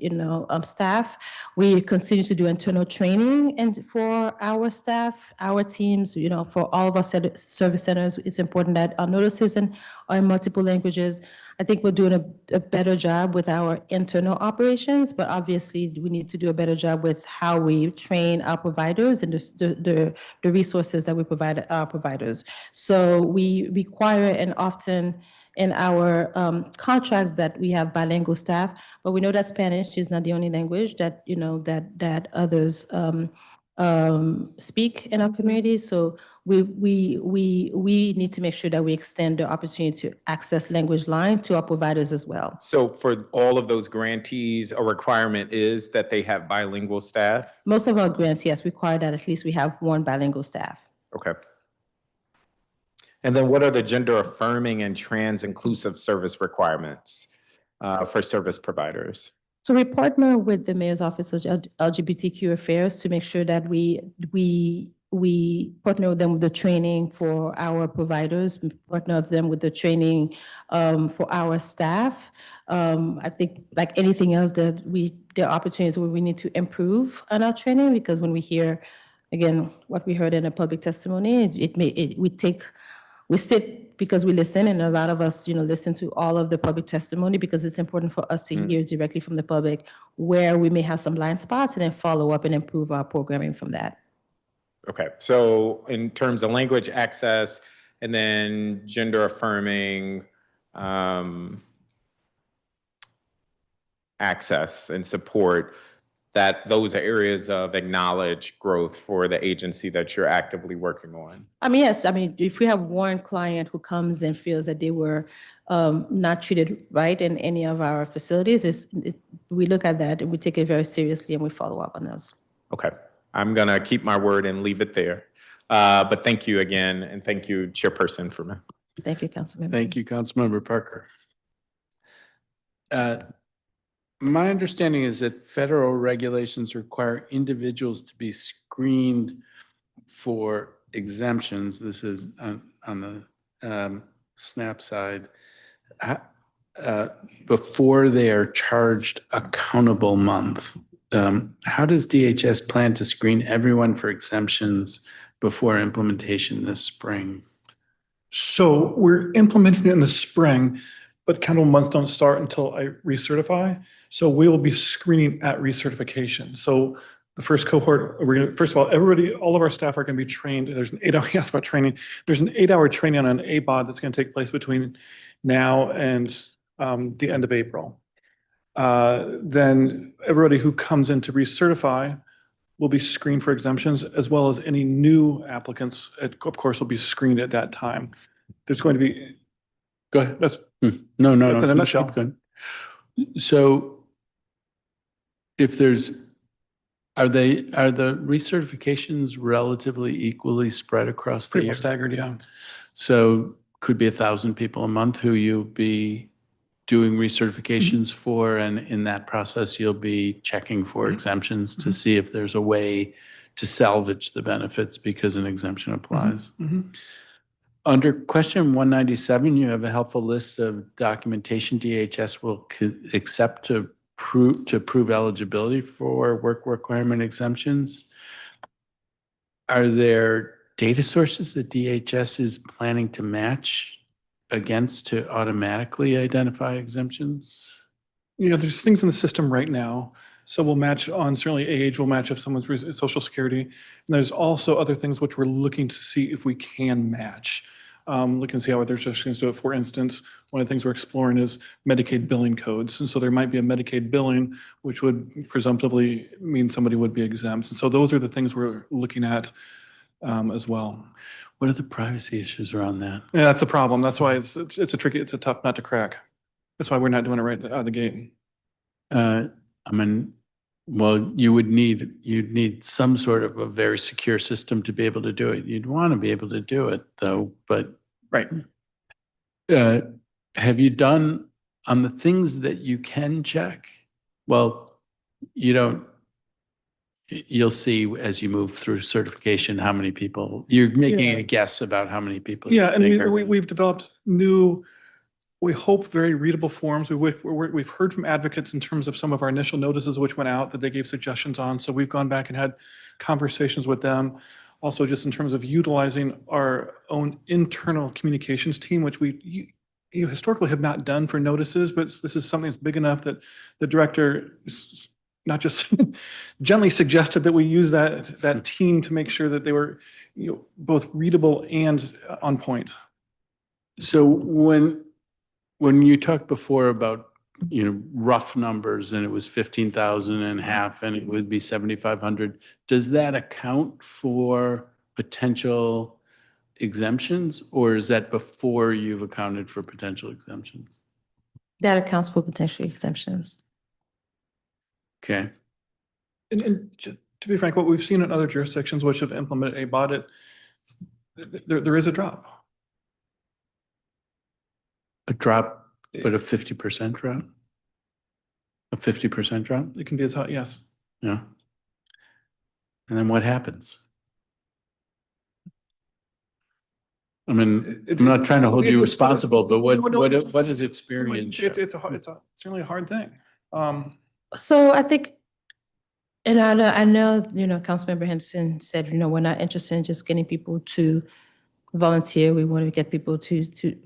staff. We continue to do internal training and for our staff, our teams, for all of our service centers. It's important that our notices are in multiple languages. I think we're doing a better job with our internal operations, but obviously we need to do a better job with how we train our providers and the resources that we provide our providers. So we require, and often in our contracts, that we have bilingual staff, but we know that Spanish is not the only language that that others speak in our community. So we need to make sure that we extend the opportunity to access language line to our providers as well. So for all of those grantees, a requirement is that they have bilingual staff? Most of our grants, yes, require that at least we have one bilingual staff. Okay. And then what are the gender affirming and trans inclusive service requirements for service providers? So we partner with the Mayor's Office of LGBTQ Affairs to make sure that we partner with them with the training for our providers, partner with them with the training for our staff. I think like anything else, that there are opportunities where we need to improve on our training, because when we hear, again, what we heard in a public testimony, we sit because we listen, and a lot of us, listen to all of the public testimony, because it's important for us to hear directly from the public where we may have some blind spots, and then follow up and improve our programming from that. Okay, so in terms of language access and then gender affirming access and support, that those are areas of acknowledged growth for the agency that you're actively working on. Yes. If we have one client who comes and feels that they were not treated right in any of our facilities, we look at that and we take it very seriously, and we follow up on those. Okay, I'm gonna keep my word and leave it there. But thank you again, and thank you, Chairperson Freeman. Thank you, Councilmember. Thank you, Councilmember Parker. My understanding is that federal regulations require individuals to be screened for exemptions. This is on the SNAP side, before they are charged a countable month. How does DHS plan to screen everyone for exemptions before implementation this spring? So we're implementing it in the spring, but countable months don't start until I recertify. So we will be screening at recertification. So the first cohort, first of all, all of our staff are going to be trained. There's an 8-hour, you asked about training. There's an 8-hour training on an ABOD that's going to take place between now and the end of April. Then everybody who comes in to recertify will be screened for exemptions, as well as any new applicants, of course, will be screened at that time. There's going to be. Go ahead. That's No. in a nutshell. Keep going. So if are the recertifications relatively equally spread across the pretty year? well staggered, yeah. So could be 1,000 people a month who you'll be doing recertifications for, and in that process, you'll be checking for exemptions to see if there's a way to salvage the benefits because an exemption applies. Under question 197, you have a helpful list of documentation DHS will accept to prove eligibility for work requirement exemptions. Are there data sources that DHS is planning to match against to automatically identify exemptions? You know, there's things in the system right now. So we'll match on certainly age, we'll match if someone's social security. And there's also other things which we're looking to see if we can match. Looking to see how other jurisdictions do it. For instance, one of the things we're exploring is Medicaid billing codes. And so there might be a Medicaid billing, which would presumptively mean somebody would be exempt. And so those are the things we're looking at as well. What are the privacy issues around that? Yeah, that's the problem. That's why it's a tough nut to crack. That's why we're not doing it right out of the gate. I mean, well, you'd need some sort of a very secure system to be able to do it. You'd want to be able to do it though, but. Right. Have you done on the things that you can check? Well, you'll see as you move through certification, how many people, you're making a guess about how many people. Yeah, and you think are- we've developed new, we hope, very readable forms. We've heard from advocates in terms of some of our initial notices which went out that they gave suggestions on. So we've gone back and had conversations with them. Also, just in terms of utilizing our own internal communications team, which we historically have not done for notices, but this is something that's big enough that the director not just gently suggested that we use that team to make sure that they were both readable and on point. So when you talked before about, rough numbers and it was 15,000 and half and it would be 7,500, does that account for potential exemptions or is that before you've accounted for potential exemptions? That accounts for potential exemptions. Okay. And to be frank, what we've seen in other jurisdictions which have implemented a audit, there is a drop. A drop, but a 50% drop? A 50% drop? It can be as high, yes. Yeah. And then what happens? I mean, I'm not trying to hold you responsible, but what is experience? It's certainly a hard thing. So I think, and I know, Councilmember Henderson said, we're not interested in just getting people to volunteer. We want to get people to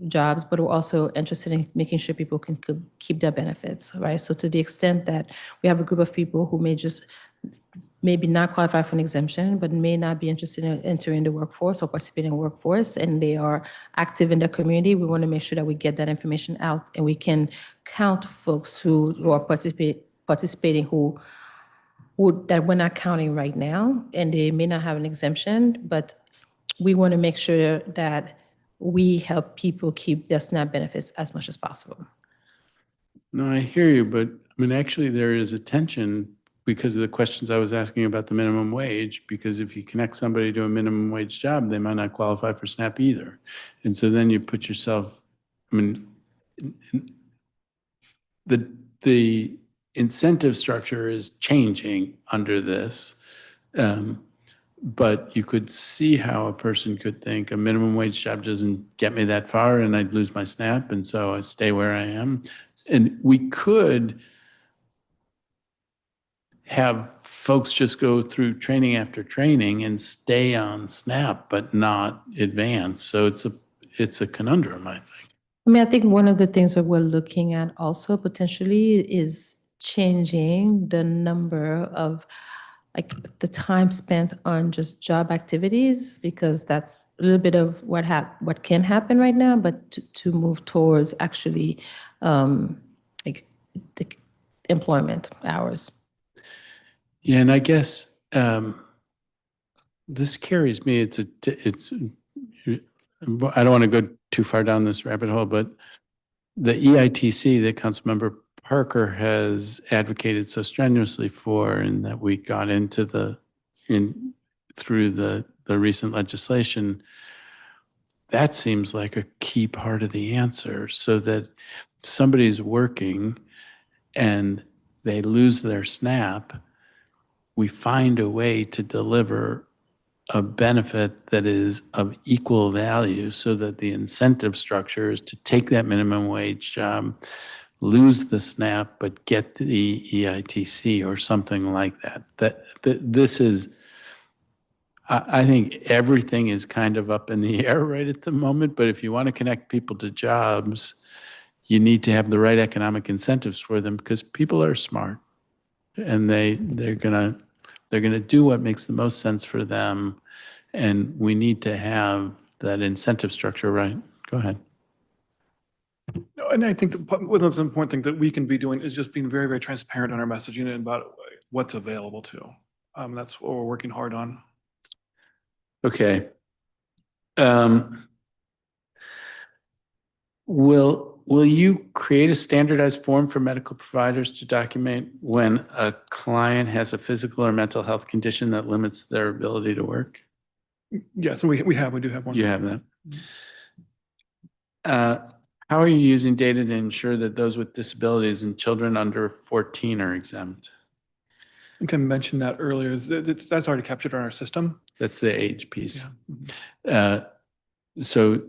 jobs, but we're also interested in making sure people can keep their benefits, right? So to the extent that we have a group of people who maybe not qualify for an exemption, but may not be interested in entering the workforce or participating in the workforce, and they are active in the community, we want to make sure that we get that information out and we can count folks who are participating that we're not counting right now, and they may not have an exemption, but we want to make sure that we help people keep their SNAP benefits as much as possible. No, I hear you, but I mean, actually there is a tension because of the questions I was asking about the minimum wage, because if you connect somebody to a minimum wage job, they might not qualify for SNAP either. And so then you put yourself, I mean, the incentive structure is changing under this. But you could see how a person could think a minimum wage job doesn't get me that far and I'd lose my SNAP. And so I stay where I am. And we could have folks just go through training after training and stay on SNAP, but not advance. So it's a conundrum, I think. I mean, I think one of the things that we're looking at also potentially is changing the number of the time spent on just job activities, because that's a little bit of what can happen right now, but to move towards actually the employment hours. Yeah, and I guess this carries me. I don't want to go too far down this rabbit hole, but the EITC that Councilmember Parker has advocated so strenuously for, and that we got into through the recent legislation, that seems like a key part of the answer, so that somebody's working and they lose their SNAP, we find a way to deliver a benefit that is of equal value, so that the incentive structure is to take that minimum wage job, lose the SNAP, but get the EITC or something like that. This is, I think everything is kind of up in the air right at the moment, but if you want to connect people to jobs, you need to have the right economic incentives for them, because people are smart and they're gonna do what makes the most sense for them, and we need to have that incentive structure right. Go ahead. No, and I think one of the most important thing that we can be doing is just being very, very transparent on our messaging and about what's available to. That's what we're working hard on. Okay. Will you create a standardized form for medical providers to document when a client has a physical or mental health condition that limits their ability to work? Yes, and we do have one. You have that. How are you using data to ensure that those with disabilities and children under 14 are exempt? I think I mentioned that earlier. That's already captured on our system. That's the age piece. Yeah. So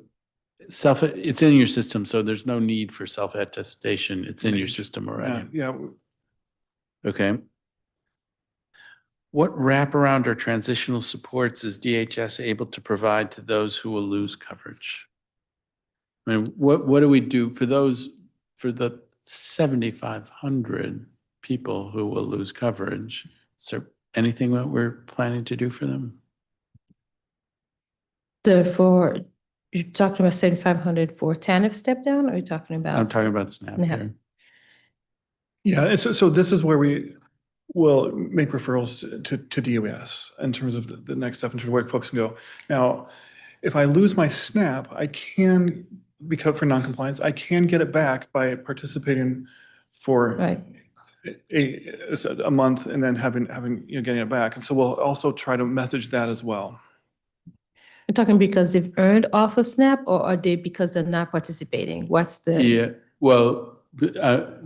it's in your system, so there's no need for self-attestation. It's in your system already. Yeah. Okay. What wraparound or transitional supports is DHS able to provide to those who will lose coverage? I mean, what do we do for the 7,500 people who will lose coverage? Is there anything that we're planning to do for them? You're talking about 7,500 for TANF step down, or are you talking about? I'm talking about SNAP SNAP. here. Yeah, and so this is where we will make referrals to DOS in terms of the next step in terms of where folks can go. Now, if I lose my SNAP, I can, because for noncompliance, I can get it back by participating for Right. a month and then having getting it back. And so we'll also try to message that as well. You're talking because they've earned off of SNAP, or are they because they're not participating? What's the? Yeah, well, they're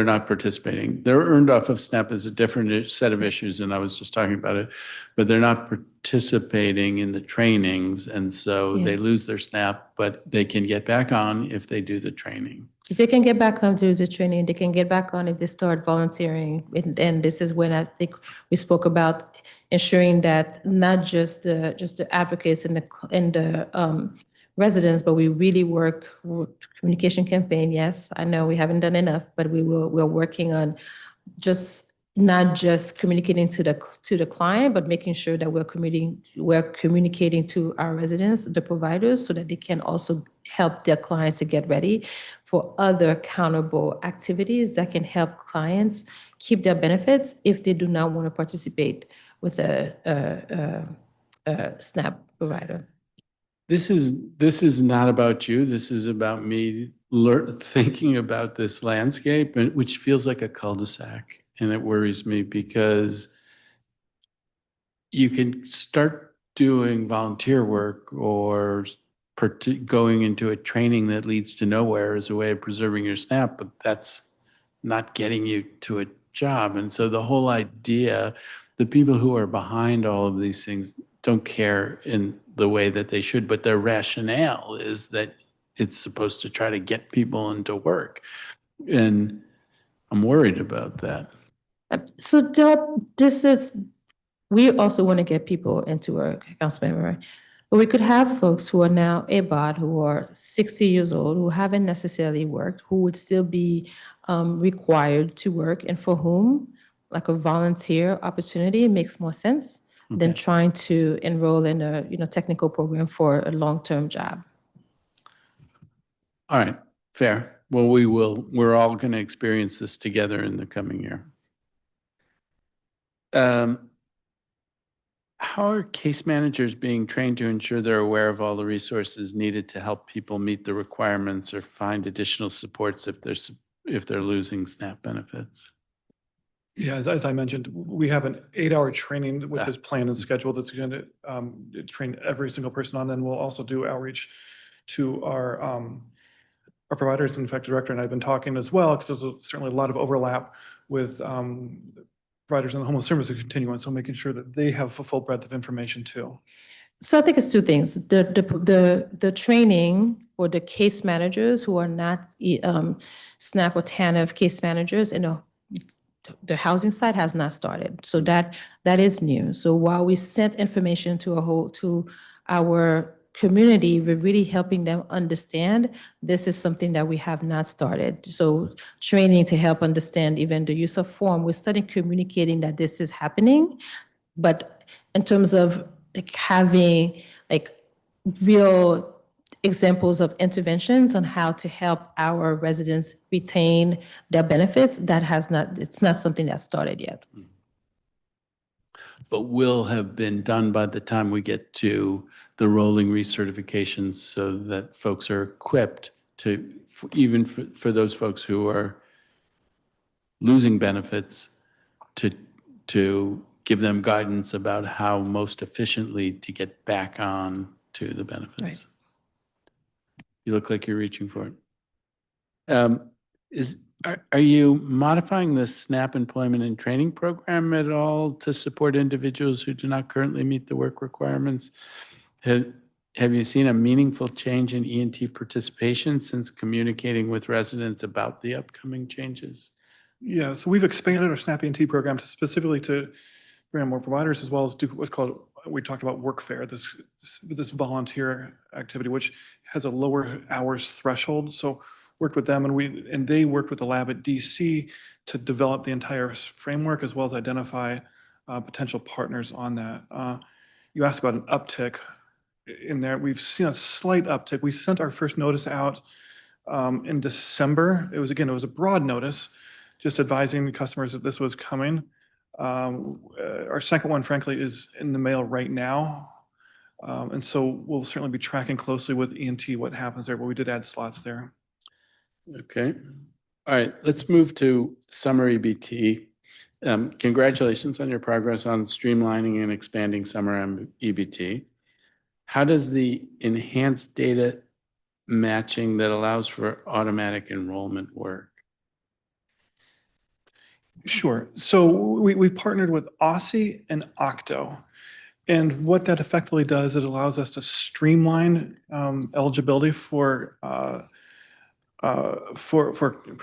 not participating. They're earned off of SNAP is a different set of issues, and I was just talking about it, but they're not participating in the trainings, and so Yeah. they lose their SNAP, but they can get back on if they do the training. If they can get back on through the training, they can get back on if they start volunteering. And this is when I think we spoke about ensuring that not just the advocates and the residents, but we really work with communication campaign. Yes, I know we haven't done enough, but we're working on not just communicating to the client, but making sure that we're communicating to our residents, the providers, so that they can also help their clients to get ready for other accountable activities that can help clients keep their benefits if they do not want to participate with a SNAP provider. This is not about you. This is about me thinking about this landscape, which feels like a cul-de-sac. And it worries me because you can start doing volunteer work or going into a training that leads to nowhere as a way of preserving your SNAP, but that's not getting you to a job. And so the whole idea, the people who are behind all of these things don't care in the way that they should, but their rationale is that it's supposed to try to get people into work. And I'm worried about that. So we also want to get people into work, Councilmember. But we could have folks who are now ABOD, who are 60 years old, who haven't necessarily worked, who would still be required to work, and for whom like a volunteer opportunity makes more sense than trying to enroll in a technical program for a long-term job. All right, fair. Well, we're all going to experience this together in the coming year. How are case managers being trained to ensure they're aware of all the resources needed to help people meet the requirements or find additional supports if they're losing SNAP benefits? Yeah, as I mentioned, we have an 8-hour training with this plan and schedule that's going to train every single person on. Then we'll also do outreach to our providers. In fact, Director and I have been talking as well, because there's certainly a lot of overlap with providers in the homeless services continuum. So making sure that they have a full breadth of information too. So I think it's two things. The training or the case managers who are not SNAP or TANF case managers in the housing side has not started. So that is new. So while we sent information to our community, we're really helping them understand this is something that we have not started. So training to help understand even the use of form, we're starting communicating that this is happening. But in terms of like having like real examples of interventions on how to help our residents retain their benefits, it's not something that started yet. But will have been done by the time we get to the rolling recertifications, so that folks are equipped to, even for those folks who are losing benefits, to give them guidance about how most efficiently to get back on to the benefits. Right. You look like you're reaching for it. Are you modifying the SNAP employment and training program at all to support individuals who do not currently meet the work requirements? Have you seen a meaningful change in E&T participation since communicating with residents about the upcoming changes? Yeah, so we've expanded our SNAP E&T program to specifically to bring on more providers, as well as do what's called, we talked about workfare, this volunteer activity, which has a lower hours threshold. So worked with them, and they worked with the lab at DC to develop the entire framework, as well as identify potential partners on that. You asked about an uptick in there. We've seen a slight uptick. We sent our first notice out in December. It was a broad notice, just advising customers that this was coming. Our second one, frankly, is in the mail right now. And so we'll certainly be tracking closely with E&T what happens there, but we did add slots there. Okay. All right, let's move to summer EBT. Congratulations on your progress on streamlining and expanding summer EBT. How does the enhanced data matching that allows for automatic enrollment work? Sure. So we partnered with Aussie and Octo. And what that effectively does, it allows us to streamline eligibility for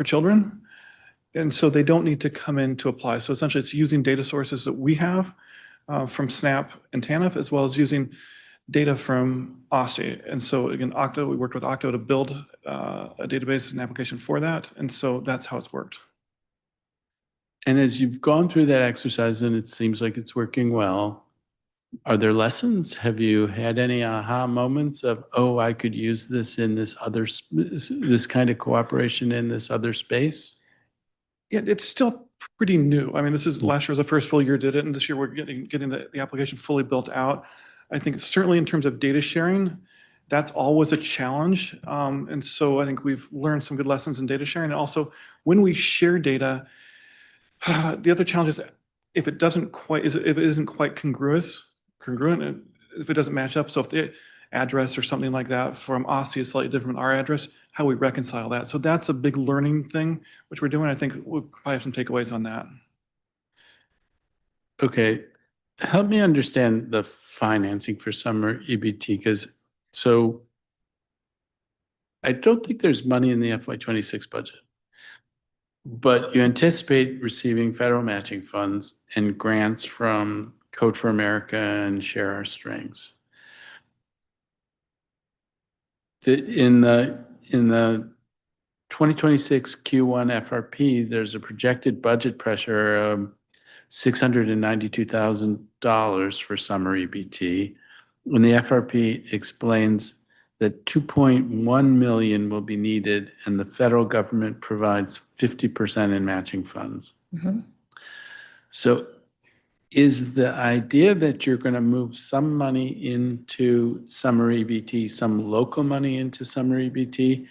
children. And so they don't need to come in to apply. So essentially it's using data sources that we have from SNAP and TANF, as well as using data from Aussie. And so again, Octo, we worked with Octo to build a database and application for that. And so that's how it's worked. And as you've gone through that exercise and it seems like it's working well, are there lessons? Have you had any aha moments of, oh, I could use this in this kind of cooperation in this other space? Yeah, it's still pretty new. I mean, last year was the first full year did it, and this year we're getting the application fully built out. I think certainly in terms of data sharing, that's always a challenge. And so I think we've learned some good lessons in data sharing. And also when we share data, the other challenge is if it isn't quite congruent, if it doesn't match up. So if the address or something like that from Aussie is slightly different from our address, how we reconcile that. So that's a big learning thing, which we're doing. I think we'll probably have some takeaways on that. Okay. Help me understand the financing for summer EBT, because so I don't think there's money in the FY26 budget, but you anticipate receiving federal matching funds and grants from Code for America and Share Our Strengths. In the 2026 Q1 FRP, there's a projected budget pressure of $692,000 for summer EBT. And the FRP explains that 2.1 million will be needed and the federal government provides 50% in matching funds. Mhm. So is the idea that you're going to move some money into summer EBT, some local money into summer EBT?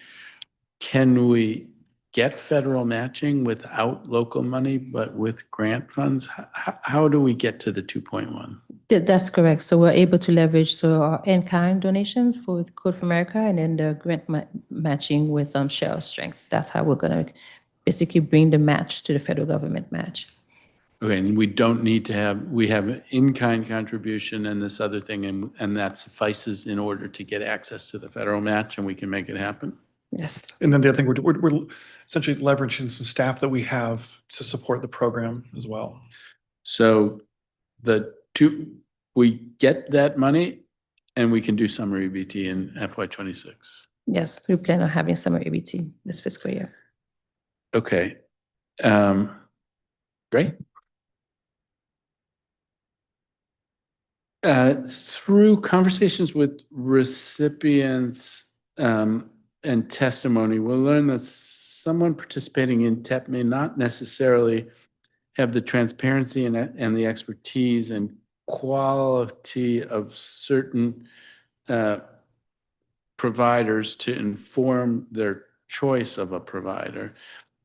Can we get federal matching without local money, but with grant funds? How do we get to the 2.1? That's correct. So we're able to leverage our in-kind donations with Code for America and then the grant matching with Share Our Strength. That's how we're going to basically bring the match to the federal government match. Okay, and we don't need to we have an in-kind contribution and this other thing, and that suffices in order to get access to the federal match, and we can make it happen? Yes. And then the other thing, we're essentially leveraging some staff that we have to support the program as well. So we get that money and we can do summer EBT in FY26. Yes, we plan on having summer ABT this fiscal year. Okay. Great. Through conversations with recipients and testimony, we'll learn that someone participating in TEP may not necessarily have the transparency and the expertise and quality of certain providers to inform their choice of a provider.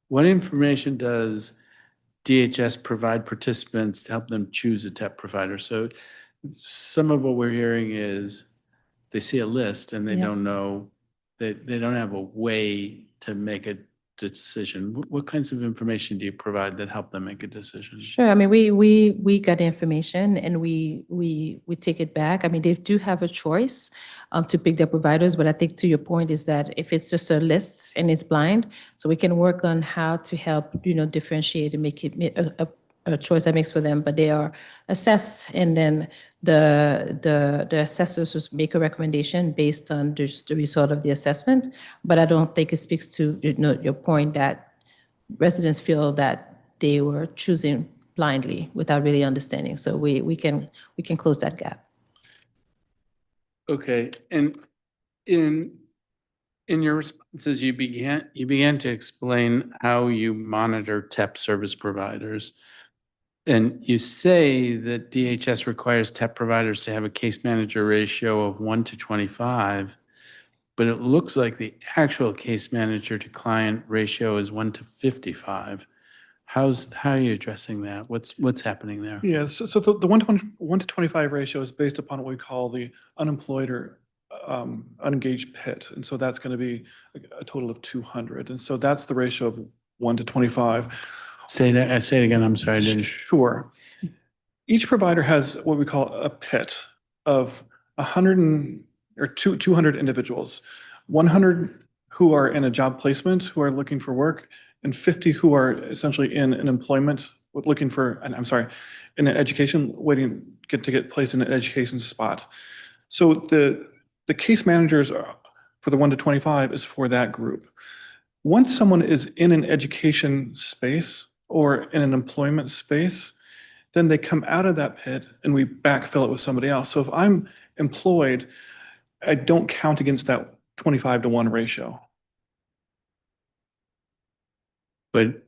What information does DHS provide participants to help them choose a TEP provider? So some of what we're hearing is they see a list and they Yeah. don't know, they don't have a way to make a decision. What kinds of information do you provide that help them make a decision? Sure. I mean, we got the information and we take it back. I mean, they do have a choice to pick their providers, but I think to your point is that if it's just a list and it's blind, so we can work on how to help, differentiate and make it a choice that makes for them, but they are assessed and then the assessors will make a recommendation based on just the result of the assessment. But I don't think it speaks to your point that residents feel that they were choosing blindly without really understanding. So we can close that gap. Okay, and in your responses, you began to explain how you monitor TEP service providers. And you say that DHS requires TEP providers to have a case manager ratio of 1 to 25, but it looks like the actual case manager to client ratio is 1 to 55. How are you addressing that? What's happening there? Yeah, so the 1 to 25 ratio is based upon what we call the unemployed or unengaged PIT. And so that's going to be a total of 200. And so that's the ratio of 1 to 25. Say it again. I'm sorry. I didn't. Sure. Each provider has what we call a PIT of 200 individuals, 100 who are in a job placement, who are looking for work, and 50 who are essentially in an employment looking for, in an education, waiting to get placed in an education spot. So the case managers for the 1 to 25 is for that group. Once someone is in an education space or in an employment space, then they come out of that pit and we backfill it with somebody else. So if I'm employed, I don't count against that 25 to 1 ratio. But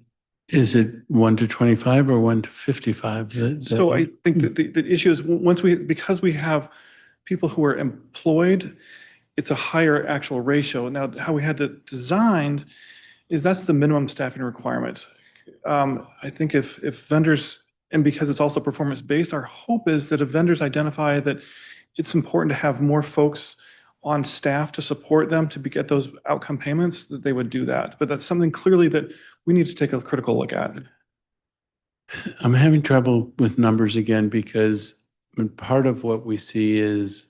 is it 1 to 25 or 1 to 55? So I think that the issue is because we have people who are employed, it's a higher actual ratio. Now, how we had it designed is that's the minimum staffing requirement. I think if vendors, and because it's also performance-based, our hope is that if vendors identify that it's important to have more folks on staff to support them to get those outcome payments, that they would do that. But that's something clearly that we need to take a critical look at. I'm having trouble with numbers again because part of what we see is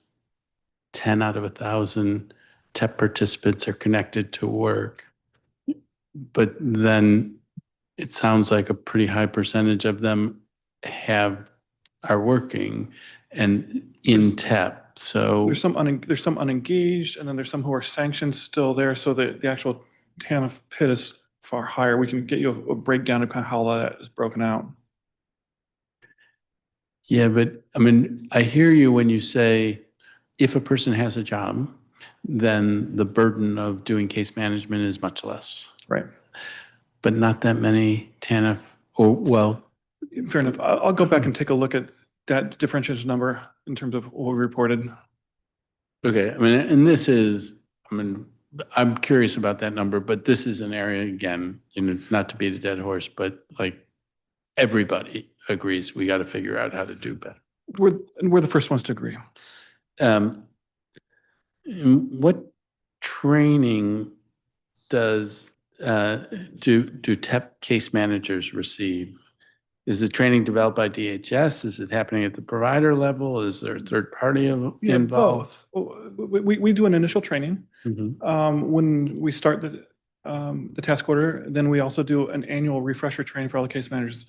10 out of 1,000 TEP participants are connected to work. But then it sounds like a pretty high percentage of them are working and in TEP. So there's some unengaged, and then there's some who are sanctioned still there. So the actual TANF pit is far higher. We can get you a breakdown of kind of how all that is broken out. Yeah, but I hear you when you say if a person has a job, then the burden of doing case management is much less. Right. But not that many TANF, well. Fair enough. I'll go back and take a look at that differentiated number in terms of what we reported. Okay, and this is, I'm curious about that number, but this is an area, again, not to beat a dead horse, but like everybody agrees we got to figure out how to do better. We're the first ones to agree. What training does do TEP case managers receive? Is the training developed by DHS? Is it happening at the provider level? Is there a third party involved? Both. We do an initial training. When we start the task order, then we also do an annual refresher training for all the case managers.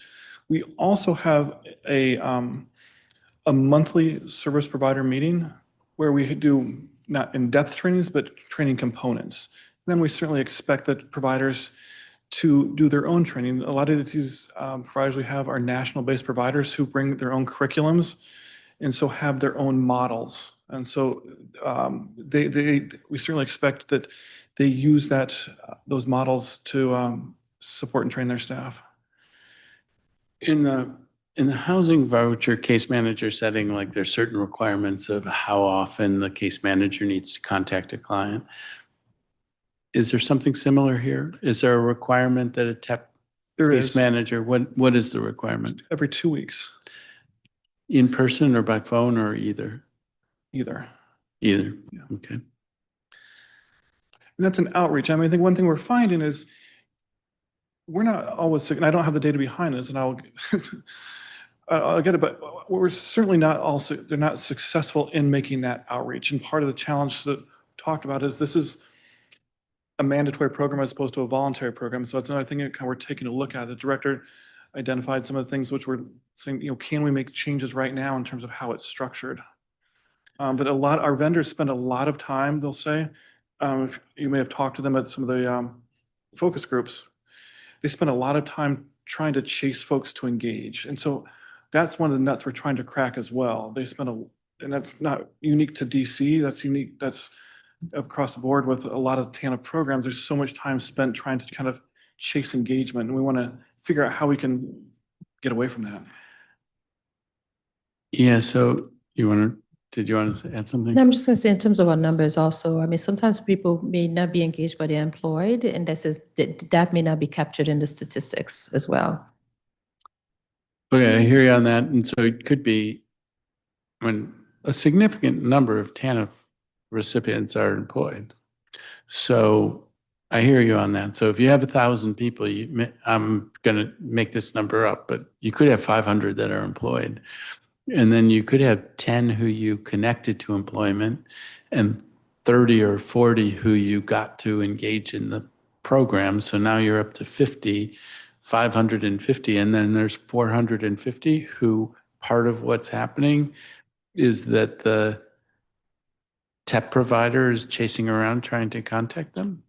We also have a monthly service provider meeting where we do not in-depth trainings, but training components. Then we certainly expect that providers to do their own training. A lot of these providers we have are national-based providers who bring their own curriculums and so have their own models. And so we certainly expect that they use those models to support and train their staff. In the housing voucher case manager setting, like there's certain requirements of how often the case manager needs to contact a client. Is there something similar here? Is there a requirement that a TEP case manager, what is the requirement? Every 2 weeks. In person or by phone or either? Either. Either, Yeah. Okay. And that's an outreach. I mean, I think one thing we're finding is we're not always, and I don't have the data behind this, and I'll get it, but we're certainly not also, they're not successful in making that outreach. And part of the challenge that we talked about is this is a mandatory program as opposed to a voluntary program. So it's another thing that we're taking a look at. The director identified some of the things which we're saying, can we make changes right now in terms of how it's structured? But our vendors spend a lot of time, they'll say, if you may have talked to them at some of the focus groups, they spend a lot of time trying to chase folks to engage. And so that's one of the nuts we're trying to crack as well. They spend and that's not unique to DC, that's across the board with a lot of TANF programs. There's so much time spent trying to kind of chase engagement, and we want to figure out how we can get away from that. Yeah, so did you want to add something? No, I'm just going to say in terms of our numbers also, I mean, sometimes people may not be engaged, but they're employed, and that may not be captured in the statistics as well. Okay, I hear you on that. And so it could be when a significant number of TANF recipients are employed. So I hear you on that. So if you have 1,000 people, I'm going to make this number up, but you could have 500 that are employed. And then you could have 10 who you connected to employment and 30 or 40 who you got to engage in the program. So now you're up to 50, 550, and then there's 450 who part of what's happening is that the TEP provider is chasing around trying to contact them?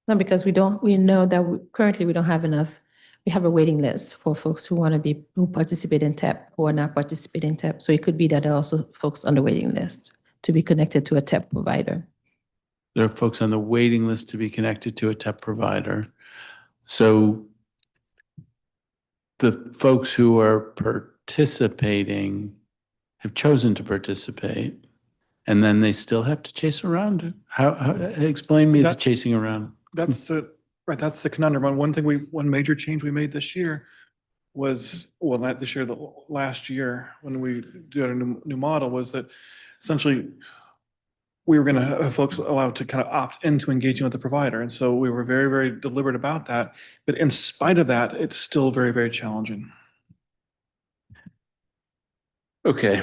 No, because we know that currently we don't have enough. We have a waiting list for folks who participate in TEP, who are not participating in TEP. So it could be that there are also folks on the waiting list to be connected to a TEP provider. There are folks on the waiting list to be connected to a TEP provider. So the folks who are participating have chosen to participate, and then they still have to chase around. How explain me the chasing around? That's the conundrum. One major change we made this year was, well, not this year, the last year when we did a new model, was that essentially we were going to have folks allowed to kind of opt into engaging with the provider. And so we were very, very deliberate about that. But in spite of that, it's still very, very challenging. Okay.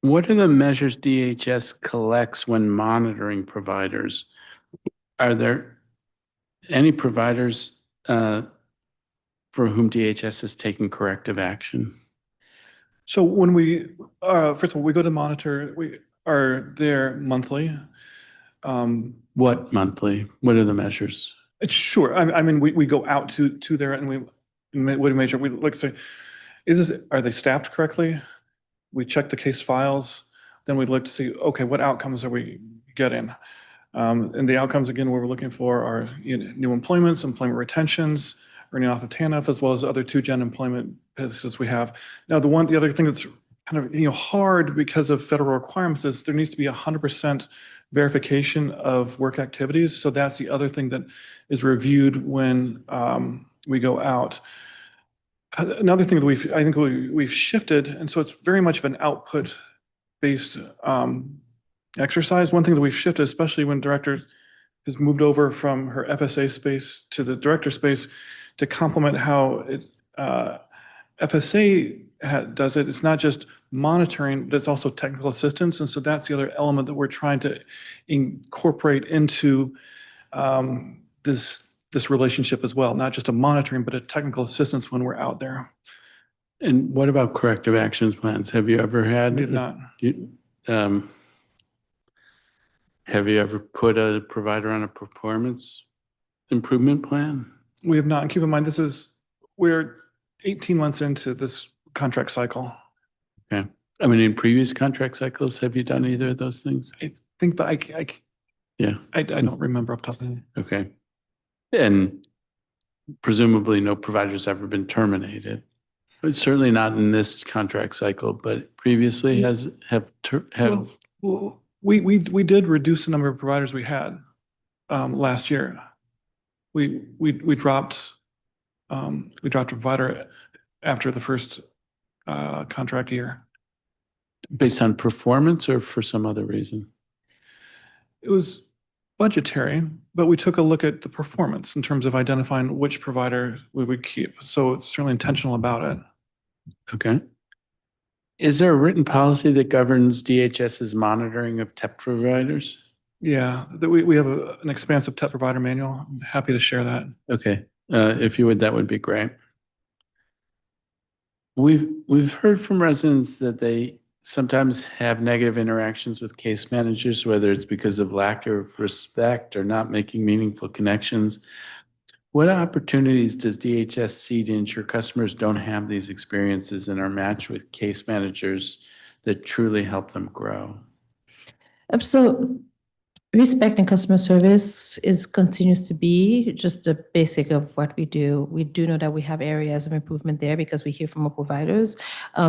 What are the measures DHS collects when monitoring providers? Are there any providers for whom DHS has taken corrective action? So when we, first of all, we go to monitor, we are there monthly. What monthly? What are the measures? It's sure. I mean, we go out to there and we make sure we look, say, are they staffed correctly? We check the case files, then we look to see, okay, what outcomes are we getting? And the outcomes, again, what we're looking for are new employments, employment retentions, earning off of TANF, as well as other 2-gen employment businesses we have. Now, the other thing that's kind of, hard because of federal requirements is there needs to be 100% verification of work activities. So that's the other thing that is reviewed when we go out. Another thing that I think we've shifted, and so it's very much of an output-based exercise. One thing that we've shifted, especially when director has moved over from her FSA space to the director space, to complement how FSA does it. It's not just monitoring, but it's also technical assistance. And so that's the other element that we're trying to incorporate into this relationship as well, not just a monitoring, but a technical assistance when we're out there. And what about corrective actions plans? Have you ever had? We have not. Have you ever put a provider on a performance improvement plan? We have not. And keep in mind, we're 18 months into this contract cycle. Okay. I mean, in previous contract cycles, have you done either of those things? I think, but I don't remember off the top of my head. Okay. And presumably no provider's ever been terminated. But certainly not in this contract cycle, but previously Well, we did reduce the number of providers we had last year. We dropped a provider after the first contract year. based on performance or for some other reason? It was budgetary, but we took a look at the performance in terms of identifying which provider we would keep. So it's certainly intentional about it. Okay. Is there a written policy that governs DHS's monitoring of TEP providers? Yeah, we have an expansive TEP provider manual. I'm happy to share that. Okay, if you would, that would be great. We've heard from residents that they sometimes have negative interactions with case managers, whether it's because of lack of respect or not making meaningful connections. What opportunities does DHS see to ensure customers don't have these experiences and are matched with case managers that truly help them grow? So respect and customer service continues to be just the basic of what we do. We do know that we have areas of improvement there because we hear from our providers.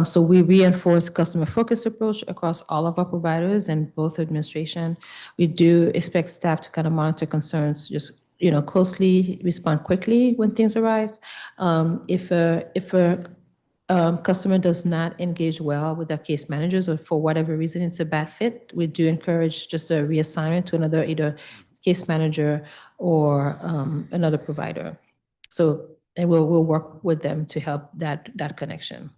So we reinforce customer-focused approach across all of our providers and both administration. We do expect staff to kind of monitor concerns, just closely, respond quickly when things arise. If a customer does not engage well with their case managers or for whatever reason it's a bad fit, we do encourage just a reassignment to another either case manager or another provider. So we'll work with them to help that connection.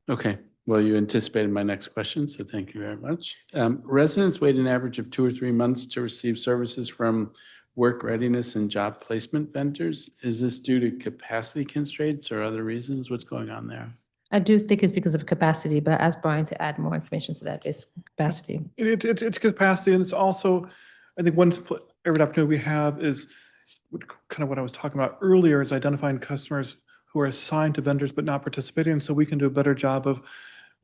Okay, well, you anticipated my next question, so thank you very much. Residents wait an average of 2 or 3 months to receive services from work readiness and job placement vendors. Is this due to capacity constraints or other reasons? What's going on there? I do think it's because of capacity, but ask Brian to add more information to that based capacity. It's capacity, and it's also, I think every opportunity we have is kind of what I was talking about earlier, is identifying customers who are assigned to vendors but not participating, so we can do a better job of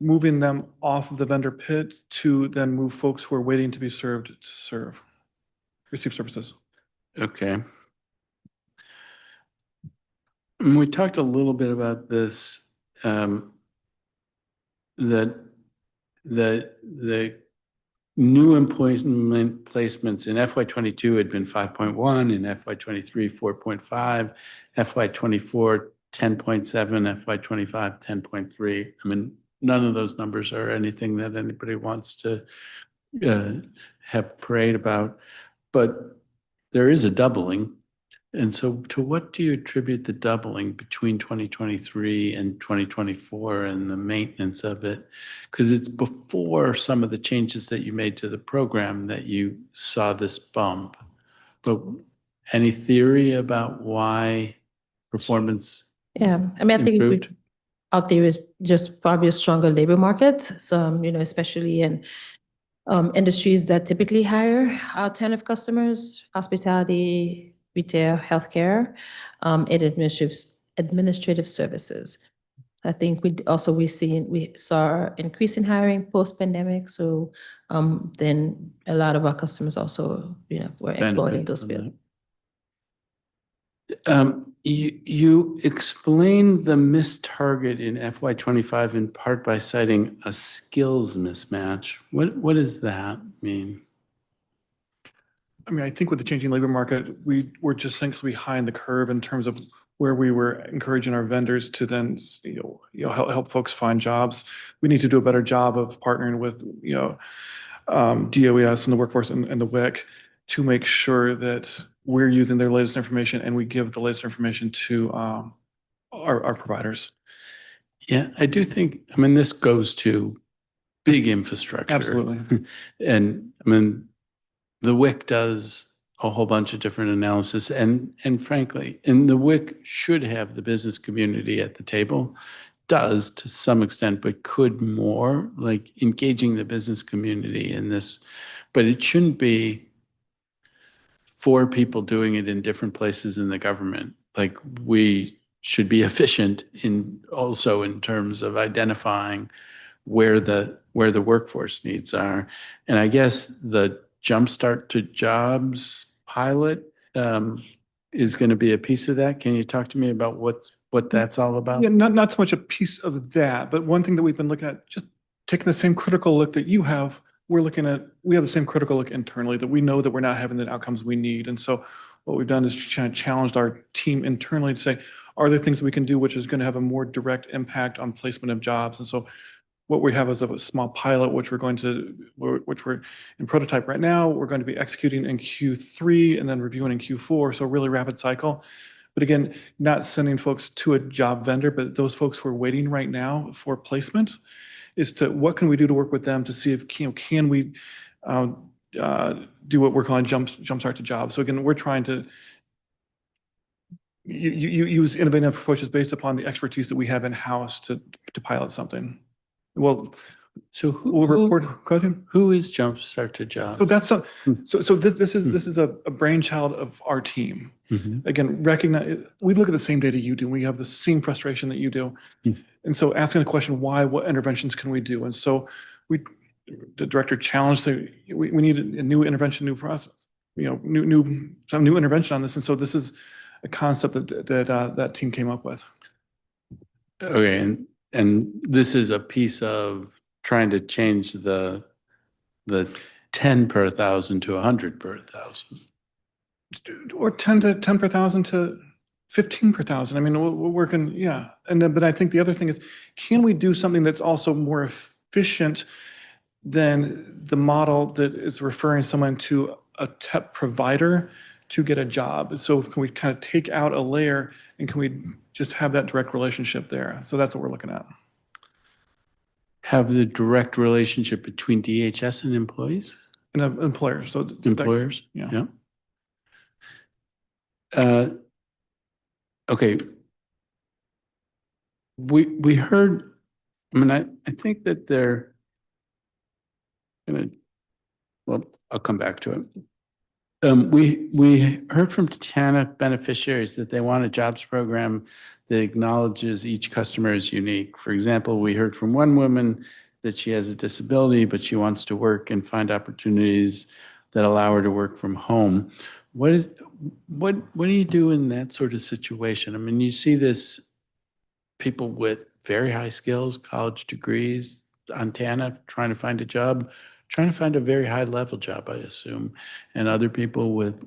moving them off of the vendor pit to then move folks who are waiting to be served to receive services. Okay. And we talked a little bit about this, that the new employment placements in FY22 had been 5.1, in FY23, 4.5, FY24, 10.7, FY25, 10.3. I mean, none of those numbers are anything that anybody wants to have parade about, but there is a doubling. And so to what do you attribute the doubling between 2023 and 2024 and the maintenance of it? Because it's before some of the changes that you made to the program that you saw this bump. But any theory about why performance Yeah, I mean, I think improved? our theory is just probably a stronger labor market. So, especially in industries that typically hire our kind of customers, hospitality, retail, healthcare, and administrative services. I think we saw increase in hiring post-pandemic. So then a lot of our customers also, were employed in those fields. You explained the missed target in FY25 in part by citing a skills mismatch. What does that mean? I mean, I think with the changing labor market, we were just sinks behind the curve in terms of where we were encouraging our vendors to then, help folks find jobs. We need to do a better job of partnering with, DOES and the workforce and the WIC to make sure that we're using their latest information and we give the latest information to our providers. Yeah, I do think, I mean, this goes to big infrastructure. Absolutely. And I mean, the WIC does a whole bunch of different analysis and frankly, and the WIC should have the business community at the table, does to some extent, but could more, like engaging the business community in this, but it shouldn't be 4 people doing it in different places in the government. Like we should be efficient in also in terms of identifying where the workforce needs are. And I guess the Jumpstart to Jobs pilot is going to be a piece of that. Can you talk to me about what that's all about? Yeah, not so much a piece of that, but one thing that we've been looking at, just taking the same critical look that you have, we have the same critical look internally that we know that we're not having the outcomes we need. And so what we've done is kind of challenged our team internally to say, are there things that we can do which is going to have a more direct impact on placement of jobs? And so what we have is a small pilot, which we're in prototype right now. We're going to be executing in Q3 and then reviewing in Q4. So really rapid cycle. But again, not sending folks to a job vendor, but those folks who are waiting right now for placement is to what can we do to work with them to see if can we do what we're calling jumpstart to jobs. So again, we're trying to use innovative approaches based upon the expertise that we have in-house to pilot something. Well, So we'll report. Go ahead. who is Jumpstart to Jobs? So that's this is a brainchild of our team. Mhm. Again, we look at the same data you do. We have the same frustration that you do. Mhm. And so asking the question, why, what interventions can we do? And so the director challenged, we need a new intervention, new process, some new intervention on this. And so this is a concept that team came up with. Okay, and this is a piece of trying to change the 10 per 1,000 to 100 per 1,000. Or 10 per 1,000 to 15 per 1,000. I mean, we're working, yeah. And then, but I think the other thing is, can we do something that's also more efficient than the model that is referring someone to a TEP provider to get a job? So can we kind of take out a layer and can we just have that direct relationship there? So that's what we're looking at. Have the direct relationship between DHS and employees? And employers. So Employers? Yeah. Okay. We heard, I mean, I think that they're gonna, well, I'll come back to it. We heard from TANF beneficiaries that they want a jobs program that acknowledges each customer is unique. For example, we heard from one woman that she has a disability, but she wants to work and find opportunities that allow her to work from home. What do you do in that sort of situation? I mean, you see this people with very high skills, college degrees on TANF trying to find a job, trying to find a very high level job, I assume, and other people with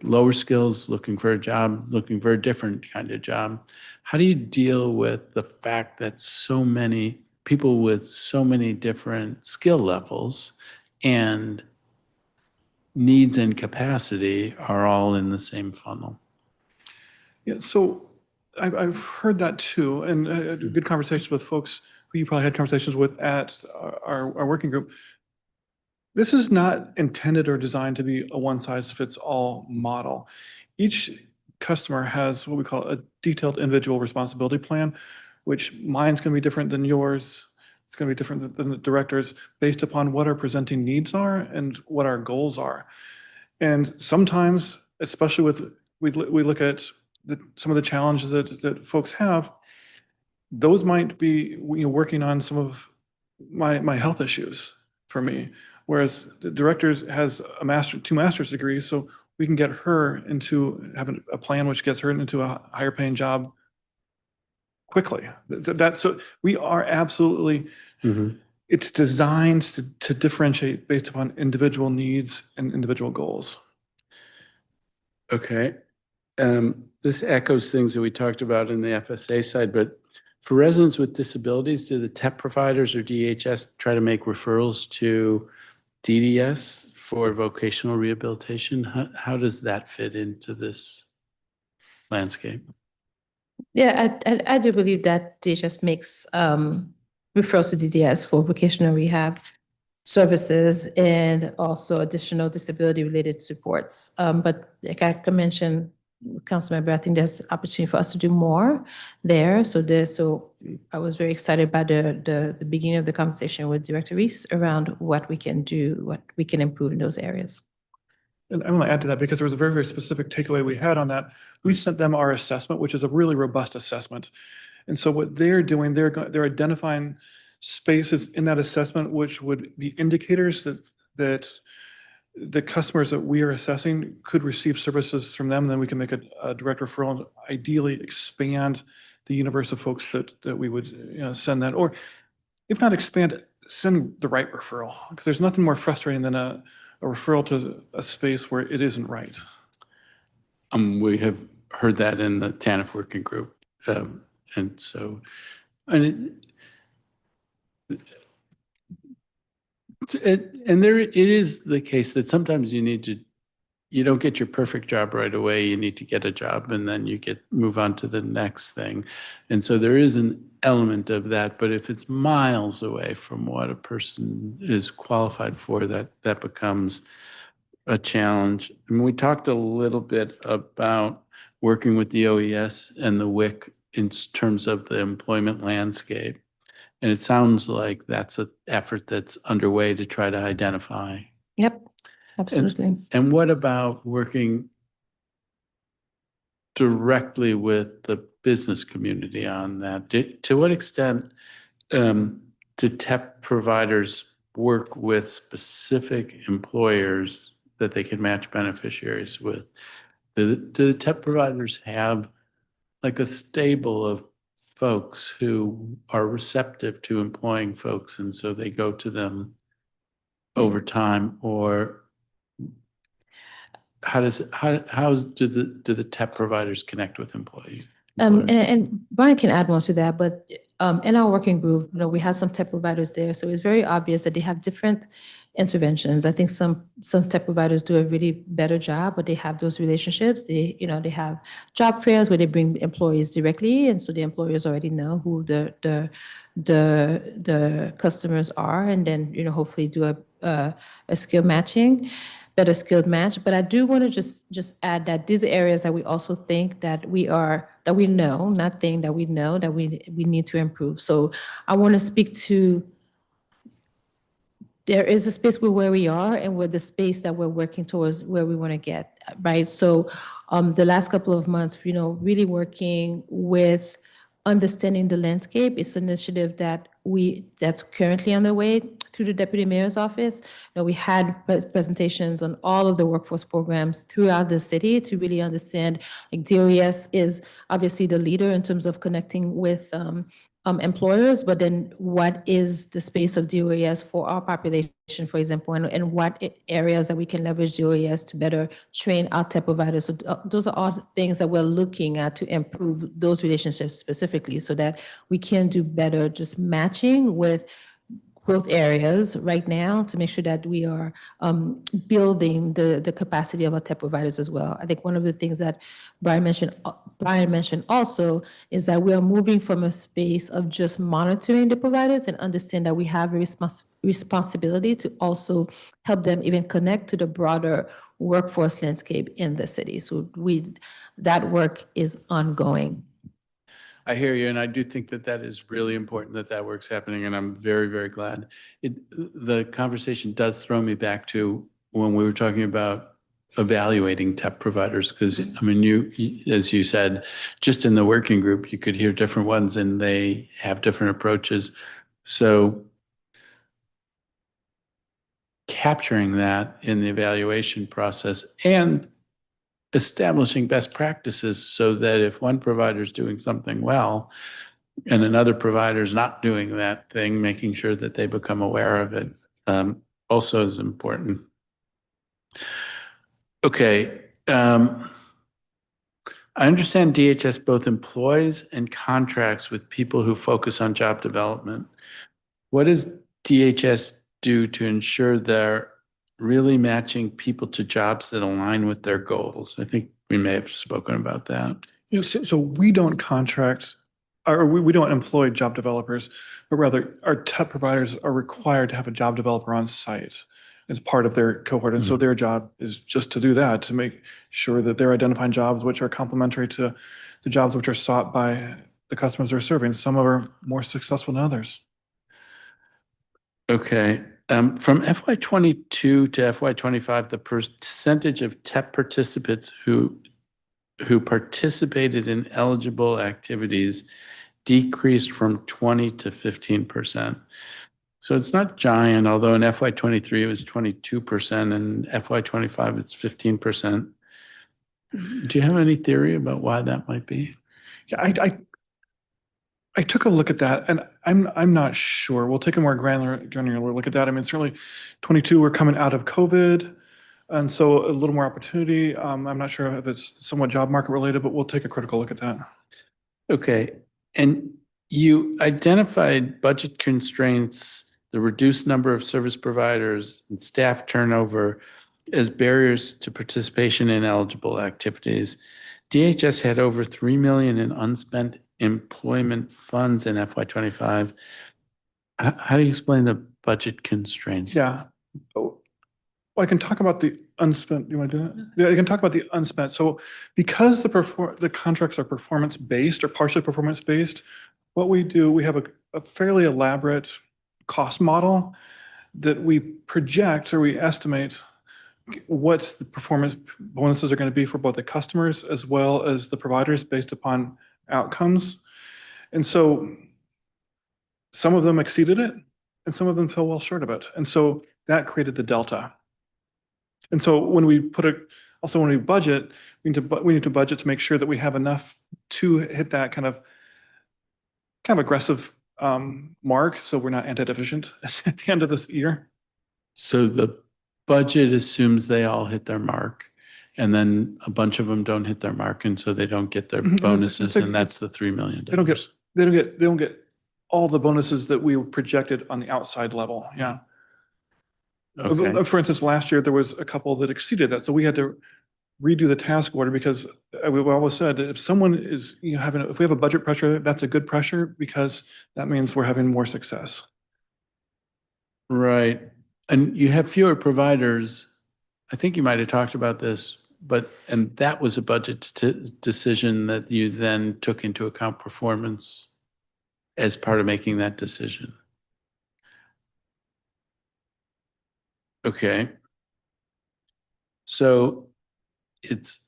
lower skills looking for a job, looking for a different kind of job. How do you deal with the fact that so many people with so many different skill levels and needs and capacity are all in the same funnel? Yeah, so I've heard that too, and good conversations with folks who you probably had conversations with at our working group. This is not intended or designed to be a one-size-fits-all model. Each customer has what we call a detailed individual responsibility plan, which mine's going to be different than yours. It's going to be different than the director's based upon what our presenting needs are and what our goals are. And sometimes, especially we look at some of the challenges that folks have, those might be working on some of my health issues for me. Whereas the director has 2 master's degrees, so we can get her into having a plan which gets her into a higher paying job quickly. That's so we are absolutely, it's designed to differentiate based upon individual needs and individual goals. Okay. This echoes things that we talked about in the FSA side, but for residents with disabilities, do the TEP providers or DHS try to make referrals to DDS for vocational rehabilitation? How does that fit into this landscape? Yeah, I do believe that DHS makes referrals to DDS for vocational rehab services and also additional disability-related supports. But like I mentioned, Councilmember, I think there's opportunity for us to do more there. So I was very excited by the beginning of the conversation with Director Reese around what we can do, what we can improve in those areas. And I want to add to that because there was a very, very specific takeaway we had on that. We sent them our assessment, which is a really robust assessment. And so what they're doing, they're identifying spaces in that assessment, which would be indicators that the customers that we are assessing could receive services from them. And then we can make a direct referral and ideally expand the universe of folks that we would send that, or if not expand, send the right referral. Because there's nothing more frustrating than a referral to a space where it isn't right. We have heard that in the TANF working group. And so, it is the case that sometimes you don't get your perfect job right away. You need to get a job and then you move on to the next thing. And so there is an element of that, but if it's miles away from what a person is qualified for, that becomes a challenge. And we talked a little bit about working with the OES and the WIC in terms of the employment landscape. And it sounds like that's an effort that's underway to try to identify. Yep, absolutely. And what about working directly with the business community on that? To what extent do TEP providers work with specific employers that they can match beneficiaries with? Do the TEP providers have like a stable of folks who are receptive to employing folks, and so they go to them over time? Or how do the TEP providers connect with employees? And Brian can add more to that, but in our working group, we have some tech providers there, so it's very obvious that they have different interventions. I think some tech providers do a really better job, but they have those relationships. They have job fairs where they bring employees directly, and so the employers already know who the customers are, and then hopefully do a skill matching. Better skilled match. But I do want to just add that these are areas that we also think that we know, not think that we know that we need to improve. So I want to speak to, there is a space where we are and where the space that we're working towards where we want to get, right? So the last couple of months, really working with understanding the landscape. It's an initiative that's currently underway through the Deputy Mayor's Office. We had presentations on all of the workforce programs throughout the city to really understand, like DOES is obviously the leader in terms of connecting with employers, but then what is the space of DOES for our population, for example, and what areas that we can leverage DOES to better train our tech providers. So those are all things that we're looking at to improve those relationships specifically so that we can do better just matching with growth areas right now to make sure that we are building the capacity of our tech providers as well. I think one of the things that Brian mentioned also is that we are moving from a space of just monitoring the providers and understand that we have a responsibility to also help them even connect to the broader workforce landscape in the city. So that work is ongoing. I hear you, and I do think that is really important that work's happening, and I'm very, very glad. The conversation does throw me back to when we were talking about evaluating TEP providers, because I mean, you, as you said, just in the working group, you could hear different ones, and they have different approaches. So capturing that in the evaluation process and establishing best practices so that if one provider is doing something well and another provider is not doing that thing, making sure that they become aware of it also is important. Okay. I understand DHS both employs and contracts with people who focus on job development. What does DHS do to ensure they're really matching people to jobs that align with their goals? I think we may have spoken about that. Yeah, so we don't contract, or we don't employ job developers, but rather our TEP providers are required to have a job developer on site as part of their cohort. And so their job is just to do that, to make sure that they're identifying jobs which are complementary to the jobs which are sought by the customers they're serving. Some are more successful than others. Okay. From FY22 to FY25, the percentage of TEP participants who participated in eligible activities decreased from 20 to 15%. So it's not giant, although in FY23 it was 22% and FY25 it's 15%. Do you have any theory about why that might be? Yeah, I took a look at that, and I'm not sure. We'll take a more granular look at that. I mean, certainly 22, we're coming out of COVID, and so a little more opportunity. I'm not sure if it's somewhat job market related, but we'll take a critical look at that. Okay. And you identified budget constraints, the reduced number of service providers, and staff turnover as barriers to participation in eligible activities. DHS had over $3 million in unspent employment funds in FY25. How do you explain the budget constraints? Yeah. Oh, well, I can talk about the unspent. You want to do that? Yeah, I can talk about the unspent. So because the contracts are performance-based or partially performance-based, what we do, we have a fairly elaborate cost model that we project or we estimate what the performance bonuses are going to be for both the customers as well as the providers based upon outcomes. And so some of them exceeded it and some of them fell well short of it. And so that created the delta. And so when we when we budget, we need to budget to make sure that we have enough to hit that kind of aggressive mark, so we're not anti-deficient at the end of this year. So the budget assumes they all hit their mark, and then a bunch of them don't hit their mark, and so they don't get their bonuses, and that's the $3 million. They don't get all the bonuses that we projected on the outside level. Yeah. Okay. For instance, last year there was a couple that exceeded that, so we had to redo the task order because we always said that if someone is if we have a budget pressure, that's a good pressure because that means we're having more success. Right. And you have fewer providers. I think you might have talked about this, and that was a budget decision that you then took into account performance as part of making that decision. Okay. So it's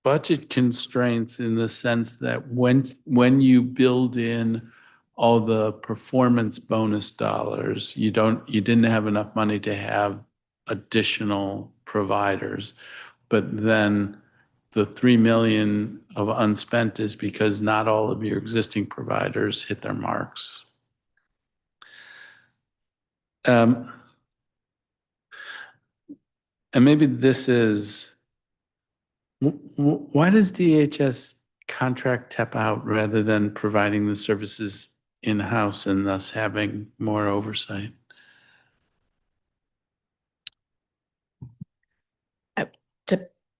budget constraints in the sense that when you build in all the performance bonus dollars, you didn't have enough money to have additional providers. But then the $3 million of unspent is because not all of your existing providers hit their marks. And maybe this is, why does DHS contract TEP out rather than providing the services in-house and thus having more oversight?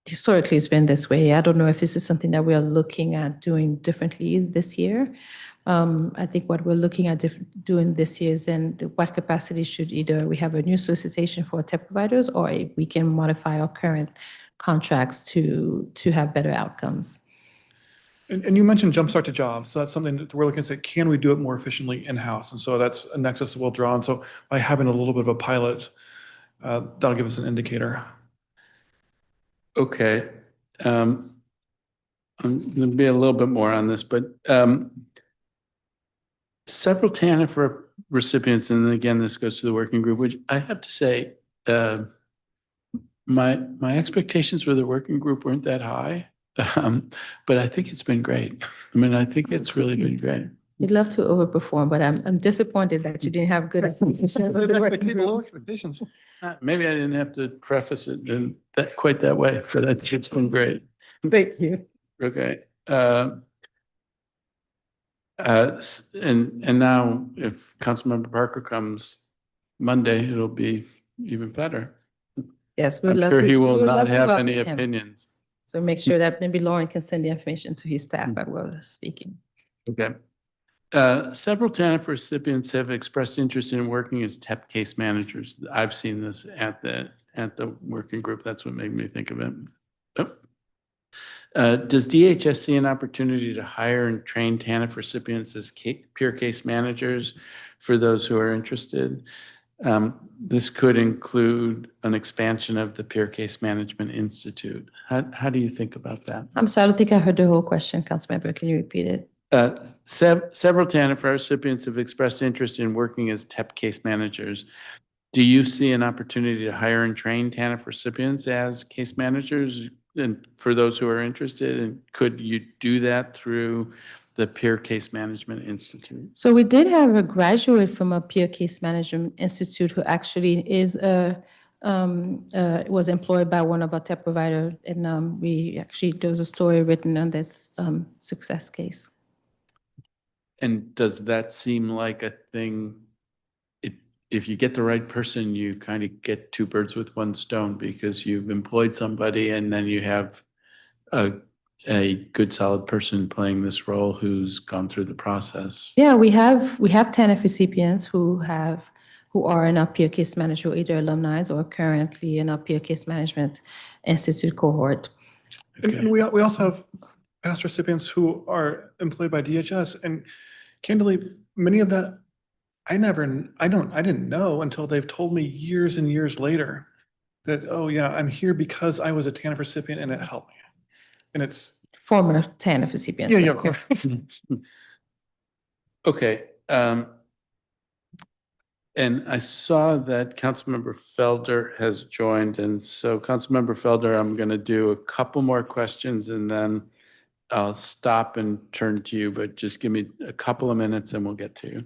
Historically, it's been this way. I don't know if this is something that we are looking at doing differently this year. I think what we're looking at doing this year is in what capacity should either we have a new solicitation for TEP providers or we can modify our current contracts to have better outcomes. And you mentioned Jumpstart to Jobs. So that's something that we're looking at say, can we do it more efficiently in-house? And so that's a nexus that we'll draw. And so by having a little bit of a pilot, that'll give us an indicator. Okay. I'm going to be a little bit more on this, but several TANF recipients, and again, this goes to the working group, which I have to say, My expectations for the working group weren't that high, but I think it's been great. I mean, I think it's really been great. You'd love to overperform, but I'm disappointed that you didn't have good expectations of the working group. Expectations. Maybe I didn't have to preface it in that quite that way, but I think it's been great. Thank you. Okay. And now if Councilmember Parker comes Monday, it'll be even better. Yes, I'm sure he will not have welcome any him. opinions. So make sure that maybe Lauren can send the information to his staff while we're speaking. Okay. Several TANF recipients have expressed interest in working as TEP case managers. I've seen this at the working group. That's what made me think of it. Does DHS see an opportunity to hire and train TANF recipients as peer case managers for those who are interested? This could include an expansion of the Peer Case Management Institute. How do you think about that? I'm sorry, I don't think I heard the whole question, Councilmember. Can you repeat it? Several TANF recipients have expressed interest in working as TEP case managers. Do you see an opportunity to hire and train TANF recipients as case managers? And for those who are interested, and could you do that through the Peer Case Management Institute? So we did have a graduate from a peer case management institute who actually was employed by one of our tech providers, and there was a story written on this success case. And does that seem like a thing? If you get the right person, you kind of get two birds with one stone, because you've employed somebody and then you have a good solid person playing this role who's gone through the process. Yeah, we have TANF recipients who are in our peer case management, either alumni or currently in our peer case management institute cohort. And we also have past recipients who are employed by DHS, and candidly, many of that I didn't know until they've told me years and years later that, oh yeah, I'm here because I was a TANF recipient and it helped me. And it's Former TANF recipient. yeah, of course. Okay. And I saw that Councilmember Felder has joined. And so Councilmember Felder, I'm going to do a couple more questions and then I'll stop and turn to you, but just give me a couple of minutes and we'll get to you.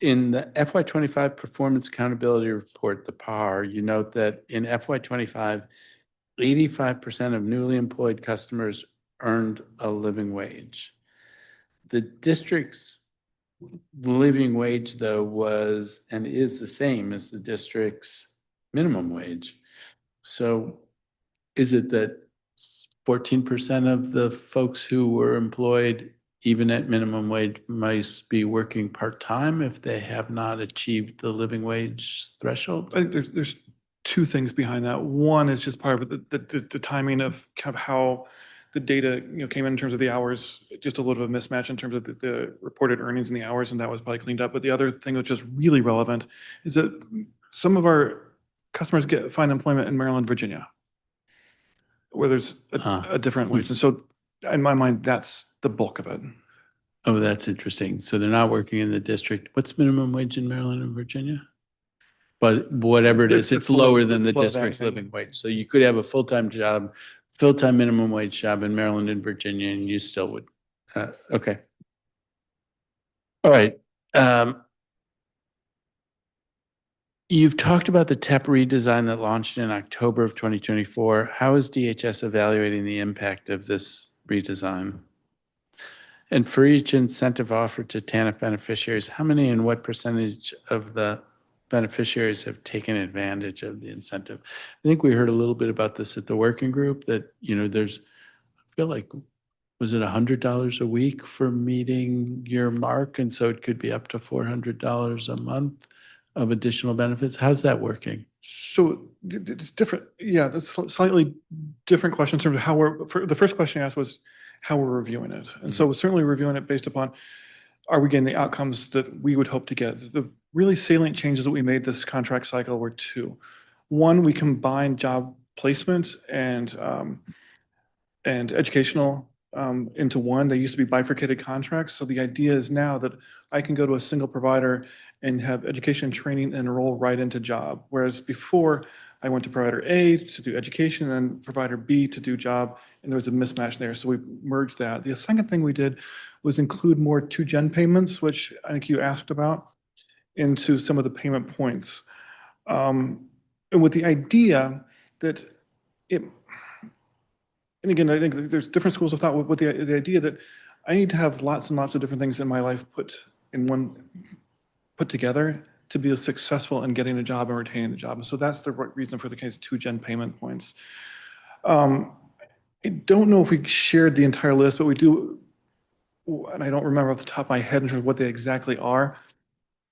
In the FY25 Performance Accountability Report, the PAR, you note that in FY25, 85% of newly employed customers earned a living wage. The district's living wage, though, was and is the same as the district's minimum wage. So is it that 14% of the folks who were employed even at minimum wage might be working part-time if they have not achieved the living wage threshold? I think there's two things behind that. One is just part of the timing of kind of how the data came in terms of the hours, just a little bit of a mismatch in terms of the reported earnings and the hours, and that was probably cleaned up. But the other thing which is really relevant is that some of our customers find employment in Maryland, Virginia, where there's a different wage. And so in my mind, that's the bulk of it. Oh, that's interesting. So they're not working in the district. What's minimum wage in Maryland and Virginia? But whatever it is, it's lower than the district's living wage. So you could have a full-time job, full-time minimum wage job in Maryland and Virginia, and you still would. Okay. All right. You've talked about the TEP redesign that launched in October of 2024. How is DHS evaluating the impact of this redesign? And for each incentive offered to TANF beneficiaries, how many and what percentage of the beneficiaries have taken advantage of the incentive? I think we heard a little bit about this at the working group that, there's, I feel like, was it $100 a week for meeting your mark? And so it could be up to $400 a month of additional benefits. How's that working? So it's different. Yeah, that's slightly different question in terms of how the first question you asked was how we're reviewing it. And so we're certainly reviewing it based upon, are we getting the outcomes that we would hope to get? The really salient changes that we made this contract cycle were two. One, we combined job placement and educational into one. They used to be bifurcated contracts. So the idea is now that I can go to a single provider and have education and training and enroll right into job. Whereas before, I went to provider A to do education and then provider B to do job, and there was a mismatch there. So we merged that. The second thing we did was include more 2-gen payments, which I think you asked about, into some of the payment points. And with the idea that it, and again, I think there's different schools of thought with the idea that I need to have lots and lots of different things in my life put together to be successful in getting a job and retaining the job. And so that's the reason for the case 2-gen payment points. I don't know if we shared the entire list, but we do, and I don't remember off the top of my head in terms of what they exactly are,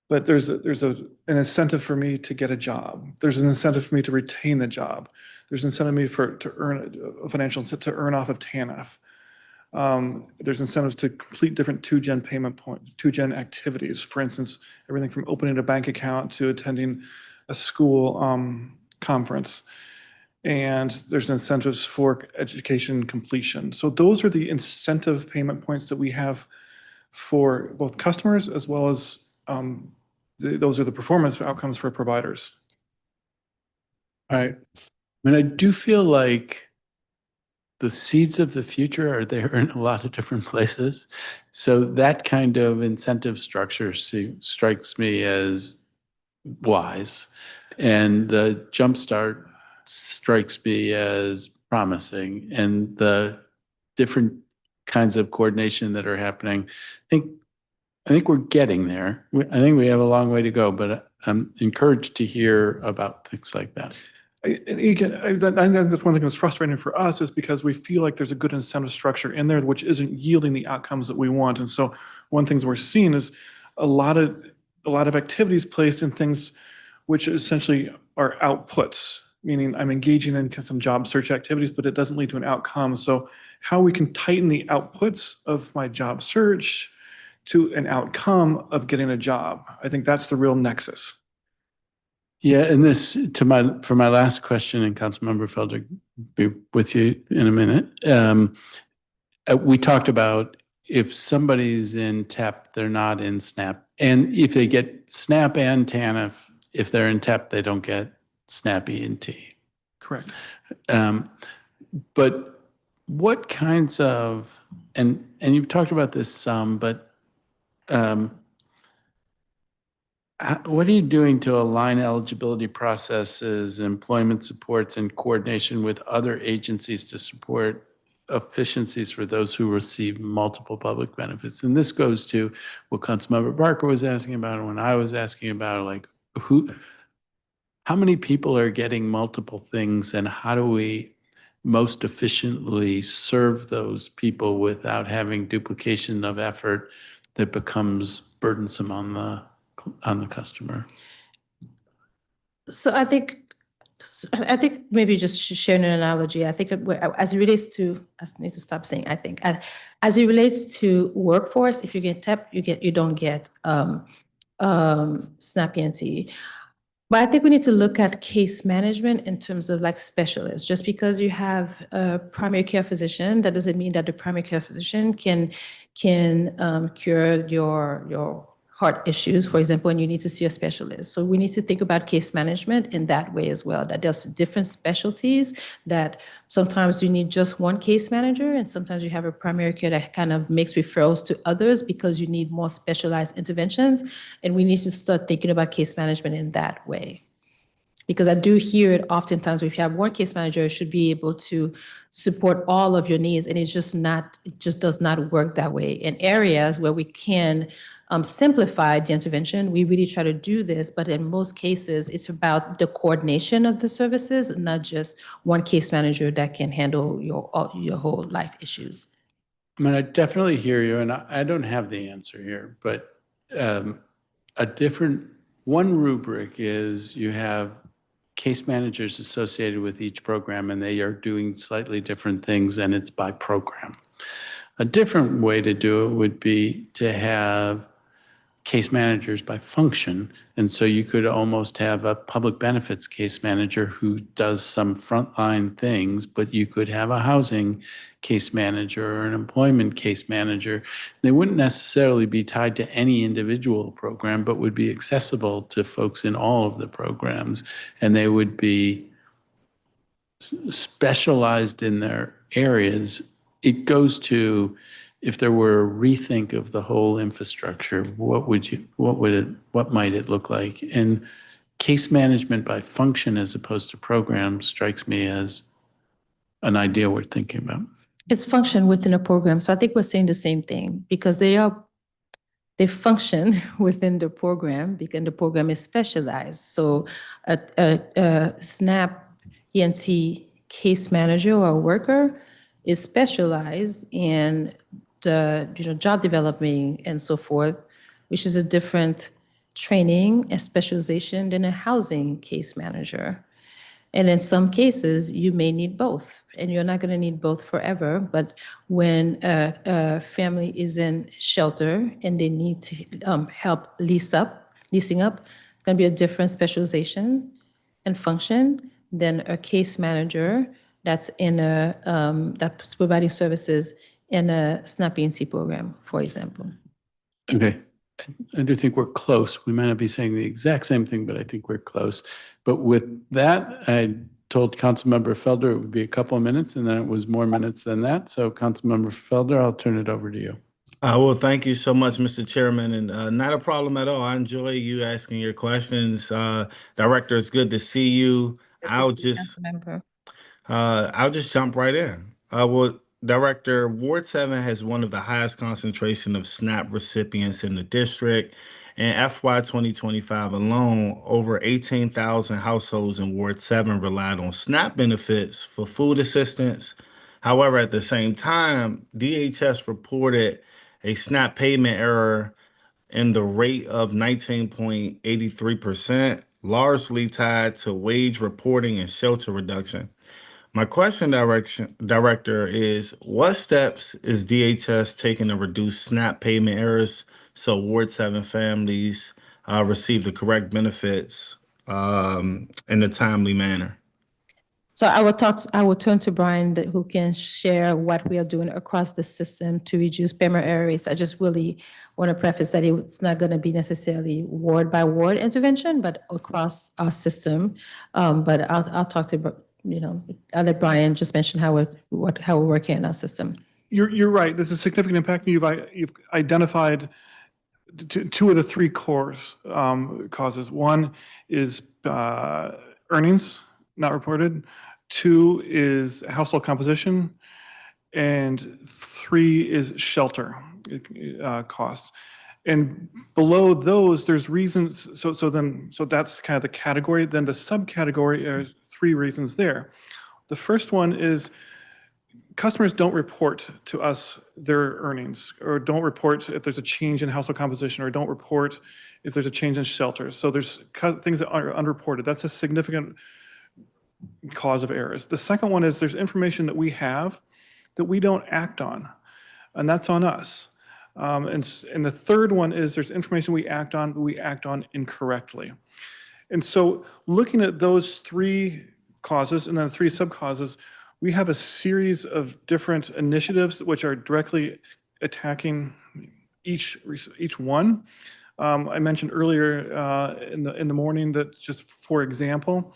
but there's an incentive for me to get a job. There's an incentive for me to retain the job. There's an incentive for me to earn a financial incentive to earn off of TANF. There's incentives to complete different 2-gen payment points, 2-gen activities. For instance, everything from opening a bank account to attending a school conference. And there's incentives for education completion. So those are the incentive payment points that we have for both customers as well as those are the performance outcomes for providers. All right. I mean, I do feel like the seeds of the future are there in a lot of different places. So that kind of incentive structure strikes me as wise. And the Jumpstart strikes me as promising. And the different kinds of coordination that are happening, I think we're getting there. I think we have a long way to go, but I'm encouraged to hear about things like that. Again, I think that's one thing that's frustrating for us is because we feel like there's a good incentive structure in there which isn't yielding the outcomes that we want. And so one thing we're seeing is a lot of activities placed in things which essentially are outputs, meaning I'm engaging in some job search activities, but it doesn't lead to an outcome. So how we can tighten the outputs of my job search to an outcome of getting a job. I think that's the real nexus. Yeah, and this for my last question, and Councilmember Felder, be with you in a minute. We talked about if somebody's in TEP, they're not in SNAP, and if they get SNAP and TANF, if they're in TEP, they don't get SNAP E&T. Correct. But what kinds of and you've talked about this some, but what are you doing to align eligibility processes, employment supports, and coordination with other agencies to support efficiencies for those who receive multiple public benefits? And this goes to what Councilmember Barker was asking about, and when I was asking about, like, how many people are getting multiple things, and how do we most efficiently serve those people without having duplication of effort that becomes burdensome on the customer? So I think maybe just sharing an analogy. I think as it relates to, I need to stop saying I think, as it relates to workforce, if you get TEP, you don't get SNAP E&T. But I think we need to look at case management in terms of like specialists. Just because you have a primary care physician, that doesn't mean that the primary care physician can cure your heart issues, for example, and you need to see a specialist. So we need to think about case management in that way as well, that there's different specialties that sometimes you need just one case manager, and sometimes you have a primary care that kind of makes referrals to others because you need more specialized interventions. And we need to start thinking about case management in that way. Because I do hear it oftentimes, if you have one case manager, it should be able to support all of your needs. And it just does not work that way. In areas where we can simplify the intervention, we really try to do this, but in most cases, it's about the coordination of the services, not just one case manager that can handle your whole life issues. I mean, I definitely hear you, and I don't have the answer here, but one rubric is you have case managers associated with each program, and they are doing slightly different things, and it's by program. A different way to do it would be to have case managers by function. And so you could almost have a public benefits case manager who does some frontline things, but you could have a housing case manager or an employment case manager. They wouldn't necessarily be tied to any individual program, but would be accessible to folks in all of the programs. And they would be specialized in their areas, it goes to, if there were a rethink of the whole infrastructure, what might it look like? And case management by function as opposed to program strikes me as an idea worth thinking about. It's function within a program. So I think we're saying the same thing because they function within the program because the program is specialized. So a SNAP ENT case manager or worker is specialized in the job development and so forth, which is a different training and specialization than a housing case manager. And in some cases, you may need both, and you're not going to need both forever. But when a family is in shelter and they need to help leasing up, it's going to be a different specialization and function than a case manager that's that's providing services in a SNAP ENT program, for example. Okay. I do think we're close. We might not be saying the exact same thing, but I think we're close. But with that, I told Councilmember Felder it would be a couple of minutes, and then it was more minutes than that. So Councilmember Felder, I'll turn it over to you. Well, thank you so much, Mr. Chairman, and not a problem at all. I enjoy you asking your questions. Director, it's good to see you. I'll just jump right in. Well, Director, Ward 7 has one of the highest concentration of SNAP recipients in the district. In FY 2025 alone, over 18,000 households in Ward 7 relied on SNAP benefits for food assistance. However, at the same time, DHS reported a SNAP payment error in the rate of 19.83%, largely tied to wage reporting and shelter reduction. My question, Director, is what steps is DHS taking to reduce SNAP payment errors so Ward 7 families receive the correct benefits in a timely manner? So I will turn to Brian who can share what we are doing across the system to reduce payment error rates. I just really want to preface that it's not going to be necessarily ward by ward intervention, but across our system. But I'll talk to, I'll let Brian just mention how we're working in our system. You're right. This is a significant impact. You've identified two of the three core causes. One is earnings not reported. Two is household composition, and three is shelter costs. And below those, there's reasons. So that's kind of the category. Then the subcategory are three reasons there. The first one is customers don't report to us their earnings, or don't report if there's a change in household composition, or don't report if there's a change in shelter. So there's things that are unreported. That's a significant cause of errors. The second one is there's information that we have that we don't act on, and that's on us. And the third one is there's information we act on, but we act on incorrectly. And so looking at those three causes and then three sub-causes, we have a series of different initiatives which are directly attacking each one. I mentioned earlier in the morning that, just for example,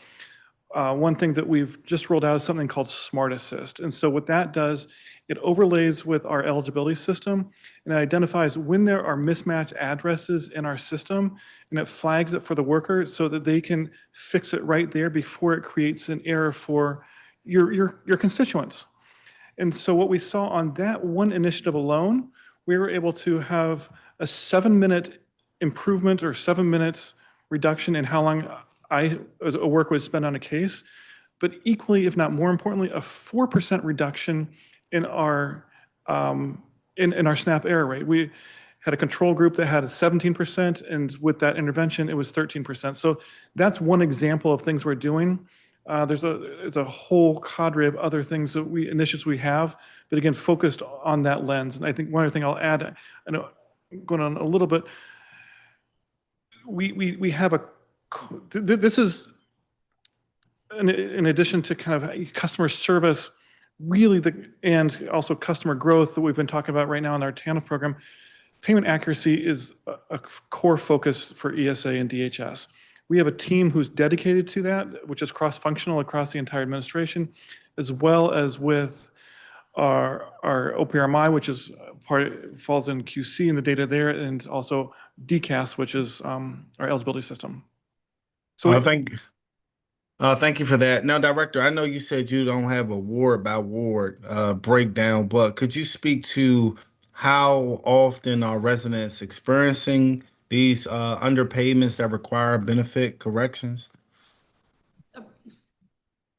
one thing that we've just rolled out is something called Smart Assist. And so what that does, it overlays with our eligibility system and it identifies when there are mismatched addresses in our system, and it flags it for the worker so that they can fix it right there before it creates an error for your constituents. And so what we saw on that one initiative alone, we were able to have a 7-minute improvement or 7 minutes reduction in how long a worker would spend on a case, but equally, if not more importantly, a 4% reduction in our in our SNAP error rate. We had a control group that had a 17%, and with that intervention, it was 13%. So that's one example of things we're doing. There's a whole cadre of other things that initiatives we have, but again, focused on that lens. And I think one other thing I'll add, I know I'm going on a little bit, we have this is in addition to kind of customer service, really and also customer growth that we've been talking about right now in our TANF program. Payment accuracy is a core focus for ESA and DHS. We have a team who's dedicated to that, which is cross-functional across the entire administration, as well as with our OPRMI, which is falls in QC in the data there, and also DCAS, which is our eligibility system. So Thank you for that. Now, Director, I know you said you don't have a ward by ward breakdown, but could you speak to how often are residents experiencing these underpayments that require benefit corrections?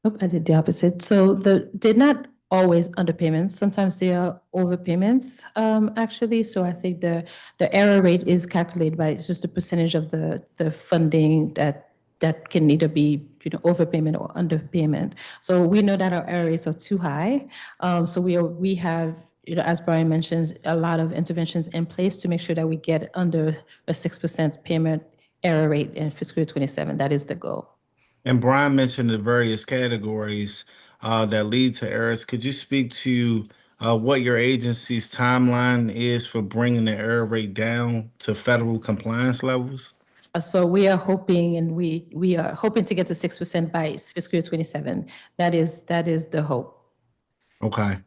Oh, I did the opposite. So they're not always underpayments. Sometimes they are overpayments, actually. So I think the error rate is calculated by, it's just a percentage of the funding that can either be, overpayment or underpayment. So we know that our error rates are too high. So we have, as Brian mentions, a lot of interventions in place to make sure that we get under a 6% payment error rate in fiscal year 27. That is the goal. And Brian mentioned the various categories that lead to errors. Could you speak to what your agency's timeline is for bringing the error rate down to federal compliance levels? So we are hoping, and we are hoping to get to 6% by fiscal year 27. That is the hope. Okay.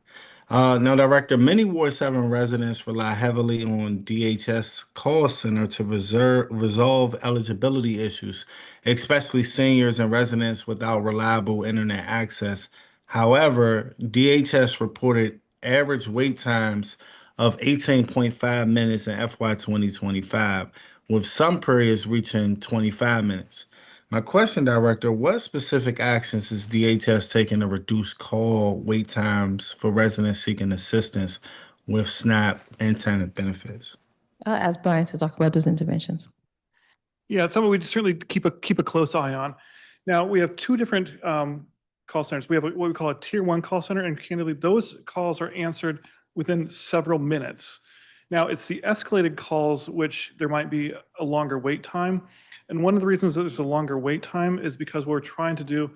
Now, Director, many Ward 7 residents rely heavily on DHS call center to resolve eligibility issues, especially seniors and residents without reliable internet access. However, DHS reported average wait times of 18.5 minutes in FY 2025, with some periods reaching 25 minutes. My question, Director, what specific actions is DHS taking to reduce call wait times for residents seeking assistance with SNAP and TANF benefits? I'll ask Brian to talk about those interventions. yeah, it's something we certainly keep a close eye on. Now, we have two different call centers. We have what we call a tier 1 call center, and candidly, those calls are answered within several minutes. Now, it's the escalated calls, which there might be a longer wait time. And one of the reasons that there's a longer wait time is because what we're trying to do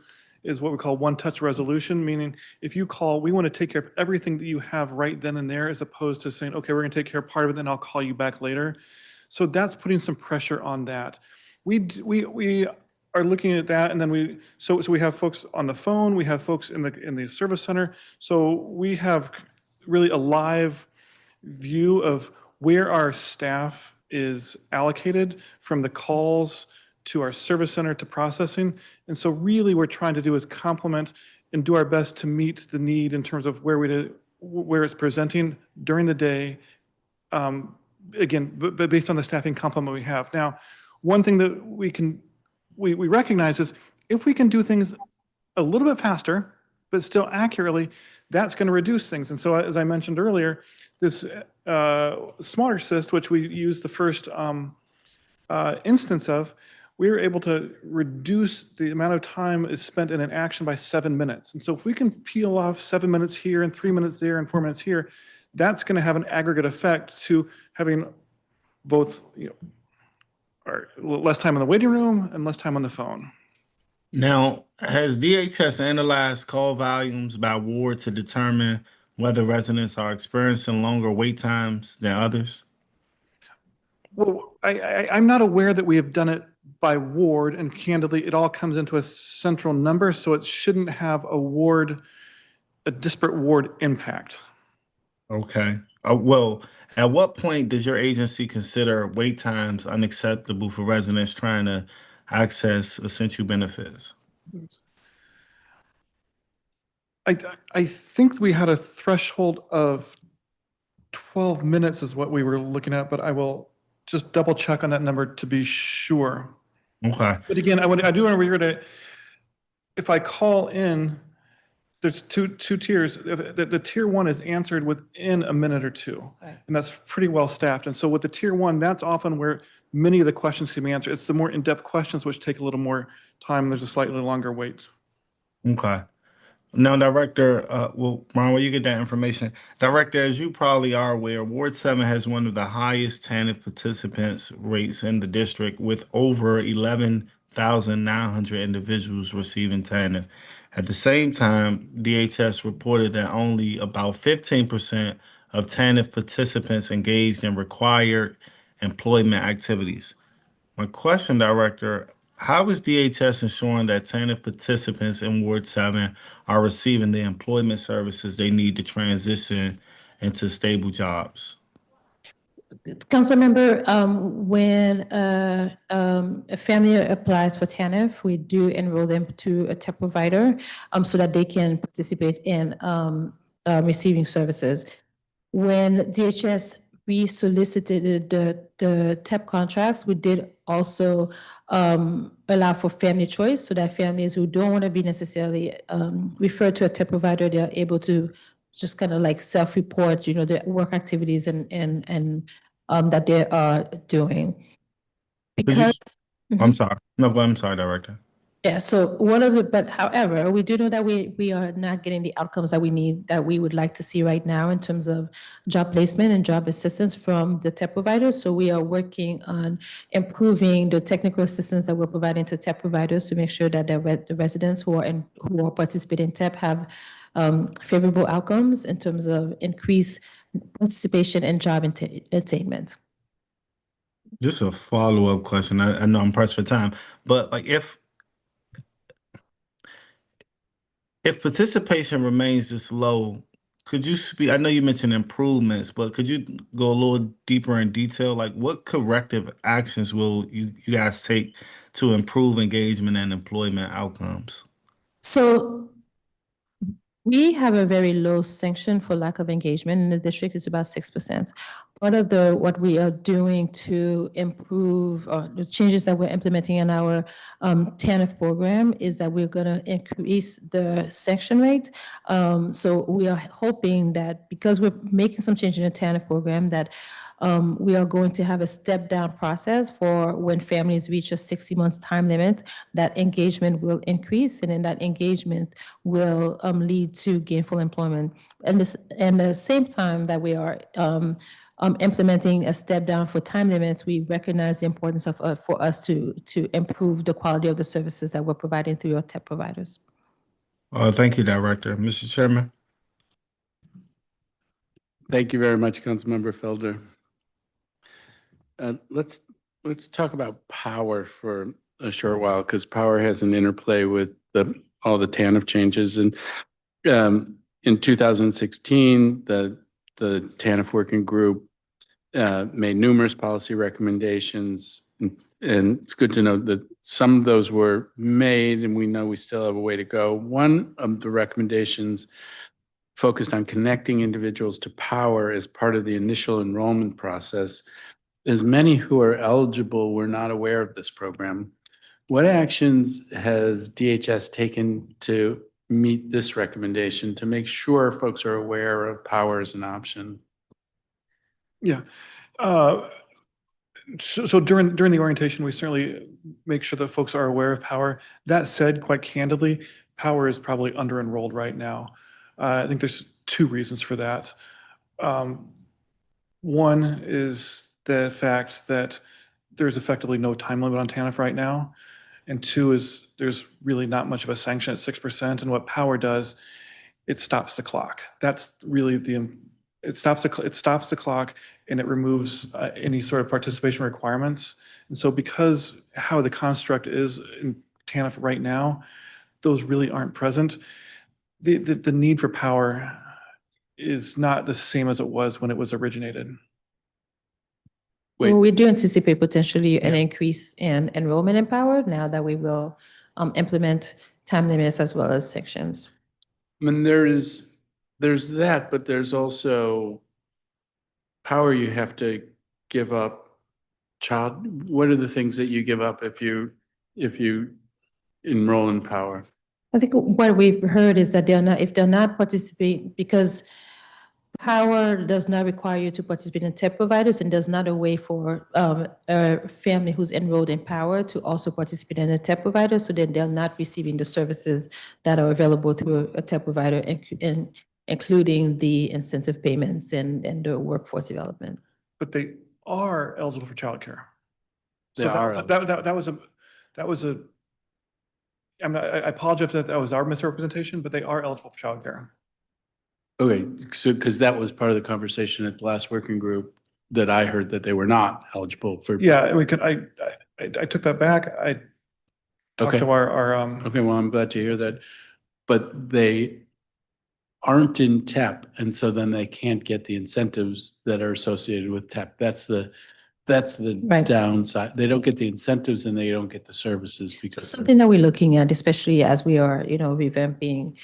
is what we call one-touch resolution, meaning if you call, we want to take care of everything that you have right then and there, as opposed to saying, okay, we're going to take care of part of it, then I'll call you back later. So that's putting some pressure on that. We are looking at that, and then so we have folks on the phone, we have folks in the service center. So we have really a live view of where our staff is allocated, from the calls to our service center to processing. And so really we're trying to do is complement and do our best to meet the need in terms of where it's presenting during the day. Again, but based on the staffing complement we have. Now, one thing that we recognize is if we can do things a little bit faster, but still accurately, that's going to reduce things. And so, as I mentioned earlier, this Smarter Assist, which we used the first instance of, we were able to reduce the amount of time is spent in an action by 7 minutes. And so if we can peel off 7 minutes here and 3 minutes there and 4 minutes here, that's going to have an aggregate effect to having both, less time in the waiting room and less time on the phone. Now, has DHS analyzed call volumes by ward to determine whether residents are experiencing longer wait times than others? Well, I'm not aware that we have done it by ward, and candidly, it all comes into a central number, so it shouldn't have a disparate ward impact. Okay. Well, at what point does your agency consider wait times unacceptable for residents trying to access essential benefits? I think we had a threshold of 12 minutes is what we were looking at, but I will just double check on that number to be sure. Okay. But again, I do want to reiterate, if I call in, there's two tiers. The tier 1 is answered within a minute or two, Right. and that's pretty well staffed. And so with the tier 1, that's often where many of the questions can be answered. It's the more in-depth questions which take a little more time. There's a slightly longer wait. Okay. Now, Director, Ron, where you get that information? Director, as you probably are aware, Ward 7 has one of the highest TANF participants rates in the district, with over 11,900 individuals receiving TANF. At the same time, DHS reported that only about 15% of TANF participants engaged in required employment activities. My question, Director, how is DHS ensuring that TANF participants in Ward 7 are receiving the employment services they need to transition into stable jobs? Councilmember, when a family applies for TANF, we do enroll them to a TEP provider so that they can participate in receiving services. When DHS re-solicited the TEP contracts, we did also allow for family choice so that families who don't want to be necessarily referred to a TEP provider, they're able to just kind of like self-report, their work activities and that they are doing. Could you- Because I'm sorry. No, I'm sorry, Director. yeah, so but however, we do know that we are not getting the outcomes that we need, that we would like to see right now in terms of job placement and job assistance from the TEP providers. So we are working on improving the technical assistance that we're providing to TEP providers to make sure that the residents who are participating in TEP have favorable outcomes in terms of increased participation and job attainment. Just a follow-up question. I know I'm pressed for time, but like if participation remains this low, could you speak? I know you mentioned improvements, but could you go a little deeper in detail? Like what corrective actions will you guys take to improve engagement and employment outcomes? So we have a very low sanction for lack of engagement in the district. It's about 6%. Part of what we are doing to improve the changes that we're implementing in our TANF program is that we're going to increase the sanction rate. So we are hoping that because we're making some change in the TANF program, that we are going to have a step down process for when families reach a 60 months time limit, that engagement will increase, and then that engagement will lead to gainful employment. And the same time that we are implementing a step down for time limits, we recognize the importance of for us to improve the quality of the services that we're providing through our TEP providers. Thank you, Director. Mr. Chairman. Thank you very much, Councilmember Felder. Let's talk about power for a short while, because power has an interplay with all the TANF changes. And in 2016, the TANF working group made numerous policy recommendations, and it's good to know that some of those were made, and we know we still have a way to go. One of the recommendations focused on connecting individuals to power as part of the initial enrollment process, as many who are eligible were not aware of this program. What actions has DHS taken to meet this recommendation to make sure folks are aware of power as an option? Yeah. So during the orientation, we certainly make sure that folks are aware of power. That said, quite candidly, power is probably under-enrolled right now. I think there's two reasons for that. One is the fact that there's effectively no time limit on TANF right now. And two is there's really not much of a sanction at 6%. And what power does, it stops the clock. That's really it stops the clock, and it removes any sort of participation requirements. And so because how the construct is in TANF right now, those really aren't present. The need for power is not the same as it was when it was originated. Wait. Well, we do anticipate potentially an increase in enrollment in power now that we will implement time limits as well as sections. I mean, there's that, but there's also power you have to give up. What are the things that you give up if you enroll in power? I think what we've heard is that if they're not participating, because power does not require you to participate in TEP providers, and there's not a way for a family who's enrolled in power to also participate in a TEP provider, so then they're not receiving the services that are available through a TEP provider, including the incentive payments and the workforce development. But they are eligible for childcare. They So are that was a. I apologize if that was our misrepresentation, but they are eligible for childcare. Okay, so because that was part of the conversation at the last working group, that I heard that they were not eligible for. Yeah, I mean, I took that back. talked Okay. to our Okay, well, I'm glad to hear that. But they aren't in TEP, and so then they can't get the incentives that are associated with TEP. That's the Right. downside. They don't get the incentives and they don't get the services because they're- Something that we're looking at, especially as we are, revamping,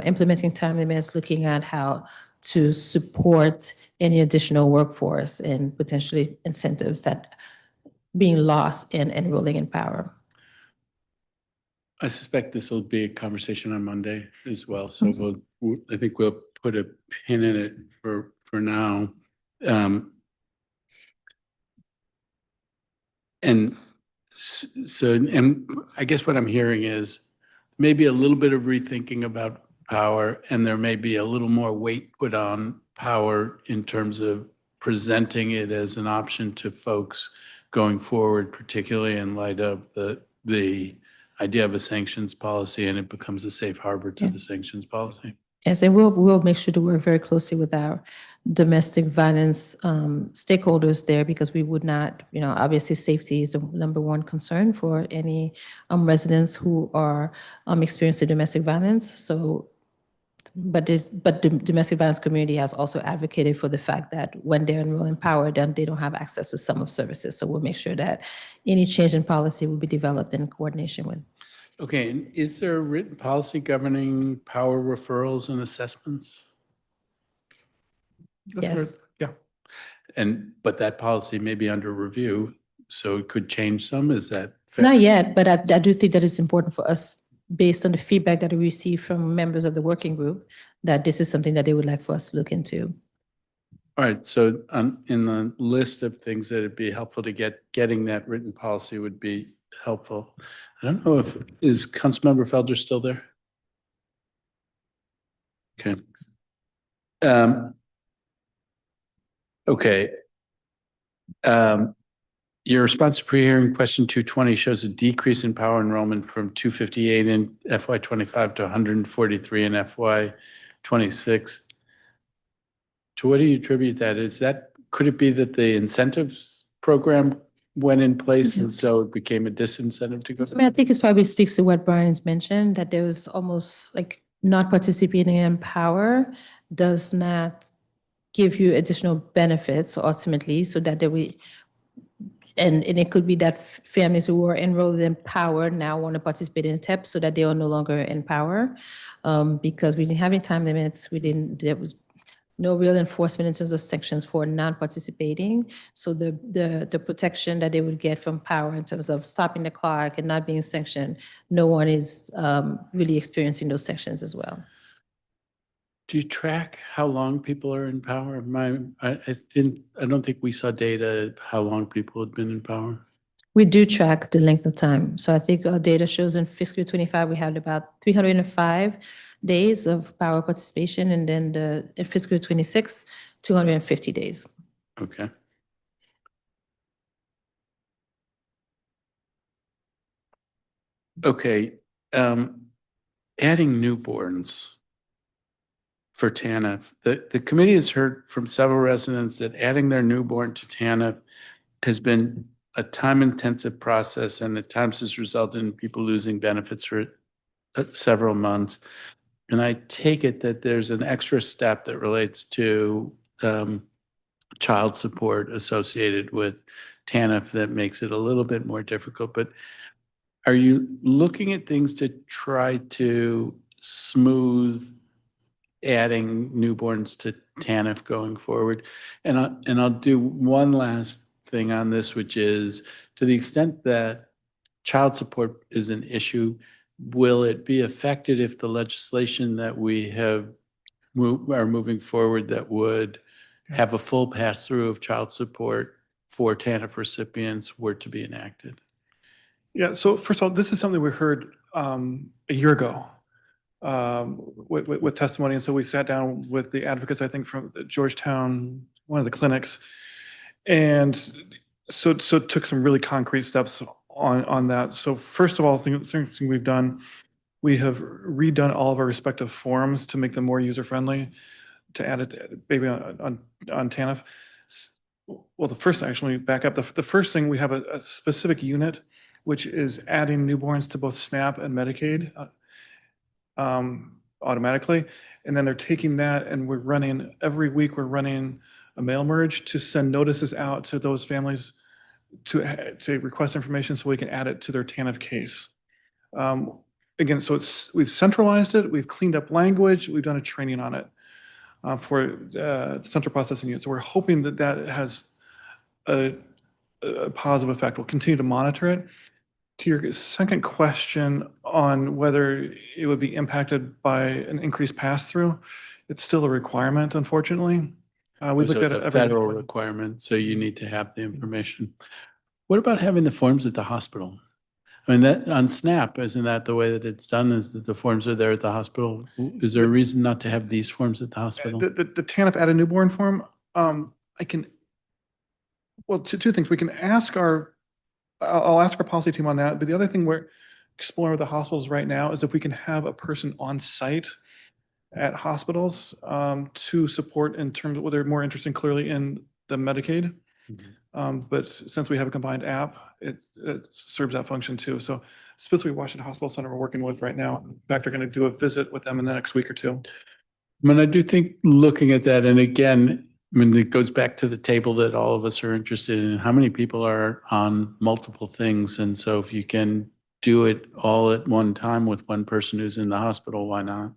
implementing time limits, looking at how to support any additional workforce and potentially incentives that being lost in enrolling in power. I suspect this will be a conversation on Monday as well, so I think we'll put a pin in it for now. And and I guess what I'm hearing is maybe a little bit of rethinking about power, and there may be a little more weight put on power in terms of presenting it as an option to folks going forward, particularly in light of the idea of a sanctions policy, and it becomes a safe harbor to the sanctions policy. Yes, and we'll make sure to work very closely with our domestic violence stakeholders there, because we would not, obviously safety is the number one concern for any residents who are experiencing domestic violence. So, but the domestic violence community has also advocated for the fact that when they're enrolled in power, then they don't have access to some of services. So we'll make sure that any change in policy will be developed in coordination with. Okay, and is there a written policy governing power referrals and assessments? Yes. yeah. But that policy may be under review, so it could change some, is that fair? Not yet, but I do think that it's important for us, based on the feedback that we received from members of the working group, that this is something that they would like for us to look into. All right, so in the list of things that it'd be helpful to getting that written policy would be helpful. I don't know is Councilmember Felder still there? Okay. Okay. Your response to pre-hearing question 220 shows a decrease in power enrollment from 258 in FY 25 to 143 in FY 26. To what do you attribute that? Could it be that the incentives program went in place and so it became a disincentive to go? I mean, I think it probably speaks to what Brian's mentioned, that there was almost like not participating in power does not give you additional benefits ultimately, so that there will, and it could be that families who were enrolled in power now want to participate in TEP so that they are no longer in power. Because we didn't have any time limits, there was no real enforcement in terms of sanctions for non-participating. So the protection that they would get from power in terms of stopping the clock and not being sanctioned, no one is really experiencing those sanctions as well. Do you track how long people are in power? I don't think we saw data how long people had been in power. We do track the length of time. So I think our data shows in fiscal year 25, we had about 305 days of power participation, and then in fiscal year 26, 250 days. Okay. Okay, adding newborns for TANF. The committee has heard from several residents that adding their newborn to TANF has been a time-intensive process, and at times has resulted in people losing benefits for several months. And I take it that there's an extra step that relates to child support associated with TANF that makes it a little bit more difficult. But are you looking at things to try to smooth adding newborns to TANF going forward? And I'll do one last thing on this, which is, to the extent that child support is an issue, will it be affected if the legislation that we are moving forward that would have a full pass-through of child support for TANF recipients were to be enacted? Yeah, so first of all, this is something we heard a year ago with testimony. And so we sat down with the advocates, I think, from Georgetown, one of the clinics. And so took some really concrete steps on that. So first of all, the thing we've done, we have redone all of our respective forms to make them more user-friendly, to add it maybe on TANF. Well, the first, actually, back up. The first thing, we have a specific unit which is adding newborns to both SNAP and Medicaid automatically. And then they're taking that and every week we're running a mail merge to send notices out to those families to request information so we can add it to their TANF case. Again, so we've centralized it, we've cleaned up language, we've done a training on it for the central processing unit. So we're hoping that that has a positive effect. We'll continue to monitor it. To your second question on whether it would be impacted by an increased pass-through, it's still a requirement, unfortunately. We So looked it's at it a every federal requirement, so you need to have the information. What about having the forms at the hospital? I mean, that on SNAP, isn't that the way that it's done, is that the forms are there at the hospital? Is there a reason not to have these forms at the hospital? The TANF add a newborn form, two things. We can ask I'll ask our policy team on that, but the other thing we're exploring with the hospitals right now is if we can have a person on site at hospitals to support in terms of whether they're more interested clearly in the Medicaid. But since we have a combined app, it serves that function too. So specifically Washington Hospital Center we're working with right now. In fact, they're going to do a visit with them in the next week or two. I mean, I do think looking at that, and again, I mean, it goes back to the table that all of us are interested in. How many people are on multiple things? And so if you can do it all at one time with one person who's in the hospital, why not?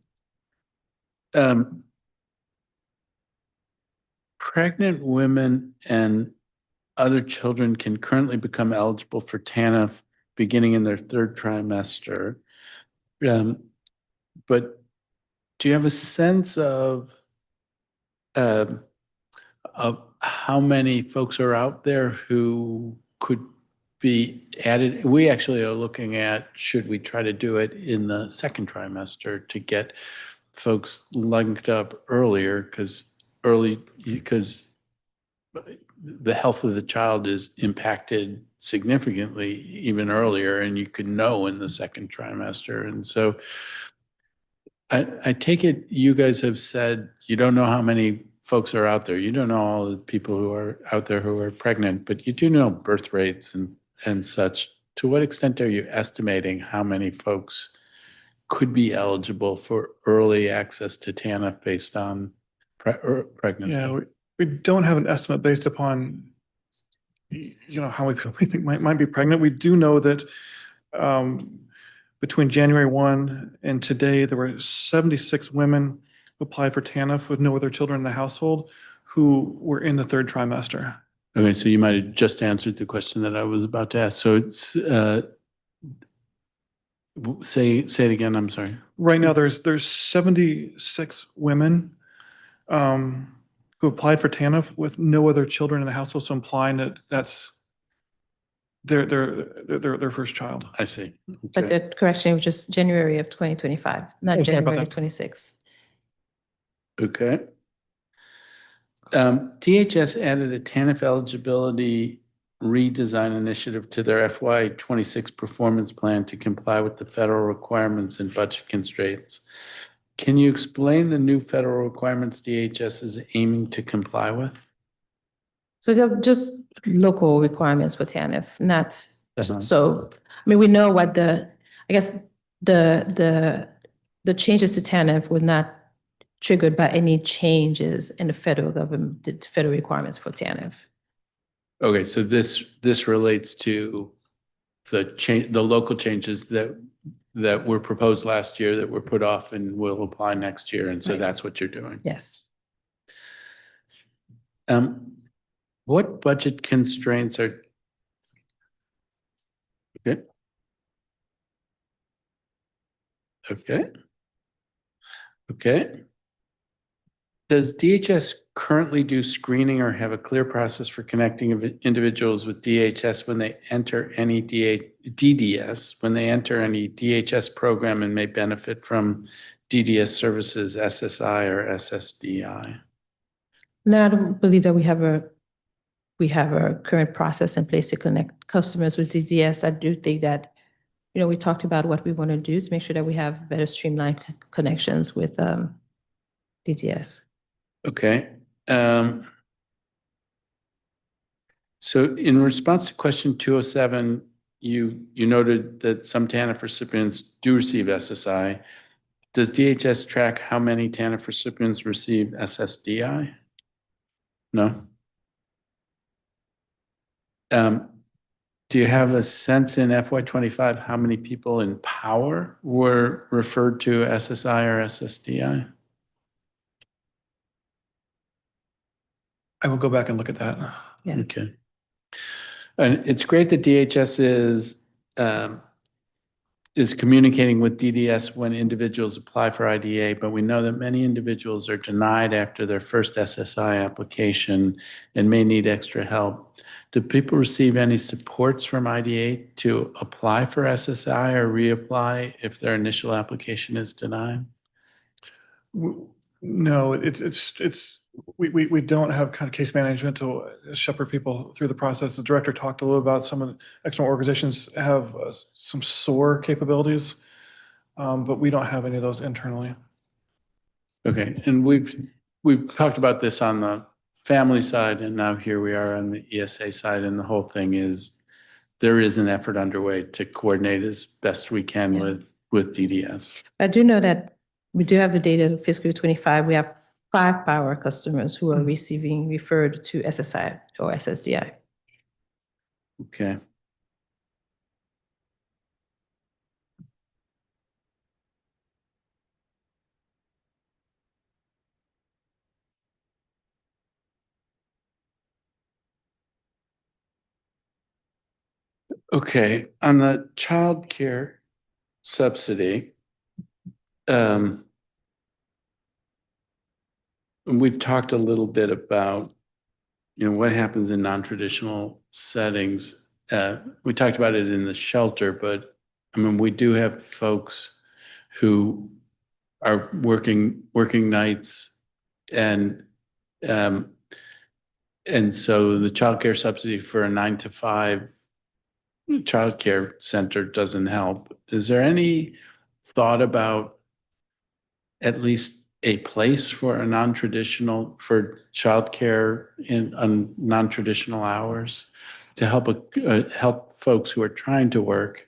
Pregnant women and other children can currently become eligible for TANF beginning in their third trimester. But do you have a sense of how many folks are out there who could be added? We actually are looking at, should we try to do it in the second trimester to get folks linked up earlier, because the health of the child is impacted significantly even earlier, and you could know in the second trimester. And so I take it you guys have said you don't know how many folks are out there. You don't know all the people who are out there who are pregnant, but you do know birth rates and such. To what extent are you estimating how many folks could be eligible for early access to TANF based on pregnancy? Yeah, we don't have an estimate based upon, how many people we think might be pregnant. We do know that between January 1 and today, there were 76 women who applied for TANF with no other children in the household who were in the third trimester. Okay, so you might have just answered the question that I was about to ask. So it's say it again. I'm sorry. Right now, there's 76 women who applied for TANF with no other children in the household, so implying that that's their first child. I see. But Okay. the correction was just January of 2025, not Oh, sorry about January of that. 26. Okay. DHS added a TANF eligibility redesign initiative to their FY26 performance plan to comply with the federal requirements and budget constraints. Can you explain the new federal requirements DHS is aiming to comply with? So they're just local requirements for TANF, not, Uh-huh. so, I mean, we know what I guess the changes to TANF were not triggered by any changes in the federal government, the federal requirements for TANF. Okay, so this relates to the local changes that were proposed last year that were put off and will apply next year, and so Right. that's what you're doing. Yes. What budget constraints are? Okay. Okay. Okay. Does DHS currently do screening or have a clear process for connecting individuals with DHS when they enter any DDS, when they enter any DHS program and may benefit from DDS services, SSI or SSDI? No, I don't believe that we have a current process in place to connect customers with DDS. I do think that, we talked about what we want to do to make sure that we have better streamlined connections with DDS. Okay. So in response to question 207, you noted that some TANF recipients do receive SSI. Does DHS track how many TANF recipients receive SSDI? No? Do you have a sense in FY25 how many people in power were referred to SSI or SSDI? I will go back and look at that. Yeah. Okay. And it's great that DHS is communicating with DDS when individuals apply for IDA, but we know that many individuals are denied after their first SSI application and may need extra help. Do people receive any supports from IDA to apply for SSI or reapply if their initial application is denied? No, we don't have kind of case management to shepherd people through the process. The director talked a little about some of the external organizations have some SOAR capabilities, but we don't have any of those internally. Okay, and we've talked about this on the family side, and now here we are on the ESA side, and the whole thing is there is an effort underway to coordinate as best we can Yeah. with DDS. I do know that we do have the data of fiscal year 25. We have 5 power customers who are receiving referred to SSI or SSDI. Okay. Okay, on the child care subsidy, we've talked a little bit about, what happens in non-traditional settings. We talked about it in the shelter, but I mean, we do have folks who are working nights and so the child care subsidy for a 9 to 5 child care center doesn't help. Is there any thought about at least a place for a non-traditional, for childcare on non-traditional hours to help folks who are trying to work,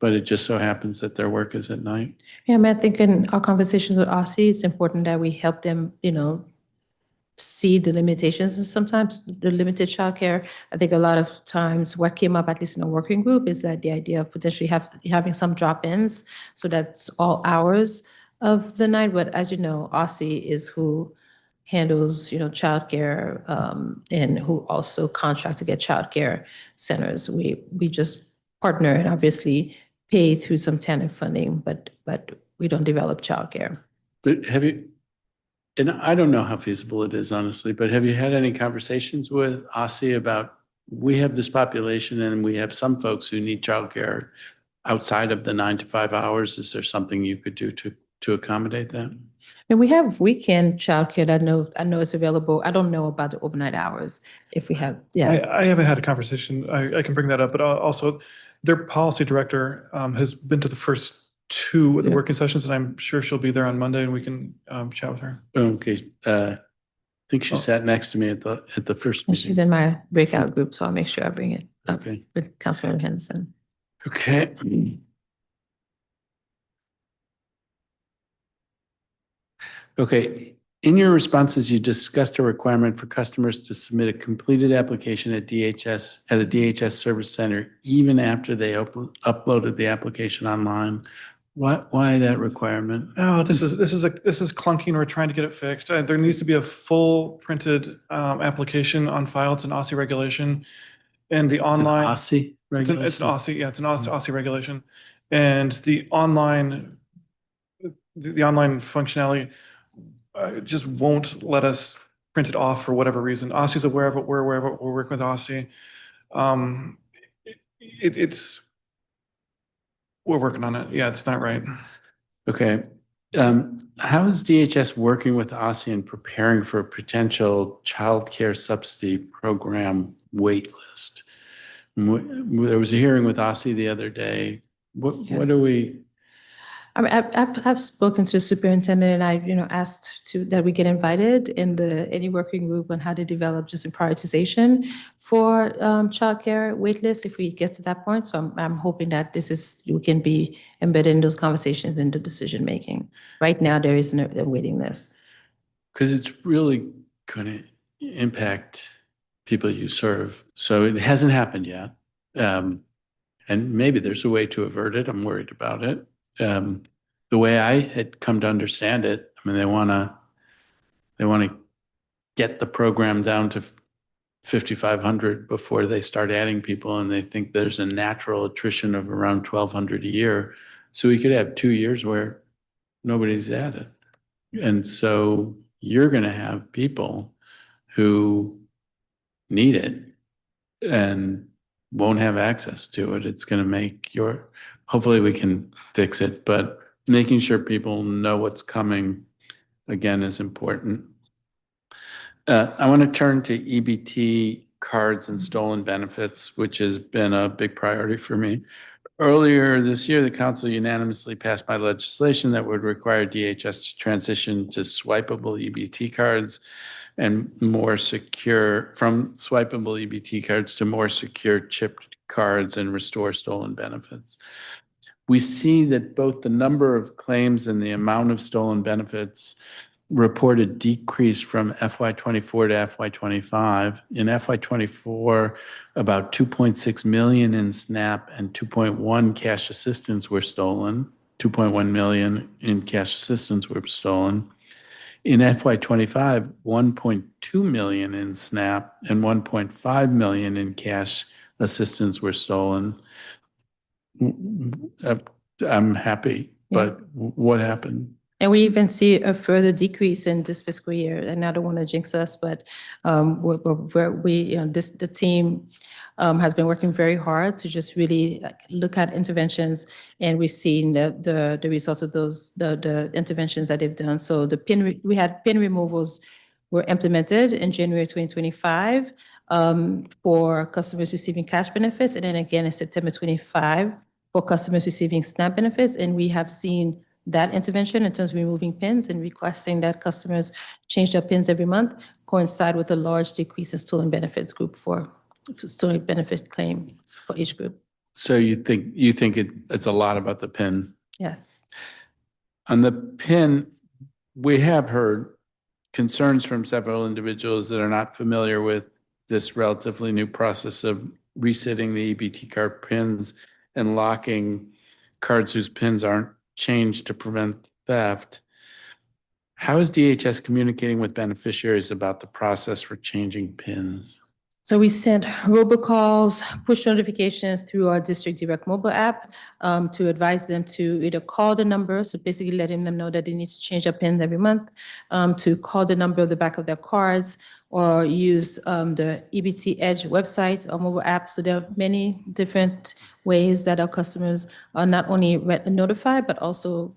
but it just so happens that their work is at night? Yeah, I mean, I think in our conversations with RC, it's important that we help them, see the limitations and sometimes the limited childcare. I think a lot of times what came up, at least in a working group, is that the idea of potentially having some drop-ins. So that's all hours of the night. But as you know, RC is who handles, childcare, and who also contract to get childcare centers. We just partner and obviously pay through some TANF funding, but we don't develop childcare. But and I don't know how feasible it is, honestly, but have you had any conversations with OSSI about, we have this population and we have some folks who need childcare outside of the 9 to 5 hours? Is there something you could do to accommodate that? And we have weekend childcare. I know it's available. I don't know about the overnight hours. If we have, yeah. I haven't had a conversation. I can bring that up, but also their policy director has been to the first 2 of the Yeah. working sessions, and I'm sure she'll be there on Monday, and we can chat with her. Okay, I think she Oh. sat next to me at the first And she's meeting. in my breakout group, so I'll make sure I bring it up Okay. with Councilmember Henderson. Okay. Okay, in your responses, you discussed a requirement for customers to submit a completed application at a DHS service center, even after they uploaded the application online. Why that requirement? Oh, this is clunky, and we're trying to get it fixed. There needs to be a full printed application on file. It's an OSSI regulation, and the online. OSSI regulation? It's an OSSI, yeah, it's an OSSI regulation, and the online functionality just won't let us print it off for whatever reason. OSSI's aware of it. We're aware of it. We're working with OSSI. We're working on it. Yeah, it's not right. Okay. How is DHS working with OSSI in preparing for a potential childcare subsidy program waitlist? There was a hearing with OSSI the other day. What do we? I mean, I've spoken to the superintendent and I, asked that we get invited in any working group on how to develop just a prioritization for childcare wait lists if we get to that point. So I'm hoping that we can be embedded in those conversations into decision making. Right now, there is a waiting list. Because it's really going to impact people you serve. So it hasn't happened yet. And maybe there's a way to avert it. I'm worried about it. The way I had come to understand it, I mean, they want to get the program down to 5,500 before they start adding people, and they think there's a natural attrition of around 1,200 a year. So we could have 2 years where nobody's added. And so you're going to have people who need it and won't have access to it. It's going to make hopefully we can fix it, but making sure people know what's coming, again, is important. I want to turn to EBT cards and stolen benefits, which has been a big priority for me. Earlier this year, the council unanimously passed by legislation that would require DHS to transition to swipeable EBT cards and from swipeable EBT cards to more secure chipped cards and restore stolen benefits. We see that both the number of claims and the amount of stolen benefits reported decreased from FY24 to FY25. In FY24, about 2.6 million in SNAP and 2.1 cash assistance were stolen. 2.1 million in cash assistance were stolen. In FY25, 1.2 million in SNAP and 1.5 million in cash assistance were stolen. I'm happy, but what happened? And we even see a further decrease in this fiscal year. And I don't want to jinx us, but the team has been working very hard to just really look at interventions, and we've seen the results of the interventions that they've done. So we had PIN removals were implemented in January 2025 for customers receiving cash benefits, and then again in September 25 for customers receiving SNAP benefits. And we have seen that intervention in terms of removing PINs and requesting that customers change their PINs every month coincide with a large decrease in stolen benefits stolen benefit claims for each group. So you think it's a lot about the PIN? Yes. On the PIN, we have heard concerns from several individuals that are not familiar with this relatively new process of resetting the EBT card PINs and locking cards whose PINs aren't changed to prevent theft. How is DHS communicating with beneficiaries about the process for changing PINs? So we sent robocalls, push notifications through our district direct mobile app to advise them to either call the number, so basically letting them know that they need to change their PINs every month, to call the number of the back of their cards, or use the EBT Edge website or mobile app. So there are many different ways that our customers are not only notified, but also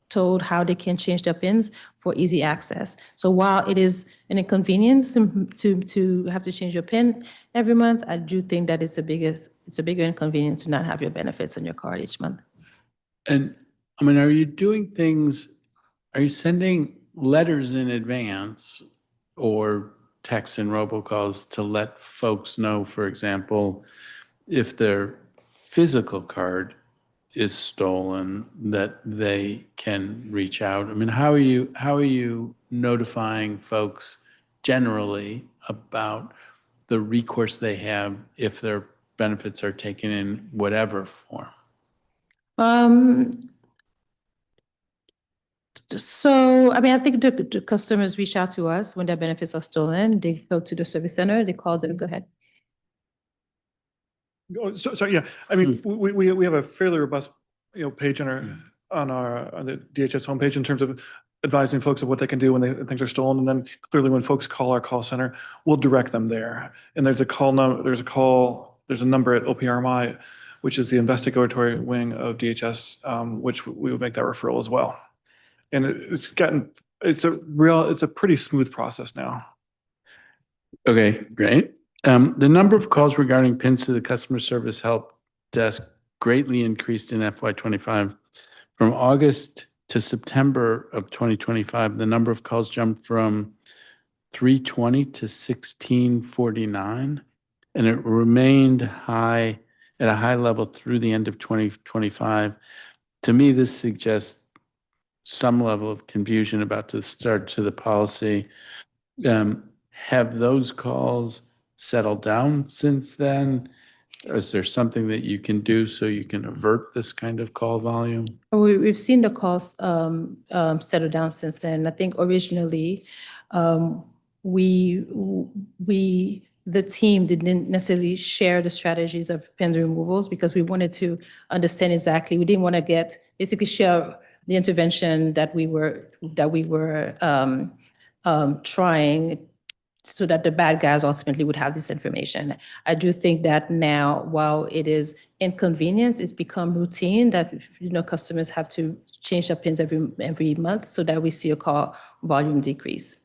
told how they can change their PINs for easy access. So while it is an inconvenience to have to change your PIN every month, I do think that it's a bigger inconvenience to not have your benefits on your card each month. And I mean, are you sending letters in advance or texts and robocalls to let folks know, for example, if their physical card is stolen, that they can reach out? I mean, how are you notifying folks generally about the recourse they have if their benefits are taken in whatever form? So, I mean, I think the customers reach out to us when their benefits are stolen. They go to the service center, they call them. Go ahead. So yeah, I mean, we have a fairly robust, page on the DHS homepage in terms of advising folks of what they can do when things are stolen. And then clearly when folks call our call center, we'll direct them there. And there's a number at OPRMI, which is the investigatory wing of DHS, which we would make that referral as well. And it's a pretty smooth process now. Okay, great. The number of calls regarding PINs to the customer service help desk greatly increased in FY25 From August to September of 2025, the number of calls jumped from 320 to 1649, and it remained high at a high level through the end of 2025. To me, this suggests some level of confusion about the start to the policy. Have those calls settled down since then? Or is there something that you can do so you can avert this kind of call volume? We've seen the costs settle down since then. I think originally, the team didn't necessarily share the strategies of pending removals because we wanted to understand exactly. We didn't want to basically share the intervention that we were trying, so that the bad guys ultimately would have this information. I do think that now, while it is inconvenience, it's become routine that, customers have to change their pins every month so that we see a call volume decrease.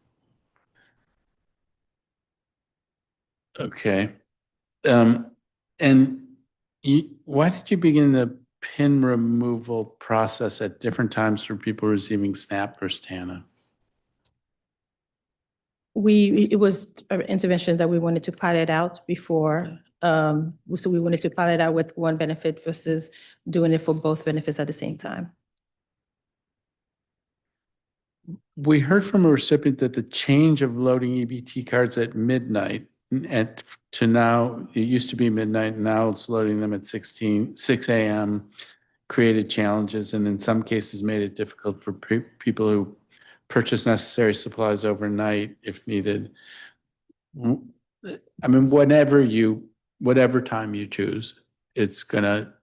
Okay. And why did you begin the pin removal process at different times for people receiving SNAP versus TANF? It was interventions that we wanted to pilot out before. So we wanted to pilot out with one benefit versus doing it for both benefits at the same time. We heard from a recipient that the change of loading EBT cards at midnight to now, it used to be midnight, now it's loading them at 6 a.m., created challenges, and in some cases made it difficult for people who purchase necessary supplies overnight if needed. I mean, whatever time you choose, there's gonna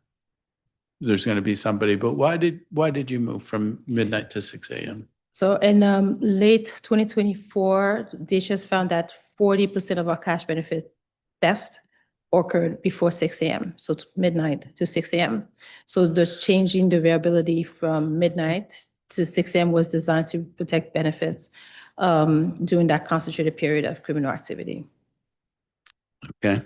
be somebody, but why did you move from midnight to 6 a.m.? So in late 2024, DHS found that 40% of our cash benefit theft occurred before 6 a.m., so it's midnight to 6 a.m. So just changing the variability from midnight to 6 a.m. was designed to protect benefits during that concentrated period of criminal activity. Okay.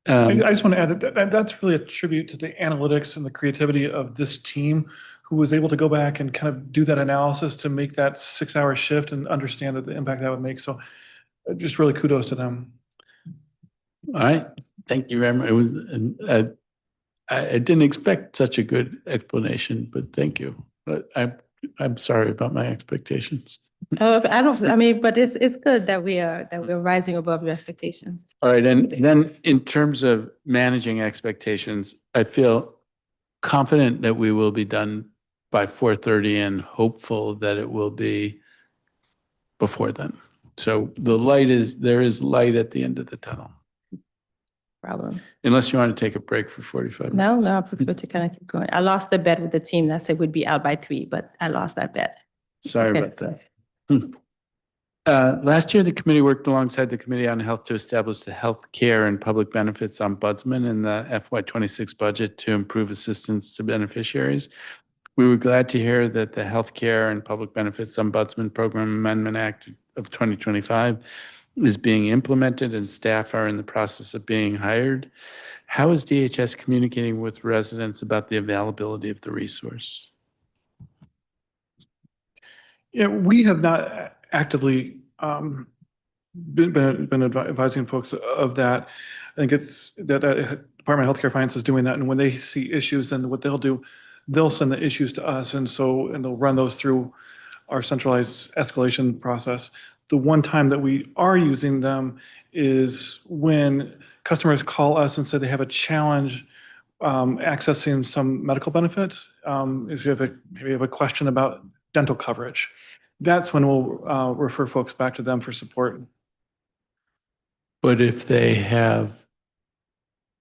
I just want to add that that's really a tribute to the analytics and the creativity of this team, who was able to go back and kind of do that analysis to make that 6-hour shift and understand that the impact that would make. So just really kudos to them. All right. Thank you very much. It was, I didn't expect such a good explanation, but thank you. But I'm sorry about my expectations. But it's good that we're rising above your expectations. All right. And then in terms of managing expectations, I feel confident that we will be done by 4:30 and hopeful that it will be before then. So there is light at the end of the tunnel. Problem. Unless you want to take a break for 45 minutes. No, I prefer to kind of keep going. I lost the bet with the team that said we'd be out by 3, but I lost that bet. Sorry about that. Last year, the committee worked alongside the Committee on Health to establish the Health Care and Public Benefits Ombudsman in the FY26 budget to improve assistance to beneficiaries. We were glad to hear that the Health Care and Public Benefits Ombudsman Program Amendment Act of 2025 is being implemented and staff are in the process of being hired. How is DHS communicating with residents about the availability of the resource? Yeah, we have not actively been advising folks of that. I think it's that Department of Healthcare Finance is doing that, and when they see issues, then what they'll do, they'll send the issues to us, and they'll run those through our centralized escalation process. The one time that we are using them is when customers call us and say they have a challenge accessing some medical benefit. If you have a question about dental coverage, that's when we'll refer folks back to them for support. But if they have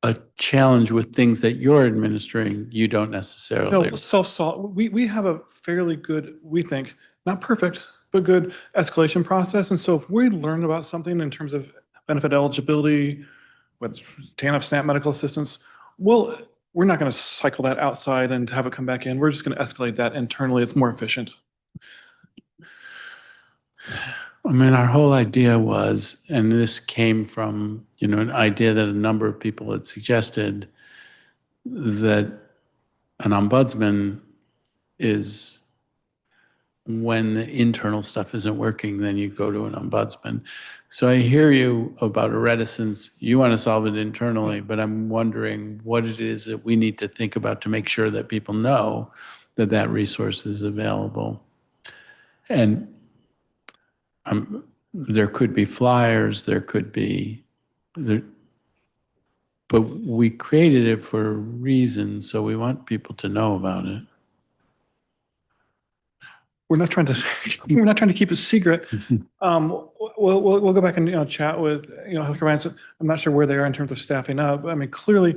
a challenge with things that you're administering, you don't necessarily. No, self-solve. We have a fairly good, we think, not perfect, but good escalation process. And so if we learn about something in terms of benefit eligibility, what's TANF, SNAP medical assistance, we're not going to cycle that outside and have it come back in. We're just going to escalate that internally. It's more efficient. I mean, our whole idea was, and this came from, an idea that a number of people had suggested, that an ombudsman is when the internal stuff isn't working, then you go to an ombudsman. So I hear you about a reticence. You want to solve it internally, but I'm wondering what it is that we need to think about to make sure that people know that that resource is available. And there could be flyers, there could be, but we created it for a reason, so we want people to know about it. We're not trying to keep it secret. We'll go back and chat with health providers. I'm not sure where they are in terms of staffing up. I mean, clearly,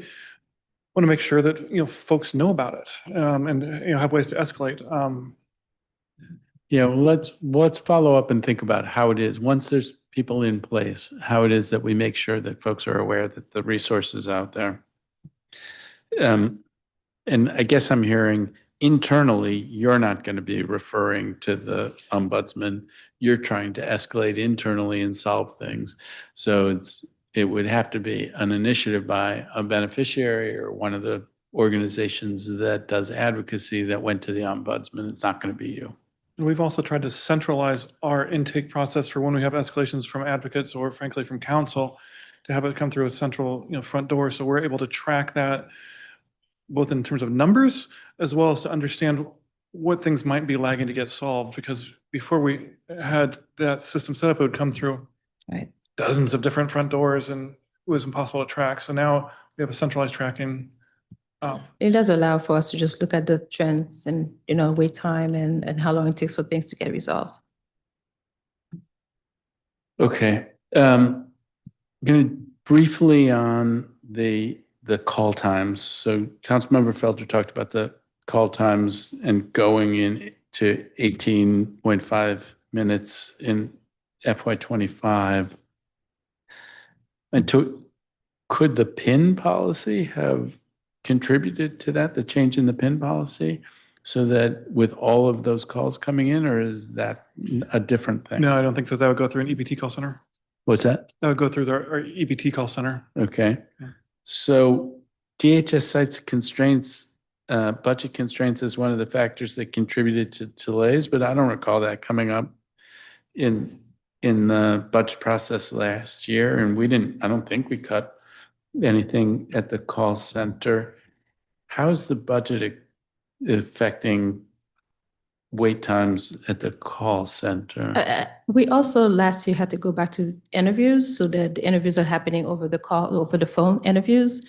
want to make sure that folks know about it and have ways to escalate. Yeah, well, let's follow up and think about how it is once there's people in place, how it is that we make sure that folks are aware that the resources out there. And I guess I'm hearing internally, you're not going to be referring to the ombudsman. You're trying to escalate internally and solve things. So it would have to be an initiative by a beneficiary or one of the organizations that does advocacy that went to the ombudsman. It's not going to be you. We've also tried to centralize our intake process for when we have escalations from advocates or frankly from counsel to have it come through a central front door. So we're able to track that both in terms of numbers as well as to understand what things might be lagging to get solved. Because before we had that system set up, it would come through dozens of different front doors and it was impossible to track. So now we have a centralized tracking. It does allow for us to just look at the trends and, wait time and how long it takes for things to get resolved. Okay. Going to briefly on the call times. So Councilmember Felder talked about the call times and going in to 18.5 minutes in FY25. And could the PIN policy have contributed to that, the change in the PIN policy, so that with all of those calls coming in, or is that a different thing? No, I don't think so. That would go through an EBT call center. What's that? That would go through our EBT call center. Okay. Yeah. So DHS cites constraints, budget constraints as one of the factors that contributed to delays, but I don't recall that coming up in the budget process last year. And I don't think we cut anything at the call center. How is the budget affecting wait times at the call center? We also last year had to go back to interviews so that the interviews are happening over the phone interviews.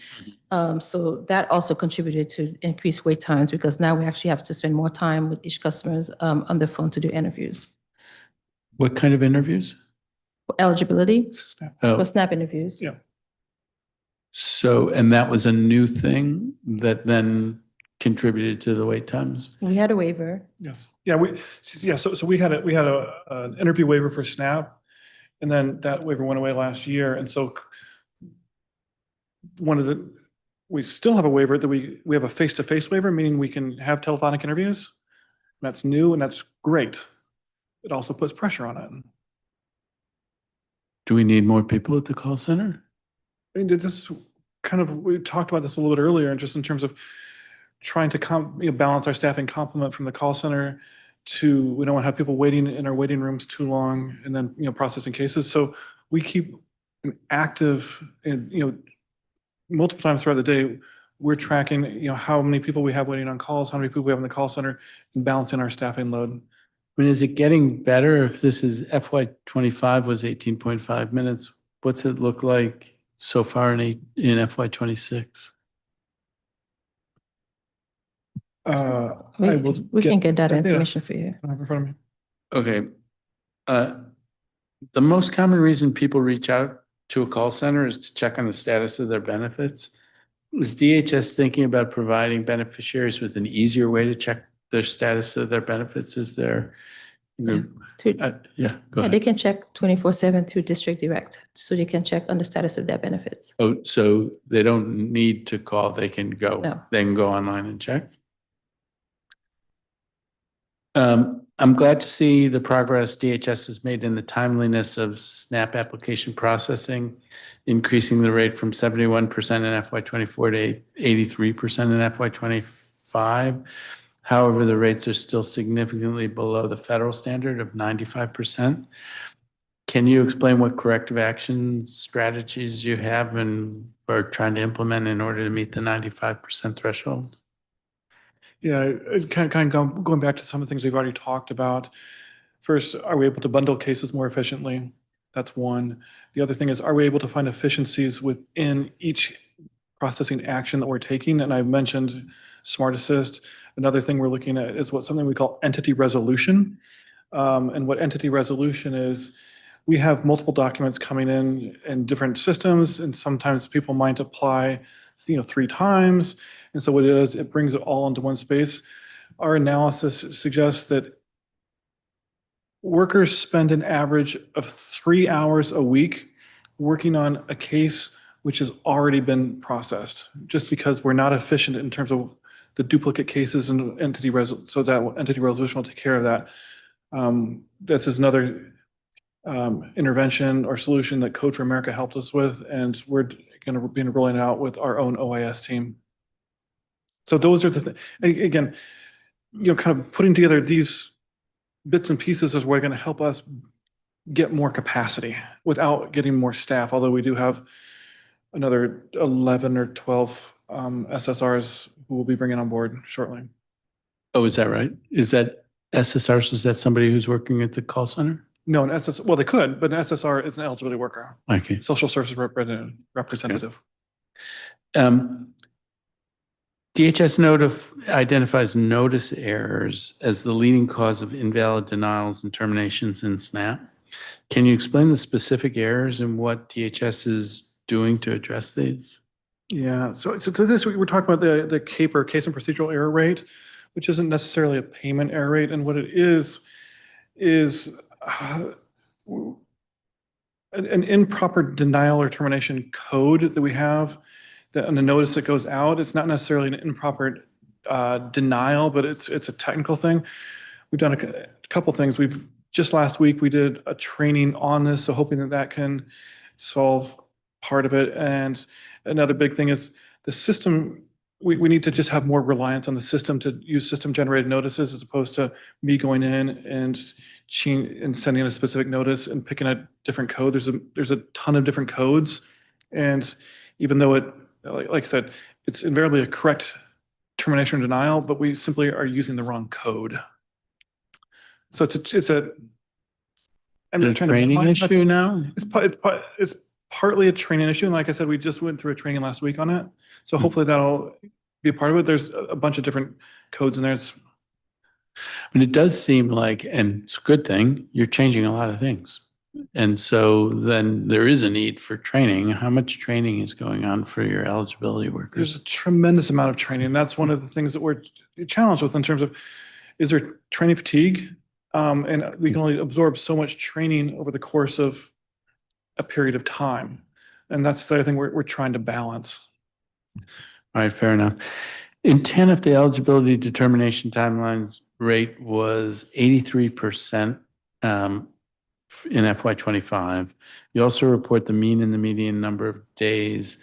So that also contributed to increased wait times because now we actually have to spend more time with each customers on the phone to do interviews. What kind of interviews? Eligibility Oh, for SNAP interviews. Yeah. so, and that was a new thing that then contributed to the wait times? We had a waiver. Yes. Yeah. So we had an interview waiver for SNAP, and then that waiver went away last year. And so we still have a waiver that we have a face-to-face waiver, meaning we can have telephonic interviews. That's new and that's great. It also puts pressure on it. Do we need more people at the call center? I mean, this we talked about this a little bit earlier, and just in terms of trying to balance our staffing complement from the call center to, we don't want to have people waiting in our waiting rooms too long and then, processing cases. So we keep an active and, multiple times throughout the day, we're tracking, how many people we have waiting on calls, how many people we have in the call center, and balancing our staffing load. I mean, is it getting better if this is FY25 was 18.5 minutes? What's it look like so far in FY26? We can get that information for you. In front of me. Okay. The most common reason people reach out to a call center is to check on the status of their benefits. Is DHS thinking about providing beneficiaries with an easier way to check their status of their benefits? Is there, go Yeah, they ahead. can check 24/7 through District Direct, so they can check on the status of their benefits. Oh, so they don't need to call, they can go. No. They can go online and check. I'm glad to see the progress DHS has made in the timeliness of SNAP application processing, increasing the rate from 71% in FY24 to 83% in FY25. However, the rates are still significantly below the federal standard of 95%. Can you explain what corrective action strategies you have and are trying to implement in order to meet the 95% threshold? Yeah, kind of going back to some of the things we've already talked about. First, are we able to bundle cases more efficiently? That's one. The other thing is, are we able to find efficiencies within each processing action that we're taking? And I mentioned Smart Assist. Another thing we're looking at is something we call entity resolution. And what entity resolution is, we have multiple documents coming in different systems, and sometimes people might apply 3 times. And so what it is, it brings it all into one space. Our analysis suggests that workers spend an average of 3 hours a week working on a case which has already been processed, just because we're not efficient in terms of the duplicate cases and so that entity resolution will take care of that. This is another intervention or solution that Code for America helped us with, and we're going to be rolling out with our own OIS team. So those are the things. Again, kind of putting together these bits and pieces is what's going to help us get more capacity without getting more staff, although we do have another 11 or 12 SSRs who will be bringing on board shortly. Oh, is that right? Is that SSRs? Is that somebody who's working at the call center? No, well, they could, but an SSR is an eligibility worker, Okay. social services representative. DHS identifies notice errors as the leading cause of invalid denials and terminations in SNAP. Can you explain the specific errors and what DHS is doing to address these? Yeah, so this we're talking about the CAPER, case and procedural error rate, which isn't necessarily a payment error rate, and what it is an improper denial or termination code that we have that on the notice that goes out. It's not necessarily an improper denial, but it's a technical thing. We've done a couple things. Just last week we did a training on this, so hoping that can solve part of it. And another big thing is the system. We need to just have more reliance on the system to use system-generated notices as opposed to me going in and sending a specific notice and picking a different code. There's a ton of different codes, and even though it, like I said, it's invariably a correct termination or denial, but we simply are using the wrong code. So it's a training issue now? It's partly a training issue, and like I said, we just went through a training last week on it. So hopefully that'll be a part of it. There's a bunch of different codes in there. But it does seem like, and it's a good thing, you're changing a lot of things. And so then there is a need for training. How much training is going on for your eligibility workers? There's a tremendous amount of training. That's one of the things that we're challenged with in terms of, is there training fatigue? And we can only absorb so much training over the course of a period of time. And that's the other thing we're trying to balance. All right, fair enough. In TANF, the eligibility determination timelines rate was 83% in FY25. You also report the mean and the median number of days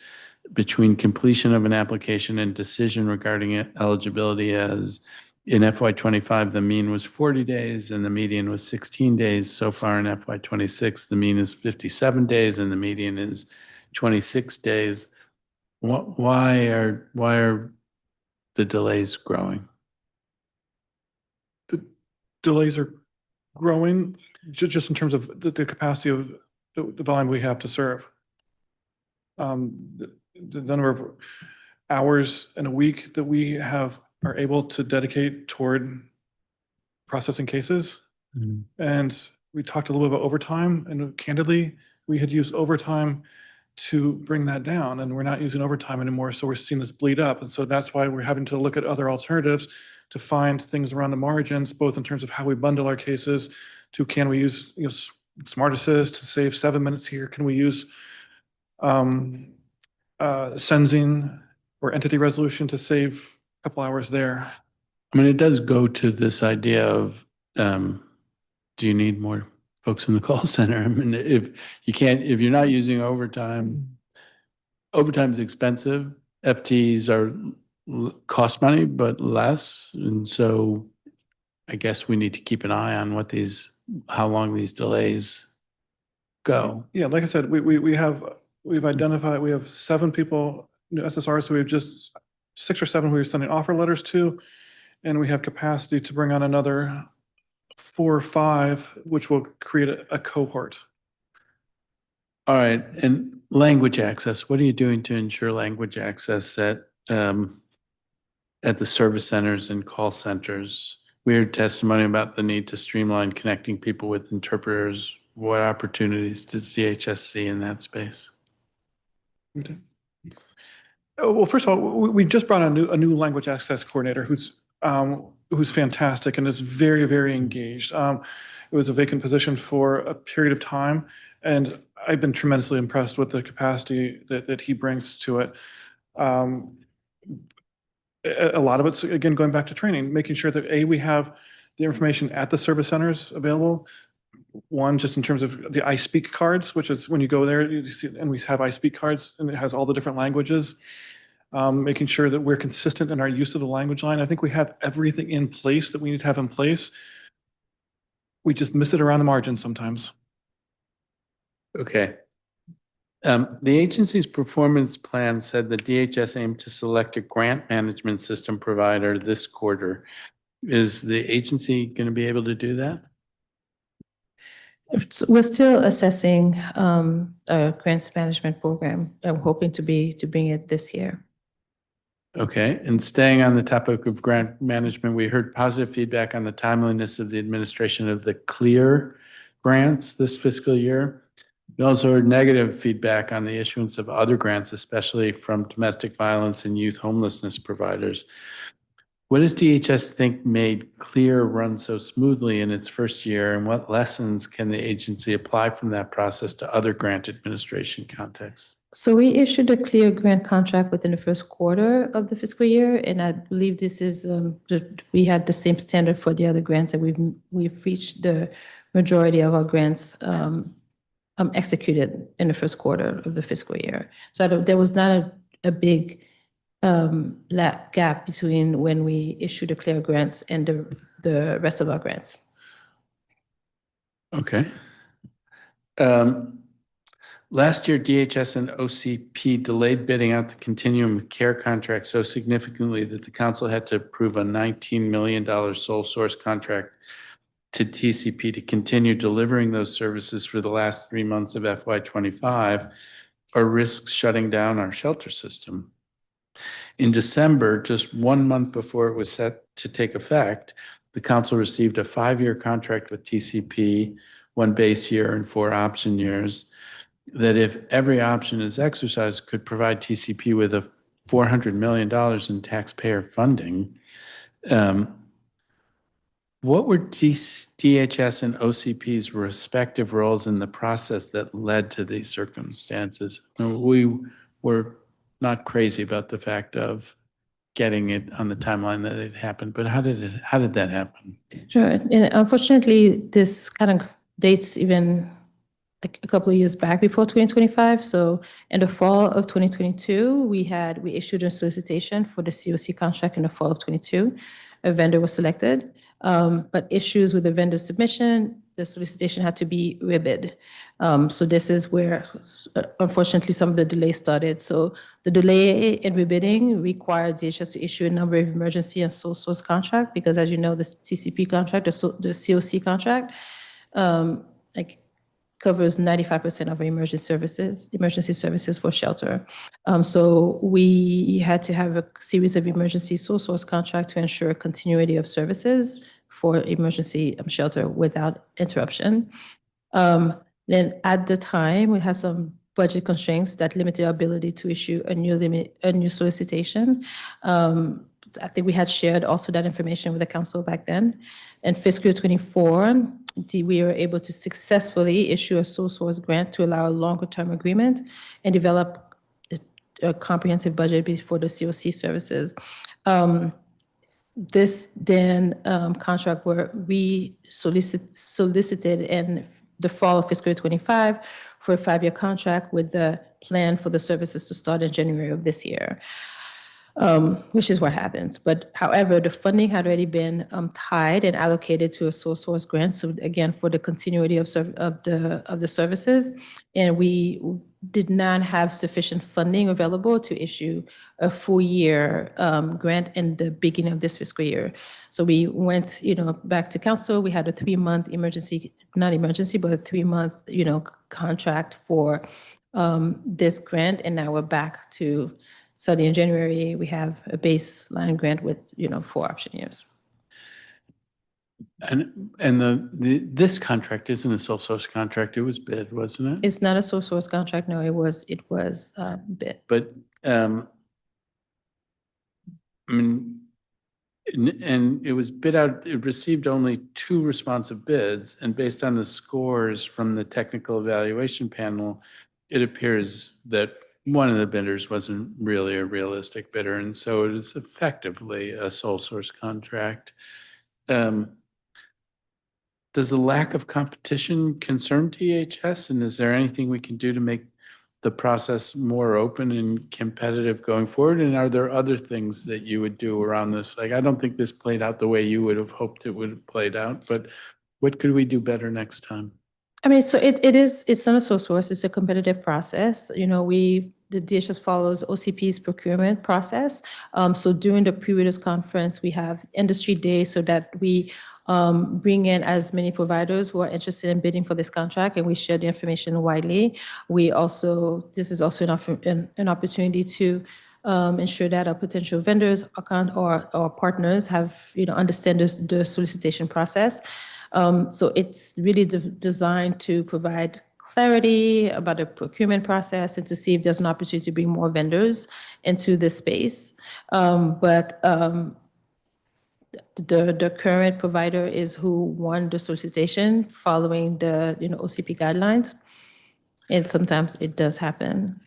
between completion of an application and decision regarding eligibility as in FY25, the mean was 40 days and the median was 16 days. So far in FY26, the mean is 57 days and the median is 26 days. Why are the delays growing? The delays are growing just in terms of the capacity of the volume we have to serve. The number of hours in a week that we are able to dedicate toward processing cases. Mm-hmm. And we talked a little bit about overtime, and candidly, we had used overtime to bring that down, and we're not using overtime anymore. So we're seeing this bleed up. And so that's why we're having to look at other alternatives to find things around the margins, both in terms of how we bundle our cases to, can we use Smart Assist to save 7 minutes here? Can we use sensing or entity resolution to save a couple hours there? I mean, it does go to this idea of, do you need more folks in the call center? I mean, if you're not using overtime, overtime is expensive. FTEs are cost money, but less. And so I guess we need to keep an eye on how long these delays go. Yeah, like I said, we've identified, we have 7 people, new SSRs, so we have just 6 or 7 who we're sending offer letters to. And we have capacity to bring on another 4 or 5, which will create a cohort. All right. And language access, what are you doing to ensure language access at the service centers and call centers? We heard testimony about the need to streamline connecting people with interpreters. What opportunities does DHS see in that space? Oh, well, first of all, we just brought a new language access coordinator who's fantastic and is very, very engaged. It was a vacant position for a period of time, and I've been tremendously impressed with the capacity that he brings to it. A lot of it's, again, going back to training, making sure that we have the information at the service centers available. One, just in terms of the I Speak cards, which is when you go there, you see, and we have I Speak cards, and it has all the different languages. Making sure that we're consistent in our use of the language line. I think we have everything in place that we need to have in place. We just miss it around the margins sometimes. Okay. The agency's performance plan said that DHS aimed to select a grant management system provider this quarter. Is the agency going to be able to do that? We're still assessing a grants management program. I'm hoping to bring it this year. Okay, and staying on the topic of grant management, we heard positive feedback on the timeliness of the administration of the CLEAR grants this fiscal year. We also heard negative feedback on the issuance of other grants, especially from domestic violence and youth homelessness providers. What does DHS think made CLEAR run so smoothly in its first year, and what lessons can the agency apply from that process to other grant administration contexts? So we issued a CLEAR grant contract within the first quarter of the fiscal year, and I believe this is we had the same standard for the other grants, and we've reached the majority of our grants executed in the first quarter of the fiscal year. So there was not a big gap between when we issued the CLEAR grants and the rest of our grants. Okay. Last year, DHS and OCP delayed bidding out the continuum of care contract so significantly that the council had to approve a $19 million sole source contract to TCP to continue delivering those services for the last 3 months of FY25, or risk shutting down our shelter system. In December, just 1 month before it was set to take effect, the council received a 5-year contract with TCP, 1 base year and 4 option years, that if every option is exercised, could provide TCP with a $400 million in taxpayer funding. What were DHS and OCP's respective roles in the process that led to these circumstances? We were not crazy about the fact of getting it on the timeline that it happened, but how did that happen? Sure, and unfortunately, this kind of dates even like a couple of years back before 2025. So in the fall of 2022, we issued a solicitation for the COC contract in the fall of 22. A vendor was selected, but issues with the vendor submission, the solicitation had to be rebid. So this is where, unfortunately, some of the delay started. So the delay in rebidding required DHS to issue a number of emergency and sole source contract, because as you know, the TCP contract, the COC contract, covers 95% of our emergency services for shelter. So we had to have a series of emergency sole source contracts to ensure continuity of services for emergency shelter without interruption. Then at the time, we had some budget constraints that limited our ability to issue a new solicitation. I think we had shared also that information with the council back then. In fiscal 24, we were able to successfully issue a sole source grant to allow a longer term agreement and develop a comprehensive budget for the COC services. This then contract were solicited in the fall of fiscal 25 for a 5-year contract with the plan for the services to start in January of this year. which is what happens. But however, the funding had already been tied and allocated to a sole source grant. So again, for the continuity of the services, and we did not have sufficient funding available to issue a full year grant in the beginning of this fiscal year. So we went, back to council. We had a 3-month emergency, not emergency, but a 3-month, contract for this grant, and now we're back to starting in January. We have a baseline grant with 4 option years. And this contract isn't a sole source contract. It was bid, wasn't it? It's not a sole source contract. No, it was bid. But I mean, and it was bid out. It received only 2 responsive bids, and based on the scores from the technical evaluation panel, it appears that one of the bidders wasn't really a realistic bidder, and so it is effectively a sole source contract. Does the lack of competition concern DHS, and is there anything we can do to make the process more open and competitive going forward? And are there other things that you would do around this? Like, I don't think this played out the way you would have hoped it would have played out, but what could we do better next time? I mean, so it's not a sole source, it's a competitive process. The DHS follows OCP's procurement process. So during the pre-readers conference, we have industry days so that we bring in as many providers who are interested in bidding for this contract, and we share the information widely. This is also an opportunity to ensure that our potential vendors or partners have, understand the solicitation process. So it's really designed to provide clarity about the procurement process and to see if there's an opportunity to bring more vendors into this space. The current provider is who won the solicitation following the OCP guidelines, and sometimes it does happen.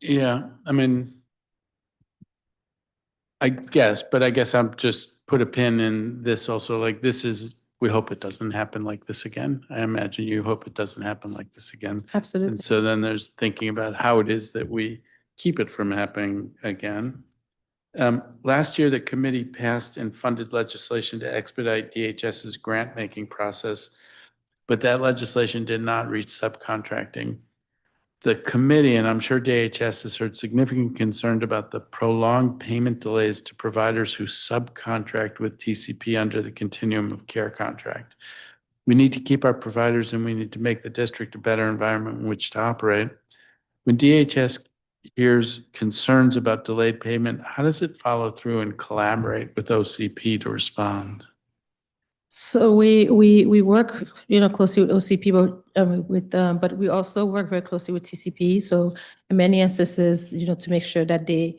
Yeah, I mean, I guess I'm just put a pin in this also. Like, we hope it doesn't happen like this again. I imagine you hope it doesn't happen like this again. Absolutely. And so then there's thinking about how it is that we keep it from happening again. Last year, the committee passed and funded legislation to expedite DHS's grant-making process, but that legislation did not reach subcontracting. The committee, and I'm sure DHS, has heard significant concern about the prolonged payment delays to providers who subcontract with TCP under the continuum of care contract. We need to keep our providers, and we need to make the district a better environment in which to operate. When DHS hears concerns about delayed payment, how does it follow through and collaborate with OCP to respond? So we work closely with OCP, but we also work very closely with TCP. So in many instances, to make sure that they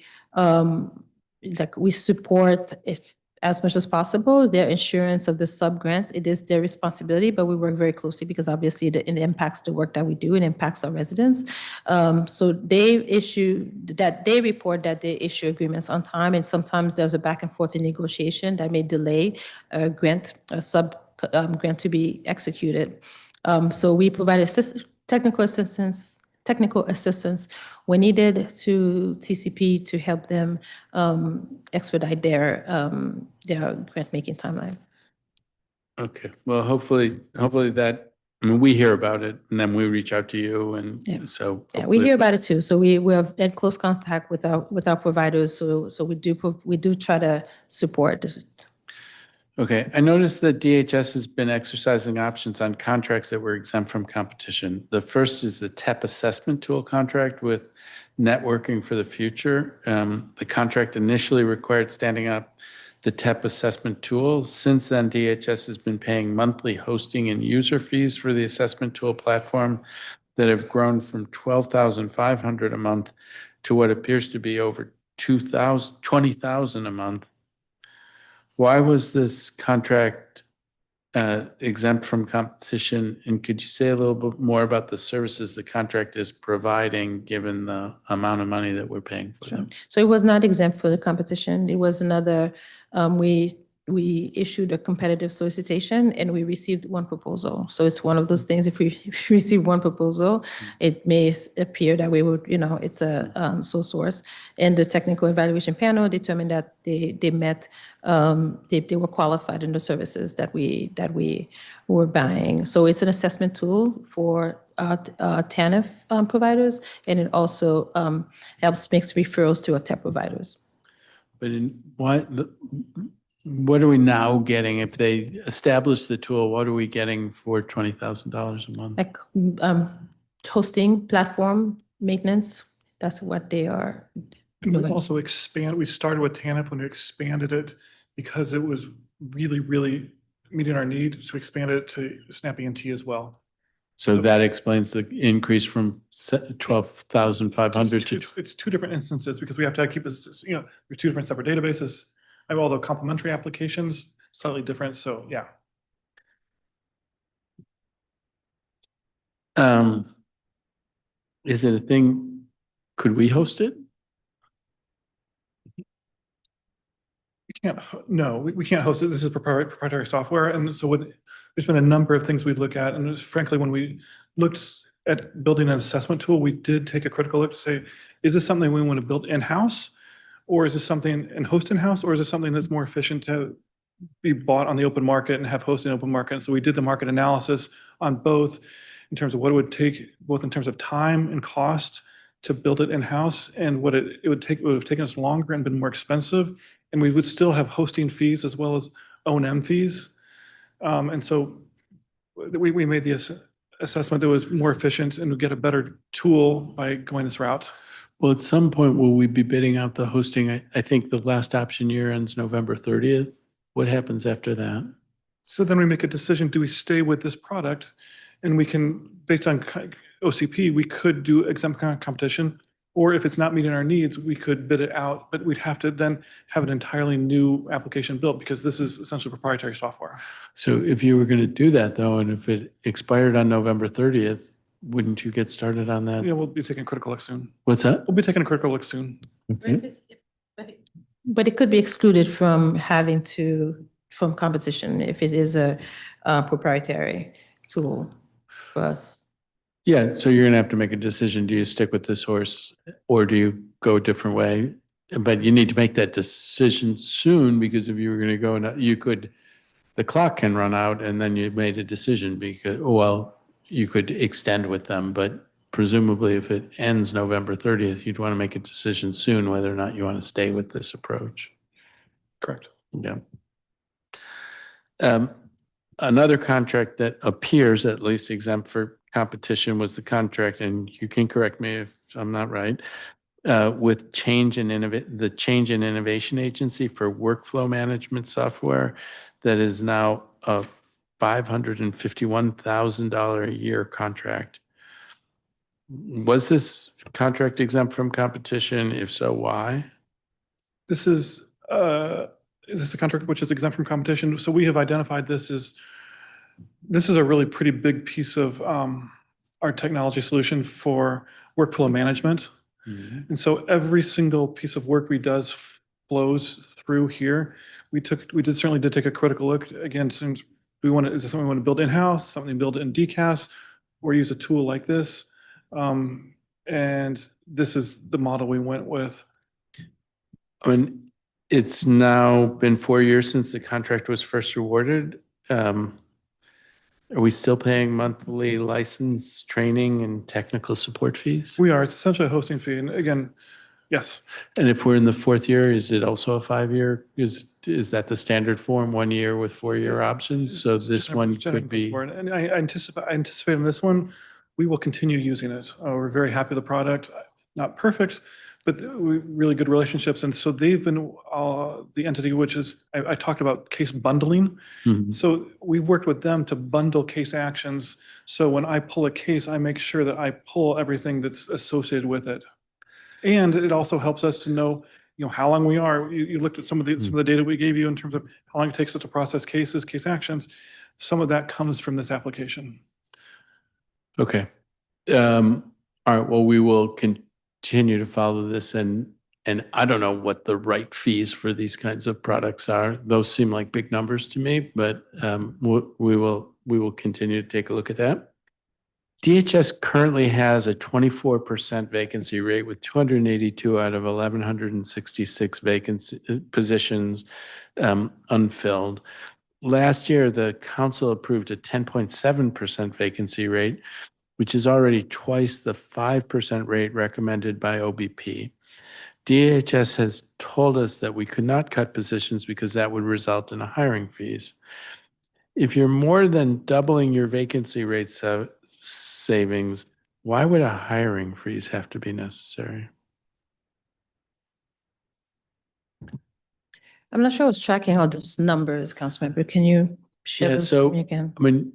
we support it as much as possible. Their insurance of the sub grants, it is their responsibility, but we work very closely because obviously it impacts the work that we do, it impacts our residents. So they report that they issue agreements on time, and sometimes there's a back and forth in negotiation that may delay a sub grant to be executed. So we provide technical assistance when needed to TCP to help them expedite their grant-making timeline. Okay, well, hopefully that, I mean, we hear about it and then we reach out to you, and so. Yeah, we hear about it too. So we're in close contact with our providers. So we do try to support. Okay, I noticed that DHS has been exercising options on contracts that were exempt from competition. The first is the TEP assessment tool contract with Networking for the Future. The contract initially required standing up the TEP assessment tool. Since then, DHS has been paying monthly hosting and user fees for the assessment tool platform that have grown from $12,500 a month to what appears to be over $20,000 a month. Why was this contract exempt from competition? And could you say a little bit more about the services the contract is providing, given the amount of money that we're paying for them? So it was not exempt for the competition. It was another, we we issued a competitive solicitation and we received one proposal. So it's one of those things, if we receive one proposal, it may appear that we would, it's a sole source. And the technical evaluation panel determined that they met, they were qualified in the services that we were buying. So it's an assessment tool for TANF providers, and it also helps makes referrals to our tech providers. But what are we now getting? If they establish the tool, what are we getting for $20,000 a month? Like hosting, platform, maintenance, that's what they are And we've doing. also we started with TANF when we expanded it because it was really, really meeting our need. So we expanded it to Snap ENT as well. So that explains the increase from 12,500 to, It's two different instances because we have to keep this, there's two different separate databases. I have all the complementary applications, slightly different. So yeah. is it a thing, could we host it? We can't host it. This is proprietary software. And so there's been a number of things we look at. And frankly, when we looked at building an assessment tool, we did take a critical look to say, is this something we want to build in-house? Or is this something and host in-house? Or is this something that's more efficient to be bought on the open market and have hosted in the open market? And so we did the market analysis on both in terms of what it would take, both in terms of time and cost to build it in-house, and what it would have taken us longer and been more expensive. And we would still have hosting fees as well as O&M fees. And so we made the assessment that was more efficient and would get a better tool by going this route. Well, at some point, will we be bidding out the hosting? I think the last option year ends November 30th. What happens after that? So then we make a decision, do we stay with this product? And we can, based on OCP, we could do exempt competition, or if it's not meeting our needs, we could bid it out, but we'd have to then have an entirely new application built because this is essentially proprietary software. So if you were going to do that though, and if it expired on November 30th, wouldn't you get started on that? Yeah, we'll be taking a critical look soon. What's that? We'll be taking a critical look soon. Okay. But it could be excluded from from competition if it is a proprietary tool for us. Yeah, so you're gonna have to make a decision. Do you stick with this horse or do you go a different way? But you need to make that decision soon, because if you were gonna go, the clock can run out and then you made a decision because, well, you could extend with them, but presumably if it ends November 30th, you'd want to make a decision soon whether or not you want to stay with this approach. Correct. Yeah. Another contract that appears at least exempt for competition was the contract, and you can correct me if I'm not right, with the Change and Innovation Agency for workflow management software that is now a $551,000 a year contract. Was this contract exempt from competition? If so, why? This is a contract which is exempt from competition. So we have identified this is a really pretty big piece of our technology solution for workflow management. Mm-hmm. And so every single piece of work we does flows through here. We certainly did take a critical look again, since is this something we want to build in-house, something build in DCAS, or use a tool like this? And this is the model we went with. I mean, it's now been 4 years since the contract was first awarded. Are we still paying monthly license, training, and technical support fees? We are. It's essentially a hosting fee. And again, yes. And if we're in the fourth year, is it also a 5-year? Is that the standard form, 1 year with 4-year options? So this one could be. And I anticipate on this one, we will continue using it. We're very happy with the product. Not perfect, but really good relationships. And so they've been the entity which is, I talked about case bundling. Mhm. So we've worked with them to bundle case actions. So when I pull a case, I make sure that I pull everything that's associated with it. And it also helps us to know, how long we are. You looked at some of the data we gave you in terms of how long it takes us to process cases, case actions. Some of that comes from this application. Okay. All right. Well, we will continue to follow this, and And I don't know what the right fees for these kinds of products are. Those seem like big numbers to me, but we will continue to take a look at that. DHS currently has a 24% vacancy rate with 282 out of 1,166 vacancy positions unfilled. Last year, the council approved a 10.7% vacancy rate, which is already twice the 5% rate recommended by OBP. DHS has told us that we could not cut positions because that would result in a hiring freeze. If you're more than doubling your vacancy rate savings, why would a hiring freeze have to be necessary? I'm not sure I was tracking all those numbers, Councilmember. Can you share Yeah, those so, with me again? I mean,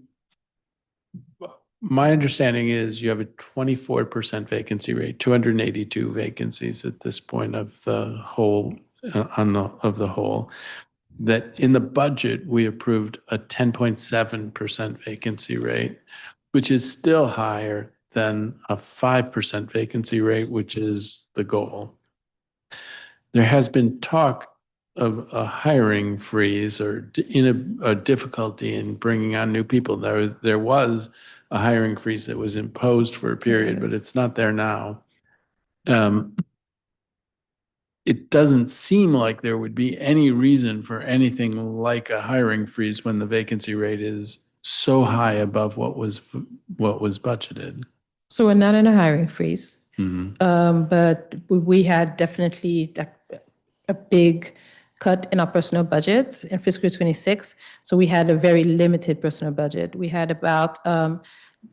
my understanding is you have a 24% vacancy rate, 282 vacancies at this point of the whole, of the whole. That in the budget, we approved a 10.7% vacancy rate, which is still higher than a 5% vacancy rate, which is the goal. There has been talk of a hiring freeze or in a difficulty in bringing on new people. There was a hiring freeze that was imposed for a period, but it's not there now. It doesn't seem like there would be any reason for anything like a hiring freeze when the vacancy rate is so high above what was budgeted. So we're not in a hiring freeze, Mhm. but we had definitely a big cut in our personnel budgets in fiscal 26. So we had a very limited personnel budget. We had about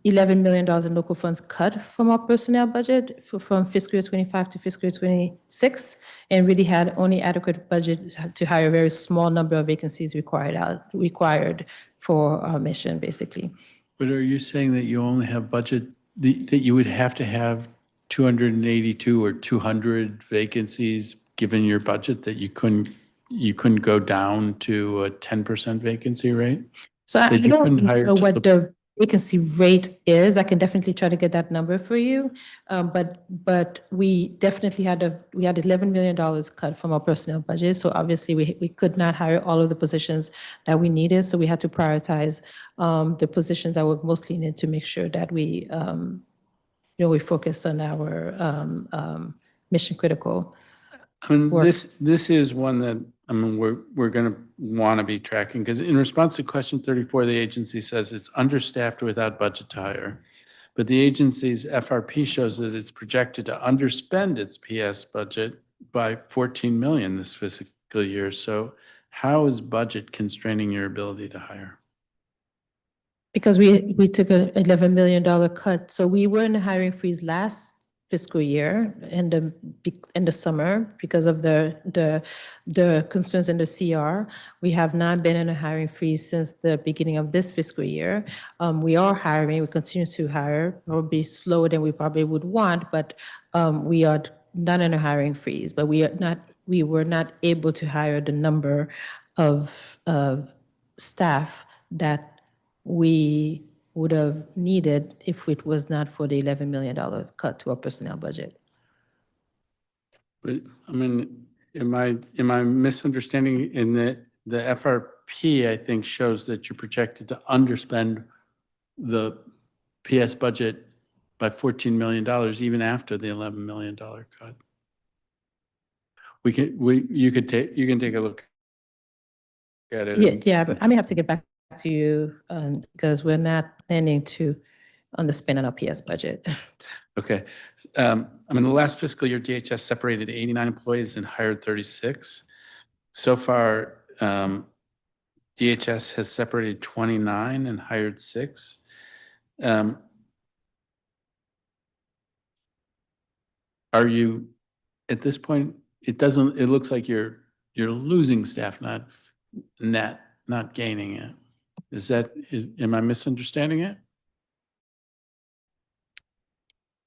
$11 million in local funds cut from our personnel budget from fiscal year 25 to fiscal year 26, and really had only adequate budget to hire a very small number of vacancies required for our mission, basically. But are you saying that you only have budget, that you would have to have 282 or 200 vacancies given your budget, that you couldn't go down to a 10% vacancy rate? So I That you couldn't don't hire know to what the- the vacancy rate is. I can definitely try to get that number for you. But we definitely had $11 million cut from our personnel budget. So obviously we could not hire all of the positions that we needed. So we had to prioritize the positions that were most needed to make sure that we we focus on our mission critical. I mean, work. this is one that, I mean, we're going to want to be tracking, because in response to question 34, the agency says it's understaffed without budget to hire. But the agency's FRP shows that it's projected to underspend its PS budget by 14 million this fiscal year. So how is budget constraining your ability to hire? Because we took an $11 million cut. So we were in a hiring freeze last fiscal year in the summer because of the concerns in the CR. We have not been in a hiring freeze since the beginning of this fiscal year. We are hiring, we continue to hire, probably slower than we probably would want, but we are not in a hiring freeze, but we were not able to hire the number of staff that we would have needed if it was not for the $11 million cut to our personnel budget. But I mean, am I misunderstanding in that the FRP, I think, shows that you're projected to underspend the PS budget by $14 million even after the $11 million cut? You can take a look at it. and- Yeah, I may have to get back to you because we're not planning to underspend on our PS budget. Okay. I mean, the last fiscal year, DHS separated 89 employees and hired 36. So far, DHS has separated 29 and hired 6. Are you, at this point, it looks like you're losing staff, not gaining it. Am I misunderstanding it?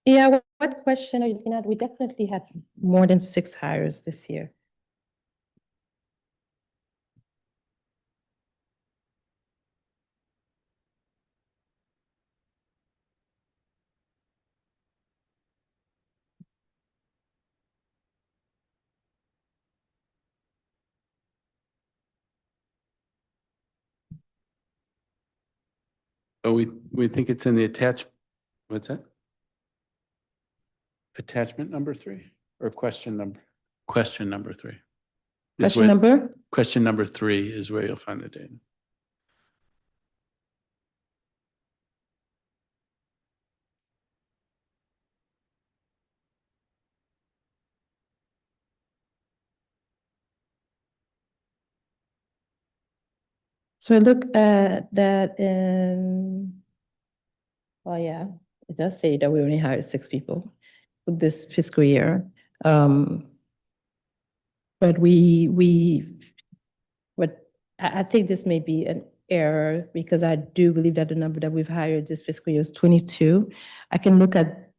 Yeah, what question are you looking at? We definitely had more than 6 hires this year. Oh, we think it's in the what's that? Attachment number 3 or question number 3? Is Question where- number? Question number 3 is where you'll find the data. So I look at that in, oh yeah, it does say that we only hired 6 people for this fiscal year. But but I think this may be an error because I do believe that the number that we've hired this fiscal year is 22. I can look at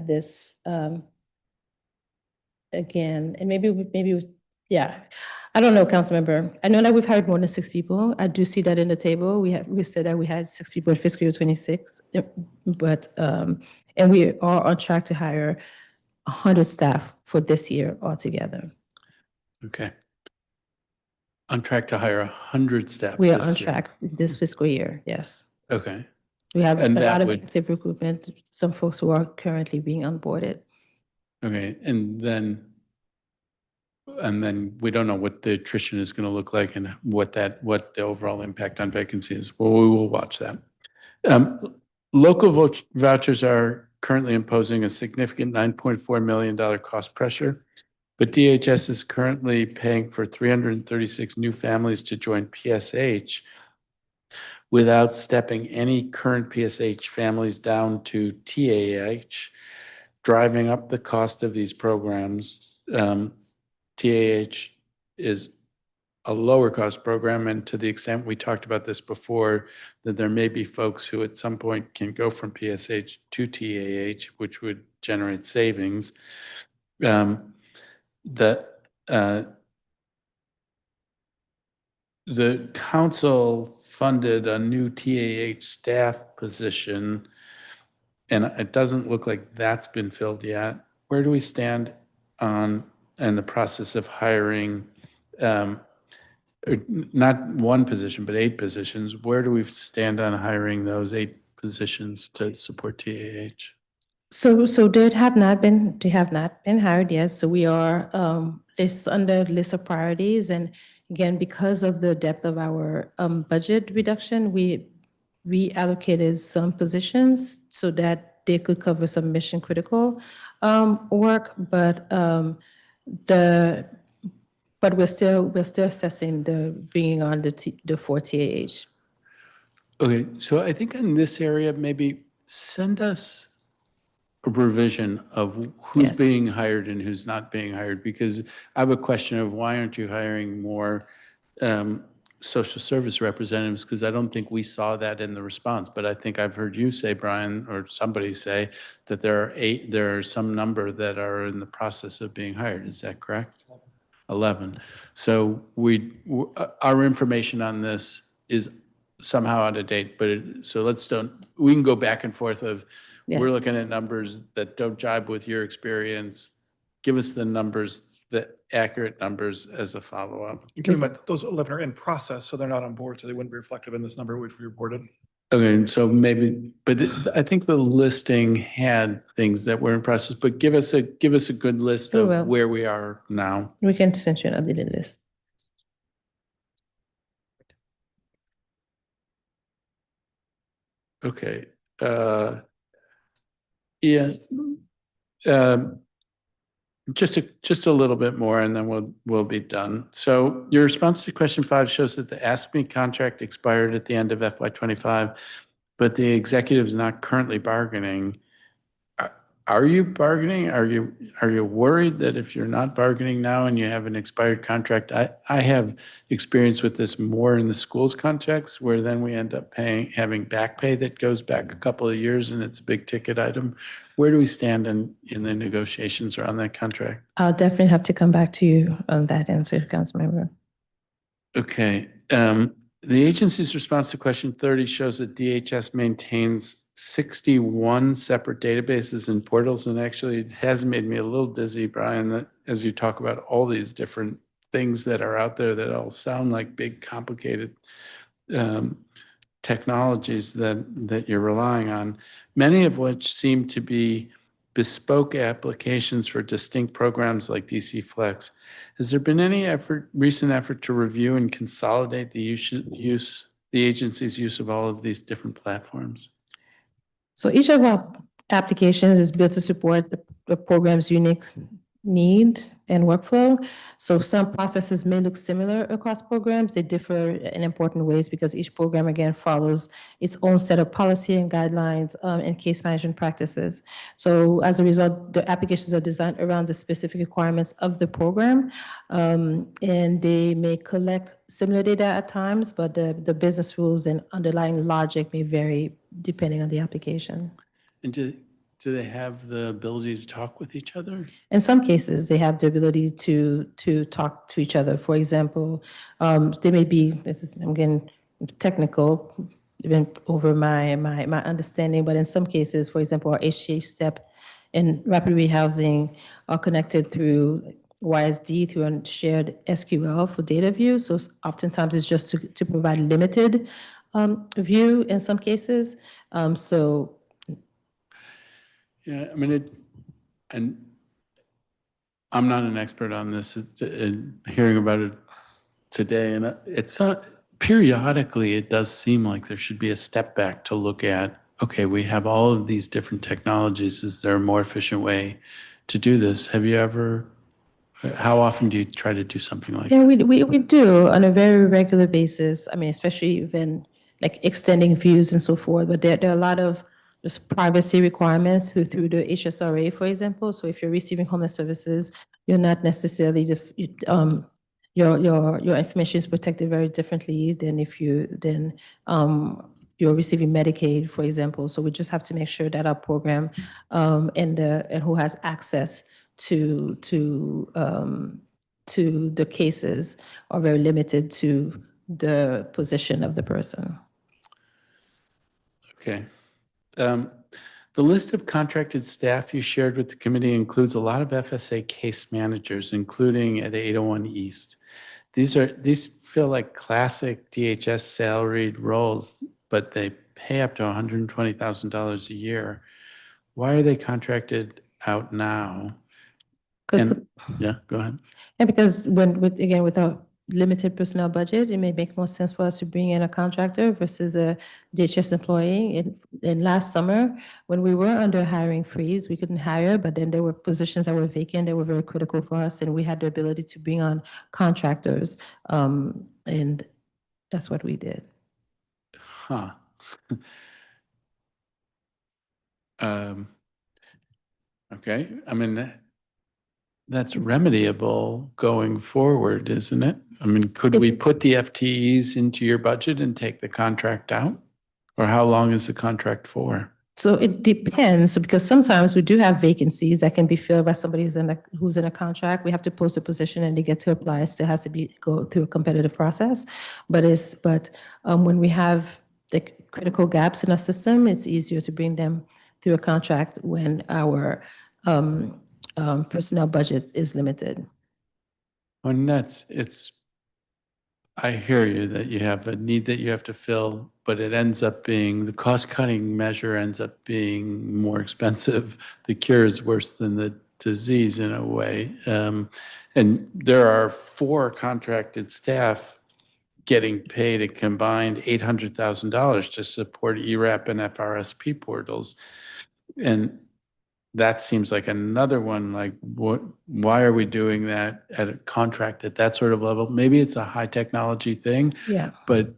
this again, and yeah. I don't know, Councilmember. I know that we've hired more than 6 people. I do see that in the table. We said that we had 6 people in fiscal year 26, but and we are on track to hire 100 staff for this year altogether. Okay. On track to hire 100 staff We are this on year. track this fiscal year, yes. Okay. We have a And that lot of would- active recruitment, some folks who are currently being onboarded. Okay. And then we don't know what the attrition is going to look like and what the overall impact on vacancy is. Well, we will watch that. Local vouchers are currently imposing a significant $9.4 million cost pressure, but DHS is currently paying for 336 new families to join PSH without stepping any current PSH families down to TAH, driving up the cost of these programs. TAH is a lower cost program, and to the extent we talked about this before, that there may be folks who at some point can go from PSH to TAH, which would generate savings. The council funded a new TAH staff position, and it doesn't look like that's been filled yet. Where do we stand in the process of hiring, not one position, but 8 positions? Where do we stand on hiring those 8 positions to support TAH? So they have not been hired yet. So we are this under list of priorities. And again, because of the depth of our budget reduction, we reallocated some positions so that they could cover some mission critical work. But we're still assessing the bringing on the 4 TAH. Okay, so I think in this area, maybe send us a revision of who's Yes. being hired and who's not being hired, because I have a question of why aren't you hiring more social service representatives? Because I don't think we saw that in the response, but I think I've heard you say, Brian, or somebody say that there are some number that are in the process of being hired. Is that correct? 11. So our information on this is somehow out of date, but we can go back and forth of, Yeah. we're looking at numbers that don't jibe with your experience. Give us the numbers, the accurate numbers as a follow-up. Keep in mind, those 11 are in process, so they're not on board, so they wouldn't be reflective in this number which we reported. Okay, so maybe, but I think the listing had things that were in process, but give us a good list We will. of where we are now. We can send you an updated list. Okay. Yeah. Just a little bit more and then we'll be done. So your response to question 5 shows that the ASME contract expired at the end of FY25, but the executive is not currently bargaining. Are you bargaining? Are you worried that if you're not bargaining now and you have an expired contract? I have experience with this more in the schools contracts, where then we end up having back pay that goes back a couple of years and it's a big ticket item. Where do we stand in the negotiations around that contract? I'll definitely have to come back to you on that answer, Councilmember. Okay. The agency's response to question 30 shows that DHS maintains 61 separate databases and portals, and actually it has made me a little dizzy, Brian, that as you talk about all these different things that are out there that all sound like big, complicated technologies that you're relying on, many of which seem to be bespoke applications for distinct programs like DC Flex. Has there been any recent effort to review and consolidate the the agency's use of all of these different platforms? So each of our applications is built to support the program's unique need and workflow. So some processes may look similar across programs. They differ in important ways because each program, again, follows its own set of policy and guidelines and case management practices. So as a result, the applications are designed around the specific requirements of the program. And they may collect similar data at times, but the business rules and underlying logic may vary depending on the application. And do they have the ability to talk with each other? In some cases, they have the ability to talk to each other. For example, they may be, I'm getting technical, even over my understanding, but in some cases, for example, our HCH step and rapid rehousing are connected through YSD through a shared SQL for data view. So oftentimes it's just to provide limited view in some cases. Yeah, I mean, and I'm not an expert on this, hearing about it today, and it's not, periodically, it does seem like there should be a step back to look at, okay, we have all of these different technologies. Is there a more efficient way to do this? Have you ever, how often do you try to do something like that? Yeah, we do on a very regular basis. I mean, especially even like extending views and so forth. But there are a lot of just privacy requirements through the HSRA, for example. So if you're receiving homeless services, you're not necessarily your information is protected very differently than if you're receiving Medicaid, for example. So we just have to make sure that our program and who has access to the cases are very limited to the position of the person. Okay. The list of contracted staff you shared with the committee includes a lot of FSA case managers, including at 801 East. These feel like classic DHS salaried roles, but they pay up to $120,000 a year. Why are they contracted out now? And yeah, go ahead. And because with our limited personnel budget, it may make more sense for us to bring in a contractor versus a DHS employee. In last summer, when we were under hiring freeze, we couldn't hire, but then there were positions that were vacant that were very critical for us, and we had the ability to bring on contractors, and that's what we did. Huh. Okay, I mean, that's remediable going forward, isn't it? I mean, could we put the FTEs into your budget and take the contract out? Or how long is the contract for? So it depends, because sometimes we do have vacancies that can be filled by somebody who's in a contract. We have to post a position and they get to apply. It still has to go through a competitive process. But when we have the critical gaps in our system, it's easier to bring them through a contract when our personnel budget is limited. And I hear you that you have a need that you have to fill, but it ends up being, the cost-cutting measure ends up being more expensive. The cure is worse than the disease in a way. And there are 4 contracted staff getting paid a combined $800,000 to support ERAP and FRSP portals. And that seems like another one, like why are we doing that at a contract at that sort of level? Maybe it's a high technology thing. Yeah. But,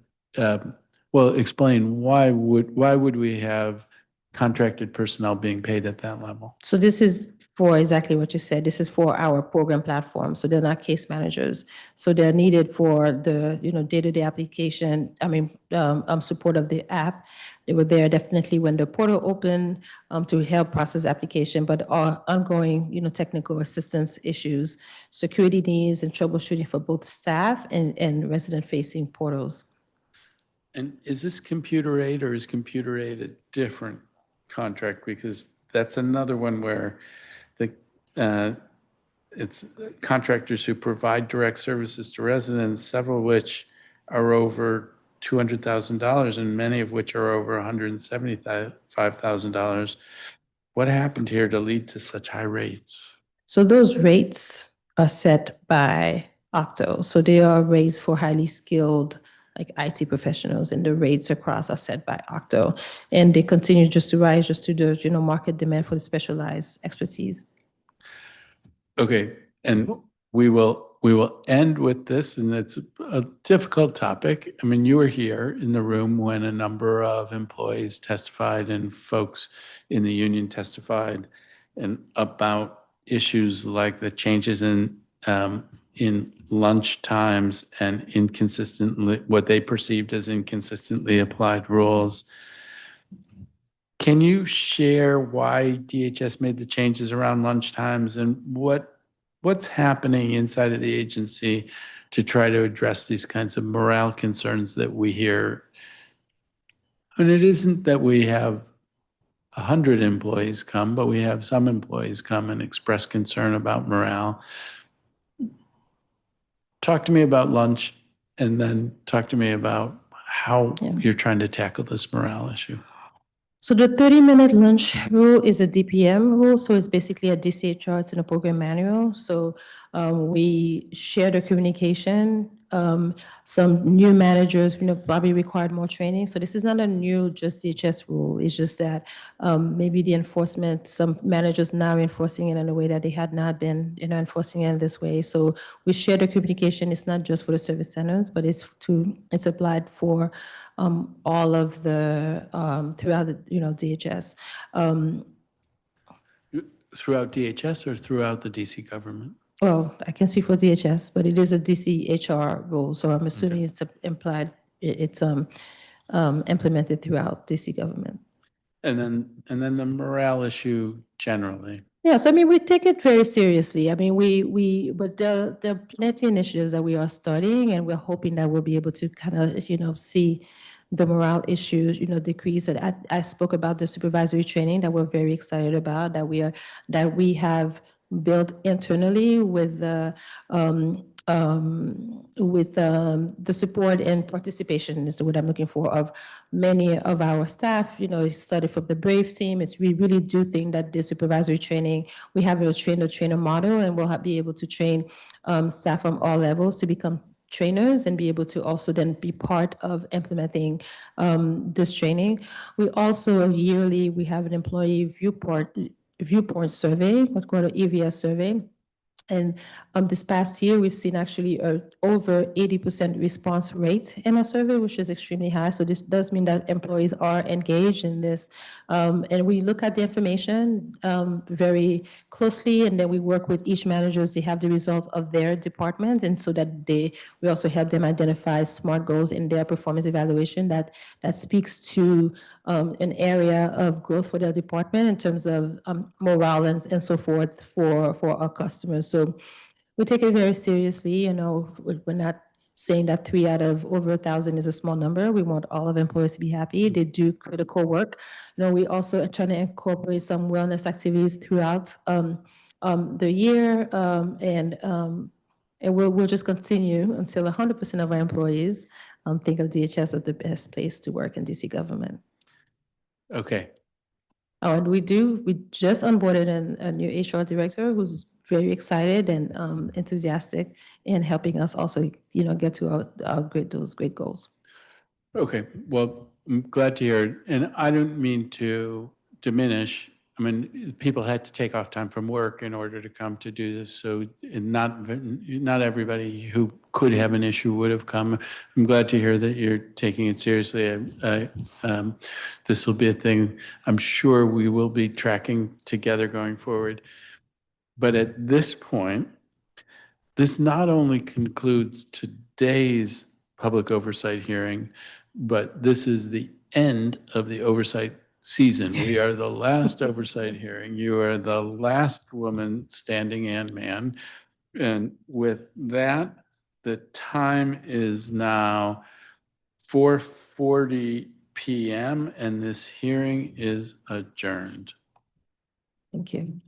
well, explain why would we have contracted personnel being paid at that level? So this is for exactly what you said. This is for our program platform. So they're not case managers. So they're needed for the day-to-day application. Support of the app. They were there definitely when the portal opened to help process application, but ongoing technical assistance issues, security needs, and troubleshooting for both staff and resident-facing portals. And is this computer aid, or is computer aid a different contract? Because that's another one where it's contractors who provide direct services to residents, several of which are over $200,000, and many of which are over $175,000. What happened here to lead to such high rates? So those rates are set by Octo. So they are rates for highly skilled like IT professionals, and the rates across are set by Octo. And they continue just to rise just to the market demand for the specialized expertise. Okay, and we will end with this, and it's a difficult topic. I mean, you were here in the room when a number of employees testified and folks in the union testified and about issues like the changes in lunch times and inconsistently what they perceived as inconsistently applied rules. Can you share why DHS made the changes around lunch times and what's happening inside of the agency to try to address these kinds of morale concerns that we hear? And it isn't that we have 100 employees come, but we have some employees come and express concern about morale. Talk to me about lunch, and then talk to me about how you're trying to tackle this morale issue. So the 30-minute lunch rule is a DPM rule, so it's basically a DCHR, it's in a program manual. So we share the communication. Some new managers, probably required more training. So this is not a new just DHS rule. It's just that maybe the enforcement, some managers now enforcing it in a way that they had not been, enforcing it in this way. So we share the communication. It's not just for the service centers, but it's applied for all of the throughout the DHS. Throughout DHS or throughout the DC government? Well, I can speak for DHS, but it is a DC HR rule, so I'm assuming it's implied. It's implemented throughout DC government. And then the morale issue generally. Yeah, so I mean, we take it very seriously. I mean, but there are plenty of initiatives that we are starting, and we're hoping that we'll be able to kind of, see the morale issues, decrease. And I spoke about the supervisory training that we're very excited about, that we have built internally with the support and participation is the word I'm looking for of many of our staff. It started from the Brave team. We really do think that the supervisory training, we have a trainer model, and we'll be able to train staff from all levels to become trainers and be able to also then be part of implementing this training. We also yearly, we have an employee viewpoint survey, what's called an EVS survey. And this past year, we've seen actually over 80% response rate in our survey, which is extremely high. So this does mean that employees are engaged in this. And we look at the information very closely, and then we work with each manager. They have the results of their department, and so that we also help them identify SMART goals in their performance evaluation that speaks to an area of growth for their department in terms of morale and so forth for our customers. So we take it very seriously. We're not saying that 3 out of over 1,000 is a small number. We want all of employees to be happy. They do critical work. We also are trying to incorporate some wellness activities throughout the year, and we'll just continue until 100% of our employees think of DHS as the best place to work in DC government. Okay. Oh, and we just onboarded a new HR director who's very excited and enthusiastic in helping us also, get to those great goals. Okay, well, I'm glad to hear it. And I don't mean to diminish. I mean, people had to take off time from work in order to come to do this. So not everybody who could have an issue would have come. I'm glad to hear that you're taking it seriously. This will be a thing I'm sure we will be tracking together going forward. But at this point, this not only concludes today's public oversight hearing, but this is the end of the oversight season. We are the last oversight hearing. You are the last woman standing and man. And with that, the time is now 4:40 p.m. and this hearing is adjourned. Thank you.